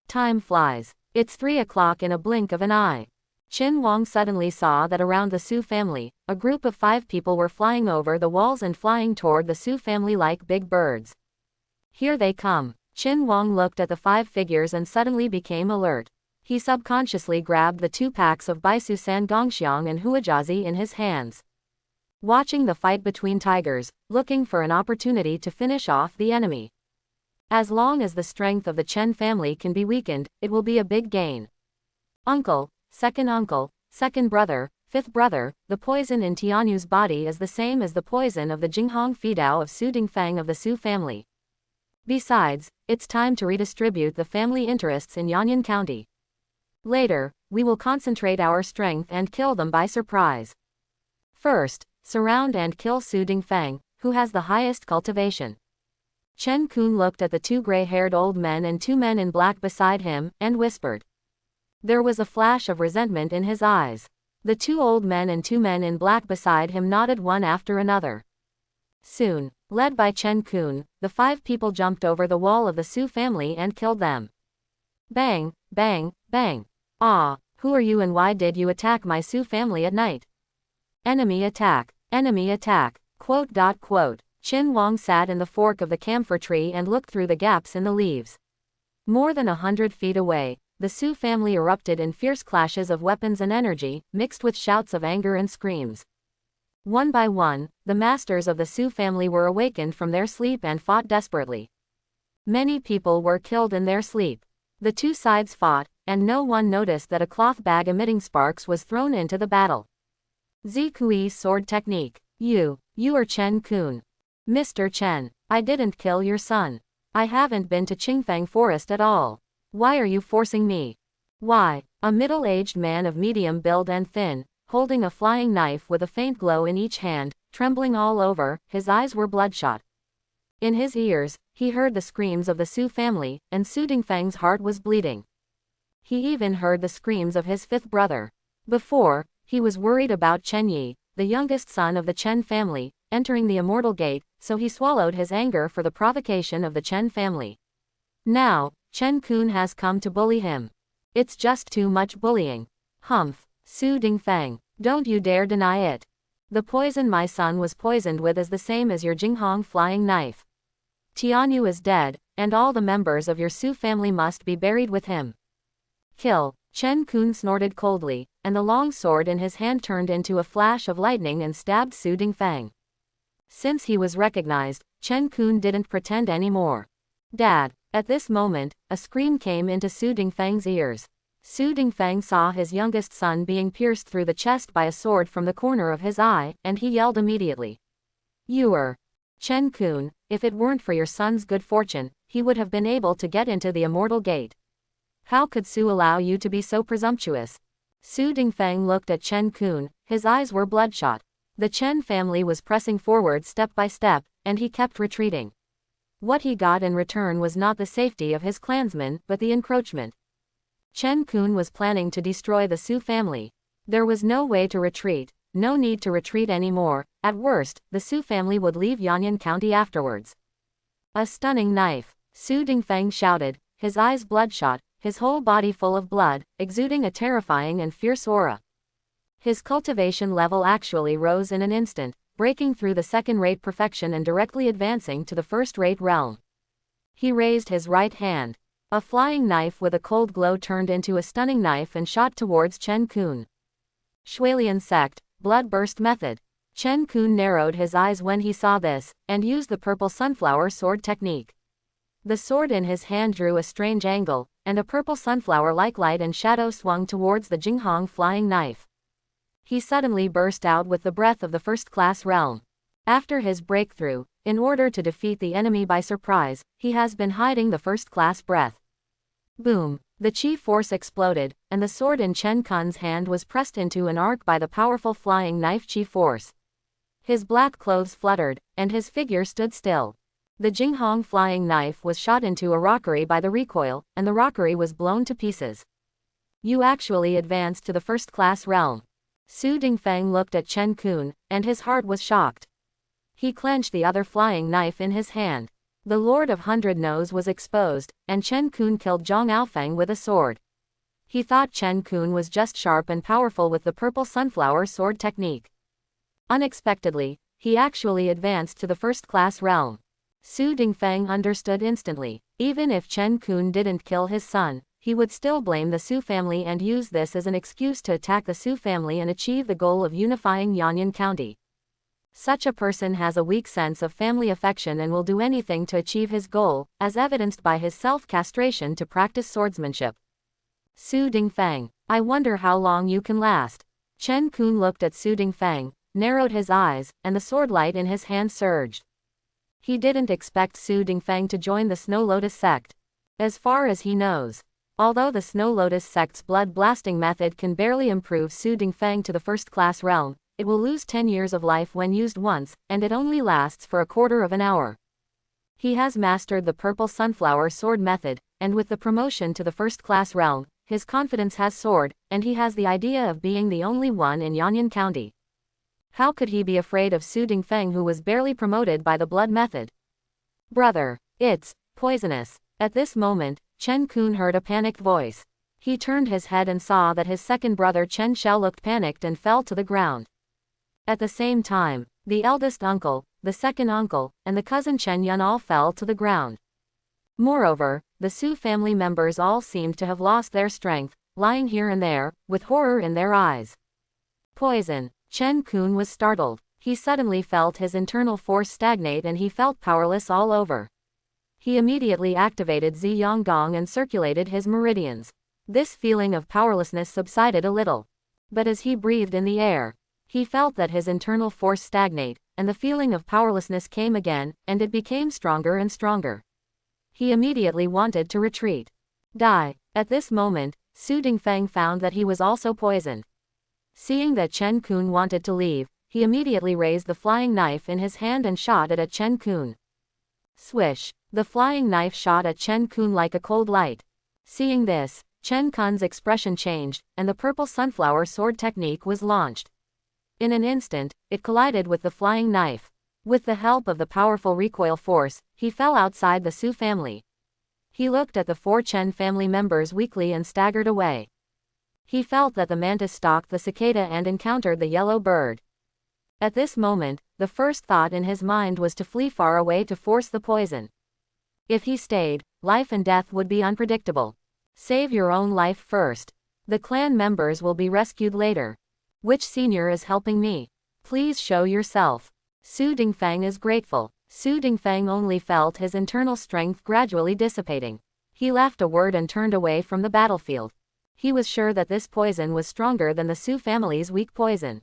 Time flies. It's 3 o'clock in a blink of an eye. Qin Wang suddenly saw that around the Su family, a group of 5 people were flying over the walls and flying toward the Su family like big birds. Here they come. Qin Wang looked at the 5 figures and suddenly became alert. He subconsciously grabbed the 2 packs of Baisu San Gongxiang and Huajiazi in his hands. Watching the fight between tigers, looking for an opportunity to finish off the enemy. As long as the strength of the Chen family can be weakened, it will be a big gain. Uncle, second brother, 5th brother, the poison in Tianyu's body is the same as the poison of the Jinghong Fidao of Su Dingfang of the Su family. Besides, it's time to redistribute the family interests in Yanyan County. Later, we will concentrate our strength and kill them by surprise. First, surround and kill Su Dingfang, who has the highest cultivation. Chen Kun looked at the 2 gray-haired old men and 2 men in black beside him, and whispered. There was a flash of resentment in his eyes. The 2 old men and 2 men in black beside him nodded one after another. Soon, led by Chen Kun, the 5 people jumped over the wall of the Su family and killed them. Bang, bang, bang. Ah, who are you and why did you attack my Su family at night? Enemy attack, quote. Qin Wang sat in the fork of the camphor tree and looked through the gaps in the leaves. More than 100 feet away, the Su family erupted in fierce clashes of weapons and energy, mixed with shouts of anger and screams. One by one, the masters of the Su family were awakened from their sleep and fought desperately. Many people were killed in their sleep. The 2 sides fought, and no one noticed that a cloth bag emitting sparks was thrown into the battle. Zikui's sword technique. You are Chen Kun. Mr. Chen, I didn't kill your son. I haven't been to Qingfang Forest at all. Why are you forcing me? Why? A middle-aged man of medium build and thin, holding a flying knife with a faint glow in each hand, trembling all over, his eyes were bloodshot. In his ears, he heard the screams of the Su family, and Su Dingfang's heart was bleeding. He even heard the screams of his 5th brother. Before, he was worried about Chen Yi, the youngest son of the Chen family, entering the Immortal Gate, so he swallowed his anger for the provocation of the Chen family. Now, Chen Kun has come to bully him. It's just too much bullying. Humph, Su Dingfang, don't you dare deny it. The poison my son was poisoned with is the same as your Jinghong flying knife. Tianyu is dead, and all the members of your Su family must be buried with him. Kill, Chen Kun snorted coldly, and the long sword in his hand turned into a flash of lightning and stabbed Su Dingfang. Since he was recognized, Chen Kun didn't pretend anymore. Dad. At this moment, a scream came into Su Dingfang's ears. Su Dingfang saw his youngest son being pierced through the chest by a sword from the corner of his eye, and he yelled immediately. You are Chen Kun. If it weren't for your son's good fortune, he would have been able to get into the Immortal Gate. How could Su allow you to be so presumptuous? Su Dingfang looked at Chen Kun, his eyes were bloodshot. The Chen family was pressing forward step by step, and he kept retreating. What he got in return was not the safety of his clansmen, but the encroachment. Chen Kun was planning to destroy the Su family. There was no way to retreat, no need to retreat anymore. At worst, the Su family would leave Yanyan County afterwards. A stunning knife, Su Dingfang shouted, his eyes bloodshot, his whole body full of blood, exuding a terrifying and fierce aura. His cultivation level actually rose in an instant, breaking through the second-rate perfection and directly advancing to the first-rate realm. He raised his right hand. A flying knife with a cold glow turned into a stunning knife and shot towards Chen Kun. Shualian sect, blood burst method. Chen Kun narrowed his eyes when he saw this, and used the purple sunflower sword technique. The sword in his hand drew a strange angle, and a purple sunflower-like light and shadow swung towards the Jinghong flying knife. He suddenly burst out with the breath of the first-class realm. After his breakthrough, in order to defeat the enemy by surprise, he has been hiding the first-class breath. Boom! The chi force exploded, and the sword in Chen Kun's hand was pressed into an arc by the powerful flying knife chi force. His black clothes fluttered, and his figure stood still. The Jinghong flying knife was shot into a rockery by the recoil, and the rockery was blown to pieces. You actually advanced to the first-class realm. Su Dingfang looked at Chen Kun, and his heart was shocked. He clenched the other flying knife in his hand. The Lord of Hundred Nose was exposed, and Chen Kun killed Zhang Aofeng with a sword. He thought Chen Kun was just sharp and powerful with the purple sunflower sword technique. Unexpectedly, he actually advanced to the first-class realm. Su Dingfeng understood instantly. Even if Chen Kun didn't kill his son, he would still blame the Su family and use this as an excuse to attack the Su family and achieve the goal of unifying Yanyan County. Such a person has a weak sense of family affection and will do anything to achieve his goal, as evidenced by his self-castration to practice swordsmanship. Su Dingfeng, I wonder how long you can last. Chen Kun looked at Su Dingfeng, narrowed his eyes, and the sword light in his hand surged. He didn't expect Su Dingfeng to join the Snow Lotus sect. As far as he knows, although the Snow Lotus sect's blood-blasting method can barely improve Su Dingfeng to the first-class realm, it will lose 10 years of life when used once, and it only lasts for a quarter of an hour. He has mastered the purple sunflower sword method, and with the promotion to the first-class realm, his confidence has soared, and he has the idea of being the only one in Yanyan County. How could he be afraid of Su Dingfeng, who was barely promoted by the blood method? Brother, it's poisonous. At this moment, Chen Kun heard a panicked voice. He turned his head and saw that his second brother Chen Shao looked panicked and fell to the ground. At the same time, the eldest uncle, the second uncle, and the cousin Chen Yun all fell to the ground. Moreover, the Su family members all seemed to have lost their strength, lying here and there, with horror in their eyes. Poison. Chen Kun was startled. He suddenly felt his internal force stagnate and he felt powerless all over. He immediately activated Ziyang Gong and circulated his meridians. This feeling of powerlessness subsided a little. But as he breathed in the air, he felt that his internal force stagnate, and the feeling of powerlessness came again, and it became stronger and stronger. He immediately wanted to retreat. Die. At this moment, Su Dingfeng found that he was also poisoned. Seeing that Chen Kun wanted to leave, he immediately raised the flying knife in his hand and shot it at Chen Kun. Swish. The flying knife shot at Chen Kun like a cold light. Seeing this, Chen Kun's expression changed, and the purple sunflower sword technique was launched. In an instant, it collided with the flying knife. With the help of the powerful recoil force, he fell outside the Su family. He looked at the 4 Chen family members weakly and staggered away. He felt that the mantis stalked the cicada and encountered the yellow bird. At this moment, the first thought in his mind was to flee far away to force the poison. If he stayed, life and death would be unpredictable. Save your own life first. The clan members will be rescued later. Which senior is helping me? Please show yourself. Su Dingfeng is grateful. Su Dingfeng only felt his internal strength gradually dissipating. He laughed a word and turned away from the battlefield. He was sure that this poison was stronger than the Su family's weak poison.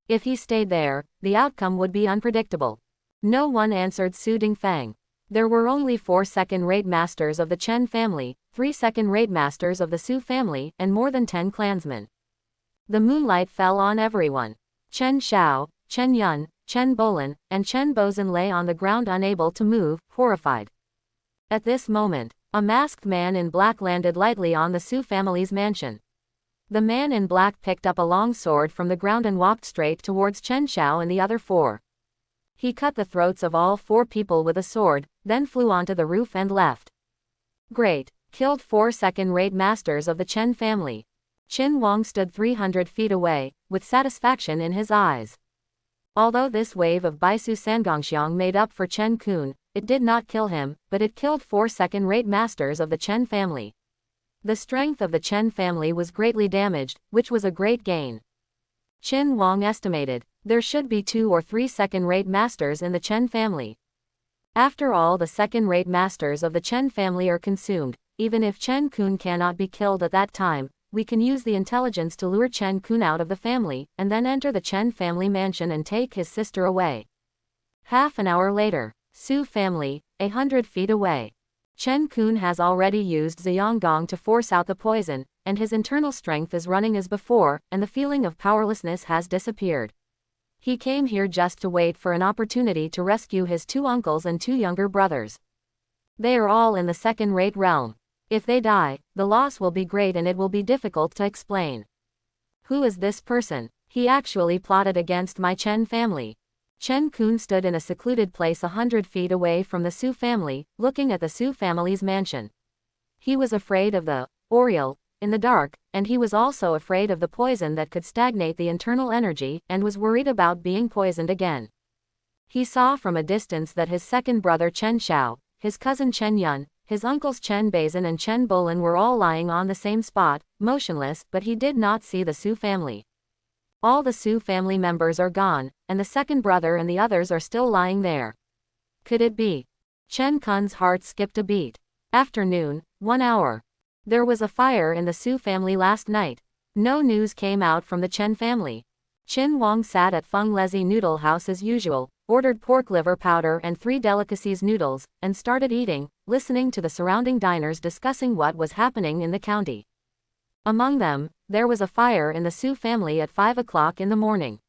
If he stayed there, the outcome would be unpredictable. No one answered Su Dingfeng. There were only 4 second-rate masters of the Chen family, 3 second-rate masters of the Su family, and more than 10 clansmen. The moonlight fell on everyone. Chen Shao, Chen Yun, Chen Bolan, and Chen Bozan lay on the ground unable to move, horrified. At this moment, a masked man in black landed lightly on the Su family's mansion. The man in black picked up a long sword from the ground and walked straight towards Chen Shao and the other 4. He cut the throats of all 4 people with a sword, then flew onto the roof and left. Great. Killed 4 second-rate masters of the Chen family. Qin Wang stood 300 feet away, with satisfaction in his eyes. Although this wave of Baisu Sangongxiang made up for Chen Kun, it did not kill him, but it killed 4 second-rate masters of the Chen family. The strength of the Chen family was greatly damaged, which was a great gain. Qin Wang estimated, there should be 2 or 3 second-rate masters in the Chen family. After all, the second-rate masters of the Chen family are consumed. Even if Chen Kun cannot be killed at that time, we can use the intelligence to lure Chen Kun out of the family, and then enter the Chen family mansion and take his sister away. Half an hour later, Su family, 100 feet away. Chen Kun has already used Ziyang to force out the poison, and his internal strength is running as before, and the feeling of powerlessness has disappeared. He came here just to wait for an opportunity to rescue his 2 uncles and 2 younger brothers. They are all in the second-rate realm. If they die, the loss will be great and it will be difficult to explain. Who is this person? He actually plotted against my Chen family. Chen Kun stood in a secluded place 100 feet away from the Su family, looking at the Su family's mansion. He was afraid of the Oriole in the dark, and he was also afraid of the poison that could stagnate the internal energy, and was worried about being poisoned again. He saw from a distance that his second brother Chen Xiao, his cousin Chen Yun, his uncles Chen Baizhen and Chen Bolin were all lying on the same spot, motionless, but he did not see the Su family. All the Su family members are gone, and the second brother and the others are still lying there. Could it be? Chen Kun's heart skipped a beat. Afternoon, 1 hour. There was a fire in the Su family last night. No news came out from the Chen family. Qin Wang sat at Feng Lezi noodle house as usual, ordered pork liver powder and 3 delicacies noodles, and started eating, listening to the surrounding diners discussing what was happening in the county. Among them, there was a fire in the Su family at 5 o'clock in the morning.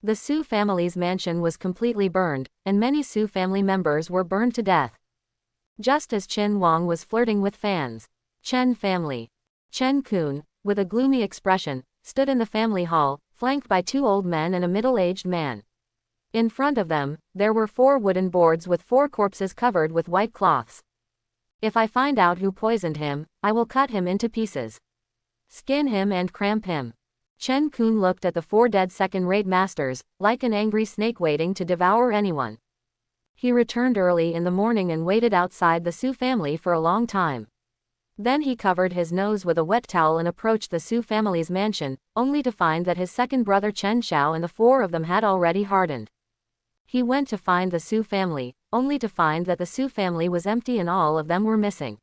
The Su family's mansion was completely burned, and many Su family members were burned to death. Just as Qin Wang was flirting with fans, Chen family. Chen Kun, with a gloomy expression, stood in the family hall, flanked by 2 old men and a middle-aged man. In front of them, there were 4 wooden boards with 4 corpses covered with white cloths. If I find out who poisoned him, I will cut him into pieces. Skin him and cramp him. Chen Kun looked at the 4 dead second-rate masters, like an angry snake waiting to devour anyone. He returned early in the morning and waited outside the Su family for a long time. Then he covered his nose with a wet towel and approached the Su family's mansion, only to find that his second brother Chen Xiao and the 4 of them had already hardened. He went to find the Su family, only to find that the Su family was empty and all of them were missing.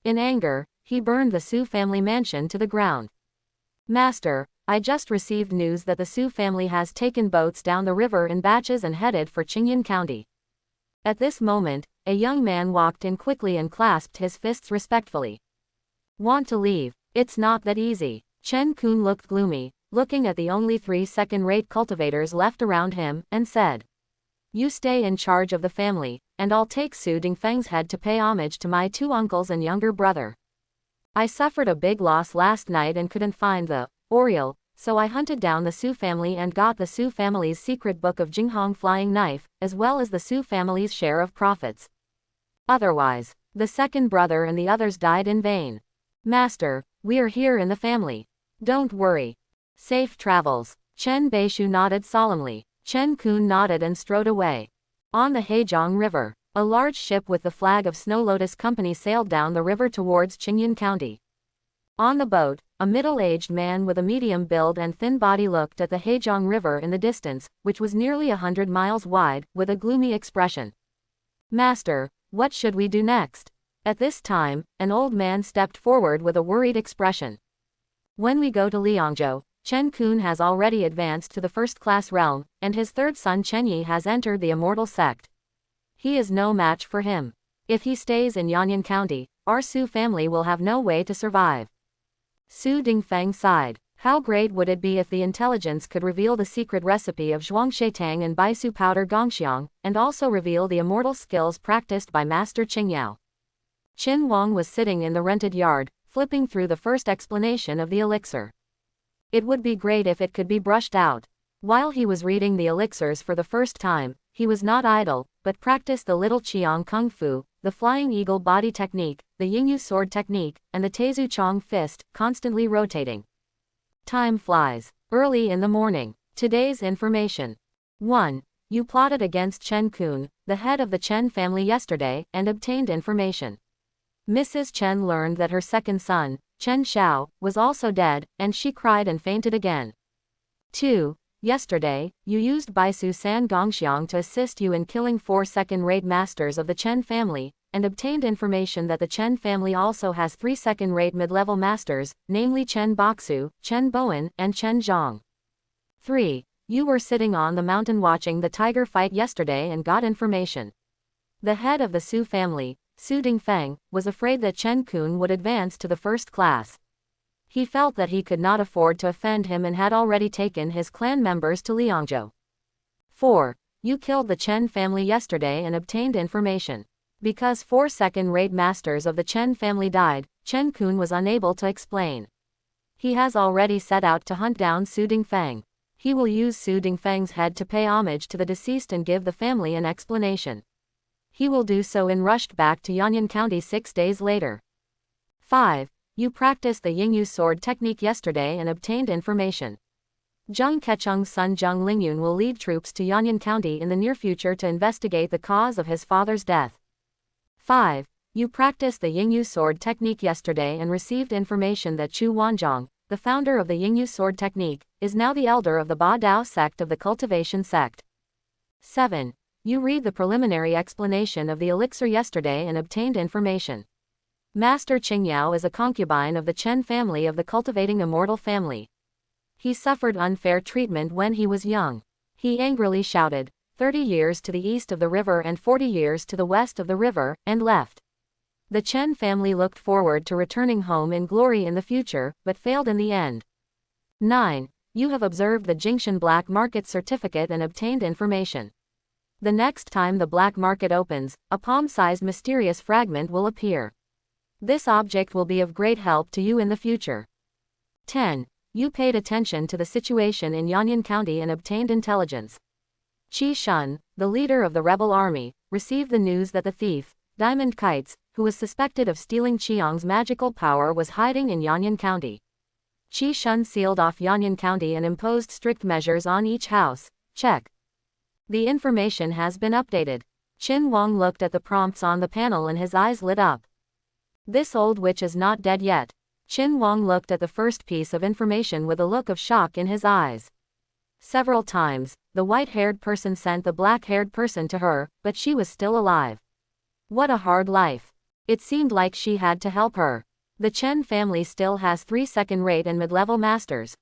In anger, he burned the Su family mansion to the ground. Master, I just received news that the Su family has taken boats down the river in batches and headed for Qingyan County. At this moment, a young man walked in quickly and clasped his fists respectfully. Want to leave? It's not that easy. Chen Kun looked gloomy, looking at the only 3 second-rate cultivators left around him, and said, You stay in charge of the family, and I'll take Su Dingfeng's head to pay homage to my 2 uncles and younger brother. I suffered a big loss last night and couldn't find the Oriole, so I hunted down the Su family and got the Su family's secret book of Jinghong flying knife, as well as the Su family's share of profits. Otherwise, the second brother and the others died in vain. Master, we are here in the family. Don't worry. Safe travels. Chen Beishu nodded solemnly. Chen Kun nodded and strode away. On the Hejiang River, a large ship with the flag of Snow Lotus Company sailed down the river towards Qingyan County. On the boat, a middle-aged man with a medium build and thin body looked at the Hejiang River in the distance, which was nearly 100 miles wide, with a gloomy expression. Master, what should we do next? At this time, an old man stepped forward with a worried expression. When we go to Liangzhou, Chen Kun has already advanced to the first-class realm, and his 3rd son Chen Yi has entered the Immortal sect. He is no match for him. If he stays in Yanyan County, our Su family will have no way to survive. Su Dingfeng sighed. How great would it be if the intelligence could reveal the secret recipe of Zhuangshaitang and Baisu powder gongxiang, and also reveal the immortal skills practiced by Master Qingyao. Qin Wang was sitting in the rented yard, flipping through the first explanation of the elixir. It would be great if it could be brushed out. While he was reading the elixirs for the first time, he was not idle, but practiced the Little Qiang Kung Fu, the Flying Eagle body technique, the Yingyu sword technique, and the Teizu Chong fist, constantly rotating. Time flies. Early in the morning. Today's information. 1. You plotted against Chen Kun, the head of the Chen family yesterday, and obtained information. Mrs. Chen learned that her second son, Chen Xiao, was also dead, and she cried and fainted again. 2. Yesterday, you used Baisu San Gongxiang to assist you in killing 4 second-rate masters of the Chen family, and obtained information that the Chen family also has 3 second-rate mid-level masters, namely Chen Boxu, Chen Bowen, and Chen Zhang. 3. You were sitting on the mountain watching the tiger fight yesterday and got information. The head of the Su family, Su Dingfeng, was afraid that Chen Kun would advance to the first class. He felt that he could not afford to offend him and had already taken his clan members to Liangzhou. 4. You killed the Chen family yesterday and obtained information. Because 4 second-rate masters of the Chen family died, Chen Kun was unable to explain. He has already set out to hunt down Su Dingfeng. He will use Su Dingfeng's head to pay homage to the deceased and give the family an explanation. He will do so and rushed back to Yanyan County 6 days later. 5. You practiced the Yingyu sword technique yesterday and obtained information. Zheng Kechung's son Zheng Lingyun will lead troops to Yanyan County in the near future to investigate the cause of his father's death. 5. You practiced the Yingyu sword technique yesterday and received information that Chu Wanzhong, the founder of the Yingyu sword technique, is now the elder of the Ba Dao sect of the cultivation sect. 7. You read the preliminary explanation of the elixir yesterday and obtained information. Master Qingyao is a concubine of the Chen family of the cultivating immortal family. He suffered unfair treatment when he was young. He angrily shouted, 30 years to the east of the river and 40 years to the west of the river, and left. The Chen family looked forward to returning home in glory in the future, but failed in the end. 9. You have observed the Jingshan black market certificate and obtained information. The next time the black market opens, a palm-sized mysterious fragment will appear. This object will be of great help to you in the future. 10. You paid attention to the situation in Yanyan County and obtained intelligence. Qi Shun, the leader of the rebel army, received the news that the thief, Diamond Kites, who was suspected of stealing Qiang's magical power, was hiding in Yanyan County. Qi Shun sealed off Yanyan County and imposed strict measures on each house. Check. The information has been updated. Qin Wang looked at the prompts on the panel and his eyes lit up. This old witch is not dead yet. Qin Wang looked at the first piece of information with a look of shock in his eyes. Several times, the white-haired person sent the black-haired person to her, but she was still alive. What a hard life. It seemed like she had to help her. The Chen family still has 3 second-rate and mid-level masters.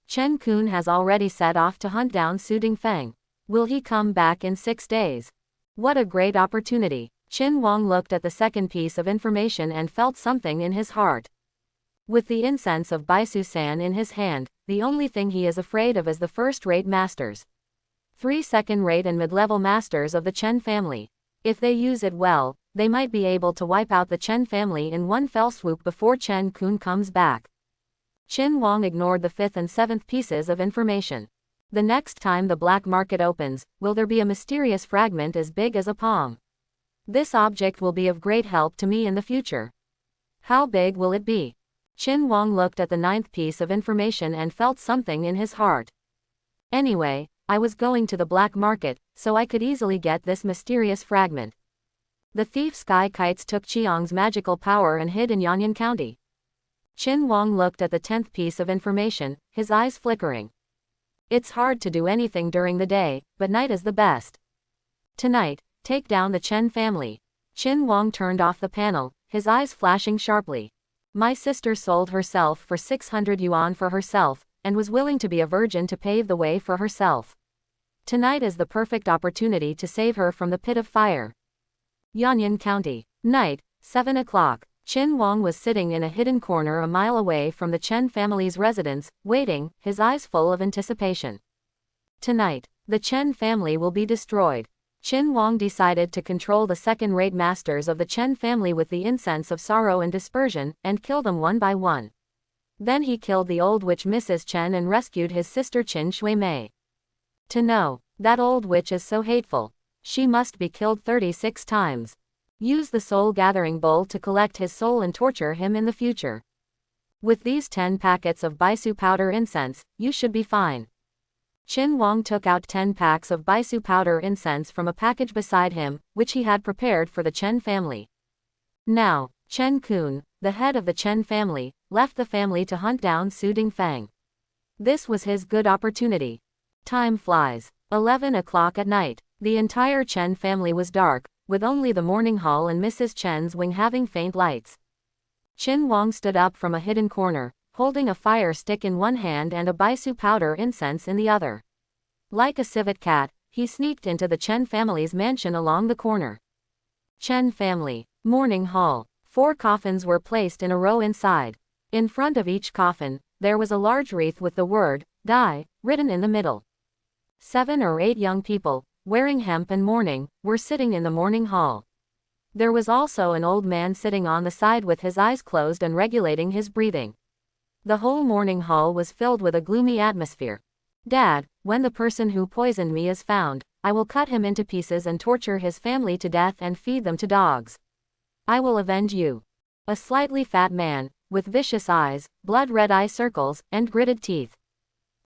Chen Kun has already set off to hunt down Su Dingfeng. Will he come back in 6 days? What a great opportunity. Qin Wang looked at the second piece of information and felt something in his heart. With the incense of Baisu-san in his hand, the only thing he is afraid of is the first-rate masters. 3 second-rate and mid-level masters of the Chen family. If they use it well, they might be able to wipe out the Chen family in one fell swoop before Chen Kun comes back. Qin Wang ignored the 5th and 7th pieces of information. The next time the black market opens, will there be a mysterious fragment as big as a palm? This object will be of great help to me in the future. How big will it be? Qin Wang looked at the 9th piece of information and felt something in his heart. Anyway, I was going to the black market, so I could easily get this mysterious fragment. The thief Sky Kites took Qiang's magical power and hid in Yanyan County. Qin Wang looked at the 10th piece of information, his eyes flickering. It's hard to do anything during the day, but night is the best. Tonight, take down the Chen family. Qin Wang turned off the panel, his eyes flashing sharply. My sister sold herself for 600 yuan for herself, and was willing to be a virgin to pave the way for herself. Tonight is the perfect opportunity to save her from the pit of fire. Yanyan County. Night, 7 o'clock. Qin Wang was sitting in a hidden corner a mile away from the Chen family's residence, waiting, his eyes full of anticipation. Tonight, the Chen family will be destroyed. Qin Wang decided to control the second-rate masters of the Chen family with the incense of sorrow and dispersion, and kill them one by one. Then he killed the old witch Mrs. Chen and rescued his sister Qin Shuimei. To know, that old witch is so hateful. She must be killed 36 times. Use the soul gathering bowl to collect his soul and torture him in the future. With these 10 packets of Baisu powder incense, you should be fine. Qin Wang took out 10 packs of Baisu powder incense from a package beside him, which he had prepared for the Chen family. Now, Chen Kun, the head of the Chen family, left the family to hunt down Su Dingfeng. This was his good opportunity. Time flies. 11 o'clock at night. The entire Chen family was dark, with only the morning hall and Mrs. Chen's wing having faint lights. Qin Wang stood up from a hidden corner, holding a fire stick in one hand and a Baisu powder incense in the other. Like a civet cat, he sneaked into the Chen family's mansion along the corner. Chen family. Morning hall. 4 coffins were placed in a row inside. In front of each coffin, there was a large wreath with the word, "Die," written in the middle. 7 or 8 young people, wearing hemp and mourning, were sitting in the morning hall. There was also an old man sitting on the side with his eyes closed and regulating his breathing. The whole morning hall was filled with a gloomy atmosphere. Dad, when the person who poisoned me is found, I will cut him into pieces and torture his family to death and feed them to dogs. I will avenge you. A slightly fat man, with vicious eyes, blood-red eye circles, and gritted teeth.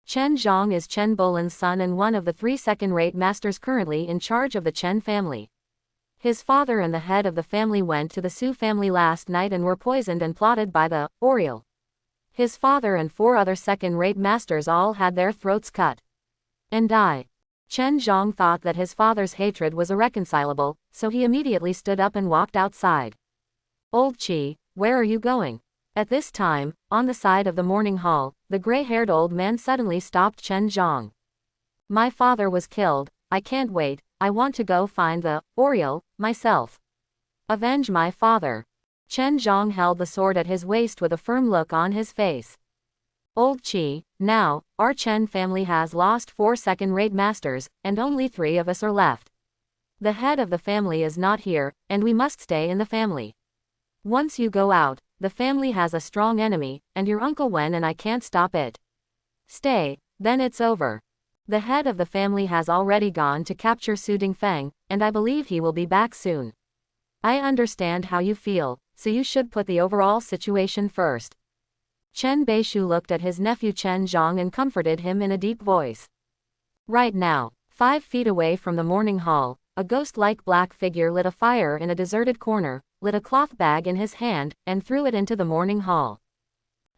Chen Zhang is Chen Bolan's son and one of the 3 second-rate masters currently in charge of the Chen family. His father and the head of the family went to the Su family last night and were poisoned and plotted by the Oriole. His father and 4 other second-rate masters all had their throats cut and died. Chen Zhang thought that his father's hatred was irreconcilable, so he immediately stood up and walked outside. Old Qi, where are you going? At this time, on the side of the morning hall, the gray-haired old man suddenly stopped Chen Zhang. My father was killed, I can't wait, I want to go find the Oriole myself. Avenge my father. Chen Zhang held the sword at his waist with a firm look on his face. Old Qi, now, our Chen family has lost 4 second-rate masters, and only 3 of us are left. The head of the family is not here, and we must stay in the family. Once you go out, the family has a strong enemy, and your Uncle Wen and I can't stop it. Stay, then it's over. The head of the family has already gone to capture Su Dingfeng, and I believe he will be back soon. I understand how you feel, so you should put the overall situation first. Chen Beishu looked at his nephew Chen Zhang and comforted him in a deep voice. Right now, 5 feet away from the morning hall, a ghost-like black figure lit a fire in a deserted corner, lit a cloth bag in his hand, and threw it into the morning hall.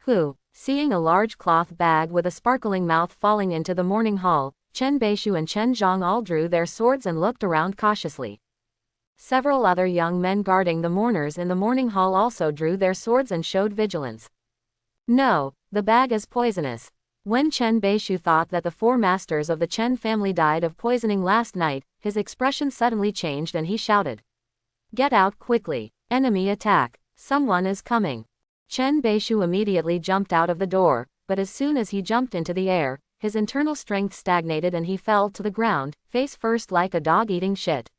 Who, seeing a large cloth bag with a sparkling mouth falling into the morning hall, Chen Beishu and Chen Zhang all drew their swords and looked around cautiously. Several other young men guarding the mourners in the morning hall also drew their swords and showed vigilance. No, the bag is poisonous. When Chen Beishu thought that the 4 masters of the Chen family died of poisoning last night, his expression suddenly changed and he shouted. Get out quickly. Enemy attack. Someone is coming. Chen Beishu immediately jumped out of the door, but as soon as he jumped into the air, his internal strength stagnated and he fell to the ground, face first like a dog eating shit.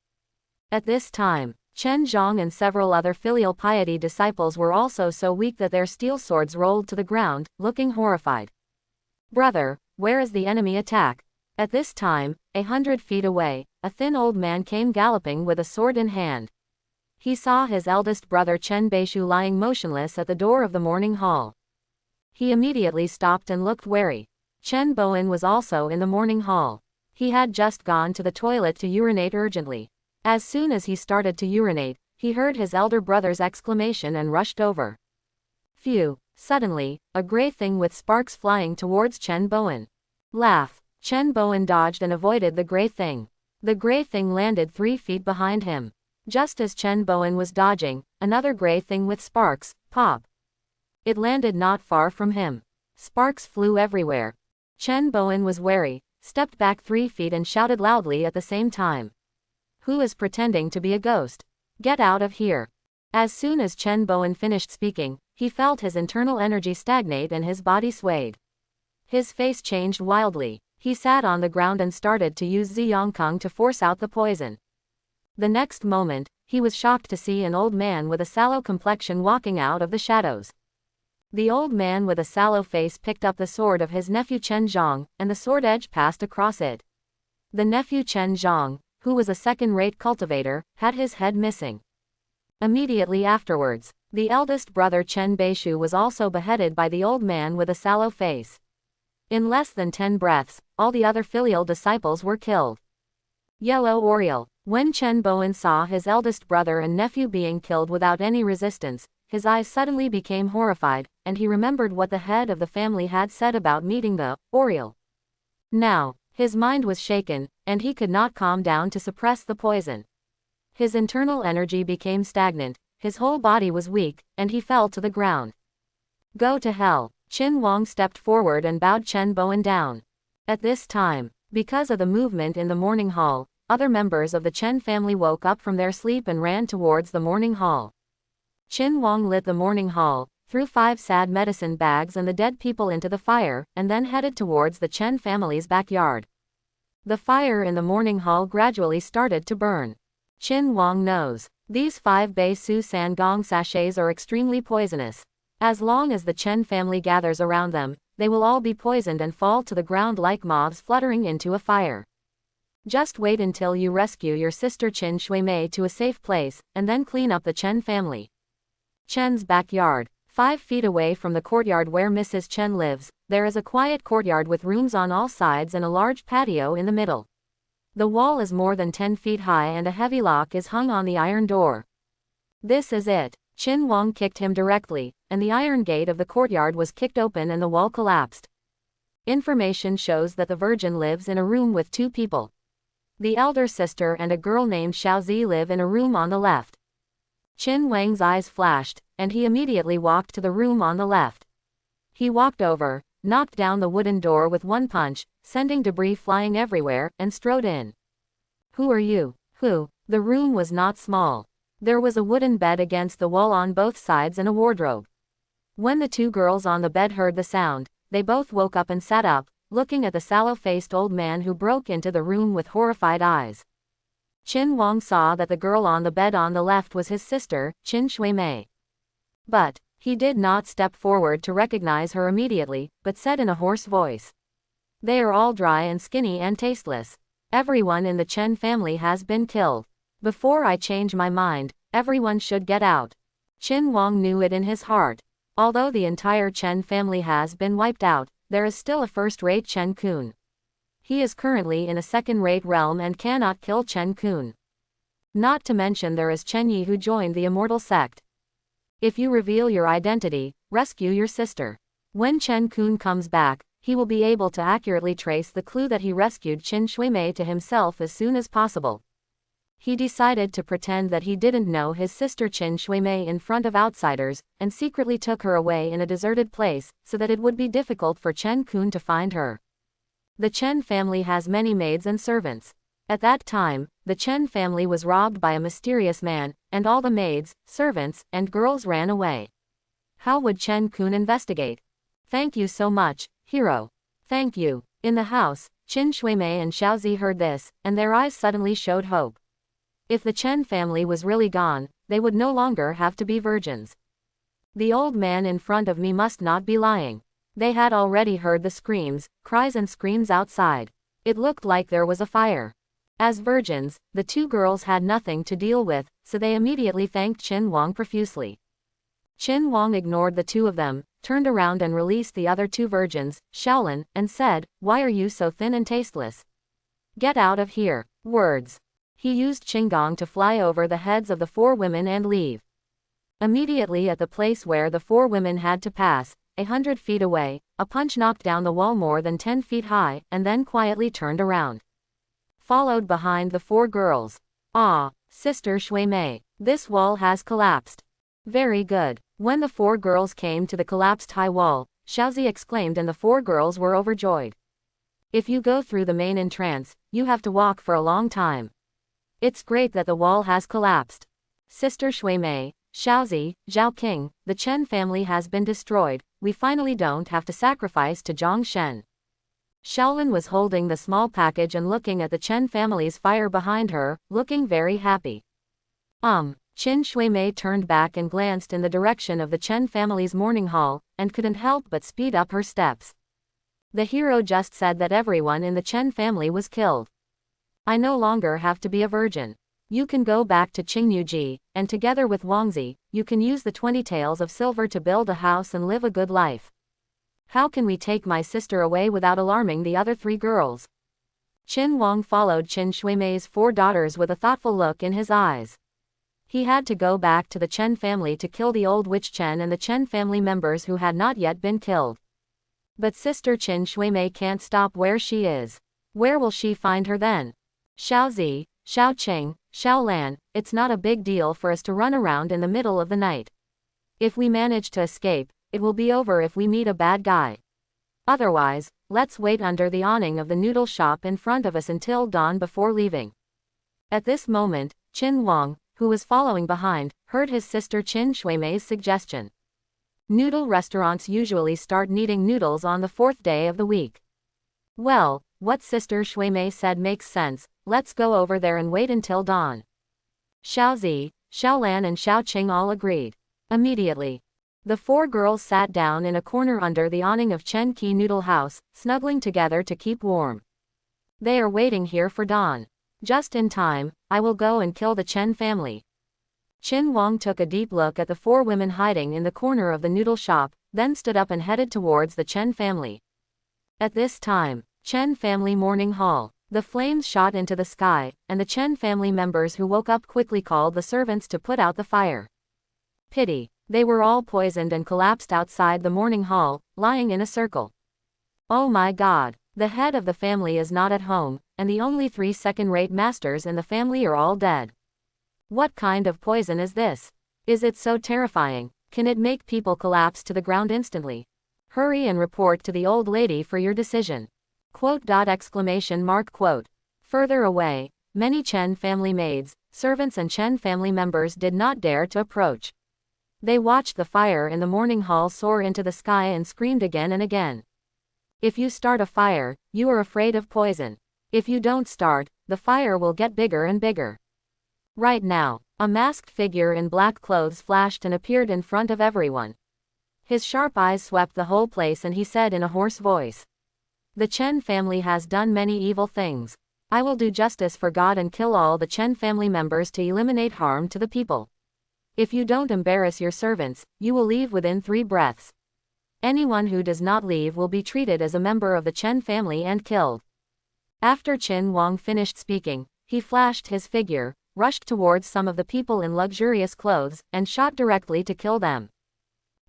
At this time, Chen Zhang and several other filial piety disciples were also so weak that their steel swords rolled to the ground, looking horrified. Brother, where is the enemy attack? At this time, 100 feet away, a thin old man came galloping with a sword in hand. He saw his eldest brother Chen Beishu lying motionless at the door of the morning hall. He immediately stopped and looked wary. Chen Bowen was also in the morning hall. He had just gone to the toilet to urinate urgently. As soon as he started to urinate, he heard his elder brother's exclamation and rushed over. Phew! Suddenly, a gray thing with sparks flying towards Chen Bowen. Laugh! Chen Bowen dodged and avoided the gray thing. The gray thing landed 3 feet behind him. Just as Chen Bowen was dodging, another gray thing with sparks, pop. It landed not far from him. Sparks flew everywhere. Chen Bowen was wary, stepped back 3 feet and shouted loudly at the same time. Who is pretending to be a ghost? Get out of here. As soon as Chen Bowen finished speaking, he felt his internal energy stagnate and his body swayed. His face changed wildly. He sat on the ground and started to use Ziyongkung to force out the poison. The next moment, he was shocked to see an old man with a sallow complexion walking out of the shadows. The old man with a sallow face picked up the sword of his nephew Chen Zhang, and the sword edge passed across it. The nephew Chen Zhang, who was a second-rate cultivator, had his head missing. Immediately afterwards, the eldest brother Chen Beishu was also beheaded by the old man with a sallow face. In less than 10 breaths, all the other filial disciples were killed. Yellow Oriole. When Chen Bowen saw his eldest brother and nephew being killed without any resistance, his eyes suddenly became horrified, and he remembered what the head of the family had said about meeting the Oriole. Now, his mind was shaken, and he could not calm down to suppress the poison. His internal energy became stagnant, his whole body was weak, and he fell to the ground. Go to hell. Qin Wang stepped forward and bowed Chen Bowen down. At this time, because of the movement in the morning hall, other members of the Chen family woke up from their sleep and ran towards the morning hall. Qin Wang lit the morning hall, threw 5 sad medicine bags and the dead people into the fire, and then headed towards the Chen family's backyard. The fire in the morning hall gradually started to burn. Qin Wang knows. These 5 Bei Su San Gong sachets are extremely poisonous. As long as the Chen family gathers around them, they will all be poisoned and fall to the ground like moths fluttering into a fire. Just wait until you rescue your sister Qin Shuimei to a safe place, and then clean up the Chen family. Chen's backyard. 5 feet away from the courtyard where Mrs. Chen lives, there is a quiet courtyard with rooms on all sides and a large patio in the middle. The wall is more than 10 feet high and a heavy lock is hung on the iron door. This is it. Qin Wang kicked him directly, and the iron gate of the courtyard was kicked open and the wall collapsed. Information shows that the Virgin lives in a room with 2 people. The elder sister and a girl named Xiaozi live in a room on the left. Qin Wang's eyes flashed, and he immediately walked to the room on the left. He walked over, knocked down the wooden door with one punch, sending debris flying everywhere, and strode in. Who are you? Who? The room was not small. There was a wooden bed against the wall on both sides and a wardrobe. When the 2 girls on the bed heard the sound, they both woke up and sat up, looking at the sallow-faced old man who broke into the room with horrified eyes. Qin Wang saw that the girl on the bed on the left was his sister, Qin Shuimei. But he did not step forward to recognize her immediately, but said in a hoarse voice, "They are all dry and skinny and tasteless. Everyone in the Chen family has been killed. Before I change my mind, everyone should get out." Qin Wang knew it in his heart. Although the entire Chen family has been wiped out, there is still a first-rate Chen Kun. He is currently in a second-rate realm and cannot kill Chen Kun. Not to mention there is Chen Yi who joined the Immortal sect. If you reveal your identity, rescue your sister. When Chen Kun comes back, he will be able to accurately trace the clue that he rescued Qin Shuimei to himself as soon as possible. He decided to pretend that he didn't know his sister Qin Shuimei in front of outsiders, and secretly took her away in a deserted place, so that it would be difficult for Chen Kun to find her. The Chen family has many maids and servants. At that time, the Chen family was robbed by a mysterious man, and all the maids, servants, and girls ran away. How would Chen Kun investigate? Thank you so much, hero. Thank you. In the house, Qin Shuimei and Xiaozi heard this, and their eyes suddenly showed hope. If the Chen family was really gone, they would no longer have to be virgins. The old man in front of me must not be lying. They had already heard the screams, cries and screams outside. It looked like there was a fire. As virgins, the 2 girls had nothing to deal with, so they immediately thanked Qin Wang profusely. Qin Wang ignored the 2 of them, turned around and released the other 2 virgins, Shaolin, and said, "Why are you so thin and tasteless? Get out of here." Words. He used Qinggong to fly over the heads of the 4 women and leave. Immediately at the place where the 4 women had to pass, 100 feet away, a punch knocked down the wall more than 10 feet high, and then quietly turned around. Followed behind the 4 girls. "Ah, Sister Shuimei, this wall has collapsed." "Very good." When the 4 girls came to the collapsed high wall, Xiaozi exclaimed and the 4 girls were overjoyed. "If you go through the main entrance, you have to walk for a long time. It's great that the wall has collapsed. Sister Shuimei, Xiaozi, Zhao King, the Chen family has been destroyed, we finally don't have to sacrifice to Zhang Shen." Shaolin was holding the small package and looking at the Chen family's fire behind her, looking very happy. Qin Shuimei turned back and glanced in the direction of the Chen family's morning hall, and couldn't help but speed up her steps. The hero just said that everyone in the Chen family was killed. I no longer have to be a virgin. You can go back to Qingyuji, and together with Wangzi, you can use the 20 taels of silver to build a house and live a good life. How can we take my sister away without alarming the other 3 girls? Qin Wang followed Qin Shuimei's 4 daughters with a thoughtful look in his eyes. He had to go back to the Chen family to kill the old witch Chen and the Chen family members who had not yet been killed. But Sister Qin Shuimei can't stop where she is. Where will she find her then? Xiaozi, Xiaoqing, Xiaolan, it's not a big deal for us to run around in the middle of the night. If we manage to escape, it will be over if we meet a bad guy. Otherwise, let's wait under the awning of the noodle shop in front of us until dawn before leaving. At this moment, Qin Wang, who was following behind, heard his sister Qin Shuimei's suggestion. Noodle restaurants usually start kneading noodles on the 4th day of the week. Well, what Sister Shuimei said makes sense, let's go over there and wait until dawn. Xiaozi, Xiaolan and Xiaoqing all agreed. Immediately. The four girls sat down in a corner under the awning of Chen Qi Noodle House, snuggling together to keep warm. They are waiting here for dawn. Just in time, I will go and kill the Chen family. Qin Wang took a deep look at the four women hiding in the corner of the noodle shop, then stood up and headed towards the Chen family. At this time, Chen family morning hall. The flames shot into the sky, and the Chen family members who woke up quickly called the servants to put out the fire. Pity, they were all poisoned and collapsed outside the morning hall, lying in a circle. Oh my God, the head of the family is not at home, and the only 3 second-rate masters in the family are all dead. What kind of poison is this? Is it so terrifying? Can it make people collapse to the ground instantly? Hurry and report to the old lady for your decision. Quote. Further away, many Chen family maids, servants and Chen family members did not dare to approach. They watched the fire in the morning hall soar into the sky and screamed again and again. If you start a fire, you are afraid of poison. If you don't start, the fire will get bigger and bigger. Right now, a masked figure in black clothes flashed and appeared in front of everyone. His sharp eyes swept the whole place and he said in a hoarse voice, "The Chen family has done many evil things. I will do justice for God and kill all the Chen family members to eliminate harm to the people. If you don't embarrass your servants, you will leave within 3 breaths. Anyone who does not leave will be treated as a member of the Chen family and killed." After Qin Wang finished speaking, he flashed his figure, rushed towards some of the people in luxurious clothes, and shot directly to kill them.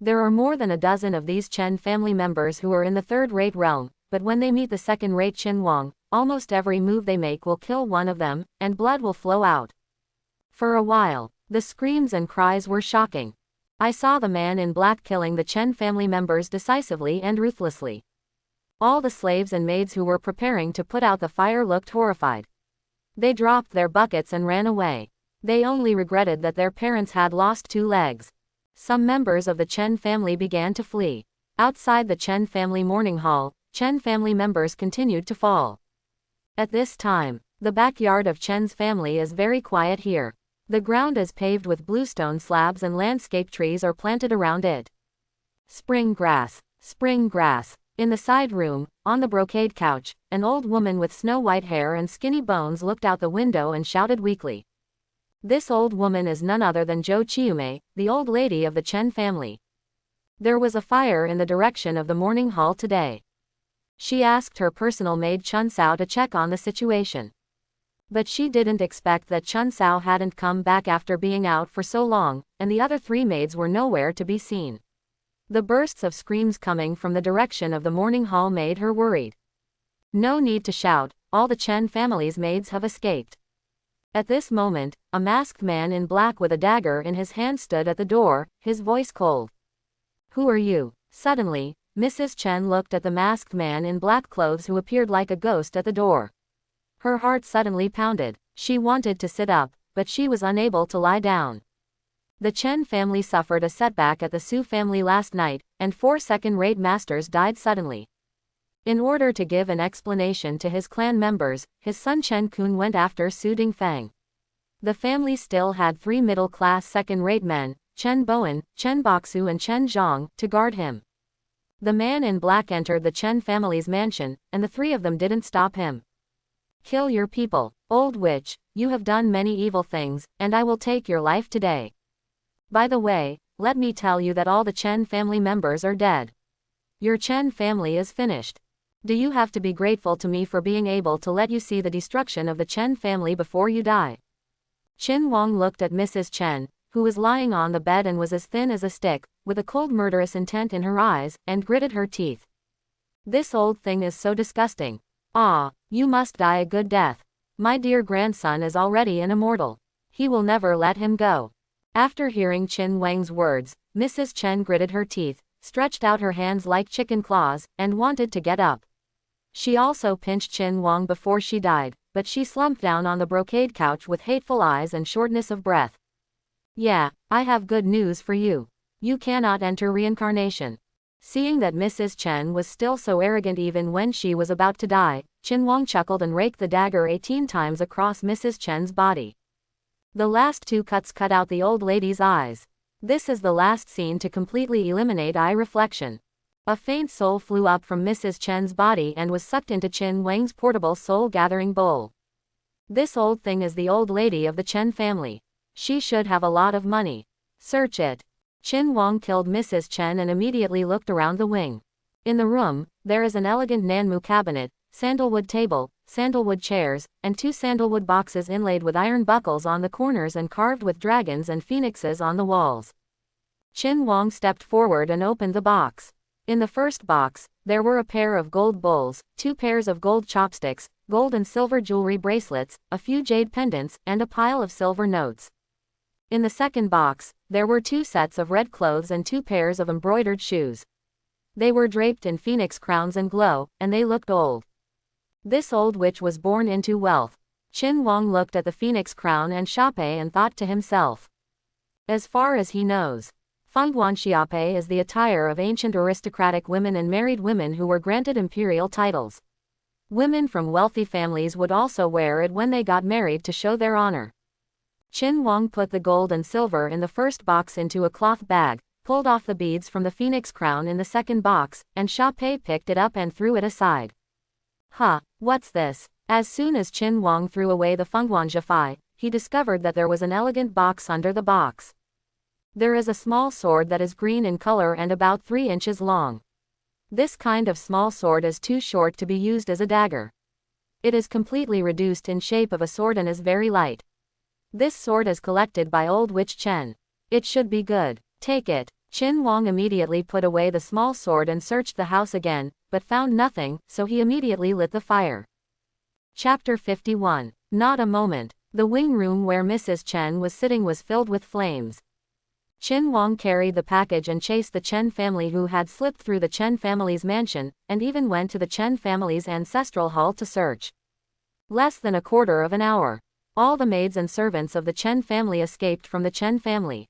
There are more than a dozen of these Chen family members who are in the third-rate realm, but when they meet the second-rate Qin Wang, almost every move they make will kill one of them, and blood will flow out. For a while, the screams and cries were shocking. I saw the man in black killing the Chen family members decisively and ruthlessly. All the slaves and maids who were preparing to put out the fire looked horrified. They dropped their buckets and ran away. They only regretted that their parents had lost 2 legs. Some members of the Chen family began to flee. Outside the Chen family morning hall, Chen family members continued to fall. At this time, the backyard of Chen's family is very quiet here. The ground is paved with bluestone slabs and landscape trees are planted around it. Spring grass, spring grass. In the side room, on the brocade couch, an old woman with snow-white hair and skinny bones looked out the window and shouted weakly. This old woman is none other than Zhou Qiumei, the old lady of the Chen family. There was a fire in the direction of the morning hall today. She asked her personal maid Chun Sao to check on the situation. But she didn't expect that Chun Sao hadn't come back after being out for so long, and the other 3 maids were nowhere to be seen. The bursts of screams coming from the direction of the morning hall made her worried. No need to shout, all the Chen family's maids have escaped. At this moment, a masked man in black with a dagger in his hand stood at the door, his voice cold. "Who are you?" Suddenly, Mrs. Chen looked at the masked man in black clothes who appeared like a ghost at the door. Her heart suddenly pounded. She wanted to sit up, but she was unable to lie down. The Chen family suffered a setback at the Su family last night, and 4 second-rate masters died suddenly. In order to give an explanation to his clan members, his son Chen Kun went after Su Dingfang. The family still had 3 middle-class second-rate men, Chen Bowen, Chen Boxu and Chen Zhang, to guard him. The man in black entered the Chen family's mansion, and the 3 of them didn't stop him. "Kill your people, old witch, you have done many evil things, and I will take your life today. By the way, let me tell you that all the Chen family members are dead. Your Chen family is finished. Do you have to be grateful to me for being able to let you see the destruction of the Chen family before you die?" Qin Wang looked at Mrs. Chen, who was lying on the bed and was as thin as a stick, with a cold murderous intent in her eyes, and gritted her teeth. "This old thing is so disgusting. Ah, you must die a good death. My dear grandson is already an immortal. He will never let him go." After hearing Qin Wang's words, Mrs. Chen gritted her teeth, stretched out her hands like chicken claws, and wanted to get up. She also pinched Qin Wang before she died, but she slumped down on the brocade couch with hateful eyes and shortness of breath. "Yeah, I have good news for you. You cannot enter reincarnation." Seeing that Mrs. Chen was still so arrogant even when she was about to die, Qin Wang chuckled and raked the dagger 18 times across Mrs. Chen's body. The last 2 cuts cut out the old lady's eyes. This is the last scene to completely eliminate eye reflection. A faint soul flew up from Mrs. Chen's body and was sucked into Qin Wang's portable soul-gathering bowl. This old thing is the old lady of the Chen family. She should have a lot of money. Search it. Qin Wang killed Mrs. Chen and immediately looked around the wing. In the room, there is an elegant Nanmu cabinet, sandalwood table, sandalwood chairs, and 2 sandalwood boxes inlaid with iron buckles on the corners and carved with dragons and phoenixes on the walls. Qin Wang stepped forward and opened the box. In the first box, there were a pair of gold bowls, 2 pairs of gold chopsticks, gold and silver jewelry bracelets, a few jade pendants, and a pile of silver notes. In the second box, there were 2 sets of red clothes and 2 pairs of embroidered shoes. They were draped in phoenix crowns and glow, and they looked old. This old witch was born into wealth. Qin Wang looked at the phoenix crown and Xiape and thought to himself. As far as he knows, Fengguan Xiape is the attire of ancient aristocratic women and married women who were granted imperial titles. Women from wealthy families would also wear it when they got married to show their honor. Qin Wang put the gold and silver in the first box into a cloth bag, pulled off the beads from the phoenix crown in the second box, and Xiape picked it up and threw it aside. Huh, what's this? As soon as Qin Wang threw away the Fengguan Xiape, he discovered that there was an elegant box under the box. There is a small sword that is green in color and about 3 inches long. This kind of small sword is too short to be used as a dagger. It is completely reduced in shape of a sword and is very light. This sword is collected by old witch Chen. It should be good. Take it. Qin Wang immediately put away the small sword and searched the house again, but found nothing, so he immediately lit the fire. Chapter 51. Not a moment. The wing room where Mrs. Chen was sitting was filled with flames. Qin Wang carried the package and chased the Chen family who had slipped through the Chen family's mansion, and even went to the Chen family's ancestral hall to search. Less than a quarter of an hour. All the maids and servants of the Chen family escaped from the Chen family.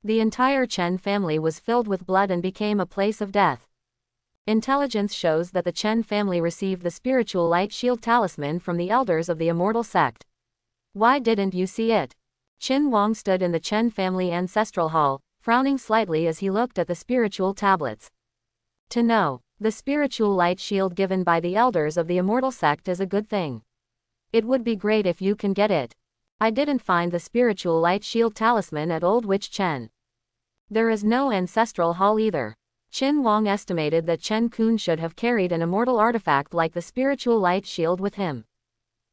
The entire Chen family was filled with blood and became a place of death. Intelligence shows that the Chen family received the spiritual light shield talisman from the elders of the Immortal sect. Why didn't you see it? Qin Wang stood in the Chen family ancestral hall, frowning slightly as he looked at the spiritual tablets. To know, the spiritual light shield given by the elders of the Immortal sect is a good thing. It would be great if you can get it. I didn't find the spiritual light shield talisman at Old Witch Chen. There is no ancestral hall either. Qin Wang estimated that Chen Kun should have carried an immortal artifact like the spiritual light shield with him.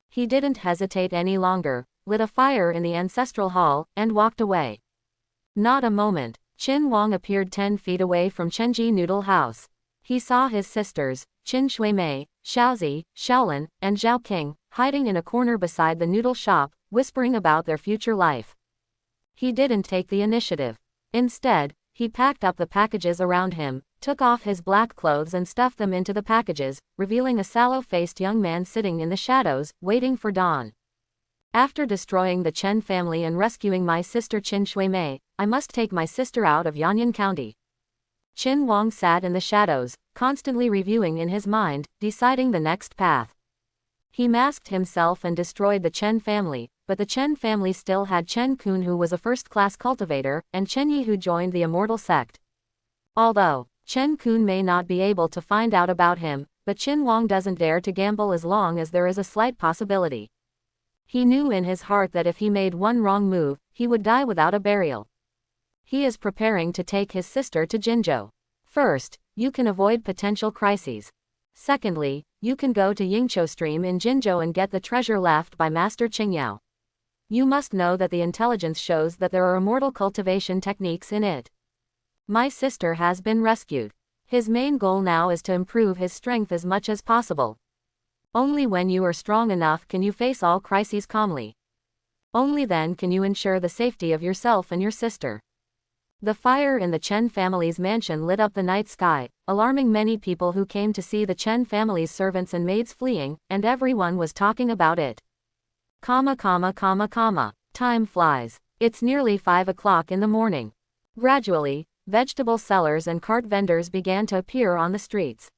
He didn't hesitate any longer, lit a fire in the ancestral hall, and walked away. Not a moment. Qin Wang appeared 10 feet away from Chenji Noodle House. He saw his sisters, Qin Shuimei, Xiaozi, Shaolin, and Zhao Qing, hiding in a corner beside the noodle shop, whispering about their future life. He didn't take the initiative. Instead, he packed up the packages around him, took off his black clothes and stuffed them into the packages, revealing a sallow-faced young man sitting in the shadows, waiting for dawn. After destroying the Chen family and rescuing my sister Qin Shuimei, I must take my sister out of Yanyan County. Qin Wang sat in the shadows, constantly reviewing in his mind, deciding the next path. He masked himself and destroyed the Chen family, but the Chen family still had Chen Kun who was a first-class cultivator, and Chen Yi who joined the Immortal sect. Although Chen Kun may not be able to find out about him, but Qin Wang doesn't dare to gamble as long as there is a slight possibility. He knew in his heart that if he made one wrong move, he would die without a burial. He is preparing to take his sister to Jinzhou. First, you can avoid potential crises. Secondly, you can go to Yingqiu Stream in Jinzhou and get the treasure left by Master Qingyao. You must know that the intelligence shows that there are immortal cultivation techniques in it. My sister has been rescued. His main goal now is to improve his strength as much as possible. Only when you are strong enough can you face all crises calmly. Only then can you ensure the safety of yourself and your sister. The fire in the Chen family's mansion lit up the night sky, alarming many people who came to see the Chen family's servants and maids fleeing, and everyone was talking about it. Time flies. It's nearly 5 o'clock in the morning. Gradually, vegetable sellers and cart vendors began to appear on the streets.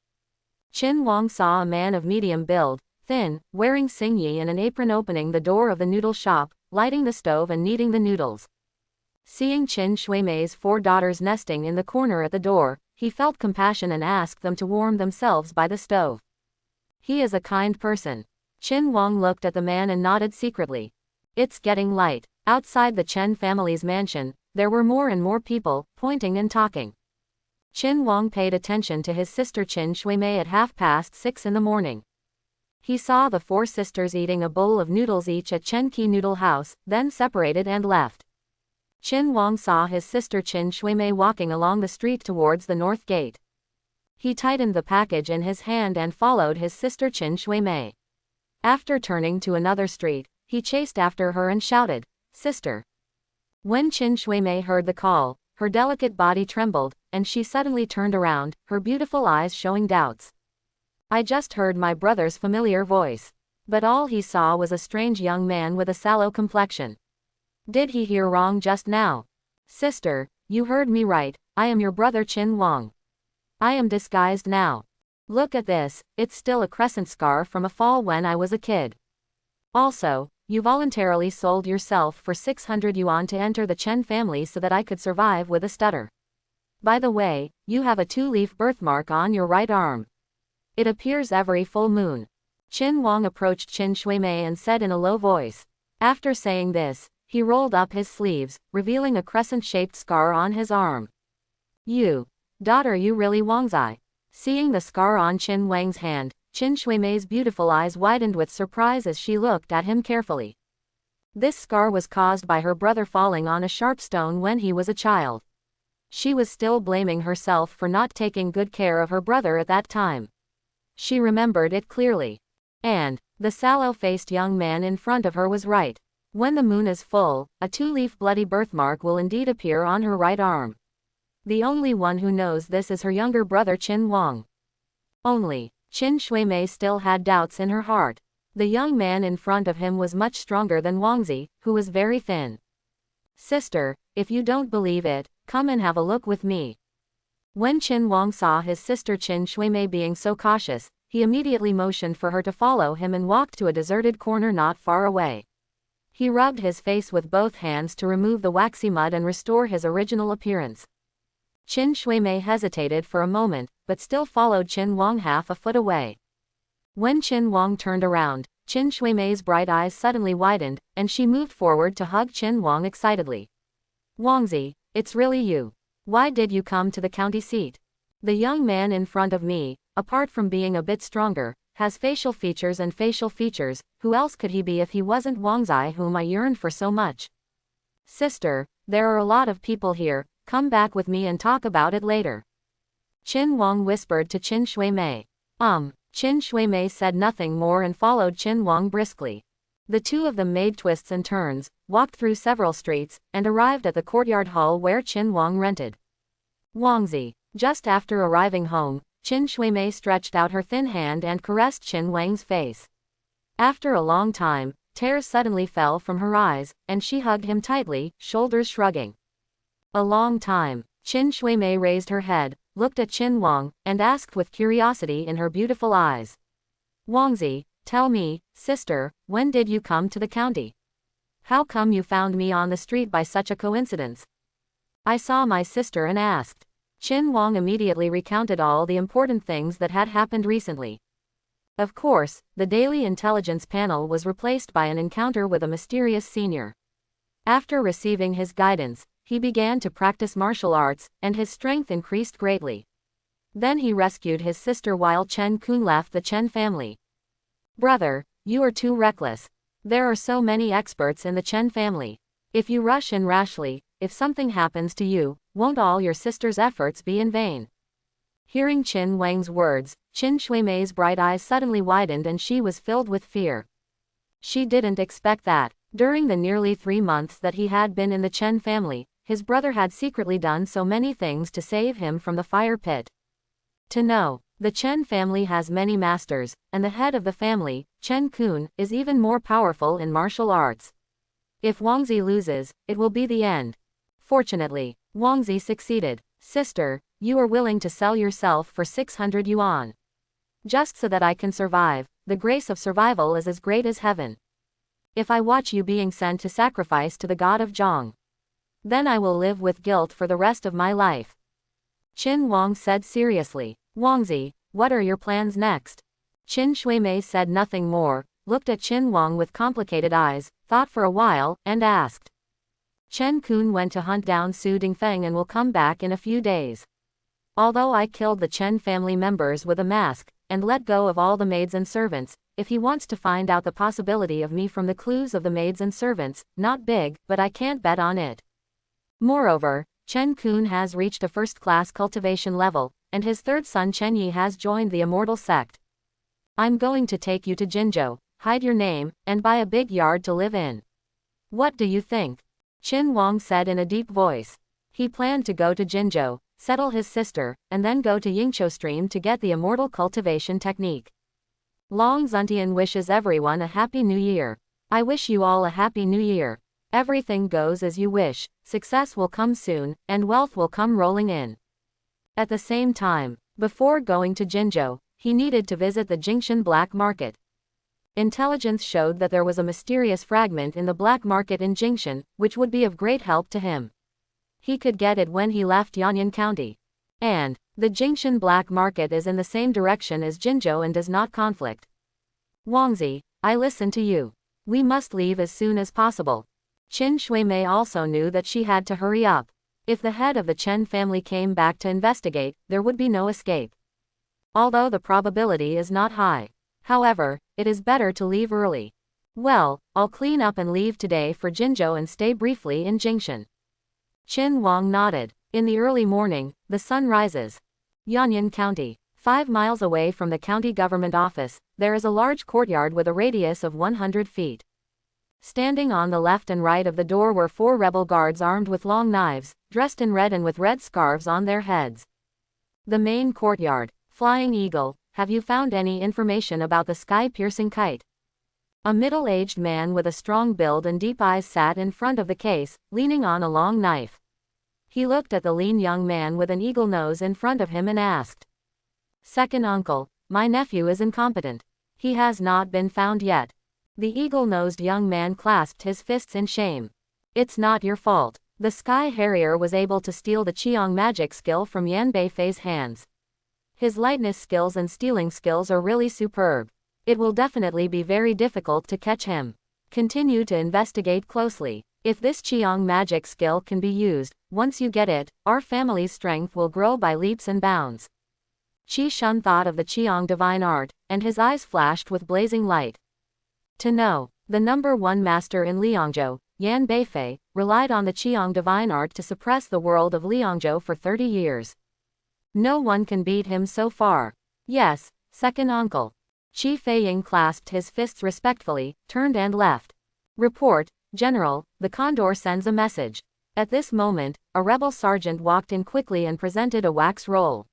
Qin Wang saw a man of medium build, thin, wearing xingyi and an apron opening the door of the noodle shop, lighting the stove and kneading the noodles. Seeing Qin Shuimei's 4 daughters nesting in the corner at the door, he felt compassion and asked them to warm themselves by the stove. He is a kind person. Qin Wang looked at the man and nodded secretly. It's getting light. Outside the Chen family's mansion, there were more and more people, pointing and talking. Qin Wang paid attention to his sister Qin Shuimei at 6:30 in the morning. He saw the 4 sisters eating a bowl of noodles each at Chen Qi Noodle House, then separated and left. Qin Wang saw his sister Qin Shuimei walking along the street towards the north gate. He tightened the package in his hand and followed his sister Qin Shuimei. After turning to another street, he chased after her and shouted, "Sister." When Qin Shuimei heard the call, her delicate body trembled, and she suddenly turned around, her beautiful eyes showing doubts. I just heard my brother's familiar voice. But all he saw was a strange young man with a sallow complexion. Did he hear wrong just now? Sister, you heard me right, I am your brother Qin Wang. I am disguised now. Look at this, it's still a crescent scar from a fall when I was a kid. Also, you voluntarily sold yourself for 600 yuan to enter the Chen family so that I could survive with a stutter. By the way, you have a 2-leaf birthmark on your right arm. It appears every full moon. Qin Wang approached Qin Shuimei and said in a low voice. After saying this, he rolled up his sleeves, revealing a crescent-shaped scar on his arm. You, daughter, you really Wangzai? Seeing the scar on Qin Wang's hand, Qin Shuimei's beautiful eyes widened with surprise as she looked at him carefully. This scar was caused by her brother falling on a sharp stone when he was a child. She was still blaming herself for not taking good care of her brother at that time. She remembered it clearly. And the sallow-faced young man in front of her was right. When the moon is full, a 2-leaf bloody birthmark will indeed appear on her right arm. The only one who knows this is her younger brother Qin Wang. Only, Qin Shuimei still had doubts in her heart. The young man in front of him was much stronger than Wangzi, who was very thin. Sister, if you don't believe it, come and have a look with me. When Qin Wang saw his sister Qin Shuimei being so cautious, he immediately motioned for her to follow him and walked to a deserted corner not far away. He rubbed his face with both hands to remove the waxy mud and restore his original appearance. Qin Shuimei hesitated for a moment, but still followed Qin Wang half a foot away. When Qin Wang turned around, Qin Shuimei's bright eyes suddenly widened, and she moved forward to hug Qin Wang excitedly. Wangzi, it's really you. Why did you come to the county seat? The young man in front of me, apart from being a bit stronger, has facial features and facial features. Who else could he be if he wasn't Wangzai, whom I yearned for so much? Sister, there are a lot of people here, come back with me and talk about it later. Qin Wang whispered to Qin Shuimei. Qin Shuimei said nothing more and followed Qin Wang briskly. The two of them made twists and turns, walked through several streets, and arrived at the courtyard hall where Qin Wang rented. Wangzi. Just after arriving home, Qin Shuimei stretched out her thin hand and caressed Qin Wang's face. After a long time, tears suddenly fell from her eyes, and she hugged him tightly, shoulders shrugging. A long time, Qin Shuimei raised her head, looked at Qin Wang, and asked with curiosity in her beautiful eyes. Wangzi, tell me, sister, when did you come to the county? How come you found me on the street by such a coincidence? I saw my sister and asked. Qin Wang immediately recounted all the important things that had happened recently. Of course, the daily intelligence panel was replaced by an encounter with a mysterious senior. After receiving his guidance, he began to practice martial arts, and his strength increased greatly. Then he rescued his sister while Chen Kun left the Chen family. Brother, you are too reckless. There are so many experts in the Chen family. If you rush in rashly, if something happens to you, won't all your sister's efforts be in vain? Hearing Qin Wang's words, Qin Shuimei's bright eyes suddenly widened and she was filled with fear. She didn't expect that, during the nearly 3 months that he had been in the Chen family, his brother had secretly done so many things to save him from the fire pit. To know, the Chen family has many masters, and the head of the family, Chen Kun, is even more powerful in martial arts. If Wangzi loses, it will be the end. Fortunately, Wangzi succeeded. Sister, you are willing to sell yourself for 600 yuan. Just so that I can survive. The grace of survival is as great as heaven. If I watch you being sent to sacrifice to the god of Zhang. Then I will live with guilt for the rest of my life. Qin Wang said seriously. Wangzi, what are your plans next? Qin Shuimei said nothing more, looked at Qin Wang with complicated eyes, thought for a while, and asked. Chen Kun went to hunt down Su Dingfeng and will come back in a few days. Although I killed the Chen family members with a mask, and let go of all the maids and servants, if he wants to find out the possibility of me from the clues of the maids and servants, not big, but I can't bet on it. Moreover, Chen Kun has reached a first-class cultivation level, and his third son Chen Yi has joined the Immortal sect. I'm going to take you to Jinzhou, hide your name, and buy a big yard to live in. What do you think? Qin Wang said in a deep voice. He planned to go to Jinzhou, settle his sister, and then go to Yingqiu Stream to get the Immortal cultivation technique. Long Zuntian wishes everyone a Happy New Year. I wish you all a Happy New Year. Everything goes as you wish, success will come soon, and wealth will come rolling in. At the same time, before going to Jinzhou, he needed to visit the Jingshan black market. Intelligence showed that there was a mysterious fragment in the black market in Jingshan, which would be of great help to him. He could get it when he left Yanyan County. And the Jingshan black market is in the same direction as Jinzhou and does not conflict. Wangzi, I listen to you. We must leave as soon as possible. Qin Shuimei also knew that she had to hurry up. If the head of the Chen family came back to investigate, there would be no escape. Although the probability is not high. However, it is better to leave early. Well, I'll clean up and leave today for Jinzhou and stay briefly in Jingshan. Qin Wang nodded. In the early morning, the sun rises. Yanyan County. 5 miles away from the county government office, there is a large courtyard with a radius of 100 feet. Standing on the left and right of the door were 4 rebel guards armed with long knives, dressed in red and with red scarves on their heads. The main courtyard. Flying Eagle, have you found any information about the sky-piercing kite? A middle-aged man with a strong build and deep eyes sat in front of the case, leaning on a long knife. He looked at the lean young man with an eagle nose in front of him and asked. Second uncle, my nephew is incompetent. He has not been found yet. The eagle-nosed young man clasped his fists in shame. It's not your fault. The Sky Harrier was able to steal the Qiang magic skill from Yan Beifei's hands. His lightness skills and stealing skills are really superb. It will definitely be very difficult to catch him. Continue to investigate closely. If this Qiang magic skill can be used, once you get it, our family's strength will grow by leaps and bounds. Qi Shun thought of the Qiang divine art, and his eyes flashed with blazing light. To know, the number 1 master in Liangzhou, Yan Beifei, relied on the Qiang divine art to suppress the world of Liangzhou for 30 years. No one can beat him so far. Yes, second uncle. Qi Feiying clasped his fists respectfully, turned and left. Report, General, the Condor sends a message. At this moment, a rebel sergeant walked in quickly and presented a wax roll.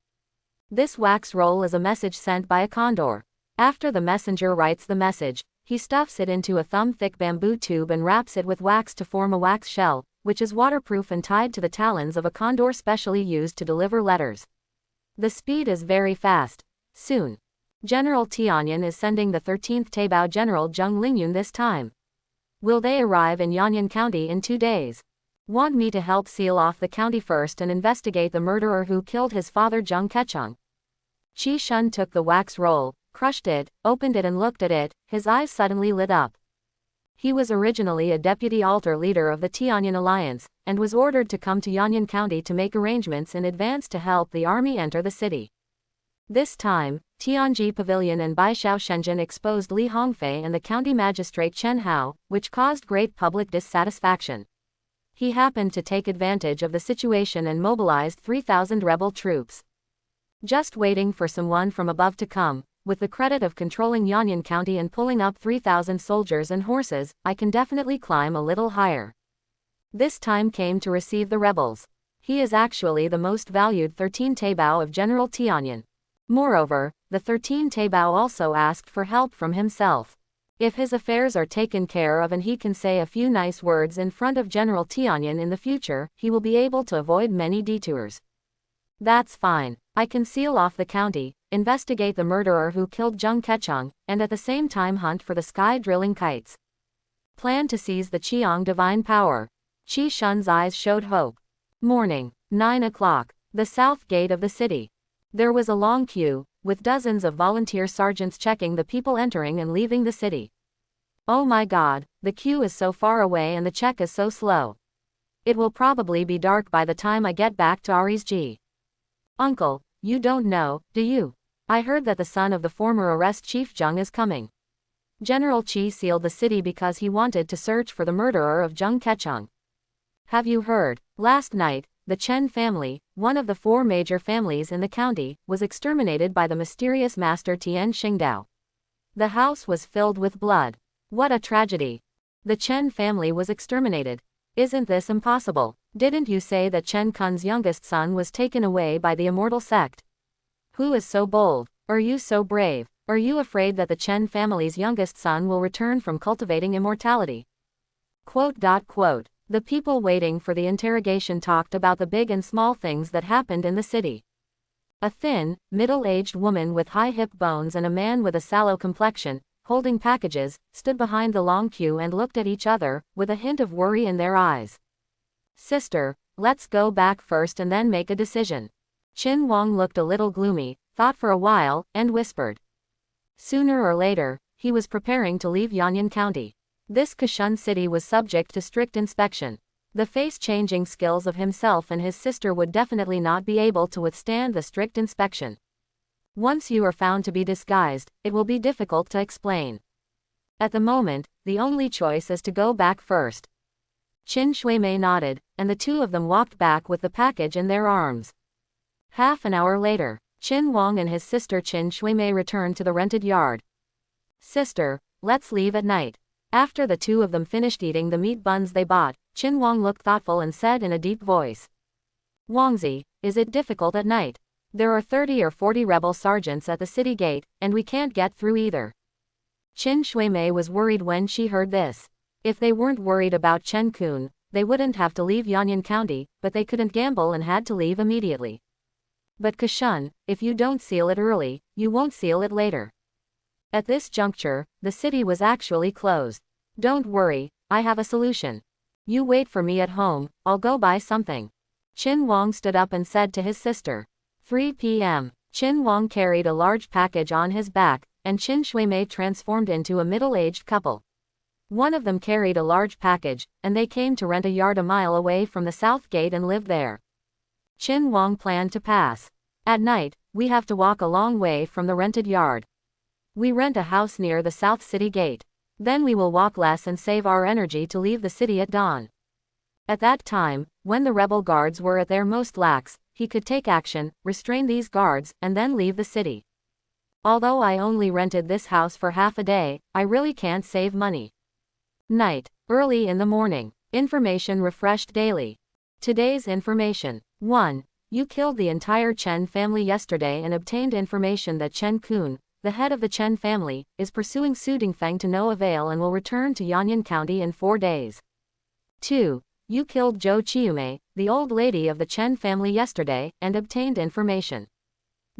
This wax roll is a message sent by a condor. After the messenger writes the message, he stuffs it into a thumb-thick bamboo tube and wraps it with wax to form a wax shell, which is waterproof and tied to the talons of a condor specially used to deliver letters. The speed is very fast. Soon. General Tianyan is sending the 13th Taibao General Zheng Lingyun this time. Will they arrive in Yanyan County in 2 days? Want me to help seal off the county first and investigate the murderer who killed his father Zheng Kecheng? Qi Shun took the wax roll, crushed it, opened it and looked at it, his eyes suddenly lit up. He was originally a deputy altar leader of the Tianyan Alliance, and was ordered to come to Yanyan County to make arrangements in advance to help the army enter the city. This time, Tianji Pavilion and Baishao Shenzhen exposed Li Hongfei and the county magistrate Chen Hao, which caused great public dissatisfaction. He happened to take advantage of the situation and mobilized 3,000 rebel troops. Just waiting for someone from above to come. With the credit of controlling Yanyan County and pulling up 3,000 soldiers and horses, I can definitely climb a little higher. This time came to receive the rebels. He is actually the most valued 13 Taibao of General Tianyan. Moreover, the 13 Taibao also asked for help from himself. If his affairs are taken care of and he can say a few nice words in front of General Tianyan in the future, he will be able to avoid many detours. That's fine. I can seal off the county, investigate the murderer who killed Zheng Kecheng, and at the same time hunt for the sky drilling kites. Plan to seize the Qiang divine power. Qi Shun's eyes showed hope. Morning, 9 o'clock. The south gate of the city. There was a long queue, with dozens of volunteer sergeants checking the people entering and leaving the city. Oh my God, the queue is so far away and the check is so slow. It will probably be dark by the time I get back to Aries G. Uncle, you don't know, do you? I heard that the son of the former arrest chief Zheng is coming. General Qi sealed the city because he wanted to search for the murderer of Zheng Kecheng. Have you heard? Last night, the Chen family, one of the 4 major families in the county, was exterminated by the mysterious master Tian Xingdao. The house was filled with blood. What a tragedy. The Chen family was exterminated. Isn't this impossible? Didn't you say that Chen Kun's youngest son was taken away by the Immortal sect? Who is so bold? Are you so brave? Are you afraid that the Chen family's youngest son will return from cultivating immortality? The people waiting for the interrogation talked about the big and small things that happened in the city. A thin, middle-aged woman with high hip bones and a man with a sallow complexion, holding packages, stood behind the long queue and looked at each other, with a hint of worry in their eyes. Sister, let's go back first and then make a decision. Qin Wang looked a little gloomy, thought for a while, and whispered. Sooner or later, he was preparing to leave Yanyan County. This Kashun city was subject to strict inspection. The face-changing skills of himself and his sister would definitely not be able to withstand the strict inspection. Once you are found to be disguised, it will be difficult to explain. At the moment, the only choice is to go back first. Qin Shuimei nodded, and the two of them walked back with the package in their arms. Half an hour later, Qin Wang and his sister Qin Shuimei returned to the rented yard. Sister, let's leave at night. After the two of them finished eating the meat buns they bought, Qin Wang looked thoughtful and said in a deep voice. Wangzi, is it difficult at night? There are 30 or 40 rebel sergeants at the city gate, and we can't get through either. Qin Shuimei was worried when she heard this. If they weren't worried about Chen Kun, they wouldn't have to leave Yanyan County, but they couldn't gamble and had to leave immediately. But Kashun, if you don't seal it early, you won't seal it later. At this juncture, the city was actually closed. Don't worry, I have a solution. You wait for me at home, I'll go buy something. Qin Wang stood up and said to his sister. 3 p.m. Qin Wang carried a large package on his back, and Qin Shuimei transformed into a middle-aged couple. One of them carried a large package, and they came to rent a yard a mile away from the south gate and lived there. Qin Wang planned to pass. At night, we have to walk a long way from the rented yard. We rent a house near the south city gate. Then we will walk less and save our energy to leave the city at dawn. At that time, when the rebel guards were at their most lax, he could take action, restrain these guards, and then leave the city. Although I only rented this house for half a day, I really can't save money. Night. Early in the morning. Information refreshed daily. Today's information. 1. You killed the entire Chen family yesterday and obtained information that Chen Kun, the head of the Chen family, is pursuing Su Dingfeng to no avail and will return to Yanyan County in 4 days. 2. You killed Zhou Qiumei, the old lady of the Chen family yesterday, and obtained information.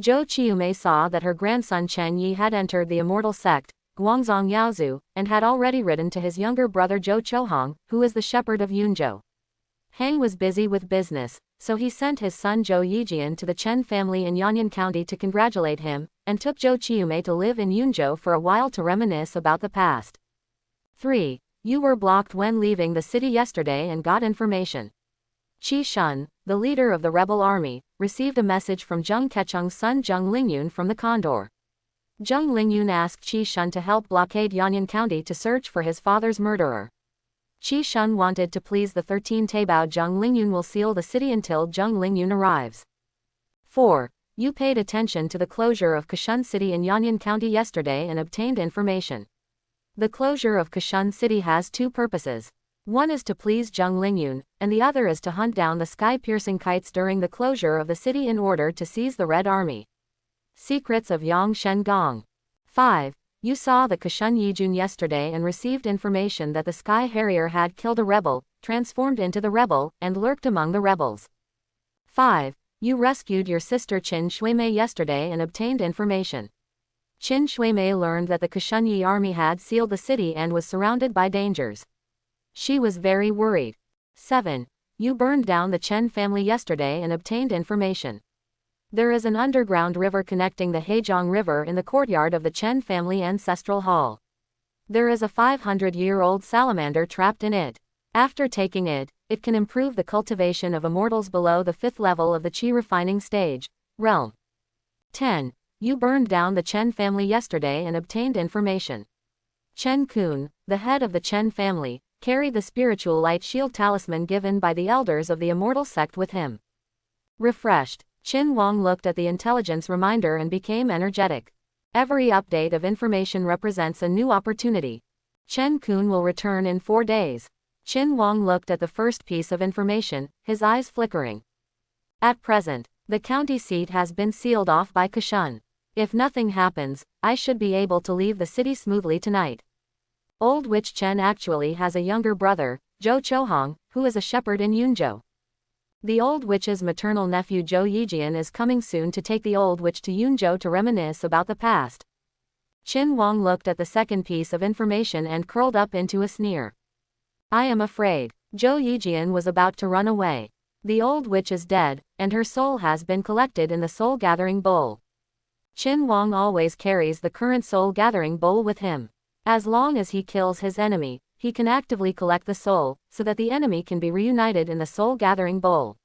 Zhou Qiumei saw that her grandson Chen Yi had entered the Immortal sect, Guangzong Yaozu, and had already written to his younger brother Zhou Chohong, who is the shepherd of Yunzhou. Hang was busy with business, so he sent his son Zhou Yijian to the Chen family in Yanyan County to congratulate him, and took Zhou Qiumei to live in Yunzhou for a while to reminisce about the past. 3. You were blocked when leaving the city yesterday and got information. Qi Shun, the leader of the rebel army, received a message from Zheng Kecheng's son Zheng Lingyun from the Condor. Zheng Lingyun asked Qi Shun to help blockade Yanyan County to search for his father's murderer. Qi Shun wanted to please the 13 Taibao. Zheng Lingyun will seal the city until Zheng Lingyun arrives. 4. You paid attention to the closure of Kashun City in Yanyan County yesterday and obtained information. The closure of Kashun City has 2 purposes. One is to please Zheng Lingyun, and the other is to hunt down the sky-piercing kites during the closure of the city in order to seize the Red Army. Secrets of Yang Shengong. 5. You saw the Kashun Yijun yesterday and received information that the Sky Harrier had killed a rebel, transformed into the rebel, and lurked among the rebels. 5. You rescued your sister Qin Shuimei yesterday and obtained information. Qin Shuimei learned that the Kashun Yi army had sealed the city and was surrounded by dangers. She was very worried. 7. You burned down the Chen family yesterday and obtained information. There is an underground river connecting the Hejiang River in the courtyard of the Chen family ancestral hall. There is a 500-year-old salamander trapped in it. After taking it, it can improve the cultivation of immortals below the 5th level of the Qi refining stage, realm. 10. You burned down the Chen family yesterday and obtained information. Chen Kun, the head of the Chen family, carried the spiritual light shield talisman given by the elders of the immortal sect with him. Refreshed, Qin Wang looked at the intelligence reminder and became energetic. Every update of information represents a new opportunity. Chen Kun will return in 4 days. Qin Wang looked at the first piece of information, his eyes flickering. At present, the county seat has been sealed off by Kashan. If nothing happens, I should be able to leave the city smoothly tonight. Old Witch Chen actually has a younger brother, Zhou Chohong, who is a shepherd in Yunzhou. The old witch's maternal nephew Zhou Yijian is coming soon to take the old witch to Yunzhou to reminisce about the past. Qin Wang looked at the second piece of information and curled up into a sneer. I am afraid. Zhou Yijian was about to run away. The old witch is dead, and her soul has been collected in the soul gathering bowl. Qin Wang always carries the current soul gathering bowl with him. As long as he kills his enemy, he can actively collect the soul, so that the enemy can be reunited in the soul gathering bowl.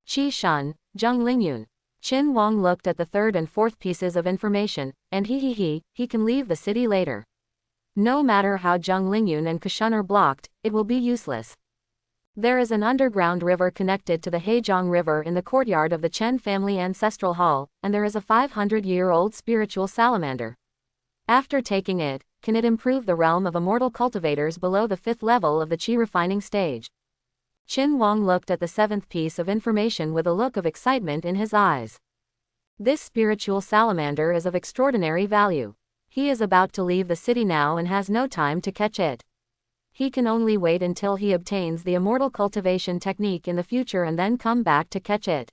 Qi Shan, Zheng Lingyun. Qin Wang looked at the third and fourth pieces of information, and he can leave the city later. No matter how Zheng Lingyun and Kashan are blocked, it will be useless. There is an underground river connected to the Hejiang River in the courtyard of the Chen family ancestral hall, and there is a 500-year-old spiritual salamander. After taking it, can it improve the realm of immortal cultivators below the 5th level of the Qi refining stage? Qin Wang looked at the 7th piece of information with a look of excitement in his eyes. This spiritual salamander is of extraordinary value. He is about to leave the city now and has no time to catch it. He can only wait until he obtains the immortal cultivation technique in the future and then come back to catch it.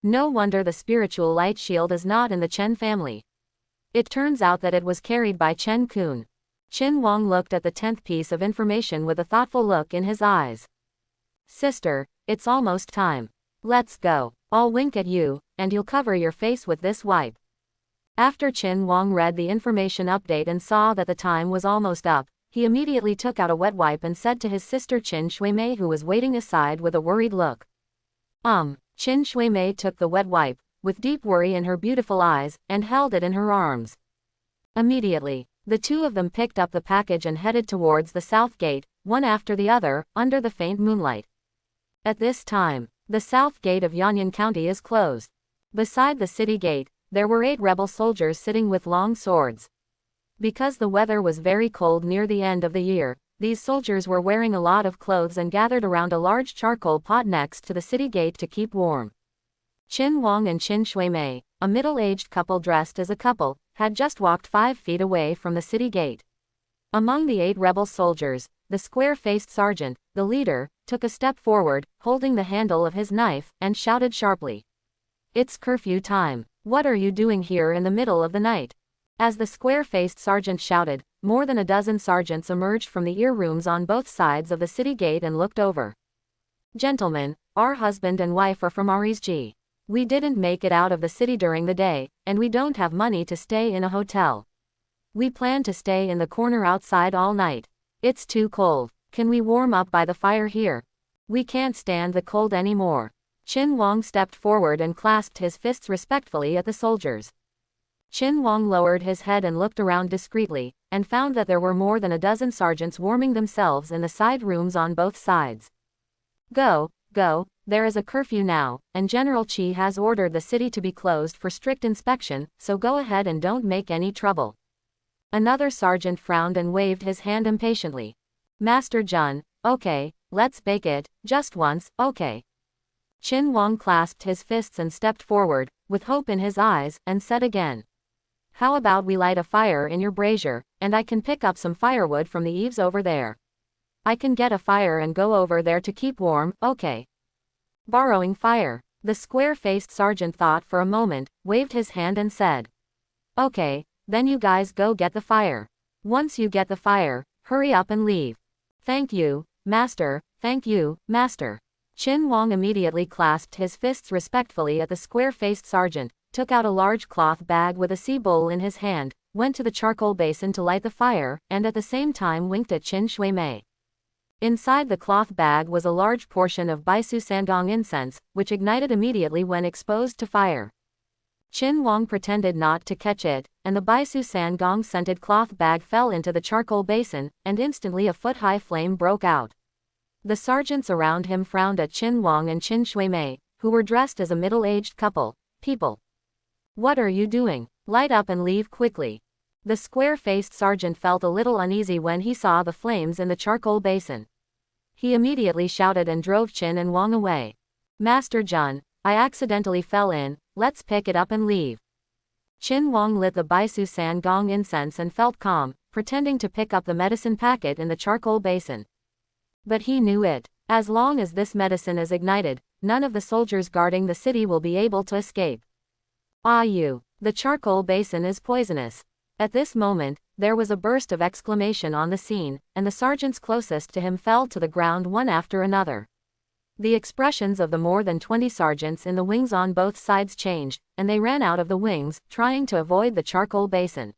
No wonder the spiritual light shield is not in the Chen family. It turns out that it was carried by Chen Kun. Qin Wang looked at the 10th piece of information with a thoughtful look in his eyes. Sister, it's almost time. Let's go. I'll wink at you, and you'll cover your face with this wipe. After Qin Wang read the information update and saw that the time was almost up, he immediately took out a wet wipe and said to his sister Qin Shuimei, who was waiting aside with a worried look. Qin Shuimei took the wet wipe, with deep worry in her beautiful eyes, and held it in her arms. Immediately, the two of them picked up the package and headed towards the south gate, one after the other, under the faint moonlight. At this time, the south gate of Yanyan County is closed. Beside the city gate, there were 8 rebel soldiers sitting with long swords. Because the weather was very cold near the end of the year, these soldiers were wearing a lot of clothes and gathered around a large charcoal pot next to the city gate to keep warm. Qin Wang and Qin Shuimei, a middle-aged couple dressed as a couple, had just walked 5 feet away from the city gate. Among the 8 rebel soldiers, the square-faced sergeant, the leader, took a step forward, holding the handle of his knife, and shouted sharply. It's curfew time. What are you doing here in the middle of the night? As the square-faced sergeant shouted, more than a dozen sergeants emerged from the ear rooms on both sides of the city gate and looked over. Gentlemen, our husband and wife are from Arizji. We didn't make it out of the city during the day, and we don't have money to stay in a hotel. We plan to stay in the corner outside all night. It's too cold. Can we warm up by the fire here? We can't stand the cold anymore. Qin Wang stepped forward and clasped his fists respectfully at the soldiers. Qin Wang lowered his head and looked around discreetly, and found that there were more than a dozen sergeants warming themselves in the side rooms on both sides. Go, there is a curfew now, and General Qi has ordered the city to be closed for strict inspection, so go ahead and don't make any trouble. Another sergeant frowned and waved his hand impatiently. Master Jun, okay, let's bake it, just once, okay. Qin Wang clasped his fists and stepped forward, with hope in his eyes, and said again. How about we light a fire in your brazier, and I can pick up some firewood from the eaves over there. I can get a fire and go over there to keep warm, okay. Borrowing fire. The square-faced sergeant thought for a moment, waved his hand and said. Okay, then you guys go get the fire. Once you get the fire, hurry up and leave. Thank you, Master, Thank you, Master. Qin Wang immediately clasped his fists respectfully at the square-faced sergeant, took out a large cloth bag with a sea bowl in his hand, went to the charcoal basin to light the fire, and at the same time winked at Qin Shuimei. Inside the cloth bag was a large portion of Baisu Sangong incense, which ignited immediately when exposed to fire. Qin Wang pretended not to catch it, and the Baisu Sangong scented cloth bag fell into the charcoal basin, and instantly a foot-high flame broke out. The sergeants around him frowned at Qin Wang and Qin Shuimei, who were dressed as a middle-aged couple. People. What are you doing? Light up and leave quickly. The square-faced sergeant felt a little uneasy when he saw the flames in the charcoal basin. He immediately shouted and drove Qin and Wang away. Master Jun, I accidentally fell in, let's pick it up and leave. Qin Wang lit the Baisu Sangong incense and felt calm, pretending to pick up the medicine packet in the charcoal basin. But he knew it. As long as this medicine is ignited, none of the soldiers guarding the city will be able to escape. The charcoal basin is poisonous. At this moment, there was a burst of exclamation on the scene, and the sergeants closest to him fell to the ground one after another. The expressions of the more than 20 sergeants in the wings on both sides changed, and they ran out of the wings, trying to avoid the charcoal basin.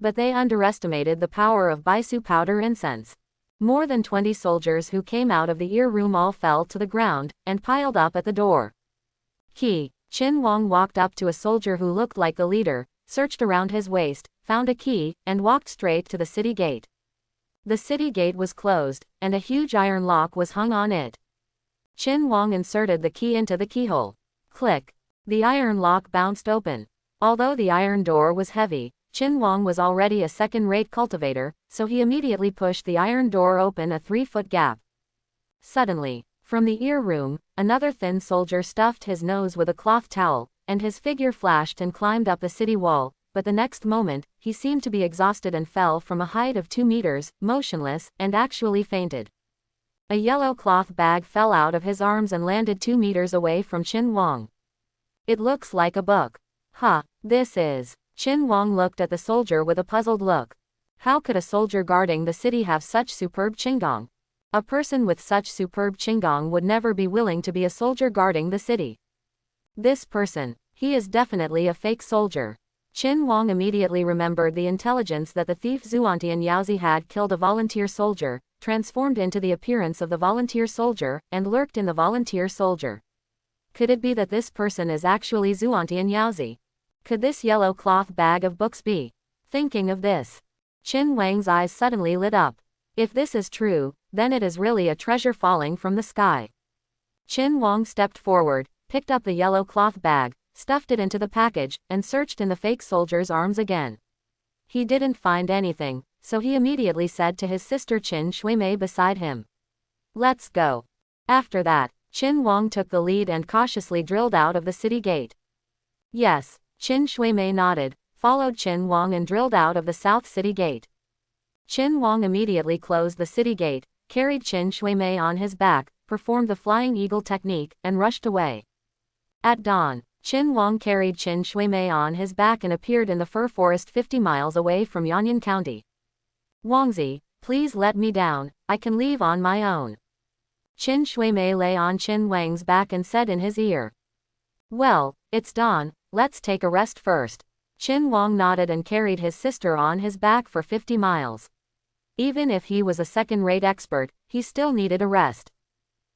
But they underestimated the power of Baisu powder incense. More than 20 soldiers who came out of the ear room all fell to the ground, and piled up at the door. Qin Wang walked up to a soldier who looked like the leader, searched around his waist, found a key, and walked straight to the city gate. The city gate was closed, and a huge iron lock was hung on it. Qin Wang inserted the key into the keyhole. Click. The iron lock bounced open. Although the iron door was heavy, Qin Wang was already a second-rate cultivator, so he immediately pushed the iron door open a 3-foot gap. Suddenly, from the ear room, another thin soldier stuffed his nose with a cloth towel, and his figure flashed and climbed up the city wall, but the next moment, he seemed to be exhausted and fell from a height of 2 meters, motionless, and actually fainted. A yellow cloth bag fell out of his arms and landed 2 meters away from Qin Wang. It looks like a book. This is. Qin Wang looked at the soldier with a puzzled look. How could a soldier guarding the city have such superb qinggong? A person with such superb qinggong would never be willing to be a soldier guarding the city. This person, he is definitely a fake soldier. Qin Wang immediately remembered the intelligence that the thief Zuantian Yaozi had killed a volunteer soldier, transformed into the appearance of the volunteer soldier, and lurked in the volunteer soldier. Could it be that this person is actually Zuantian Yaozi? Could this yellow cloth bag of books be? Thinking of this, Qin Wang's eyes suddenly lit up. If this is true, then it is really a treasure falling from the sky. Qin Wang stepped forward, picked up the yellow cloth bag, stuffed it into the package, and searched in the fake soldier's arms again. He didn't find anything, so he immediately said to his sister Qin Shuimei beside him, "Let's go." After that, Qin Wang took the lead and cautiously drilled out of the city gate. Yes, Qin Shuimei nodded, followed Qin Wang and drilled out of the south city gate. Qin Wang immediately closed the city gate, carried Qin Shuimei on his back, performed the flying eagle technique, and rushed away. At dawn, Qin Wang carried Qin Shuimei on his back and appeared in the fir forest 50 miles away from Yanyan County. "Wangzi, please let me down, I can leave on my own." Qin Shuimei lay on Qin Wang's back and said in his ear, "Well, it's dawn, let's take a rest first." Qin Wang nodded and carried his sister on his back for 50 miles. Even if he was a second-rate expert, he still needed a rest.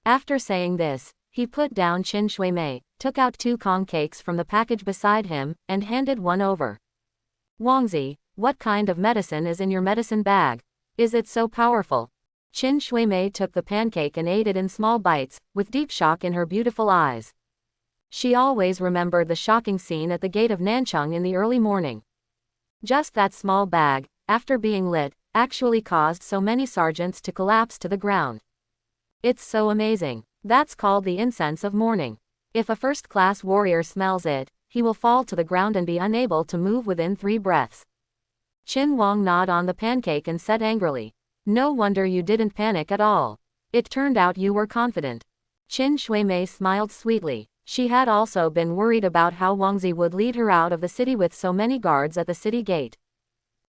After saying this, he put down Qin Shuimei, took out 2 Kong cakes from the package beside him, and handed one over. "Wangzi, what kind of medicine is in your medicine bag? Is it so powerful?" Qin Shuimei took the pancake and ate it in small bites, with deep shock in her beautiful eyes. She always remembered the shocking scene at the gate of Nanchang in the early morning. Just that small bag, after being lit, actually caused so many sergeants to collapse to the ground. It's so amazing. That's called the incense of morning. If a first-class warrior smells it, he will fall to the ground and be unable to move within 3 breaths. Qin Wang gnawed on the pancake and said angrily, "No wonder you didn't panic at all. It turned out you were confident." Qin Shuimei smiled sweetly. She had also been worried about how Wangzi would lead her out of the city with so many guards at the city gate.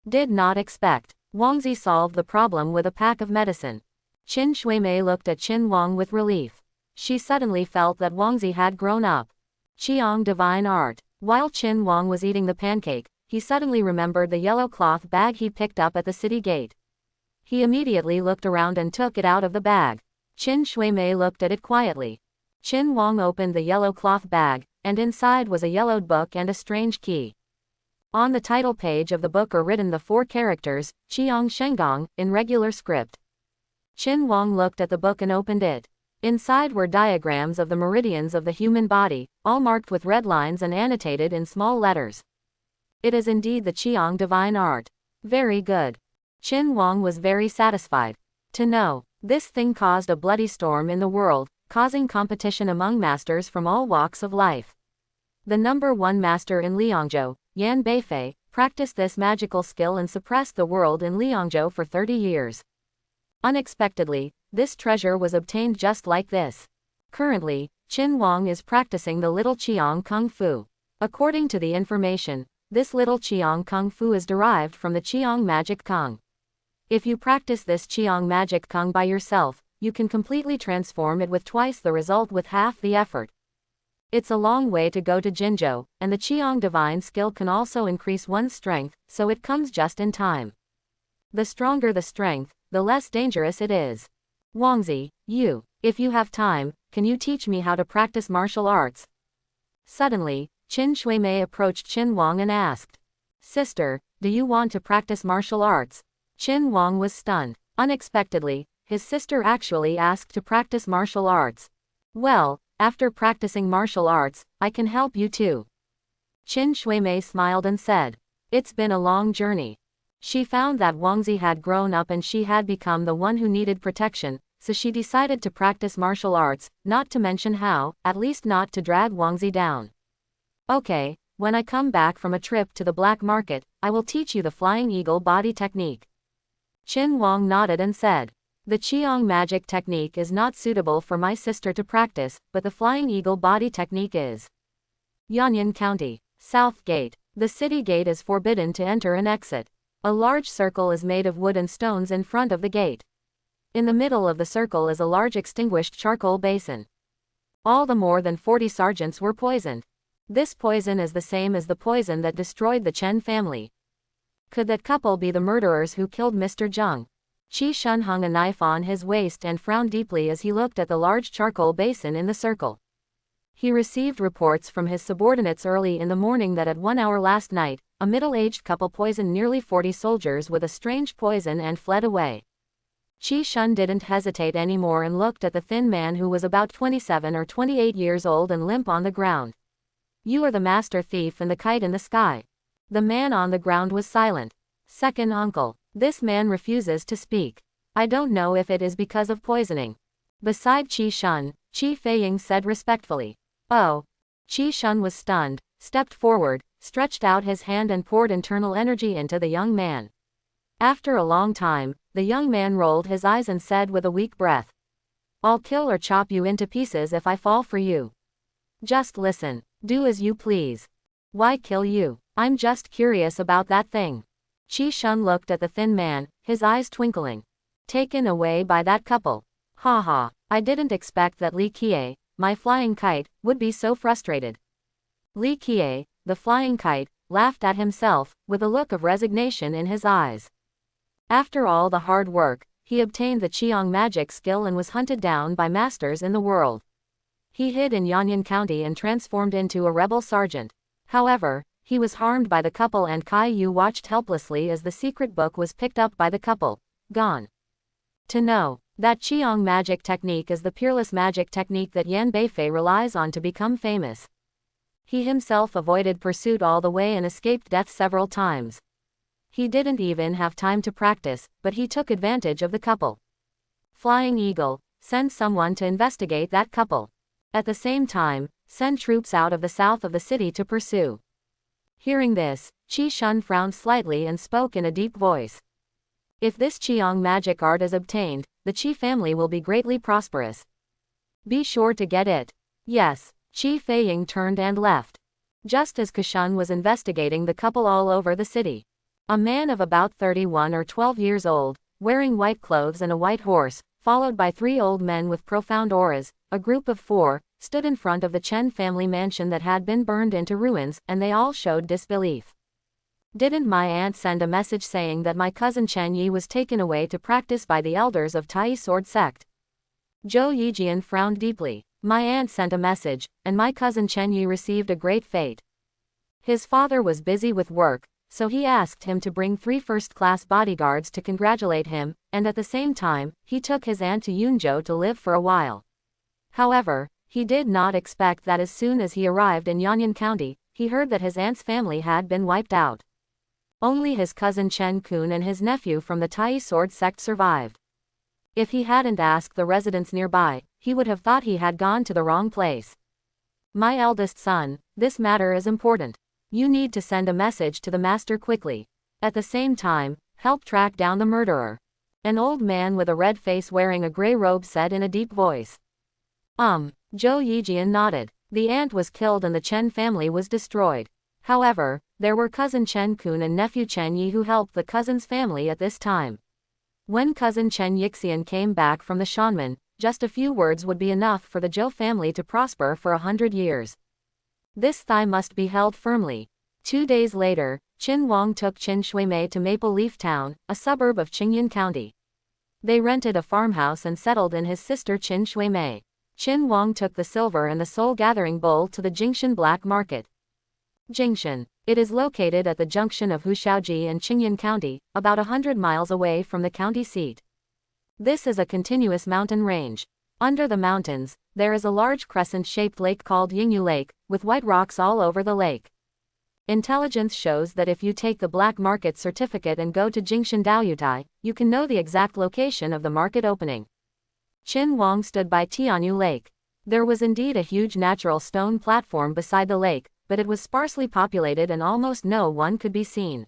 Did not expect. Wangzi solved the problem with a pack of medicine. Qin Shuimei looked at Qin Wang with relief. She suddenly felt that Wangzi had grown up. Qiang Divine Art. While Qin Wang was eating the pancake, he suddenly remembered the yellow cloth bag he picked up at the city gate. He immediately looked around and took it out of the bag. Qin Shuimei looked at it quietly. Qin Wang opened the yellow cloth bag, and inside was a yellowed book and a strange key. On the title page of the book are written the 4 characters, Qiang Shenggong, in regular script. Qin Wang looked at the book and opened it. Inside were diagrams of the meridians of the human body, all marked with red lines and annotated in small letters. It is indeed the Qiang Divine Art. Very good. Qin Wang was very satisfied. To know, this thing caused a bloody storm in the world, causing competition among masters from all walks of life. The number 1 master in Liangzhou, Yan Beifei, practiced this magical skill and suppressed the world in Liangzhou for 30 years. Unexpectedly, this treasure was obtained just like this. Currently, Qin Wang is practicing the little Qiang Kung Fu. According to the information, this little Qiang Kung Fu is derived from the Qiang Magic Kung. If you practice this Qiang Magic Kung by yourself, you can completely transform it with twice the result with half the effort. It's a long way to go to Jinzhou, and the Qiang Divine skill can also increase one's strength, so it comes just in time. The stronger the strength, the less dangerous it is. Wangzi, if you have time, can you teach me how to practice martial arts? Suddenly, Qin Shuimei approached Qin Wang and asked, Sister, do you want to practice martial arts? Qin Wang was stunned. Unexpectedly, his sister actually asked to practice martial arts. Well, after practicing martial arts, I can help you too. Qin Shuimei smiled and said, It's been a long journey. She found that Wangzi had grown up and she had become the one who needed protection, so she decided to practice martial arts, not to mention how, at least not to drag Wangzi down. Okay, when I come back from a trip to the black market, I will teach you the flying eagle body technique. Qin Wang nodded and said, The Qiang magic technique is not suitable for my sister to practice, but the flying eagle body technique is. Yanyan County, South Gate. The city gate is forbidden to enter and exit. A large circle is made of wood and stones in front of the gate. In the middle of the circle is a large extinguished charcoal basin. All the more than 40 sergeants were poisoned. This poison is the same as the poison that destroyed the Chen family. Could that couple be the murderers who killed Mr. Zheng? Qi Shun hung a knife on his waist and frowned deeply as he looked at the large charcoal basin in the circle. He received reports from his subordinates early in the morning that at 1 hour last night, a middle-aged couple poisoned nearly 40 soldiers with a strange poison and fled away. Qi Shun didn't hesitate anymore and looked at the thin man who was about 27 or 28 years old and limp on the ground. You are the master thief and the kite in the sky. The man on the ground was silent. Second uncle. This man refuses to speak. I don't know if it is because of poisoning. Beside Qi Shun, Qi Feiying said respectfully. Oh. Qi Shun was stunned, stepped forward, stretched out his hand and poured internal energy into the young man. After a long time, the young man rolled his eyes and said with a weak breath. I'll kill or chop you into pieces if I fall for you. Just listen. Do as you please. Why kill you? I'm just curious about that thing. Qi Shun looked at the thin man, his eyes twinkling. Taken away by that couple. Ha ha, I didn't expect that Li Qiye, my flying kite, would be so frustrated. Li Qiye, the flying kite, laughed at himself, with a look of resignation in his eyes. After all the hard work, he obtained the Qiang magic skill and was hunted down by masters in the world. He hid in Yanyan County and transformed into a rebel sergeant. However, he was harmed by the couple and Kai Yu watched helplessly as the secret book was picked up by the couple. Gone. To know that Qiang magic technique is the peerless magic technique that Yan Beifei relies on to become famous. He himself avoided pursuit all the way and escaped death several times. He didn't even have time to practice, but he took advantage of the couple. Flying Eagle, send someone to investigate that couple. At the same time, send troops out of the south of the city to pursue. Hearing this, Qi Shun frowned slightly and spoke in a deep voice. If this Qiang magic art is obtained, the Qi family will be greatly prosperous. Be sure to get it. Yes. Qi Feiying turned and left. Just as Qi was investigating the couple all over the city. A man of about 31 or 12 years old, wearing white clothes and a white horse, followed by 3 old men with profound auras. A group of 4 stood in front of the Chen family mansion that had been burned into ruins, and they all showed disbelief. Didn't my aunt send a message saying that my cousin Chen Yi was taken away to practice by the elders of Tai Sword Sect? Zhou Yijian frowned deeply. My aunt sent a message, and my cousin Chen Yi received a great fate. His father was busy with work, so he asked him to bring 3 first-class bodyguards to congratulate him, and at the same time, he took his aunt to Yunzhou to live for a while. However, he did not expect that as soon as he arrived in Yanyan County, he heard that his aunt's family had been wiped out. Only his cousin Chen Kun and his nephew from the Tai Sword Sect survived. If he hadn't asked the residents nearby, he would have thought he had gone to the wrong place. My eldest son, this matter is important. You need to send a message to the master quickly. At the same time, help track down the murderer. An old man with a red face wearing a gray robe said in a deep voice. Zhou Yijian nodded. The aunt was killed and the Chen family was destroyed. However, there were cousin Chen Kun and nephew Chen Yi who helped the cousin's family at this time. When cousin Chen Yixian came back from the Shanmen, just a few words would be enough for the Zhou family to prosper for 100 years. This thigh must be held firmly. 2 days later, Qin Wang took Qin Shuimei to Maple Leaf Town, a suburb of Qingyan County. They rented a farmhouse and settled in his sister Qin Shuimei. Qin Wang took the silver and the soul gathering bowl to the Jingshan Black Market. Jingshan. It is located at the junction of Hushaoji and Qingyan County, about 100 miles away from the county seat. This is a continuous mountain range. Under the mountains, there is a large crescent-shaped lake called Yingyu Lake, with white rocks all over the lake. Intelligence shows that if you take the black market certificate and go to Jingshan Daoyutai, you can know the exact location of the market opening. Qin Wang stood by Tianyu Lake. There was indeed a huge natural stone platform beside the lake, but it was sparsely populated and almost no one could be seen.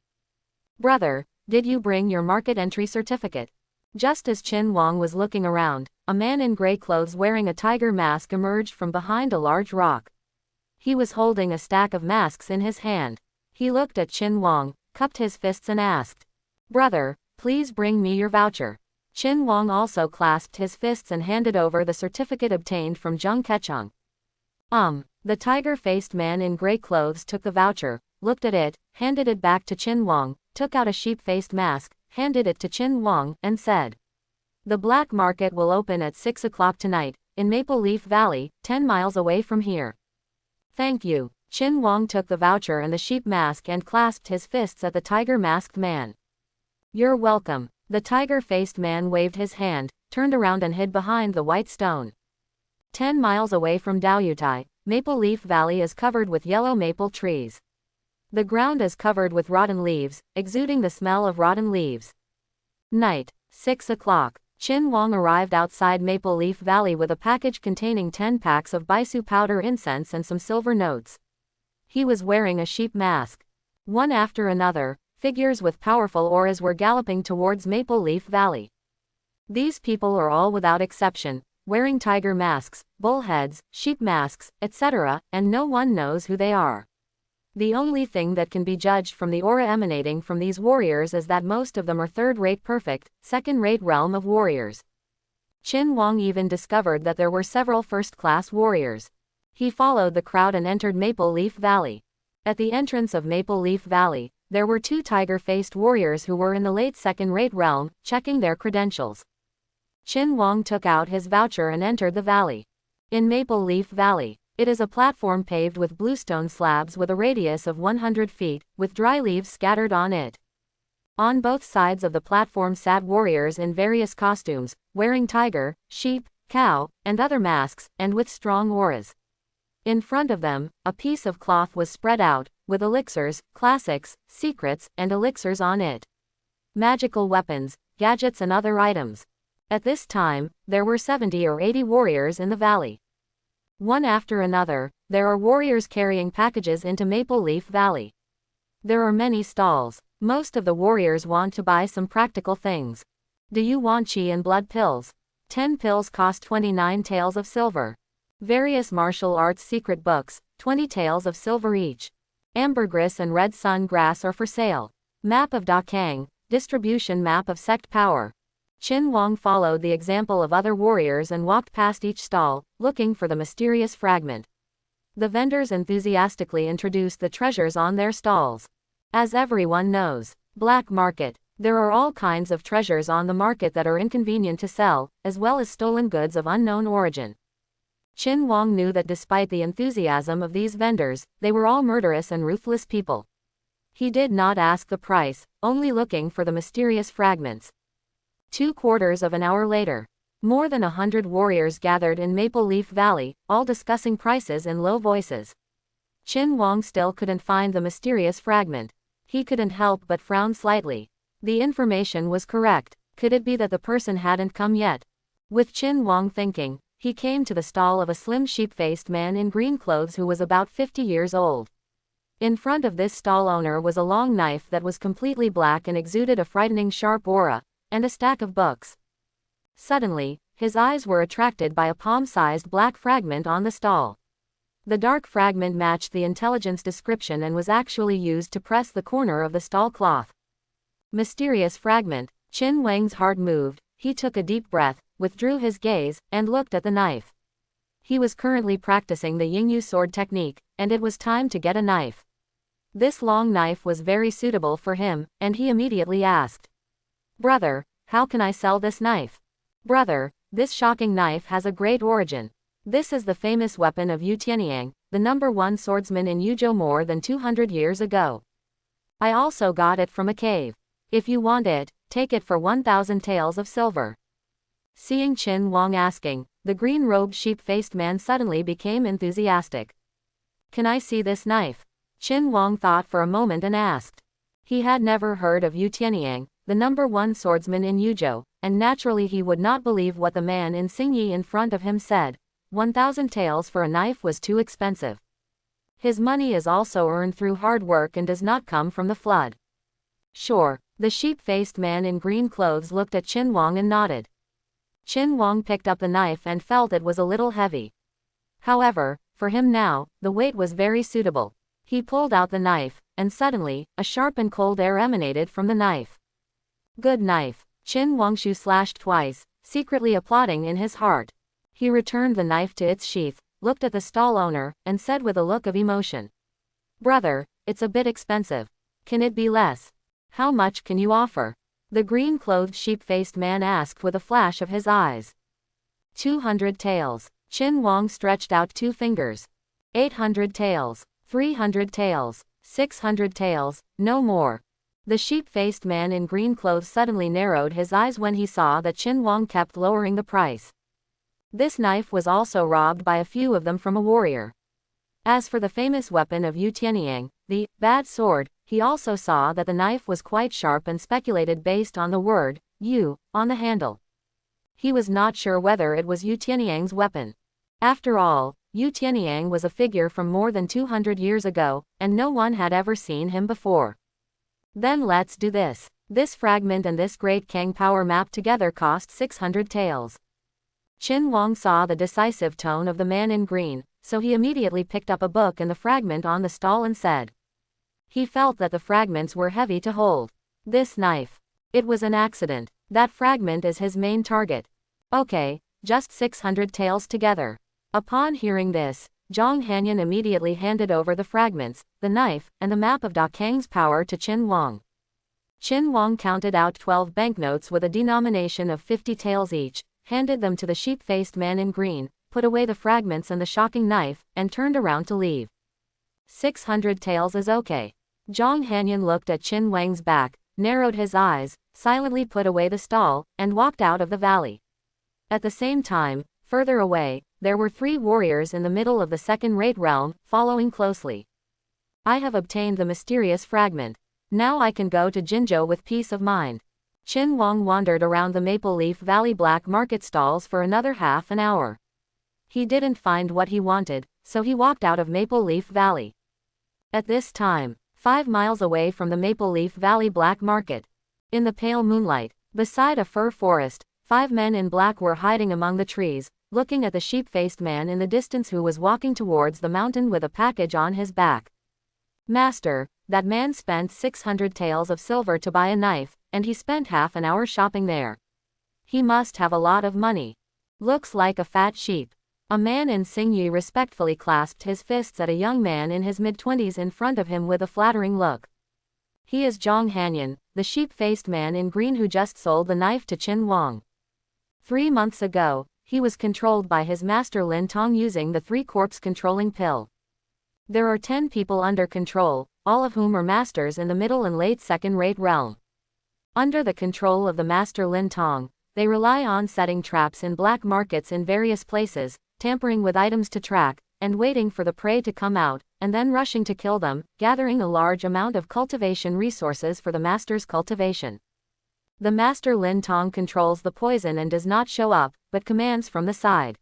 Brother, did you bring your market entry certificate? Just as Qin Wang was looking around, a man in gray clothes wearing a tiger mask emerged from behind a large rock. He was holding a stack of masks in his hand. He looked at Qin Wang, cupped his fists and asked, Brother, please bring me your voucher. Qin Wang also clasped his fists and handed over the certificate obtained from Zheng Kecheng. The tiger-faced man in gray clothes took the voucher, looked at it, handed it back to Qin Wang, took out a sheep-faced mask, handed it to Qin Wang, and said, The black market will open at 6 o'clock tonight, in Maple Leaf Valley, 10 miles away from here. Thank you. Qin Wang took the voucher and the sheep mask and clasped his fists at the tiger-masked man. You're welcome. The tiger-faced man waved his hand, turned around and hid behind the white stone. 10 miles away from Daoyutai, Maple Leaf Valley is covered with yellow maple trees. The ground is covered with rotten leaves, exuding the smell of rotten leaves. Night, 6 o'clock. Qin Wang arrived outside Maple Leaf Valley with a package containing 10 packs of baisu powder incense and some silver notes. He was wearing a sheep mask. One after another, figures with powerful auras were galloping towards Maple Leaf Valley. These people are all without exception, wearing tiger masks, bull heads, sheep masks, etc., and no one knows who they are. The only thing that can be judged from the aura emanating from these warriors is that most of them are third-rate perfect, second-rate realm of warriors. Qin Wang even discovered that there were several first-class warriors. He followed the crowd and entered Maple Leaf Valley. At the entrance of Maple Leaf Valley, there were 2 tiger-faced warriors who were in the late second-rate realm, checking their credentials. Qin Wang took out his voucher and entered the valley. In Maple Leaf Valley, it is a platform paved with bluestone slabs with a radius of 100 feet, with dry leaves scattered on it. On both sides of the platform sat warriors in various costumes, wearing tiger, sheep, cow, and other masks, and with strong auras. In front of them, a piece of cloth was spread out, with elixirs, classics, secrets, and elixirs on it. Magical weapons, gadgets and other items. At this time, there were 70 or 80 warriors in the valley. One after another, there are warriors carrying packages into Maple Leaf Valley. There are many stalls. Most of the warriors want to buy some practical things. Do you want chi and blood pills? 10 pills cost 29 taels of silver. Various martial arts secret books, 20 taels of silver each. Ambergris and red sun grass are for sale. Map of Dakang, distribution map of sect power. Qin Wang followed the example of other warriors and walked past each stall, looking for the mysterious fragment. The vendors enthusiastically introduced the treasures on their stalls. As everyone knows, black market. There are all kinds of treasures on the market that are inconvenient to sell, as well as stolen goods of unknown origin. Qin Wang knew that despite the enthusiasm of these vendors, they were all murderous and ruthless people. He did not ask the price, only looking for the mysterious fragments. 2/4 of an hour later, more than 100 warriors gathered in Maple Leaf Valley, all discussing prices in low voices. Qin Wang still couldn't find the mysterious fragment. He couldn't help but frown slightly. The information was correct. Could it be that the person hadn't come yet? With Qin Wang thinking, he came to the stall of a slim sheep-faced man in green clothes who was about 50 years old. In front of this stall owner was a long knife that was completely black and exuded a frightening sharp aura, and a stack of books. Suddenly, his eyes were attracted by a palm-sized black fragment on the stall. The dark fragment matched the intelligence description and was actually used to press the corner of the stall cloth. Mysterious fragment. Qin Wang's heart moved. He took a deep breath, withdrew his gaze, and looked at the knife. He was currently practicing the Yingyu sword technique, and it was time to get a knife. This long knife was very suitable for him, and he immediately asked, "Brother, how can I sell this knife?" "Brother, this shocking knife has a great origin. This is the famous weapon of Yu Tianyang, the #1 swordsman in Yuzhou more than 200 years ago. I also got it from a cave. If you want it, take it for 1,000 taels of silver." Seeing Qin Wang asking, the green-robed sheep-faced man suddenly became enthusiastic. "Can I see this knife?" Qin Wang thought for a moment and asked. He had never heard of Yu Tianyang, the #1 swordsman in Yuzhou, and naturally he would not believe what the man in Xingyi in front of him said. 1,000 taels for a knife was too expensive. His money is also earned through hard work and does not come from the flood. Sure. The sheep-faced man in green clothes looked at Qin Wang and nodded. Qin Wang picked up the knife and felt it was a little heavy. However, for him now, the weight was very suitable. He pulled out the knife, and suddenly, a sharp and cold air emanated from the knife. Good knife. Qin Wangshu slashed twice, secretly applauding in his heart. He returned the knife to its sheath, looked at the stall owner, and said with a look of emotion, "Brother, it's a bit expensive. Can it be less? How much can you offer?" The green-clothed sheep-faced man asked with a flash of his eyes. 200 taels. Qin Wang stretched out 2 fingers. 800 taels. 300 taels. 600 taels, no more. The sheep-faced man in green clothes suddenly narrowed his eyes when he saw that Qin Wang kept lowering the price. This knife was also robbed by a few of them from a warrior. As for the famous weapon of Yu Tianyang, the bad sword, he also saw that the knife was quite sharp and speculated based on the word Yu on the handle. He was not sure whether it was Yu Tianyang's weapon. After all, Yu Tianyang was a figure from more than 200 years ago, and no one had ever seen him before. Then let's do this. This fragment and this great Kang power map together cost 600 taels. Qin Wang saw the decisive tone of the man in green, so he immediately picked up a book and the fragment on the stall and said. He felt that the fragments were heavy to hold. This knife. It was an accident. That fragment is his main target. Okay, just 600 taels together. Upon hearing this, Zhang Hanyan immediately handed over the fragments, the knife, and the map of Da Kang's power to Qin Wang. Qin Wang counted out 12 banknotes with a denomination of 50 taels each, handed them to the sheep-faced man in green, put away the fragments and the shocking knife, and turned around to leave. 600 taels is okay. Zhang Hanyan looked at Qin Wang's back, narrowed his eyes, silently put away the stall, and walked out of the valley. At the same time, further away, there were 3 warriors in the middle of the second-rate realm, following closely. I have obtained the mysterious fragment. Now I can go to Jinzhou with peace of mind. Qin Wang wandered around the Maple Leaf Valley black market stalls for another half an hour. He didn't find what he wanted, so he walked out of Maple Leaf Valley. At this time, 5 miles away from the Maple Leaf Valley black market, in the pale moonlight, beside a fir forest, 5 men in black were hiding among the trees, looking at the sheep-faced man in the distance who was walking towards the mountain with a package on his back. Master, that man spent 600 taels of silver to buy a knife, and he spent half an hour shopping there. He must have a lot of money. Looks like a fat sheep. A man in Xingyi respectfully clasped his fists at a young man in his mid-20s in front of him with a flattering look. He is Zhang Hanyan, the sheep-faced man in green who just sold the knife to Qin Wang. 3 months ago, he was controlled by his master Lin Tong using the 3-corpse controlling pill. There are 10 people under control, all of whom are masters in the middle and late second-rate realm. Under the control of the master Lin Tong, they rely on setting traps in black markets in various places, tampering with items to track, and waiting for the prey to come out, and then rushing to kill them, gathering a large amount of cultivation resources for the master's cultivation. The master Lin Tong controls the poison and does not show up, but commands from the side.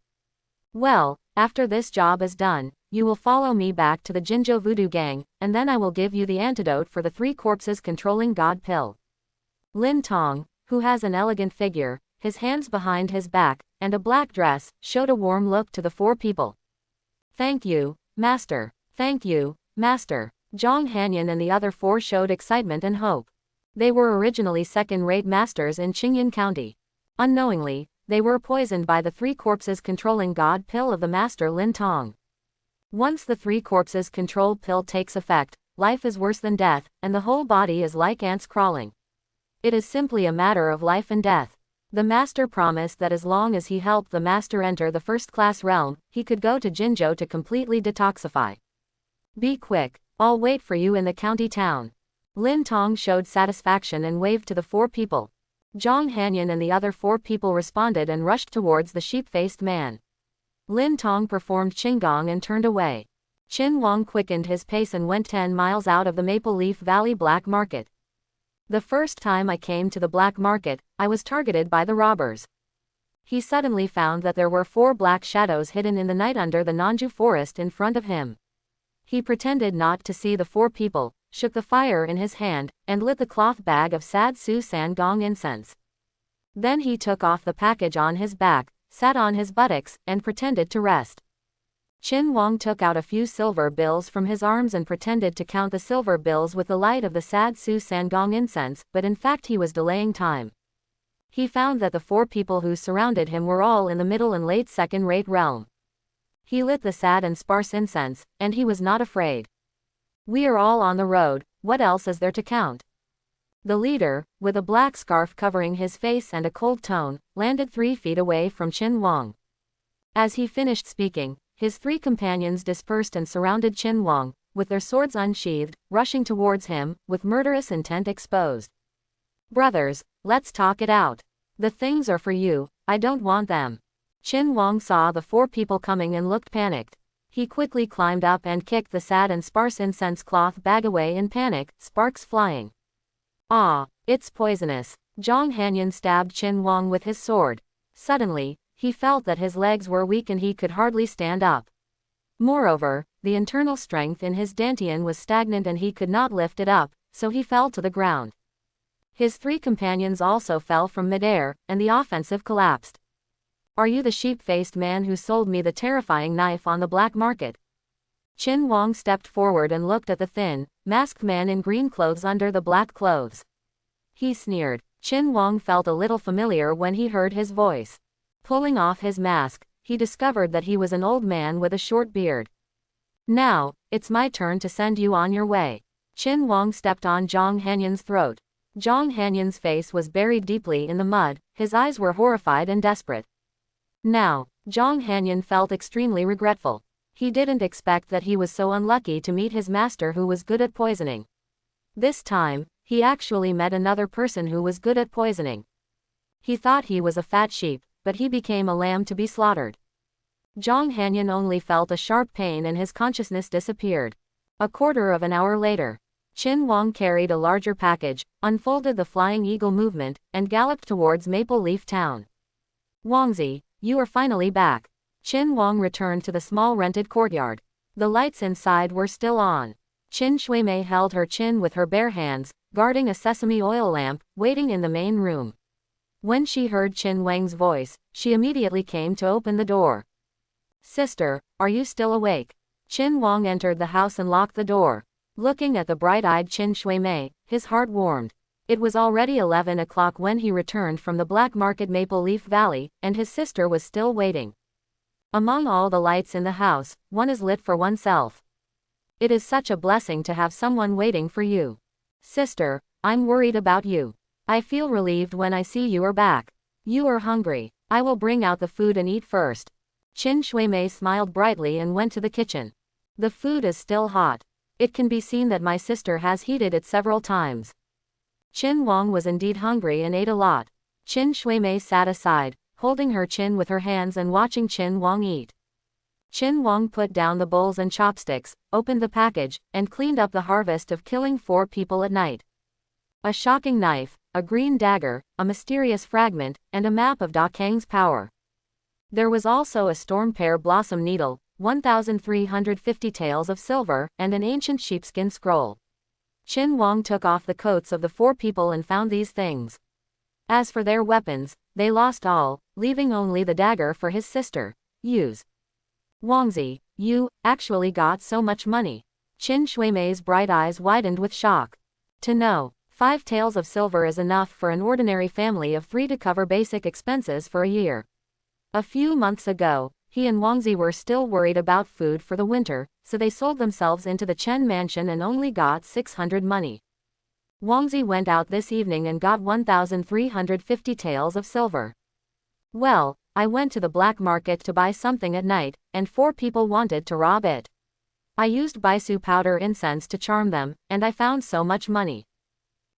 Well, after this job is done, you will follow me back to the Jinzhou Voodoo Gang, and then I will give you the antidote for the 3 corpses controlling God pill. Lin Tong, who has an elegant figure, his hands behind his back, and a black dress, showed a warm look to the 4 people. Thank you, Master. Thank you, Master. Zhang Hanyan and the other 4 showed excitement and hope. They were originally second-rate masters in Qingyan County. Unknowingly, they were poisoned by the 3 corpses controlling God pill of the master Lin Tong. Once the 3 corpses control pill takes effect, life is worse than death, and the whole body is like ants crawling. It is simply a matter of life and death. The master promised that as long as he helped the master enter the first-class realm, he could go to Jinzhou to completely detoxify. Be quick, I'll wait for you in the county town. Lin Tong showed satisfaction and waved to the 4 people. Zhang Hanyan and the other 4 people responded and rushed towards the sheep-faced man. Lin Tong performed Qinggong and turned away. Qin Wang quickened his pace and went 10 miles out of the Maple Leaf Valley Black Market. The first time I came to the black market, I was targeted by the robbers. He suddenly found that there were 4 black shadows hidden in the night under the Nanju forest in front of him. He pretended not to see the 4 people, shook the fire in his hand, and lit the cloth bag of Sad Su San Gong incense. Then he took off the package on his back, sat on his buttocks, and pretended to rest. Qin Wang took out a few silver bills from his arms and pretended to count the silver bills with the light of the Sad Su San Gong incense, but in fact he was delaying time. He found that the 4 people who surrounded him were all in the middle and late second-rate realm. He lit the sad and sparse incense, and he was not afraid. We are all on the road, what else is there to count? The leader, with a black scarf covering his face and a cold tone, landed 3 feet away from Qin Wang. As he finished speaking, his 3 companions dispersed and surrounded Qin Wang, with their swords unsheathed, rushing towards him, with murderous intent exposed. Brothers, let's talk it out. The things are for you, I don't want them. Qin Wang saw the 4 people coming and looked panicked. He quickly climbed up and kicked the sad and sparse incense cloth bag away in panic, sparks flying. Ah, it's poisonous. Zhang Hanyan stabbed Qin Wang with his sword. Suddenly, he felt that his legs were weak and he could hardly stand up. Moreover, the internal strength in his dantian was stagnant and he could not lift it up, so he fell to the ground. His 3 companions also fell from midair, and the offensive collapsed. Are you the sheep-faced man who sold me the terrifying knife on the black market? Qin Wang stepped forward and looked at the thin, masked man in green clothes under the black clothes. He sneered. Qin Wang felt a little familiar when he heard his voice. Pulling off his mask, he discovered that he was an old man with a short beard. Now, it's my turn to send you on your way. Qin Wang stepped on Zhang Hanyan's throat. Zhang Hanyan's face was buried deeply in the mud, his eyes were horrified and desperate. Now, Zhang Hanyan felt extremely regretful. He didn't expect that he was so unlucky to meet his master who was good at poisoning. This time, he actually met another person who was good at poisoning. He thought he was a fat sheep, but he became a lamb to be slaughtered. Zhang Hanyan only felt a sharp pain and his consciousness disappeared. A quarter of an hour later, Qin Wang carried a larger package, unfolded the flying eagle movement, and galloped towards Maple Leaf Town. Wangzi, you are finally back. Qin Wang returned to the small rented courtyard. The lights inside were still on. Qin Shuimei held her chin with her bare hands, guarding a sesame oil lamp, waiting in the main room. When she heard Qin Wang's voice, she immediately came to open the door. Sister, are you still awake? Qin Wang entered the house and locked the door. Looking at the bright-eyed Qin Shuimei, his heart warmed. It was already 11 o'clock when he returned from the black market Maple Leaf Valley, and his sister was still waiting. Among all the lights in the house, one is lit for oneself. It is such a blessing to have someone waiting for you. Sister, I'm worried about you. I feel relieved when I see you are back. You are hungry. I will bring out the food and eat first. Qin Shuimei smiled brightly and went to the kitchen. The food is still hot. It can be seen that my sister has heated it several times. Qin Wang was indeed hungry and ate a lot. Qin Shuimei sat aside, holding her chin with her hands and watching Qin Wang eat. Qin Wang put down the bowls and chopsticks, opened the package, and cleaned up the harvest of killing 4 people at night. A shocking knife, a green dagger, a mysterious fragment, and a map of Da Kang's power. There was also a storm pear blossom needle, 1,350 taels of silver, and an ancient sheepskin scroll. Qin Wang took off the coats of the 4 people and found these things. As for their weapons, they lost all, leaving only the dagger for his sister. Use. Wangzi, you actually got so much money. Qin Shuimei's bright eyes widened with shock. To know, 5 taels of silver is enough for an ordinary family of 3 to cover basic expenses for a year. A few months ago, he and Wangzi were still worried about food for the winter, so they sold themselves into the Chen mansion and only got 600 money. Wangzi went out this evening and got 1,350 taels of silver. Well, I went to the black market to buy something at night, and 4 people wanted to rob it. I used baisu powder incense to charm them, and I found so much money.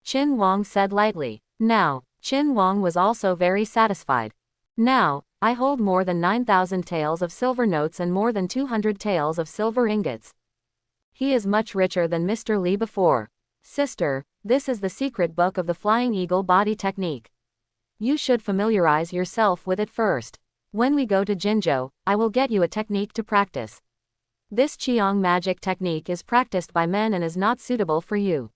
Qin Wang said lightly. Now, Qin Wang was also very satisfied. Now, I hold more than 9,000 taels of silver notes and more than 200 taels of silver ingots. He is much richer than Mr. Li before. Sister, this is the secret book of the Flying Eagle body technique. You should familiarize yourself with it first. When we go to Jinzhou, I will get you a technique to practice. This Qiang magic technique is practiced by men and is not suitable for you.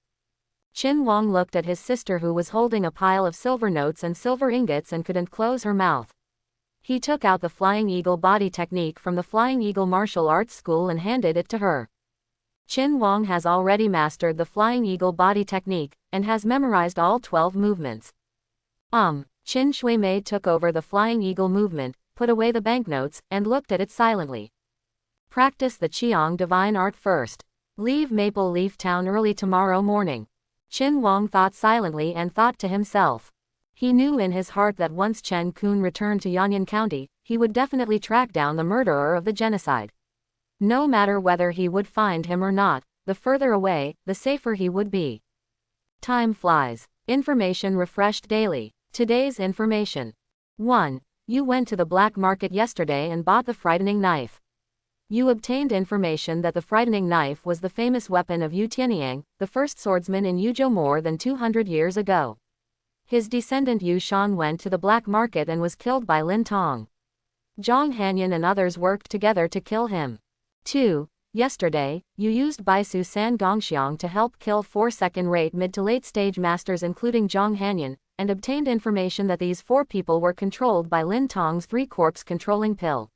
Qin Wang looked at his sister who was holding a pile of silver notes and silver ingots and couldn't close her mouth. He took out the Flying Eagle body technique from the Flying Eagle martial arts school and handed it to her. Qin Wang has already mastered the Flying Eagle body technique, and has memorized all 12 movements. Qin Shuimei took over the Flying Eagle movement, put away the banknotes, and looked at it silently. Practice the Qiang divine art first. Leave Maple Leaf Town early tomorrow morning. Qin Wang thought silently and thought to himself. He knew in his heart that once Chen Kun returned to Yanyan County, he would definitely track down the murderer of the genocide. No matter whether he would find him or not, the further away, the safer he would be. Time flies. Information refreshed daily. Today's information. 1. You went to the black market yesterday and bought the frightening knife. You obtained information that the frightening knife was the famous weapon of Yu Tianyang, the first swordsman in Yuzhou more than 200 years ago. His descendant Yu Shan went to the black market and was killed by Lin Tong. Zhang Hanyan and others worked together to kill him. 2. Yesterday, you used Baisu San Gongxiang to help kill 4 second-rate mid to late-stage masters including Zhang Hanyan, and obtained information that these 4 people were controlled by Lin Tong's 3-corpse controlling pill.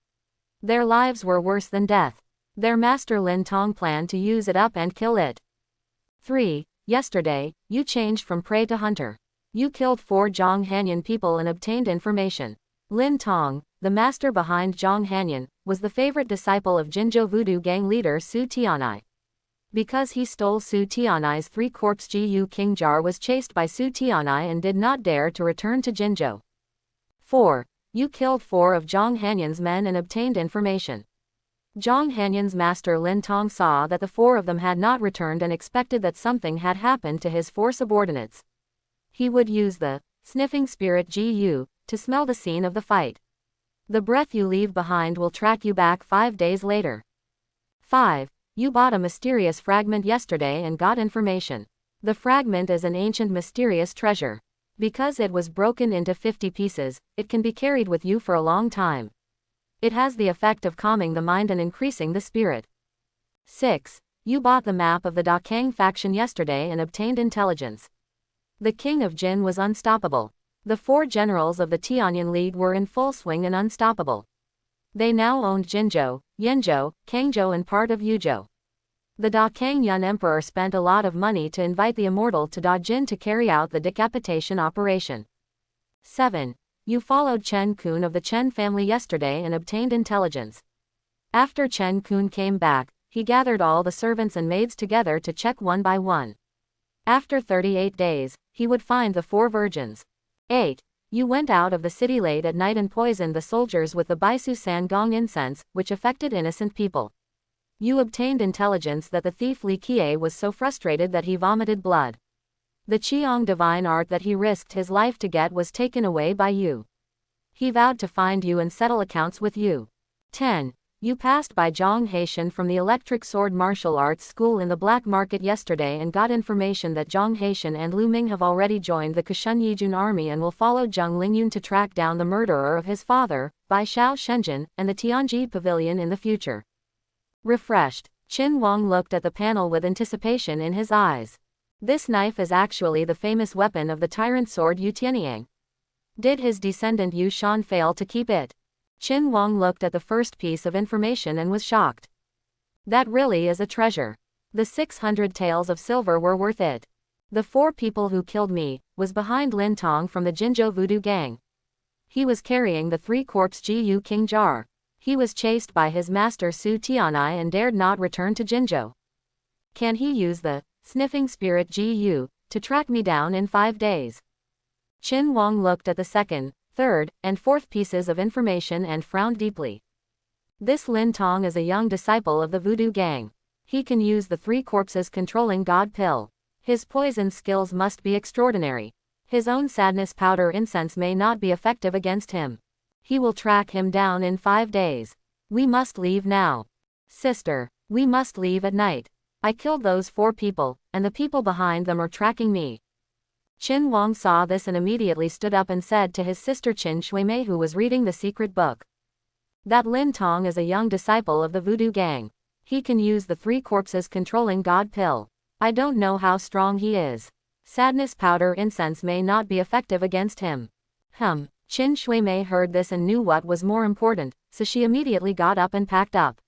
Their lives were worse than death. Their master Lin Tong planned to use it up and kill it. 3. Yesterday, you changed from prey to hunter. You killed 4 Zhang Hanyan people and obtained information. Lin Tong, the master behind Zhang Hanyan, was the favorite disciple of Jinzhou voodoo gang leader Su Tianai. Because he stole Su Tianai's 3-corpse Gu King jar was chased by Su Tianai and did not dare to return to Jinzhou. 4. You killed 4 of Zhang Hanyan's men and obtained information. Zhang Hanyan's master Lin Tong saw that the 4 of them had not returned and expected that something had happened to his 4 subordinates. He would use the sniffing spirit Gu to smell the scene of the fight. The breath you leave behind will track you back 5 days later. 5. You bought a mysterious fragment yesterday and got information. The fragment is an ancient mysterious treasure. Because it was broken into 50 pieces, it can be carried with you for a long time. It has the effect of calming the mind and increasing the spirit. 6. You bought the map of the Da Kang faction yesterday and obtained intelligence. The king of Jin was unstoppable. The 4 generals of the Tianyan League were in full swing and unstoppable. They now owned Jinzhou, Yanzhou, Kangzhou and part of Yuzhou. The Da Kang Yun Emperor spent a lot of money to invite the Immortal to Da Jin to carry out the decapitation operation. 7. You followed Chen Kun of the Chen family yesterday and obtained intelligence. After Chen Kun came back, he gathered all the servants and maids together to check one by one. After 38 days, he would find the 4 virgins. 8. You went out of the city late at night and poisoned the soldiers with the Baisu San Gong incense, which affected innocent people. You obtained intelligence that the thief Li Qiye was so frustrated that he vomited blood. The Qiong divine art that he risked his life to get was taken away by you. He vowed to find you and settle accounts with you. 10. You passed by Zhang Haitian from the Electric Sword Martial Arts School in the black market yesterday and got information that Zhang Haitian and Lu Ming have already joined the Kushan Yijun army and will follow Zheng Lingyun to track down the murderer of his father, Bai Shao Shenzhen, and the Tianji Pavilion in the future. Refreshed, Qin Wang looked at the panel with anticipation in his eyes. This knife is actually the famous weapon of the tyrant sword Yu Tianyang. Did his descendant Yu Shan fail to keep it? Qin Wang looked at the first piece of information and was shocked. That really is a treasure. The 600 taels of silver were worth it. The 4 people who killed me was behind Lin Tong from the Jinzhou voodoo gang. He was carrying the 3-corpse Ji King jar. He was chased by his master Su Tianai and dared not return to Jinzhou. Can he use the sniffing spirit Ji to track me down in 5 days? Qin Wang looked at the 2nd, 3rd, and 4th pieces of information and frowned deeply. This Lin Tong is a young disciple of the voodoo gang. He can use the 3 corpses controlling God pill. His poison skills must be extraordinary. His own sadness powder incense may not be effective against him. He will track him down in 5 days. We must leave now. Sister, we must leave at night. I killed those 4 people, and the people behind them are tracking me. Qin Wang saw this and immediately stood up and said to his sister Qin Shuimei, who was reading the secret book, that Lin Tong is a young disciple of the voodoo gang. He can use the 3 corpses controlling God pill. I don't know how strong he is. Sadness powder incense may not be effective against him. Qin Shuimei heard this and knew what was more important, so she immediately got up and packed up.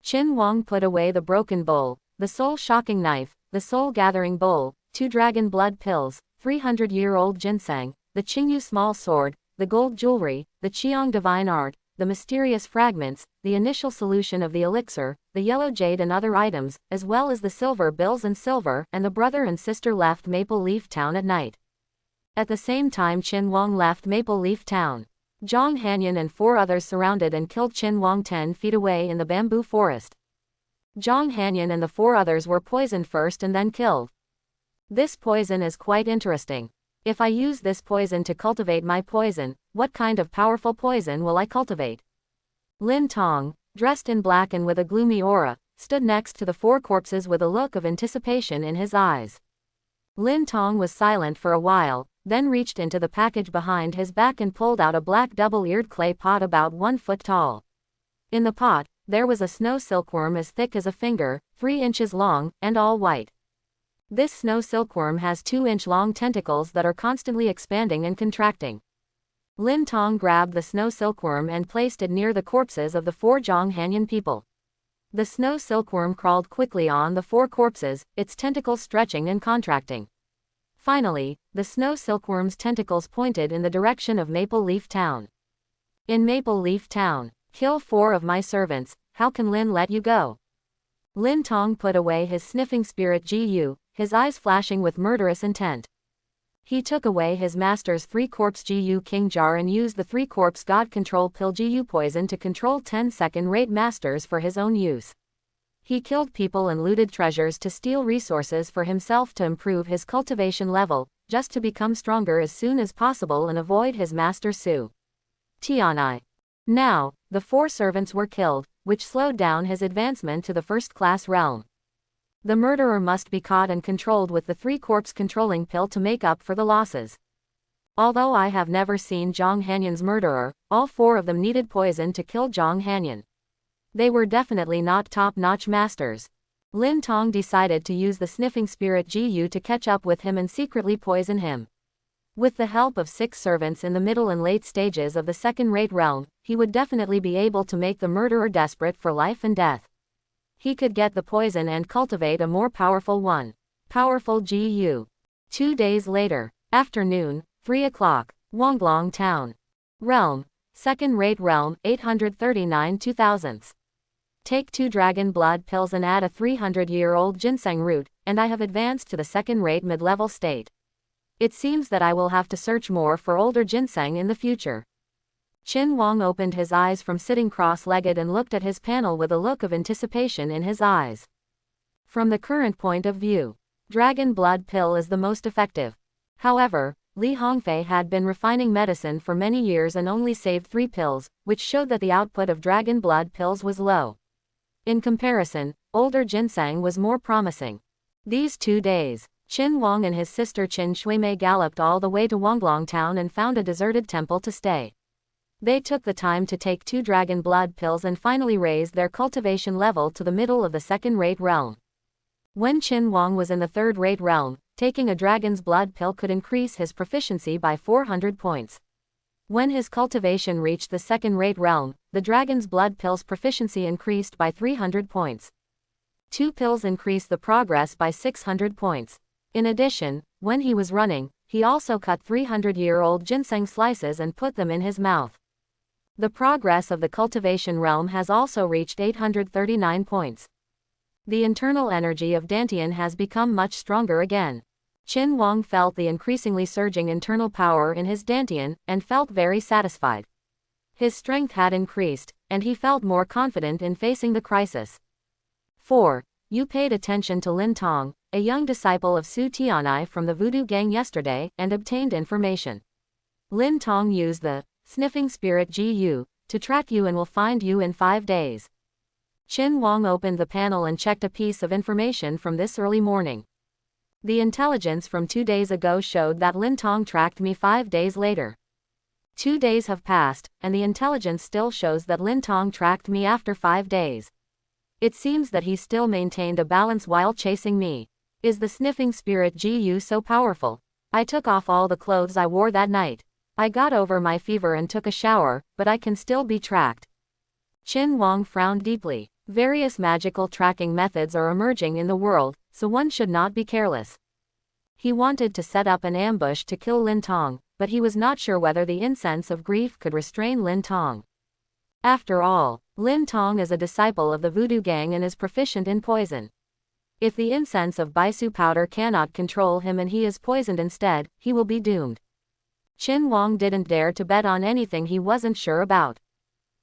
Qin Wang put away the broken bowl, the soul-shocking knife, the soul-gathering bowl, 2 dragon blood pills, 300-year-old ginseng, the Qingyu small sword, the gold jewelry, the Qiong divine art, the mysterious fragments, the initial solution of the elixir, the yellow jade and other items, as well as the silver bills and silver, and the brother and sister left Maple Leaf Town at night. At the same time Qin Wang left Maple Leaf Town. Zhang Hanyan and 4 others surrounded and killed Qin Wang 10 feet away in the bamboo forest. Zhang Hanyan and the 4 others were poisoned first and then killed. This poison is quite interesting. If I use this poison to cultivate my poison, what kind of powerful poison will I cultivate? Lin Tong, dressed in black and with a gloomy aura, stood next to the 4 corpses with a look of anticipation in his eyes. Lin Tong was silent for a while, then reached into the package behind his back and pulled out a black double-eared clay pot about 1 foot tall. In the pot, there was a snow silkworm as thick as a finger, 3 inches long, and all white. This snow silkworm has 2-inch-long tentacles that are constantly expanding and contracting. Lin Tong grabbed the snow silkworm and placed it near the corpses of the 4 Zhang Hanyan people. The snow silkworm crawled quickly on the 4 corpses, its tentacles stretching and contracting. Finally, the snow silkworm's tentacles pointed in the direction of Maple Leaf Town. In Maple Leaf Town, kill 4 of my servants, how can Lin let you go? Lin Tong put away his sniffing spirit Ji, his eyes flashing with murderous intent. He took away his master's 3-corpse Ji King jar and used the 3-corpse God Control pill Ji poison to control 10 second-rate masters for his own use. He killed people and looted treasures to steal resources for himself to improve his cultivation level, just to become stronger as soon as possible and avoid his master Su Tianai. Now, the 4 servants were killed, which slowed down his advancement to the first-class realm. The murderer must be caught and controlled with the 3-corpse controlling pill to make up for the losses. Although I have never seen Zhang Hanyan's murderer, all 4 of them needed poison to kill Zhang Hanyan. They were definitely not top-notch masters. Lin Tong decided to use the sniffing spirit Ji to catch up with him and secretly poison him. With the help of 6 servants in the middle and late stages of the second-rate realm, he would definitely be able to make the murderer desperate for life and death. He could get the poison and cultivate a more powerful one. Powerful GU. 2 days later. Afternoon, 3 o'clock. Wonglong Town. Realm. Second-rate realm, 839 2000ths. Take 2 dragon blood pills and add a 300-year-old ginseng root, and I have advanced to the second-rate mid-level state. It seems that I will have to search more for older ginseng in the future. Qin Wang opened his eyes from sitting cross-legged and looked at his panel with a look of anticipation in his eyes. From the current point of view, dragon blood pill is the most effective. However, Li Hongfei had been refining medicine for many years and only saved 3 pills, which showed that the output of dragon blood pills was low. In comparison, older ginseng was more promising. These 2 days, Qin Wang and his sister Qin Shuimei galloped all the way to Wonglong Town and found a deserted temple to stay. They took the time to take 2 dragon blood pills and finally raised their cultivation level to the middle of the second-rate realm. When Qin Wang was in the third-rate realm, taking a dragon's blood pill could increase his proficiency by 400 points. When his cultivation reached the second-rate realm, the dragon's blood pill's proficiency increased by 300 points. 2 pills increased the progress by 600 points. In addition, when he was running, he also cut 300-year-old ginseng slices and put them in his mouth. The progress of the cultivation realm has also reached 839 points. The internal energy of Dantian has become much stronger again. Qin Wang felt the increasingly surging internal power in his Dantian, and felt very satisfied. His strength had increased, and he felt more confident in facing the crisis. 4. You paid attention to Lin Tong, a young disciple of Su Tianai from the Voodoo Gang yesterday, and obtained information. Lin Tong used the sniffing spirit GU to track you and will find you in 5 days. Qin Wang opened the panel and checked a piece of information from this early morning. The intelligence from 2 days ago showed that Lin Tong tracked me 5 days later. 2 days have passed, and the intelligence still shows that Lin Tong tracked me after 5 days. It seems that he still maintained a balance while chasing me. Is the sniffing spirit GU so powerful? I took off all the clothes I wore that night. I got over my fever and took a shower, but I can still be tracked. Qin Wang frowned deeply. Various magical tracking methods are emerging in the world, so one should not be careless. He wanted to set up an ambush to kill Lin Tong, but he was not sure whether the incense of grief could restrain Lin Tong. After all, Lin Tong is a disciple of the Voodoo Gang and is proficient in poison. If the incense of Baisu powder cannot control him and he is poisoned instead, he will be doomed. Qin Wang didn't dare to bet on anything he wasn't sure about.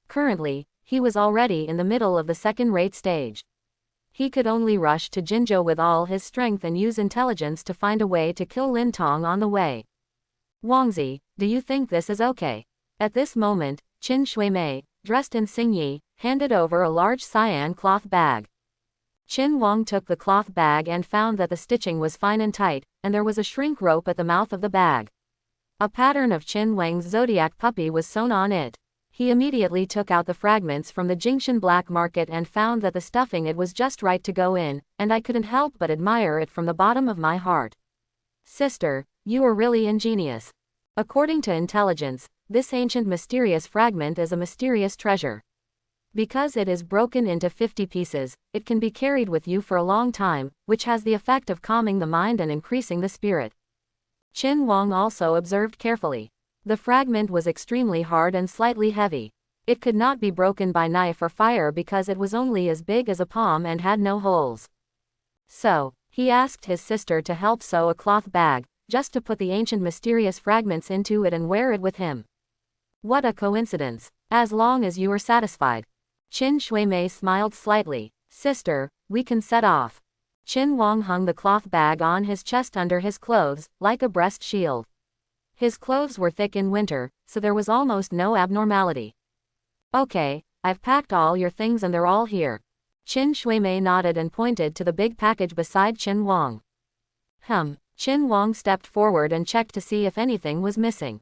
Currently, he was already in the middle of the second-rate stage. He could only rush to Jinzhou with all his strength and use intelligence to find a way to kill Lin Tong on the way. Wangzi, do you think this is okay? At this moment, Qin Shuimei, dressed in Xingyi, handed over a large cyan cloth bag. Qin Wang took the cloth bag and found that the stitching was fine and tight, and there was a shrink rope at the mouth of the bag. A pattern of Qin Wang's zodiac puppy was sewn on it. He immediately took out the fragments from the Jingshan black market and found that the stuffing it was just right to go in, and I couldn't help but admire it from the bottom of my heart. Sister, you are really ingenious. According to intelligence, this ancient mysterious fragment is a mysterious treasure. Because it is broken into 50 pieces, it can be carried with you for a long time, which has the effect of calming the mind and increasing the spirit. Qin Wang also observed carefully. The fragment was extremely hard and slightly heavy. It could not be broken by knife or fire because it was only as big as a palm and had no holes. So, he asked his sister to help sew a cloth bag, just to put the ancient mysterious fragments into it and wear it with him. What a coincidence. As long as you are satisfied. Qin Shuimei smiled slightly. Sister, we can set off. Qin Wang hung the cloth bag on his chest under his clothes, like a breast shield. His clothes were thick in winter, so there was almost no abnormality. Okay, I've packed all your things and they're all here. Qin Shuimei nodded and pointed to the big package beside Qin Wang. Qin Wang stepped forward and checked to see if anything was missing.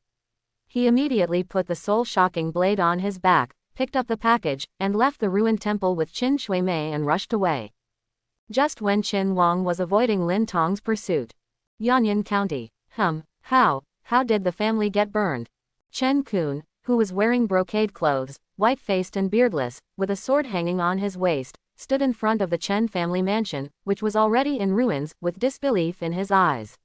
He immediately put the soul-shocking blade on his back, picked up the package, and left the ruined temple with Qin Shuimei and rushed away. Just when Qin Wang was avoiding Lin Tong's pursuit. Yanyan County. How did the family get burned? Chen Kun, who was wearing brocade clothes, white-faced and beardless, with a sword hanging on his waist, stood in front of the Chen family mansion, which was already in ruins, with disbelief in his eyes.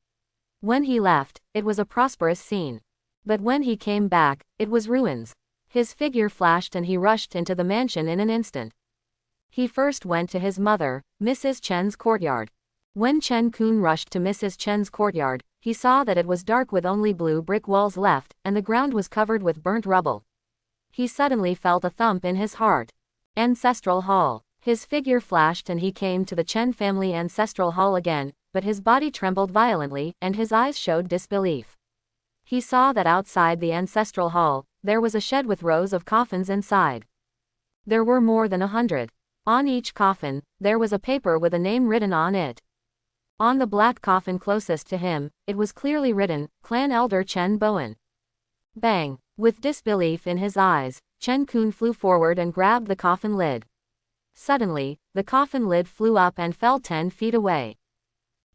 When he left, it was a prosperous scene. But when he came back, it was ruins. His figure flashed and he rushed into the mansion in an instant. He first went to his mother, Mrs. Chen's courtyard. When Chen Kun rushed to Mrs. Chen's courtyard, he saw that it was dark with only blue brick walls left, and the ground was covered with burnt rubble. He suddenly felt a thump in his heart. Ancestral Hall. His figure flashed and he came to the Chen family ancestral hall again, but his body trembled violently, and his eyes showed disbelief. He saw that outside the ancestral hall, there was a shed with rows of coffins inside. There were more than 100. On each coffin, there was a paper with a name written on it. On the black coffin closest to him, it was clearly written, Clan Elder Chen Bowen. Bang! With disbelief in his eyes, Chen Kun flew forward and grabbed the coffin lid. Suddenly, the coffin lid flew up and fell 10 feet away.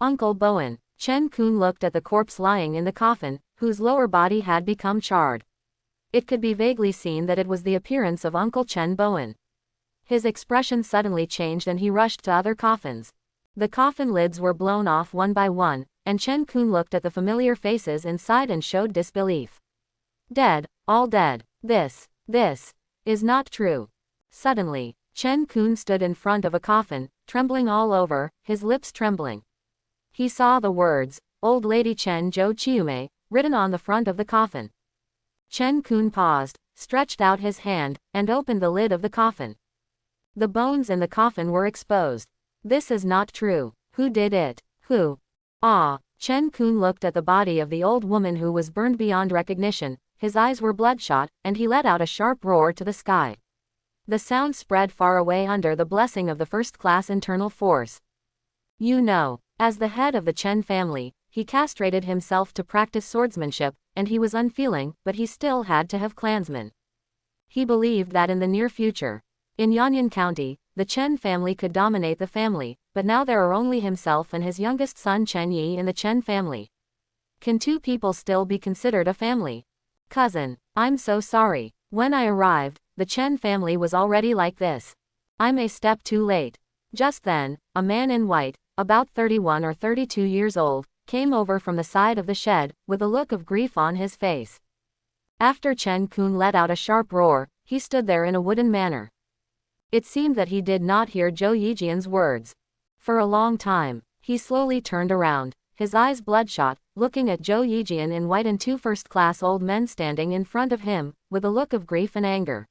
Uncle Bowen. Chen Kun looked at the corpse lying in the coffin, whose lower body had become charred. It could be vaguely seen that it was the appearance of Uncle Chen Bowen. His expression suddenly changed and he rushed to other coffins. The coffin lids were blown off one by one, and Chen Kun looked at the familiar faces inside and showed disbelief. Dead, all dead. This is not true. Suddenly, Chen Kun stood in front of a coffin, trembling all over, his lips trembling. He saw the words, Old Lady Chen Zhou Chiume, written on the front of the coffin. Chen Kun paused, stretched out his hand, and opened the lid of the coffin. The bones in the coffin were exposed. This is not true. Who did it? Who? Ah! Chen Kun looked at the body of the old woman who was burned beyond recognition, his eyes were bloodshot, and he let out a sharp roar to the sky. The sound spread far away under the blessing of the first-class internal force. You know, as the head of the Chen family, he castrated himself to practice swordsmanship, and he was unfeeling, but he still had to have clansmen. He believed that in the near future, in Yanyan County, the Chen family could dominate the family, but now there are only himself and his youngest son Chen Yi in the Chen family. Can two people still be considered a family? Cousin, I'm so sorry. When I arrived, the Chen family was already like this. I'm a step too late. Just then, a man in white, about 31 or 32 years old, came over from the side of the shed, with a look of grief on his face. After Chen Kun let out a sharp roar, he stood there in a wooden manner. It seemed that he did not hear Zhou Yijian's words. For a long time, he slowly turned around, his eyes bloodshot, looking at Zhou Yijian in white and two first-class old men standing in front of him, with a look of grief and anger.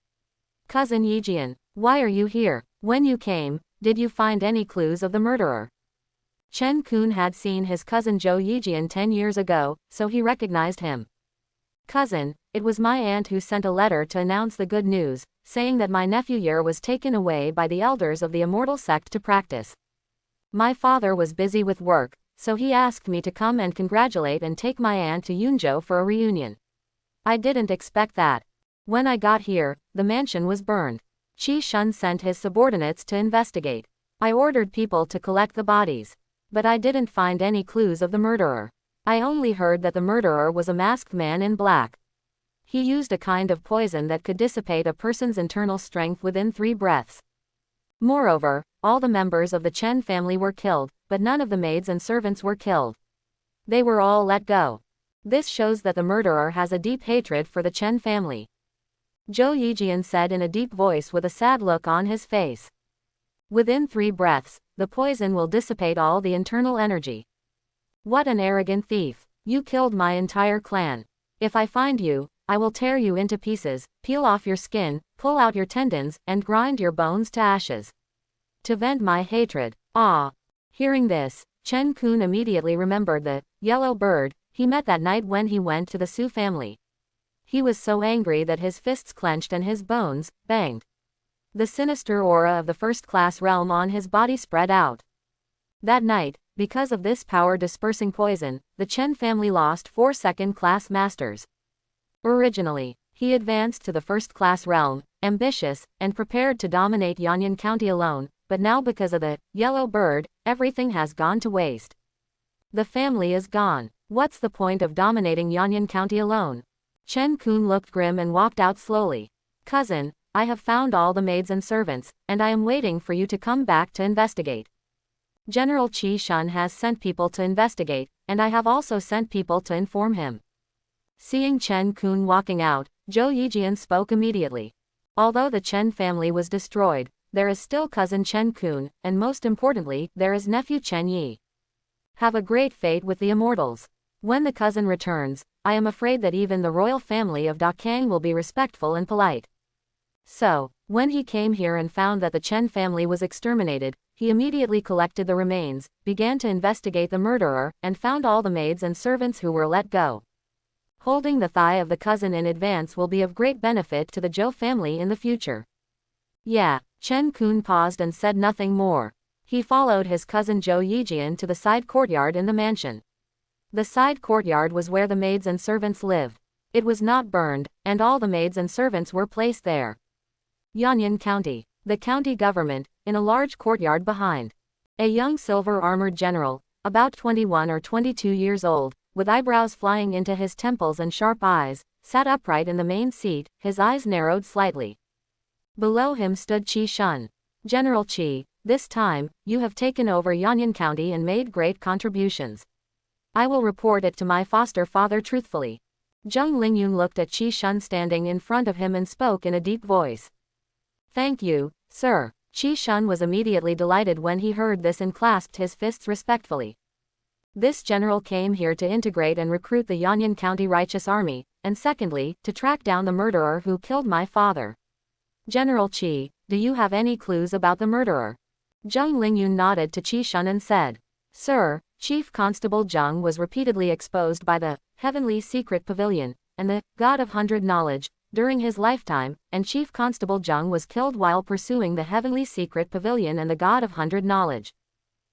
Cousin Yijian, why are you here? When you came, did you find any clues of the murderer? Chen Kun had seen his cousin Zhou Yijian 10 years ago, so he recognized him. Cousin, it was my aunt who sent a letter to announce the good news, saying that my nephew Yer was taken away by the elders of the Immortal sect to practice. My father was busy with work, so he asked me to come and congratulate and take my aunt to Yunzhou for a reunion. I didn't expect that. When I got here, the mansion was burned. Qi Shun sent his subordinates to investigate. I ordered people to collect the bodies. But I didn't find any clues of the murderer. I only heard that the murderer was a masked man in black. He used a kind of poison that could dissipate a person's internal strength within 3 breaths. Moreover, all the members of the Chen family were killed, but none of the maids and servants were killed. They were all let go. This shows that the murderer has a deep hatred for the Chen family. Zhou Yijian said in a deep voice with a sad look on his face. Within 3 breaths, the poison will dissipate all the internal energy. What an arrogant thief. You killed my entire clan. If I find you, I will tear you into pieces, peel off your skin, pull out your tendons, and grind your bones to ashes. To vent my hatred. Ah! Hearing this, Chen Kun immediately remembered the yellow bird he met that night when he went to the Su family. He was so angry that his fists clenched and his bones banged. The sinister aura of the first-class realm on his body spread out. That night, because of this power-dispersing poison, the Chen family lost 4 second-class masters. Originally, he advanced to the first-class realm, ambitious, and prepared to dominate Yanyan County alone, but now because of the yellow bird, everything has gone to waste. The family is gone. What's the point of dominating Yanyan County alone? Chen Kun looked grim and walked out slowly. Cousin, I have found all the maids and servants, and I am waiting for you to come back to investigate. General Qi Shun has sent people to investigate, and I have also sent people to inform him. Seeing Chen Kun walking out, Zhou Yijian spoke immediately. Although the Chen family was destroyed, there is still cousin Chen Kun, and most importantly, there is nephew Chen Yi. Have a great fate with the immortals. When the cousin returns, I am afraid that even the royal family of Dakang will be respectful and polite. So, when he came here and found that the Chen family was exterminated, he immediately collected the remains, began to investigate the murderer, and found all the maids and servants who were let go. Holding the thigh of the cousin in advance will be of great benefit to the Zhou family in the future. Yeah, Chen Kun paused and said nothing more. He followed his cousin Zhou Yijian to the side courtyard in the mansion. The side courtyard was where the maids and servants lived. It was not burned, and all the maids and servants were placed there. Yanyan County. The county government, in a large courtyard behind. A young silver-armored general, about 21 or 22 years old, with eyebrows flying into his temples and sharp eyes, sat upright in the main seat, his eyes narrowed slightly. Below him stood Qi Shun. General Qi, this time, you have taken over Yanyan County and made great contributions. I will report it to my foster father truthfully. Zheng Lingyun looked at Qi Shun standing in front of him and spoke in a deep voice. Thank you, sir. Qi Shun was immediately delighted when he heard this and clasped his fists respectfully. This general came here to integrate and recruit the Yanyan County Righteous Army, and secondly, to track down the murderer who killed my father. General Qi, do you have any clues about the murderer? Zheng Lingyun nodded to Qi Shun and said, Sir, Chief Constable Zheng was repeatedly exposed by the Heavenly Secret Pavilion, and the God of Hundred Knowledge, during his lifetime, and Chief Constable Zheng was killed while pursuing the Heavenly Secret Pavilion and the God of Hundred Knowledge.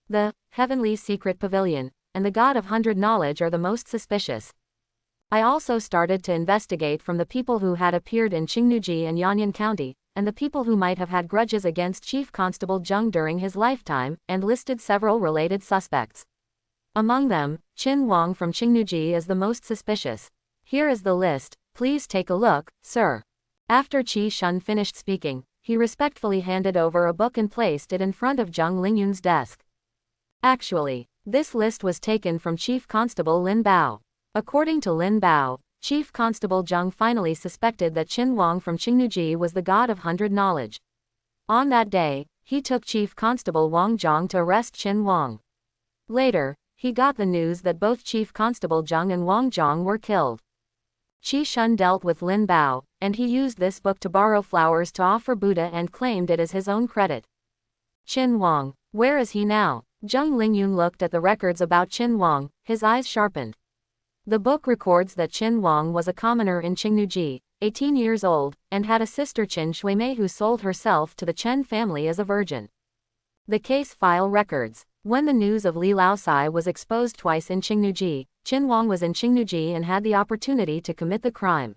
The Heavenly Secret Pavilion and the God of Hundred Knowledge are the most suspicious. I also started to investigate from the people who had appeared in Qingnuji and Yanyan County, and the people who might have had grudges against Chief Constable Zheng during his lifetime, and listed several related suspects. Among them, Qin Wang from Qingnuji is the most suspicious. Here is the list, please take a look, sir. After Qi Shun finished speaking, he respectfully handed over a book and placed it in front of Zheng Lingyun's desk. Actually, this list was taken from Chief Constable Lin Bao. According to Lin Bao, Chief Constable Zheng finally suspected that Qin Wang from Qingnuji was the God of Hundred Knowledge. On that day, he took Chief Constable Wang Zhang to arrest Qin Wang. Later, he got the news that both Chief Constable Zheng and Wang Zhang were killed. Qi Shun dealt with Lin Bao, and he used this book to borrow flowers to offer Buddha and claimed it as his own credit. Qin Wang, where is he now? Zheng Lingyun looked at the records about Qin Wang, his eyes sharpened. The book records that Qin Wang was a commoner in Qingnuji, 18 years old, and had a sister Qin Shuimei who sold herself to the Chen family as a virgin. The case file records. When the news of Li Laosai was exposed twice in Qingnuji, Qin Wang was in Qingnuji and had the opportunity to commit the crime.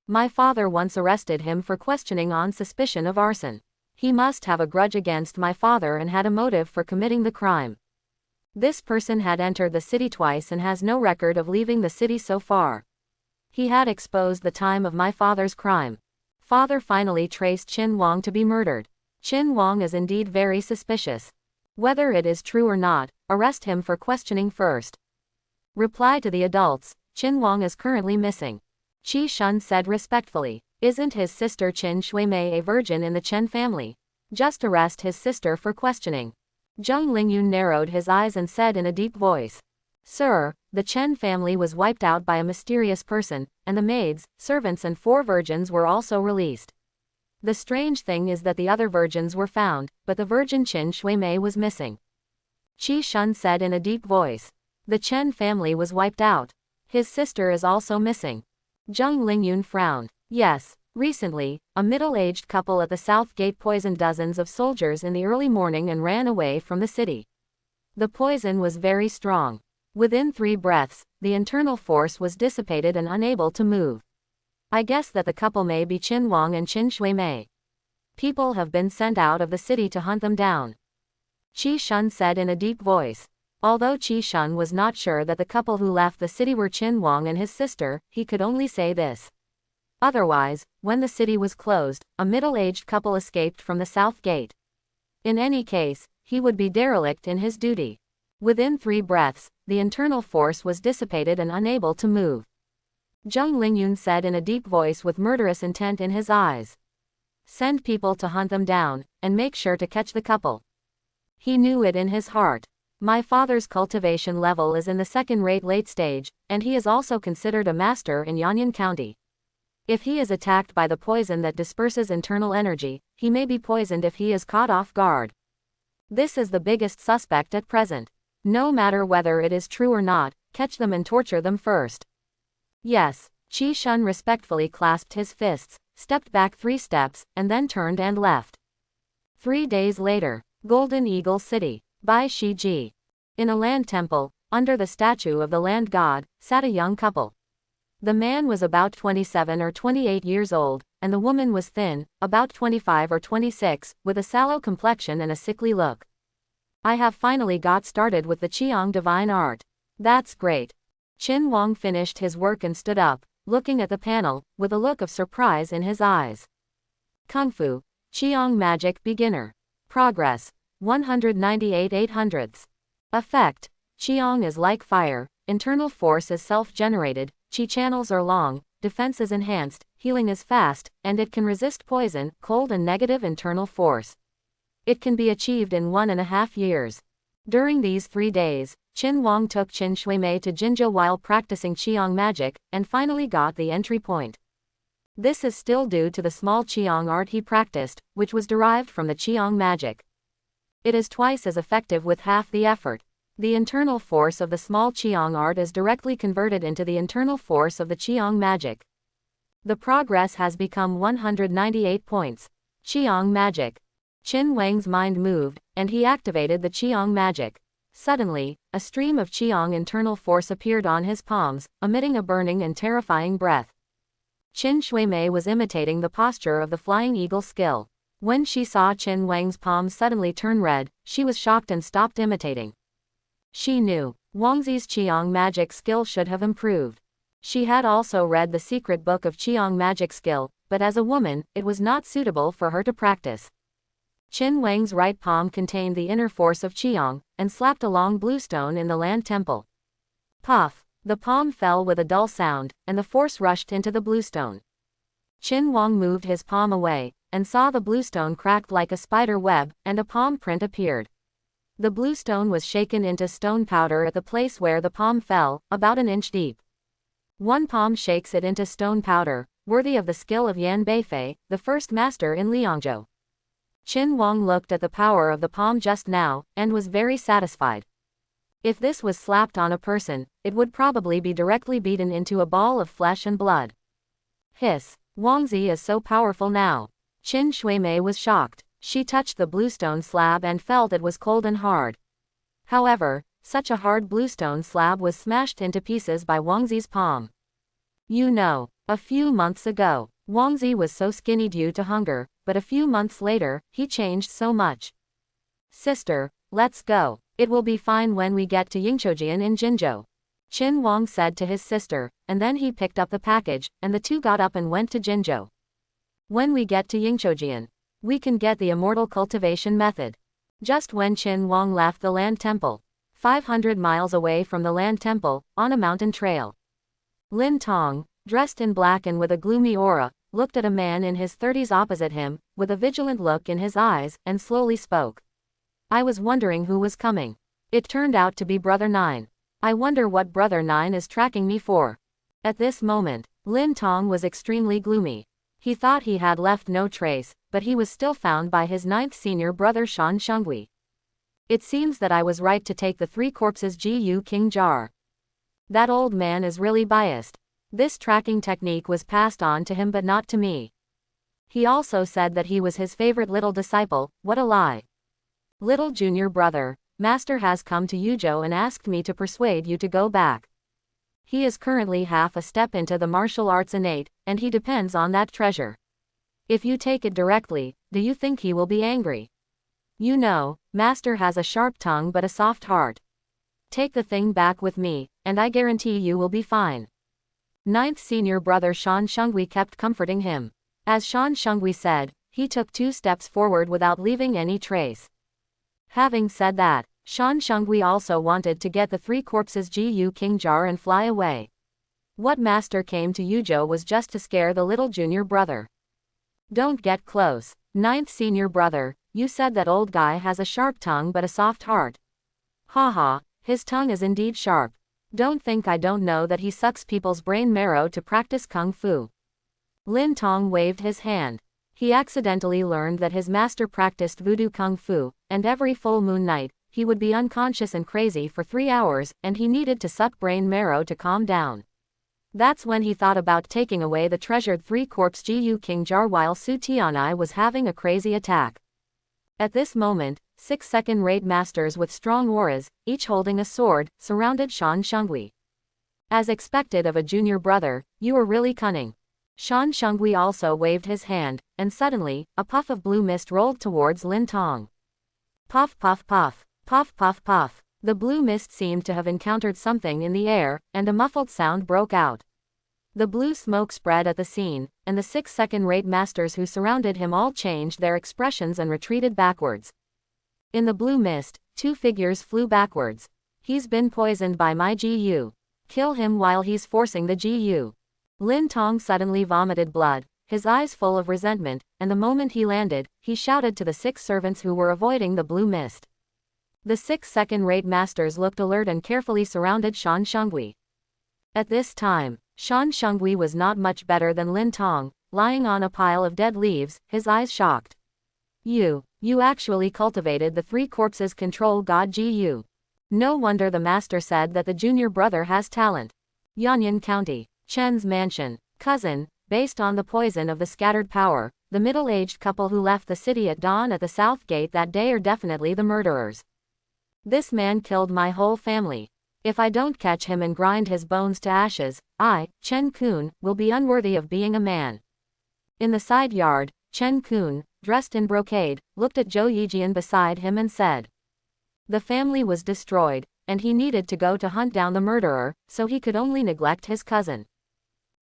My father once arrested him for questioning on suspicion of arson. He must have a grudge against my father and had a motive for committing the crime. This person had entered the city twice and has no record of leaving the city so far. He had exposed the time of my father's crime. Father finally traced Qin Wang to be murdered. Qin Wang is indeed very suspicious. Whether it is true or not, arrest him for questioning first. Reply to the adults, Qin Wang is currently missing. Qi Shun said respectfully, isn't his sister Qin Shuimei a virgin in the Chen family? Just arrest his sister for questioning. Zheng Lingyun narrowed his eyes and said in a deep voice, Sir, the Chen family was wiped out by a mysterious person, and the maids, servants and 4 virgins were also released. The strange thing is that the other virgins were found, but the virgin Qin Shuimei was missing. Qi Shun said in a deep voice, the Chen family was wiped out. His sister is also missing. Zheng Lingyun frowned. Yes, recently, a middle-aged couple at the South Gate poisoned dozens of soldiers in the early morning and ran away from the city. The poison was very strong. Within 3 breaths, the internal force was dissipated and unable to move. I guess that the couple may be Qin Wang and Qin Shuimei. People have been sent out of the city to hunt them down. Qi Shun said in a deep voice. Although Qi Shun was not sure that the couple who left the city were Qin Wang and his sister, he could only say this. Otherwise, when the city was closed, a middle-aged couple escaped from the south gate. In any case, he would be derelict in his duty. Within 3 breaths, the internal force was dissipated and unable to move. Zheng Lingyun said in a deep voice with murderous intent in his eyes. Send people to hunt them down, and make sure to catch the couple. He knew it in his heart. My father's cultivation level is in the second-rate late stage, and he is also considered a master in Yanyan County. If he is attacked by the poison that disperses internal energy, he may be poisoned if he is caught off guard. This is the biggest suspect at present. No matter whether it is true or not, catch them and torture them first. Yes. Qi Shun respectfully clasped his fists, stepped back 3 steps, and then turned and left. 3 days later, Golden Eagle City, by Shiji. In a land temple, under the statue of the land god, sat a young couple. The man was about 27 or 28 years old, and the woman was thin, about 25 or 26, with a sallow complexion and a sickly look. I have finally got started with the Qiang divine art. That's great. Qin Wang finished his work and stood up, looking at the panel, with a look of surprise in his eyes. Kung Fu, Qiang Magic Beginner. Progress, 198 800ths. Effect, Qiang is like fire, internal force is self-generated, Qi channels are long, defense is enhanced, healing is fast, and it can resist poison, cold and negative internal force. It can be achieved in 1.5 years. During these 3 days, Qin Wang took Qin Shuimei to Jinzhou while practicing Qiang magic, and finally got the entry point. This is still due to the small Qiang art he practiced, which was derived from the Qiang magic. It is twice as effective with half the effort. The internal force of the small Qiang art is directly converted into the internal force of the Qiang magic. The progress has become 198 points. Qiang magic. Qin Wang's mind moved, and he activated the Qiang magic. Suddenly, a stream of Qiang internal force appeared on his palms, emitting a burning and terrifying breath. Qin Shuimei was imitating the posture of the flying eagle skill. When she saw Qin Wang's palms suddenly turn red, she was shocked and stopped imitating. She knew Wangzi's Qiang magic skill should have improved. She had also read the secret book of Qiang magic skill, but as a woman, it was not suitable for her to practice. Qin Wang's right palm contained the inner force of Qiang, and slapped a long blue stone in the land temple. Puff! The palm fell with a dull sound, and the force rushed into the blue stone. Qin Wang moved his palm away, and saw the blue stone cracked like a spider web, and a palm print appeared. The blue stone was shaken into stone powder at the place where the palm fell, about an inch deep. One palm shakes it into stone powder, worthy of the skill of Yan Beifei, the first master in Liangzhou. Qin Wang looked at the power of the palm just now, and was very satisfied. If this was slapped on a person, it would probably be directly beaten into a ball of flesh and blood. Hiss! Wangzi is so powerful now. Qin Shuimei was shocked. She touched the bluestone slab and felt it was cold and hard. However, such a hard bluestone slab was smashed into pieces by Wangzi's palm. You know, a few months ago, Wangzi was so skinny due to hunger, but a few months later, he changed so much. Sister, let's go. It will be fine when we get to Yingzhoujian in Jinzhou. Qin Wang said to his sister, and then he picked up the package, and the two got up and went to Jinzhou. When we get to Yingzhoujian, we can get the immortal cultivation method. Just when Qin Wang left the land temple, 500 miles away from the land temple, on a mountain trail, Lin Tong, dressed in black and with a gloomy aura, looked at a man in his 30s opposite him, with a vigilant look in his eyes, and slowly spoke. I was wondering who was coming. It turned out to be Brother Nine. I wonder what Brother Nine is tracking me for. At this moment, Lin Tong was extremely gloomy. He thought he had left no trace, but he was still found by his 9th senior brother Shan Shengui. It seems that I was right to take the 3 corpses Gu King Jar. That old man is really biased. This tracking technique was passed on to him but not to me. He also said that he was his favorite little disciple. What a lie. Little junior brother, Master has come to Yuzhou and asked me to persuade you to go back. He is currently half a step into the martial arts innate, and he depends on that treasure. If you take it directly, do you think he will be angry? You know, Master has a sharp tongue but a soft heart. Take the thing back with me, and I guarantee you will be fine. Ninth senior brother Shan Shengui kept comforting him. As Shan Shengui said, he took 2 steps forward without leaving any trace. Having said that, Shan Shengui also wanted to get the 3 corpses Gu King Jar and fly away. What master came to Yuzhou was just to scare the little junior brother. Don't get close. Ninth senior brother, you said that old guy has a sharp tongue but a soft heart. Haha, his tongue is indeed sharp. Don't think I don't know that he sucks people's brain marrow to practice kung fu. Lin Tong waved his hand. He accidentally learned that his master practiced voodoo kung fu, and every full moon night, he would be unconscious and crazy for 3 hours, and he needed to suck brain marrow to calm down. That's when he thought about taking away the treasured 3-corpse Gu King Jar while Su Tianai was having a crazy attack. At this moment, 6 second-rate masters with strong auras, each holding a sword, surrounded Shan Shengui. As expected of a junior brother, you were really cunning. Shan Shengui also waved his hand, and suddenly, a puff of blue mist rolled towards Lin Tong. Puff puff puff, puff puff puff. The blue mist seemed to have encountered something in the air, and a muffled sound broke out. The blue smoke spread at the scene, and the 6 second-rate masters who surrounded him all changed their expressions and retreated backwards. In the blue mist, 2 figures flew backwards. He's been poisoned by my Gu. Kill him while he's forcing the Gu. Lin Tong suddenly vomited blood, his eyes full of resentment, and the moment he landed, he shouted to the 6 servants who were avoiding the blue mist. The 6 second-rate masters looked alert and carefully surrounded Shan Shengui. At this time, Shan Shengui was not much better than Lin Tong, lying on a pile of dead leaves, his eyes shocked. You actually cultivated the 3 corpses control god Gu. No wonder the master said that the junior brother has talent. Yanyan County, Chen's mansion, cousin, based on the poison of the scattered power, the middle-aged couple who left the city at dawn at the south gate that day are definitely the murderers. This man killed my whole family. If I don't catch him and grind his bones to ashes, I, Chen Kun, will be unworthy of being a man. In the side yard, Chen Kun, dressed in brocade, looked at Zhou Yijian beside him and said. The family was destroyed, and he needed to go to hunt down the murderer, so he could only neglect his cousin.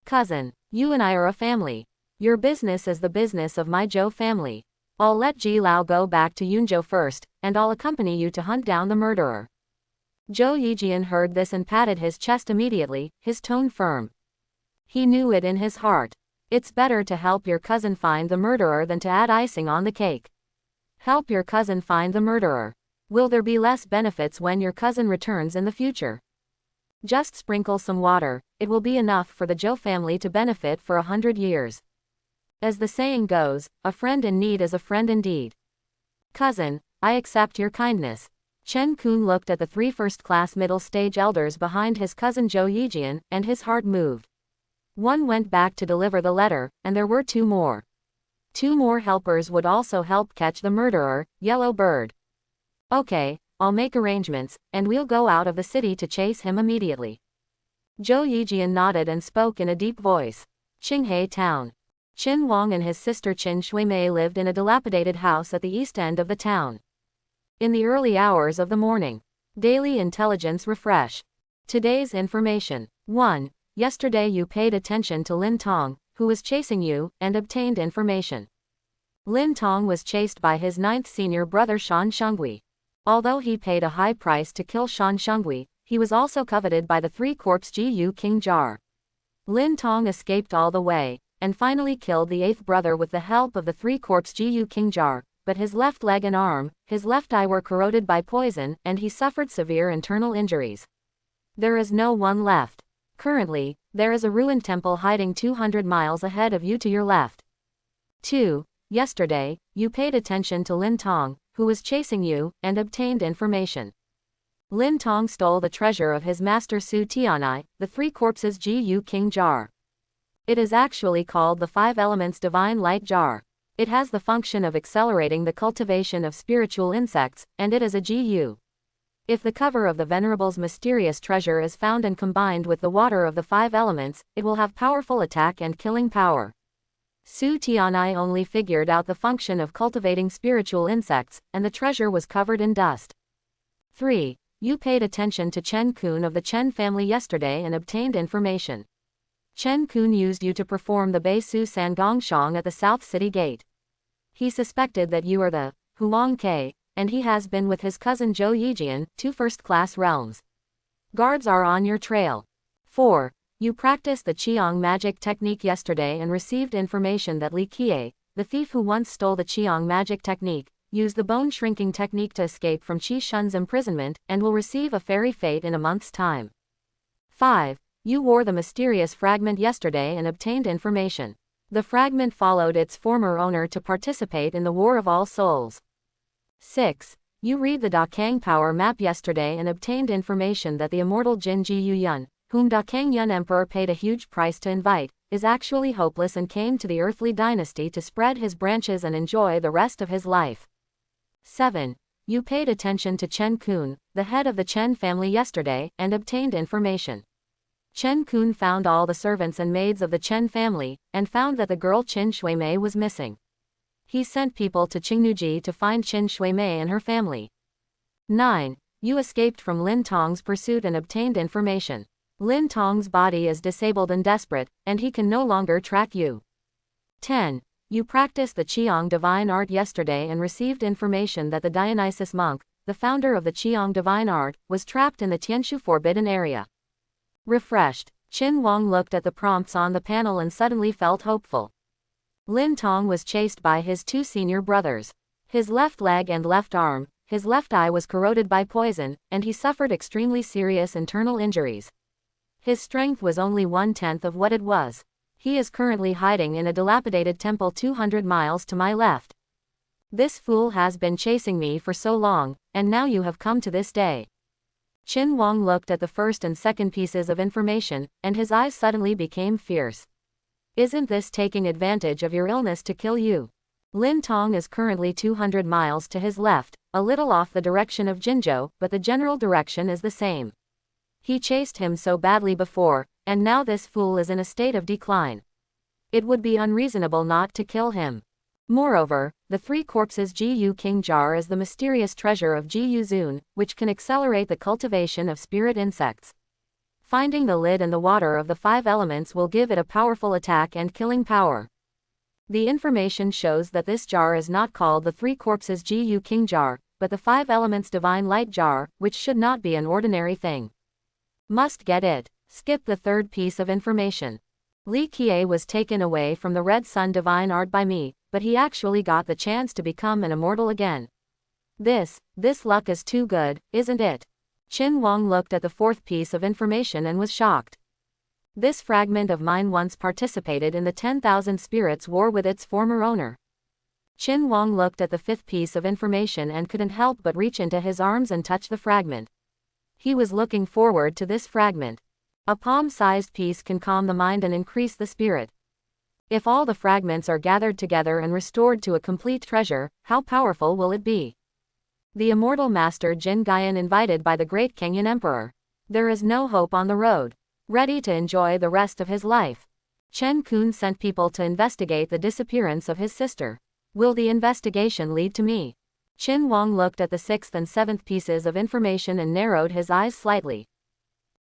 Cousin, you and I are a family. Your business is the business of my Zhou family. I'll let Ji Lao go back to Yunzhou first, and I'll accompany you to hunt down the murderer. Zhou Yijian heard this and patted his chest immediately, his tone firm. He knew it in his heart. It's better to help your cousin find the murderer than to add icing on the cake. Help your cousin find the murderer. Will there be less benefits when your cousin returns in the future? Just sprinkle some water, it will be enough for the Zhou family to benefit for 100 years. As the saying goes, a friend in need is a friend indeed. Cousin, I accept your kindness. Chen Kun looked at the 3 first-class middle-stage elders behind his cousin Zhou Yijian, and his heart moved. One went back to deliver the letter, and there were 2 more. 2 more helpers would also help catch the murderer, Yellow Bird. Okay, I'll make arrangements, and we'll go out of the city to chase him immediately. Zhou Yijian nodded and spoke in a deep voice. Qinghe Town. Qin Wang and his sister Qin Shuimei lived in a dilapidated house at the east end of the town. In the early hours of the morning. Daily Intelligence Refresh. Today's information. 1. Yesterday you paid attention to Lin Tong, who was chasing you, and obtained information. Lin Tong was chased by his 9th senior brother Shan Shengui. Although he paid a high price to kill Shan Shengui, he was also coveted by the 3-corpse Gu King Jar. Lin Tong escaped all the way, and finally killed the 8th brother with the help of the 3-corpse Gu King Jar, but his left leg and arm, his left eye were corroded by poison, and he suffered severe internal injuries. There is no one left. Currently, there is a ruined temple hiding 200 miles ahead of you to your left. 2. Yesterday, you paid attention to Lin Tong, who was chasing you, and obtained information. Lin Tong stole the treasure of his master Su Tianai, the 3 corpses Gu King Jar. It is actually called the 5 Elements Divine Light Jar. It has the function of accelerating the cultivation of spiritual insects, and it is a Gu. If the cover of the Venerable's mysterious treasure is found and combined with the water of the 5 elements, it will have powerful attack and killing power. Su Tianai only figured out the function of cultivating spiritual insects, and the treasure was covered in dust. 3. You paid attention to Chen Kun of the Chen family yesterday and obtained information. Chen Kun used you to perform the Beisu Sangongshang at the South City Gate. He suspected that you are the Huang Ke, and he has been with his cousin Zhou Yijian, 2 first-class realms. Guards are on your trail. 4. You practiced the Qiang magic technique yesterday and received information that Li Qiye, the thief who once stole the Qiang magic technique, used the bone shrinking technique to escape from Qi Shun's imprisonment and will receive a fairy fate in a month's time. 5. You wore the mysterious fragment yesterday and obtained information. The fragment followed its former owner to participate in the War of All Souls. 6. You read the Dakang power map yesterday and obtained information that the immortal Jin Ji Yun, whom Dakang Yun Emperor paid a huge price to invite, is actually hopeless and came to the earthly dynasty to spread his branches and enjoy the rest of his life. 7. You paid attention to Chen Kun, the head of the Chen family yesterday, and obtained information. Chen Kun found all the servants and maids of the Chen family, and found that the girl Qin Shuimei was missing. He sent people to Qingnuji to find Qin Shuimei and her family. 9. You escaped from Lin Tong's pursuit and obtained information. Lin Tong's body is disabled and desperate, and he can no longer track you. 10. You practiced the Qiang divine art yesterday and received information that the Dionysus monk, the founder of the Qiang divine art, was trapped in the Tianshu forbidden area. Refreshed, Qin Wang looked at the prompts on the panel and suddenly felt hopeful. Lin Tong was chased by his 2 senior brothers. His left leg and left arm, his left eye was corroded by poison, and he suffered extremely serious internal injuries. His strength was only 1/10 of what it was. He is currently hiding in a dilapidated temple 200 miles to my left. This fool has been chasing me for so long, and now you have come to this day. Qin Wang looked at the first and second pieces of information, and his eyes suddenly became fierce. Isn't this taking advantage of your illness to kill you? Lin Tong is currently 200 miles to his left, a little off the direction of Jinzhou, but the general direction is the same. He chased him so badly before, and now this fool is in a state of decline. It would be unreasonable not to kill him. Moreover, the 3 corpses Ji King jar is the mysterious treasure of Ji Zun, which can accelerate the cultivation of spirit insects. Finding the lid and the water of the 5 elements will give it a powerful attack and killing power. The information shows that this jar is not called the 3 corpses Ji King jar, but the 5 elements divine light jar, which should not be an ordinary thing. Must get it. Skip the 3rd piece of information. Li Qiye was taken away from the Red Sun divine art by me, but he actually got the chance to become an immortal again. This luck is too good, isn't it? Qin Wang looked at the 4th piece of information and was shocked. This fragment of mine once participated in the 10,000 spirits war with its former owner. Qin Wang looked at the 5th piece of information and couldn't help but reach into his arms and touch the fragment. He was looking forward to this fragment. A palm-sized piece can calm the mind and increase the spirit. If all the fragments are gathered together and restored to a complete treasure, how powerful will it be? The immortal master Jin Gaian invited by the great Kenyan emperor. There is no hope on the road. Ready to enjoy the rest of his life. Chen Kun sent people to investigate the disappearance of his sister. Will the investigation lead to me? Qin Wang looked at the 6th and 7th pieces of information and narrowed his eyes slightly.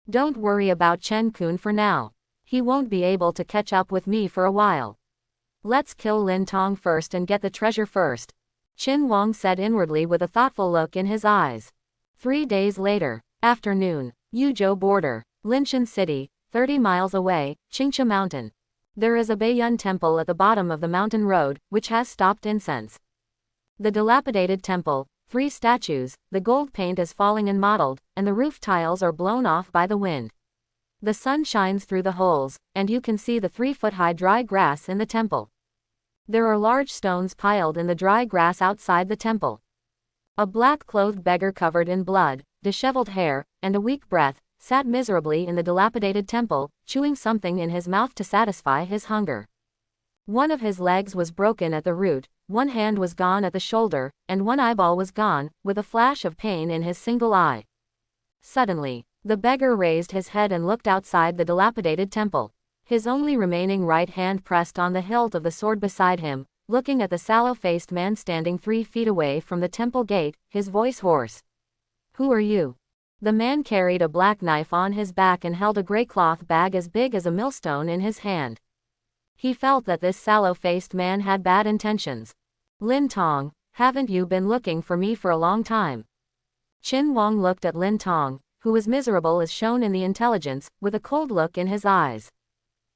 Don't worry about Chen Kun for now. He won't be able to catch up with me for a while. Let's kill Lin Tong first and get the treasure first. Qin Wang said inwardly with a thoughtful look in his eyes. 3 days later, afternoon, Yuzhou border, Linshan City, 30 miles away, Qingcha Mountain. There is a Baiyun temple at the bottom of the mountain road, which has stopped incense. The dilapidated temple, 3 statues, the gold paint is falling and mottled, and the roof tiles are blown off by the wind. The sun shines through the holes, and you can see the 3-foot-high dry grass in the temple. There are large stones piled in the dry grass outside the temple. A black-clothed beggar covered in blood, disheveled hair, and a weak breath, sat miserably in the dilapidated temple, chewing something in his mouth to satisfy his hunger. One of his legs was broken at the root, one hand was gone at the shoulder, and one eyeball was gone, with a flash of pain in his single eye. Suddenly, the beggar raised his head and looked outside the dilapidated temple. His only remaining right hand pressed on the hilt of the sword beside him, looking at the sallow-faced man standing 3 feet away from the temple gate, his voice hoarse. Who are you? The man carried a black knife on his back and held a gray cloth bag as big as a millstone in his hand. He felt that this sallow-faced man had bad intentions. Lin Tong, haven't you been looking for me for a long time? Qin Wang looked at Lin Tong, who was miserable as shown in the intelligence, with a cold look in his eyes.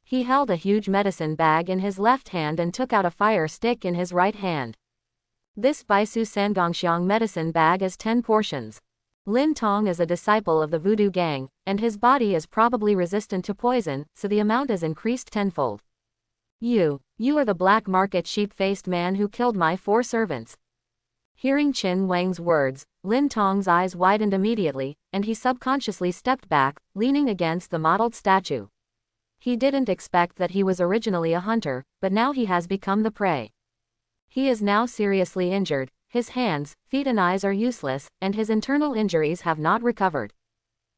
He held a huge medicine bag in his left hand and took out a fire stick in his right hand. This Baisu Sangongxiang medicine bag is 10 portions. Lin Tong is a disciple of the voodoo gang, and his body is probably resistant to poison, so the amount is increased tenfold. You are the black market sheep-faced man who killed my 4 servants. Hearing Qin Wang's words, Lin Tong's eyes widened immediately, and he subconsciously stepped back, leaning against the modeled statue. He didn't expect that he was originally a hunter, but now he has become the prey. He is now seriously injured. His hands, feet and eyes are useless, and his internal injuries have not recovered.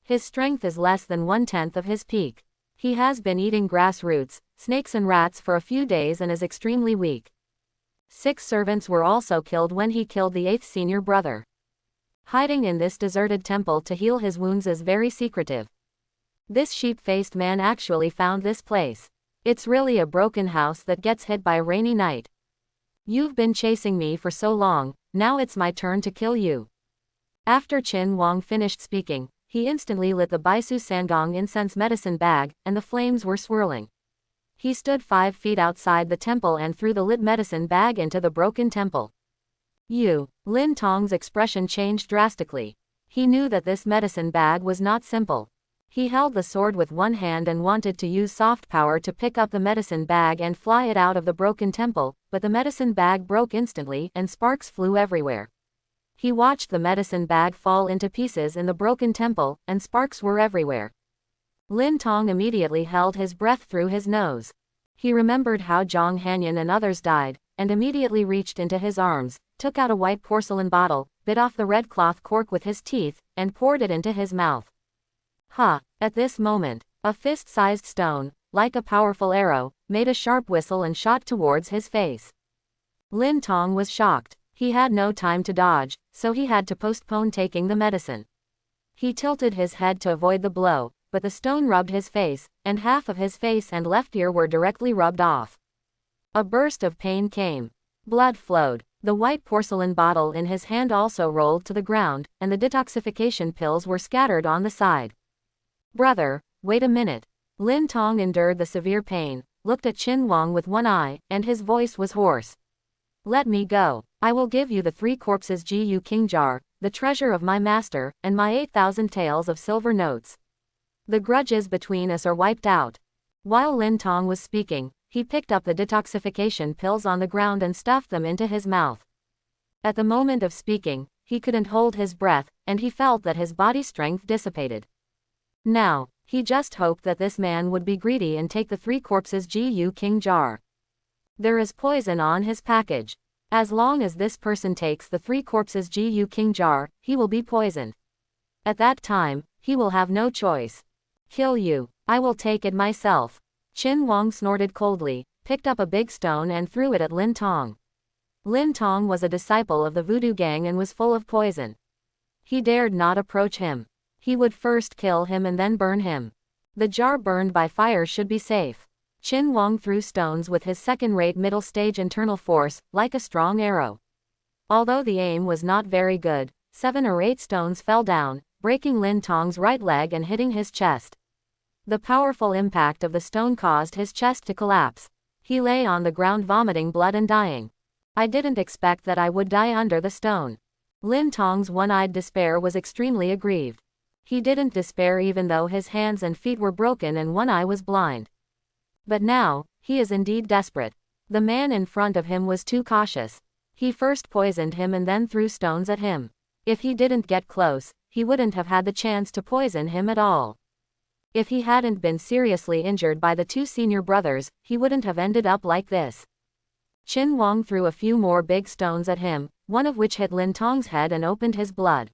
His strength is less than 1/10 of his peak. He has been eating grass roots, snakes and rats for a few days and is extremely weak. 6 servants were also killed when he killed the 8th senior brother. Hiding in this deserted temple to heal his wounds is very secretive. This sheep-faced man actually found this place. It's really a broken house that gets hit by a rainy night. You've been chasing me for so long, now it's my turn to kill you. After Qin Wang finished speaking, he instantly lit the Baisu Sangong incense medicine bag, and the flames were swirling. He stood 5 feet outside the temple and threw the lit medicine bag into the broken temple. Lin Tong's expression changed drastically. He knew that this medicine bag was not simple. He held the sword with one hand and wanted to use soft power to pick up the medicine bag and fly it out of the broken temple, but the medicine bag broke instantly and sparks flew everywhere. He watched the medicine bag fall into pieces in the broken temple, and sparks were everywhere. Lin Tong immediately held his breath through his nose. He remembered how Zhang Hanyan and others died, and immediately reached into his arms, took out a white porcelain bottle, bit off the red cloth cork with his teeth, and poured it into his mouth. At this moment, a fist-sized stone, like a powerful arrow, made a sharp whistle and shot towards his face. Lin Tong was shocked. He had no time to dodge, so he had to postpone taking the medicine. He tilted his head to avoid the blow, but the stone rubbed his face, and half of his face and left ear were directly rubbed off. A burst of pain came. Blood flowed. The white porcelain bottle in his hand also rolled to the ground, and the detoxification pills were scattered on the side. Brother, wait a minute. Lin Tong endured the severe pain, looked at Qin Wang with one eye, and his voice was hoarse. Let me go. I will give you the 3 corpses Gu King jar, the treasure of my master, and my 8,000 taels of silver notes. The grudges between us are wiped out. While Lin Tong was speaking, he picked up the detoxification pills on the ground and stuffed them into his mouth. At the moment of speaking, he couldn't hold his breath, and he felt that his body strength dissipated. Now, he just hoped that this man would be greedy and take the 3 corpses Gu King jar. There is poison on his package. As long as this person takes the 3 corpses Gu King jar, he will be poisoned. At that time, he will have no choice. Kill you. I will take it myself. Qin Wang snorted coldly, picked up a big stone and threw it at Lin Tong. Lin Tong was a disciple of the voodoo gang and was full of poison. He dared not approach him. He would first kill him and then burn him. The jar burned by fire should be safe. Qin Wang threw stones with his second-rate middle-stage internal force, like a strong arrow. Although the aim was not very good, 7 or 8 stones fell down, breaking Lin Tong's right leg and hitting his chest. The powerful impact of the stone caused his chest to collapse. He lay on the ground vomiting blood and dying. I didn't expect that I would die under the stone. Lin Tong's one-eyed despair was extremely aggrieved. He didn't despair even though his hands and feet were broken and one eye was blind. But now, he is indeed desperate. The man in front of him was too cautious. He first poisoned him and then threw stones at him. If he didn't get close, he wouldn't have had the chance to poison him at all. If he hadn't been seriously injured by the 2 senior brothers, he wouldn't have ended up like this. Qin Wang threw a few more big stones at him, one of which hit Lin Tong's head and opened his blood.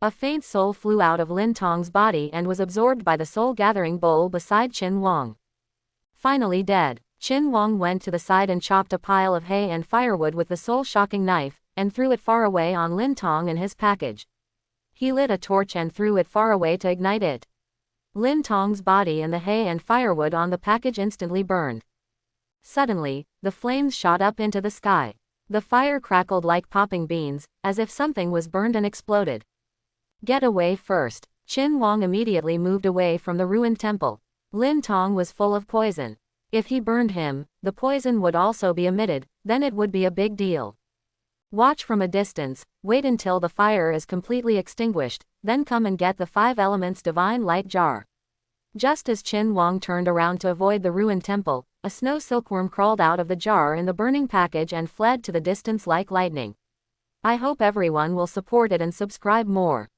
A faint soul flew out of Lin Tong's body and was absorbed by the soul-gathering bowl beside Qin Wang. Finally dead, Qin Wang went to the side and chopped a pile of hay and firewood with the soul-shocking knife, and threw it far away on Lin Tong and his package. He lit a torch and threw it far away to ignite it. Lin Tong's body and the hay and firewood on the package instantly burned. Suddenly, the flames shot up into the sky. The fire crackled like popping beans, as if something was burned and exploded. Get away first. Qin Wang immediately moved away from the ruined temple. Lin Tong was full of poison. If he burned him, the poison would also be emitted, then it would be a big deal. Watch from a distance, wait until the fire is completely extinguished, then come and get the 5 elements divine light jar. Just as Qin Wang turned around to avoid the ruined temple, a snow silkworm crawled out of the jar in the burning package and fled to the distance like lightning. I hope everyone will support it and subscribe more.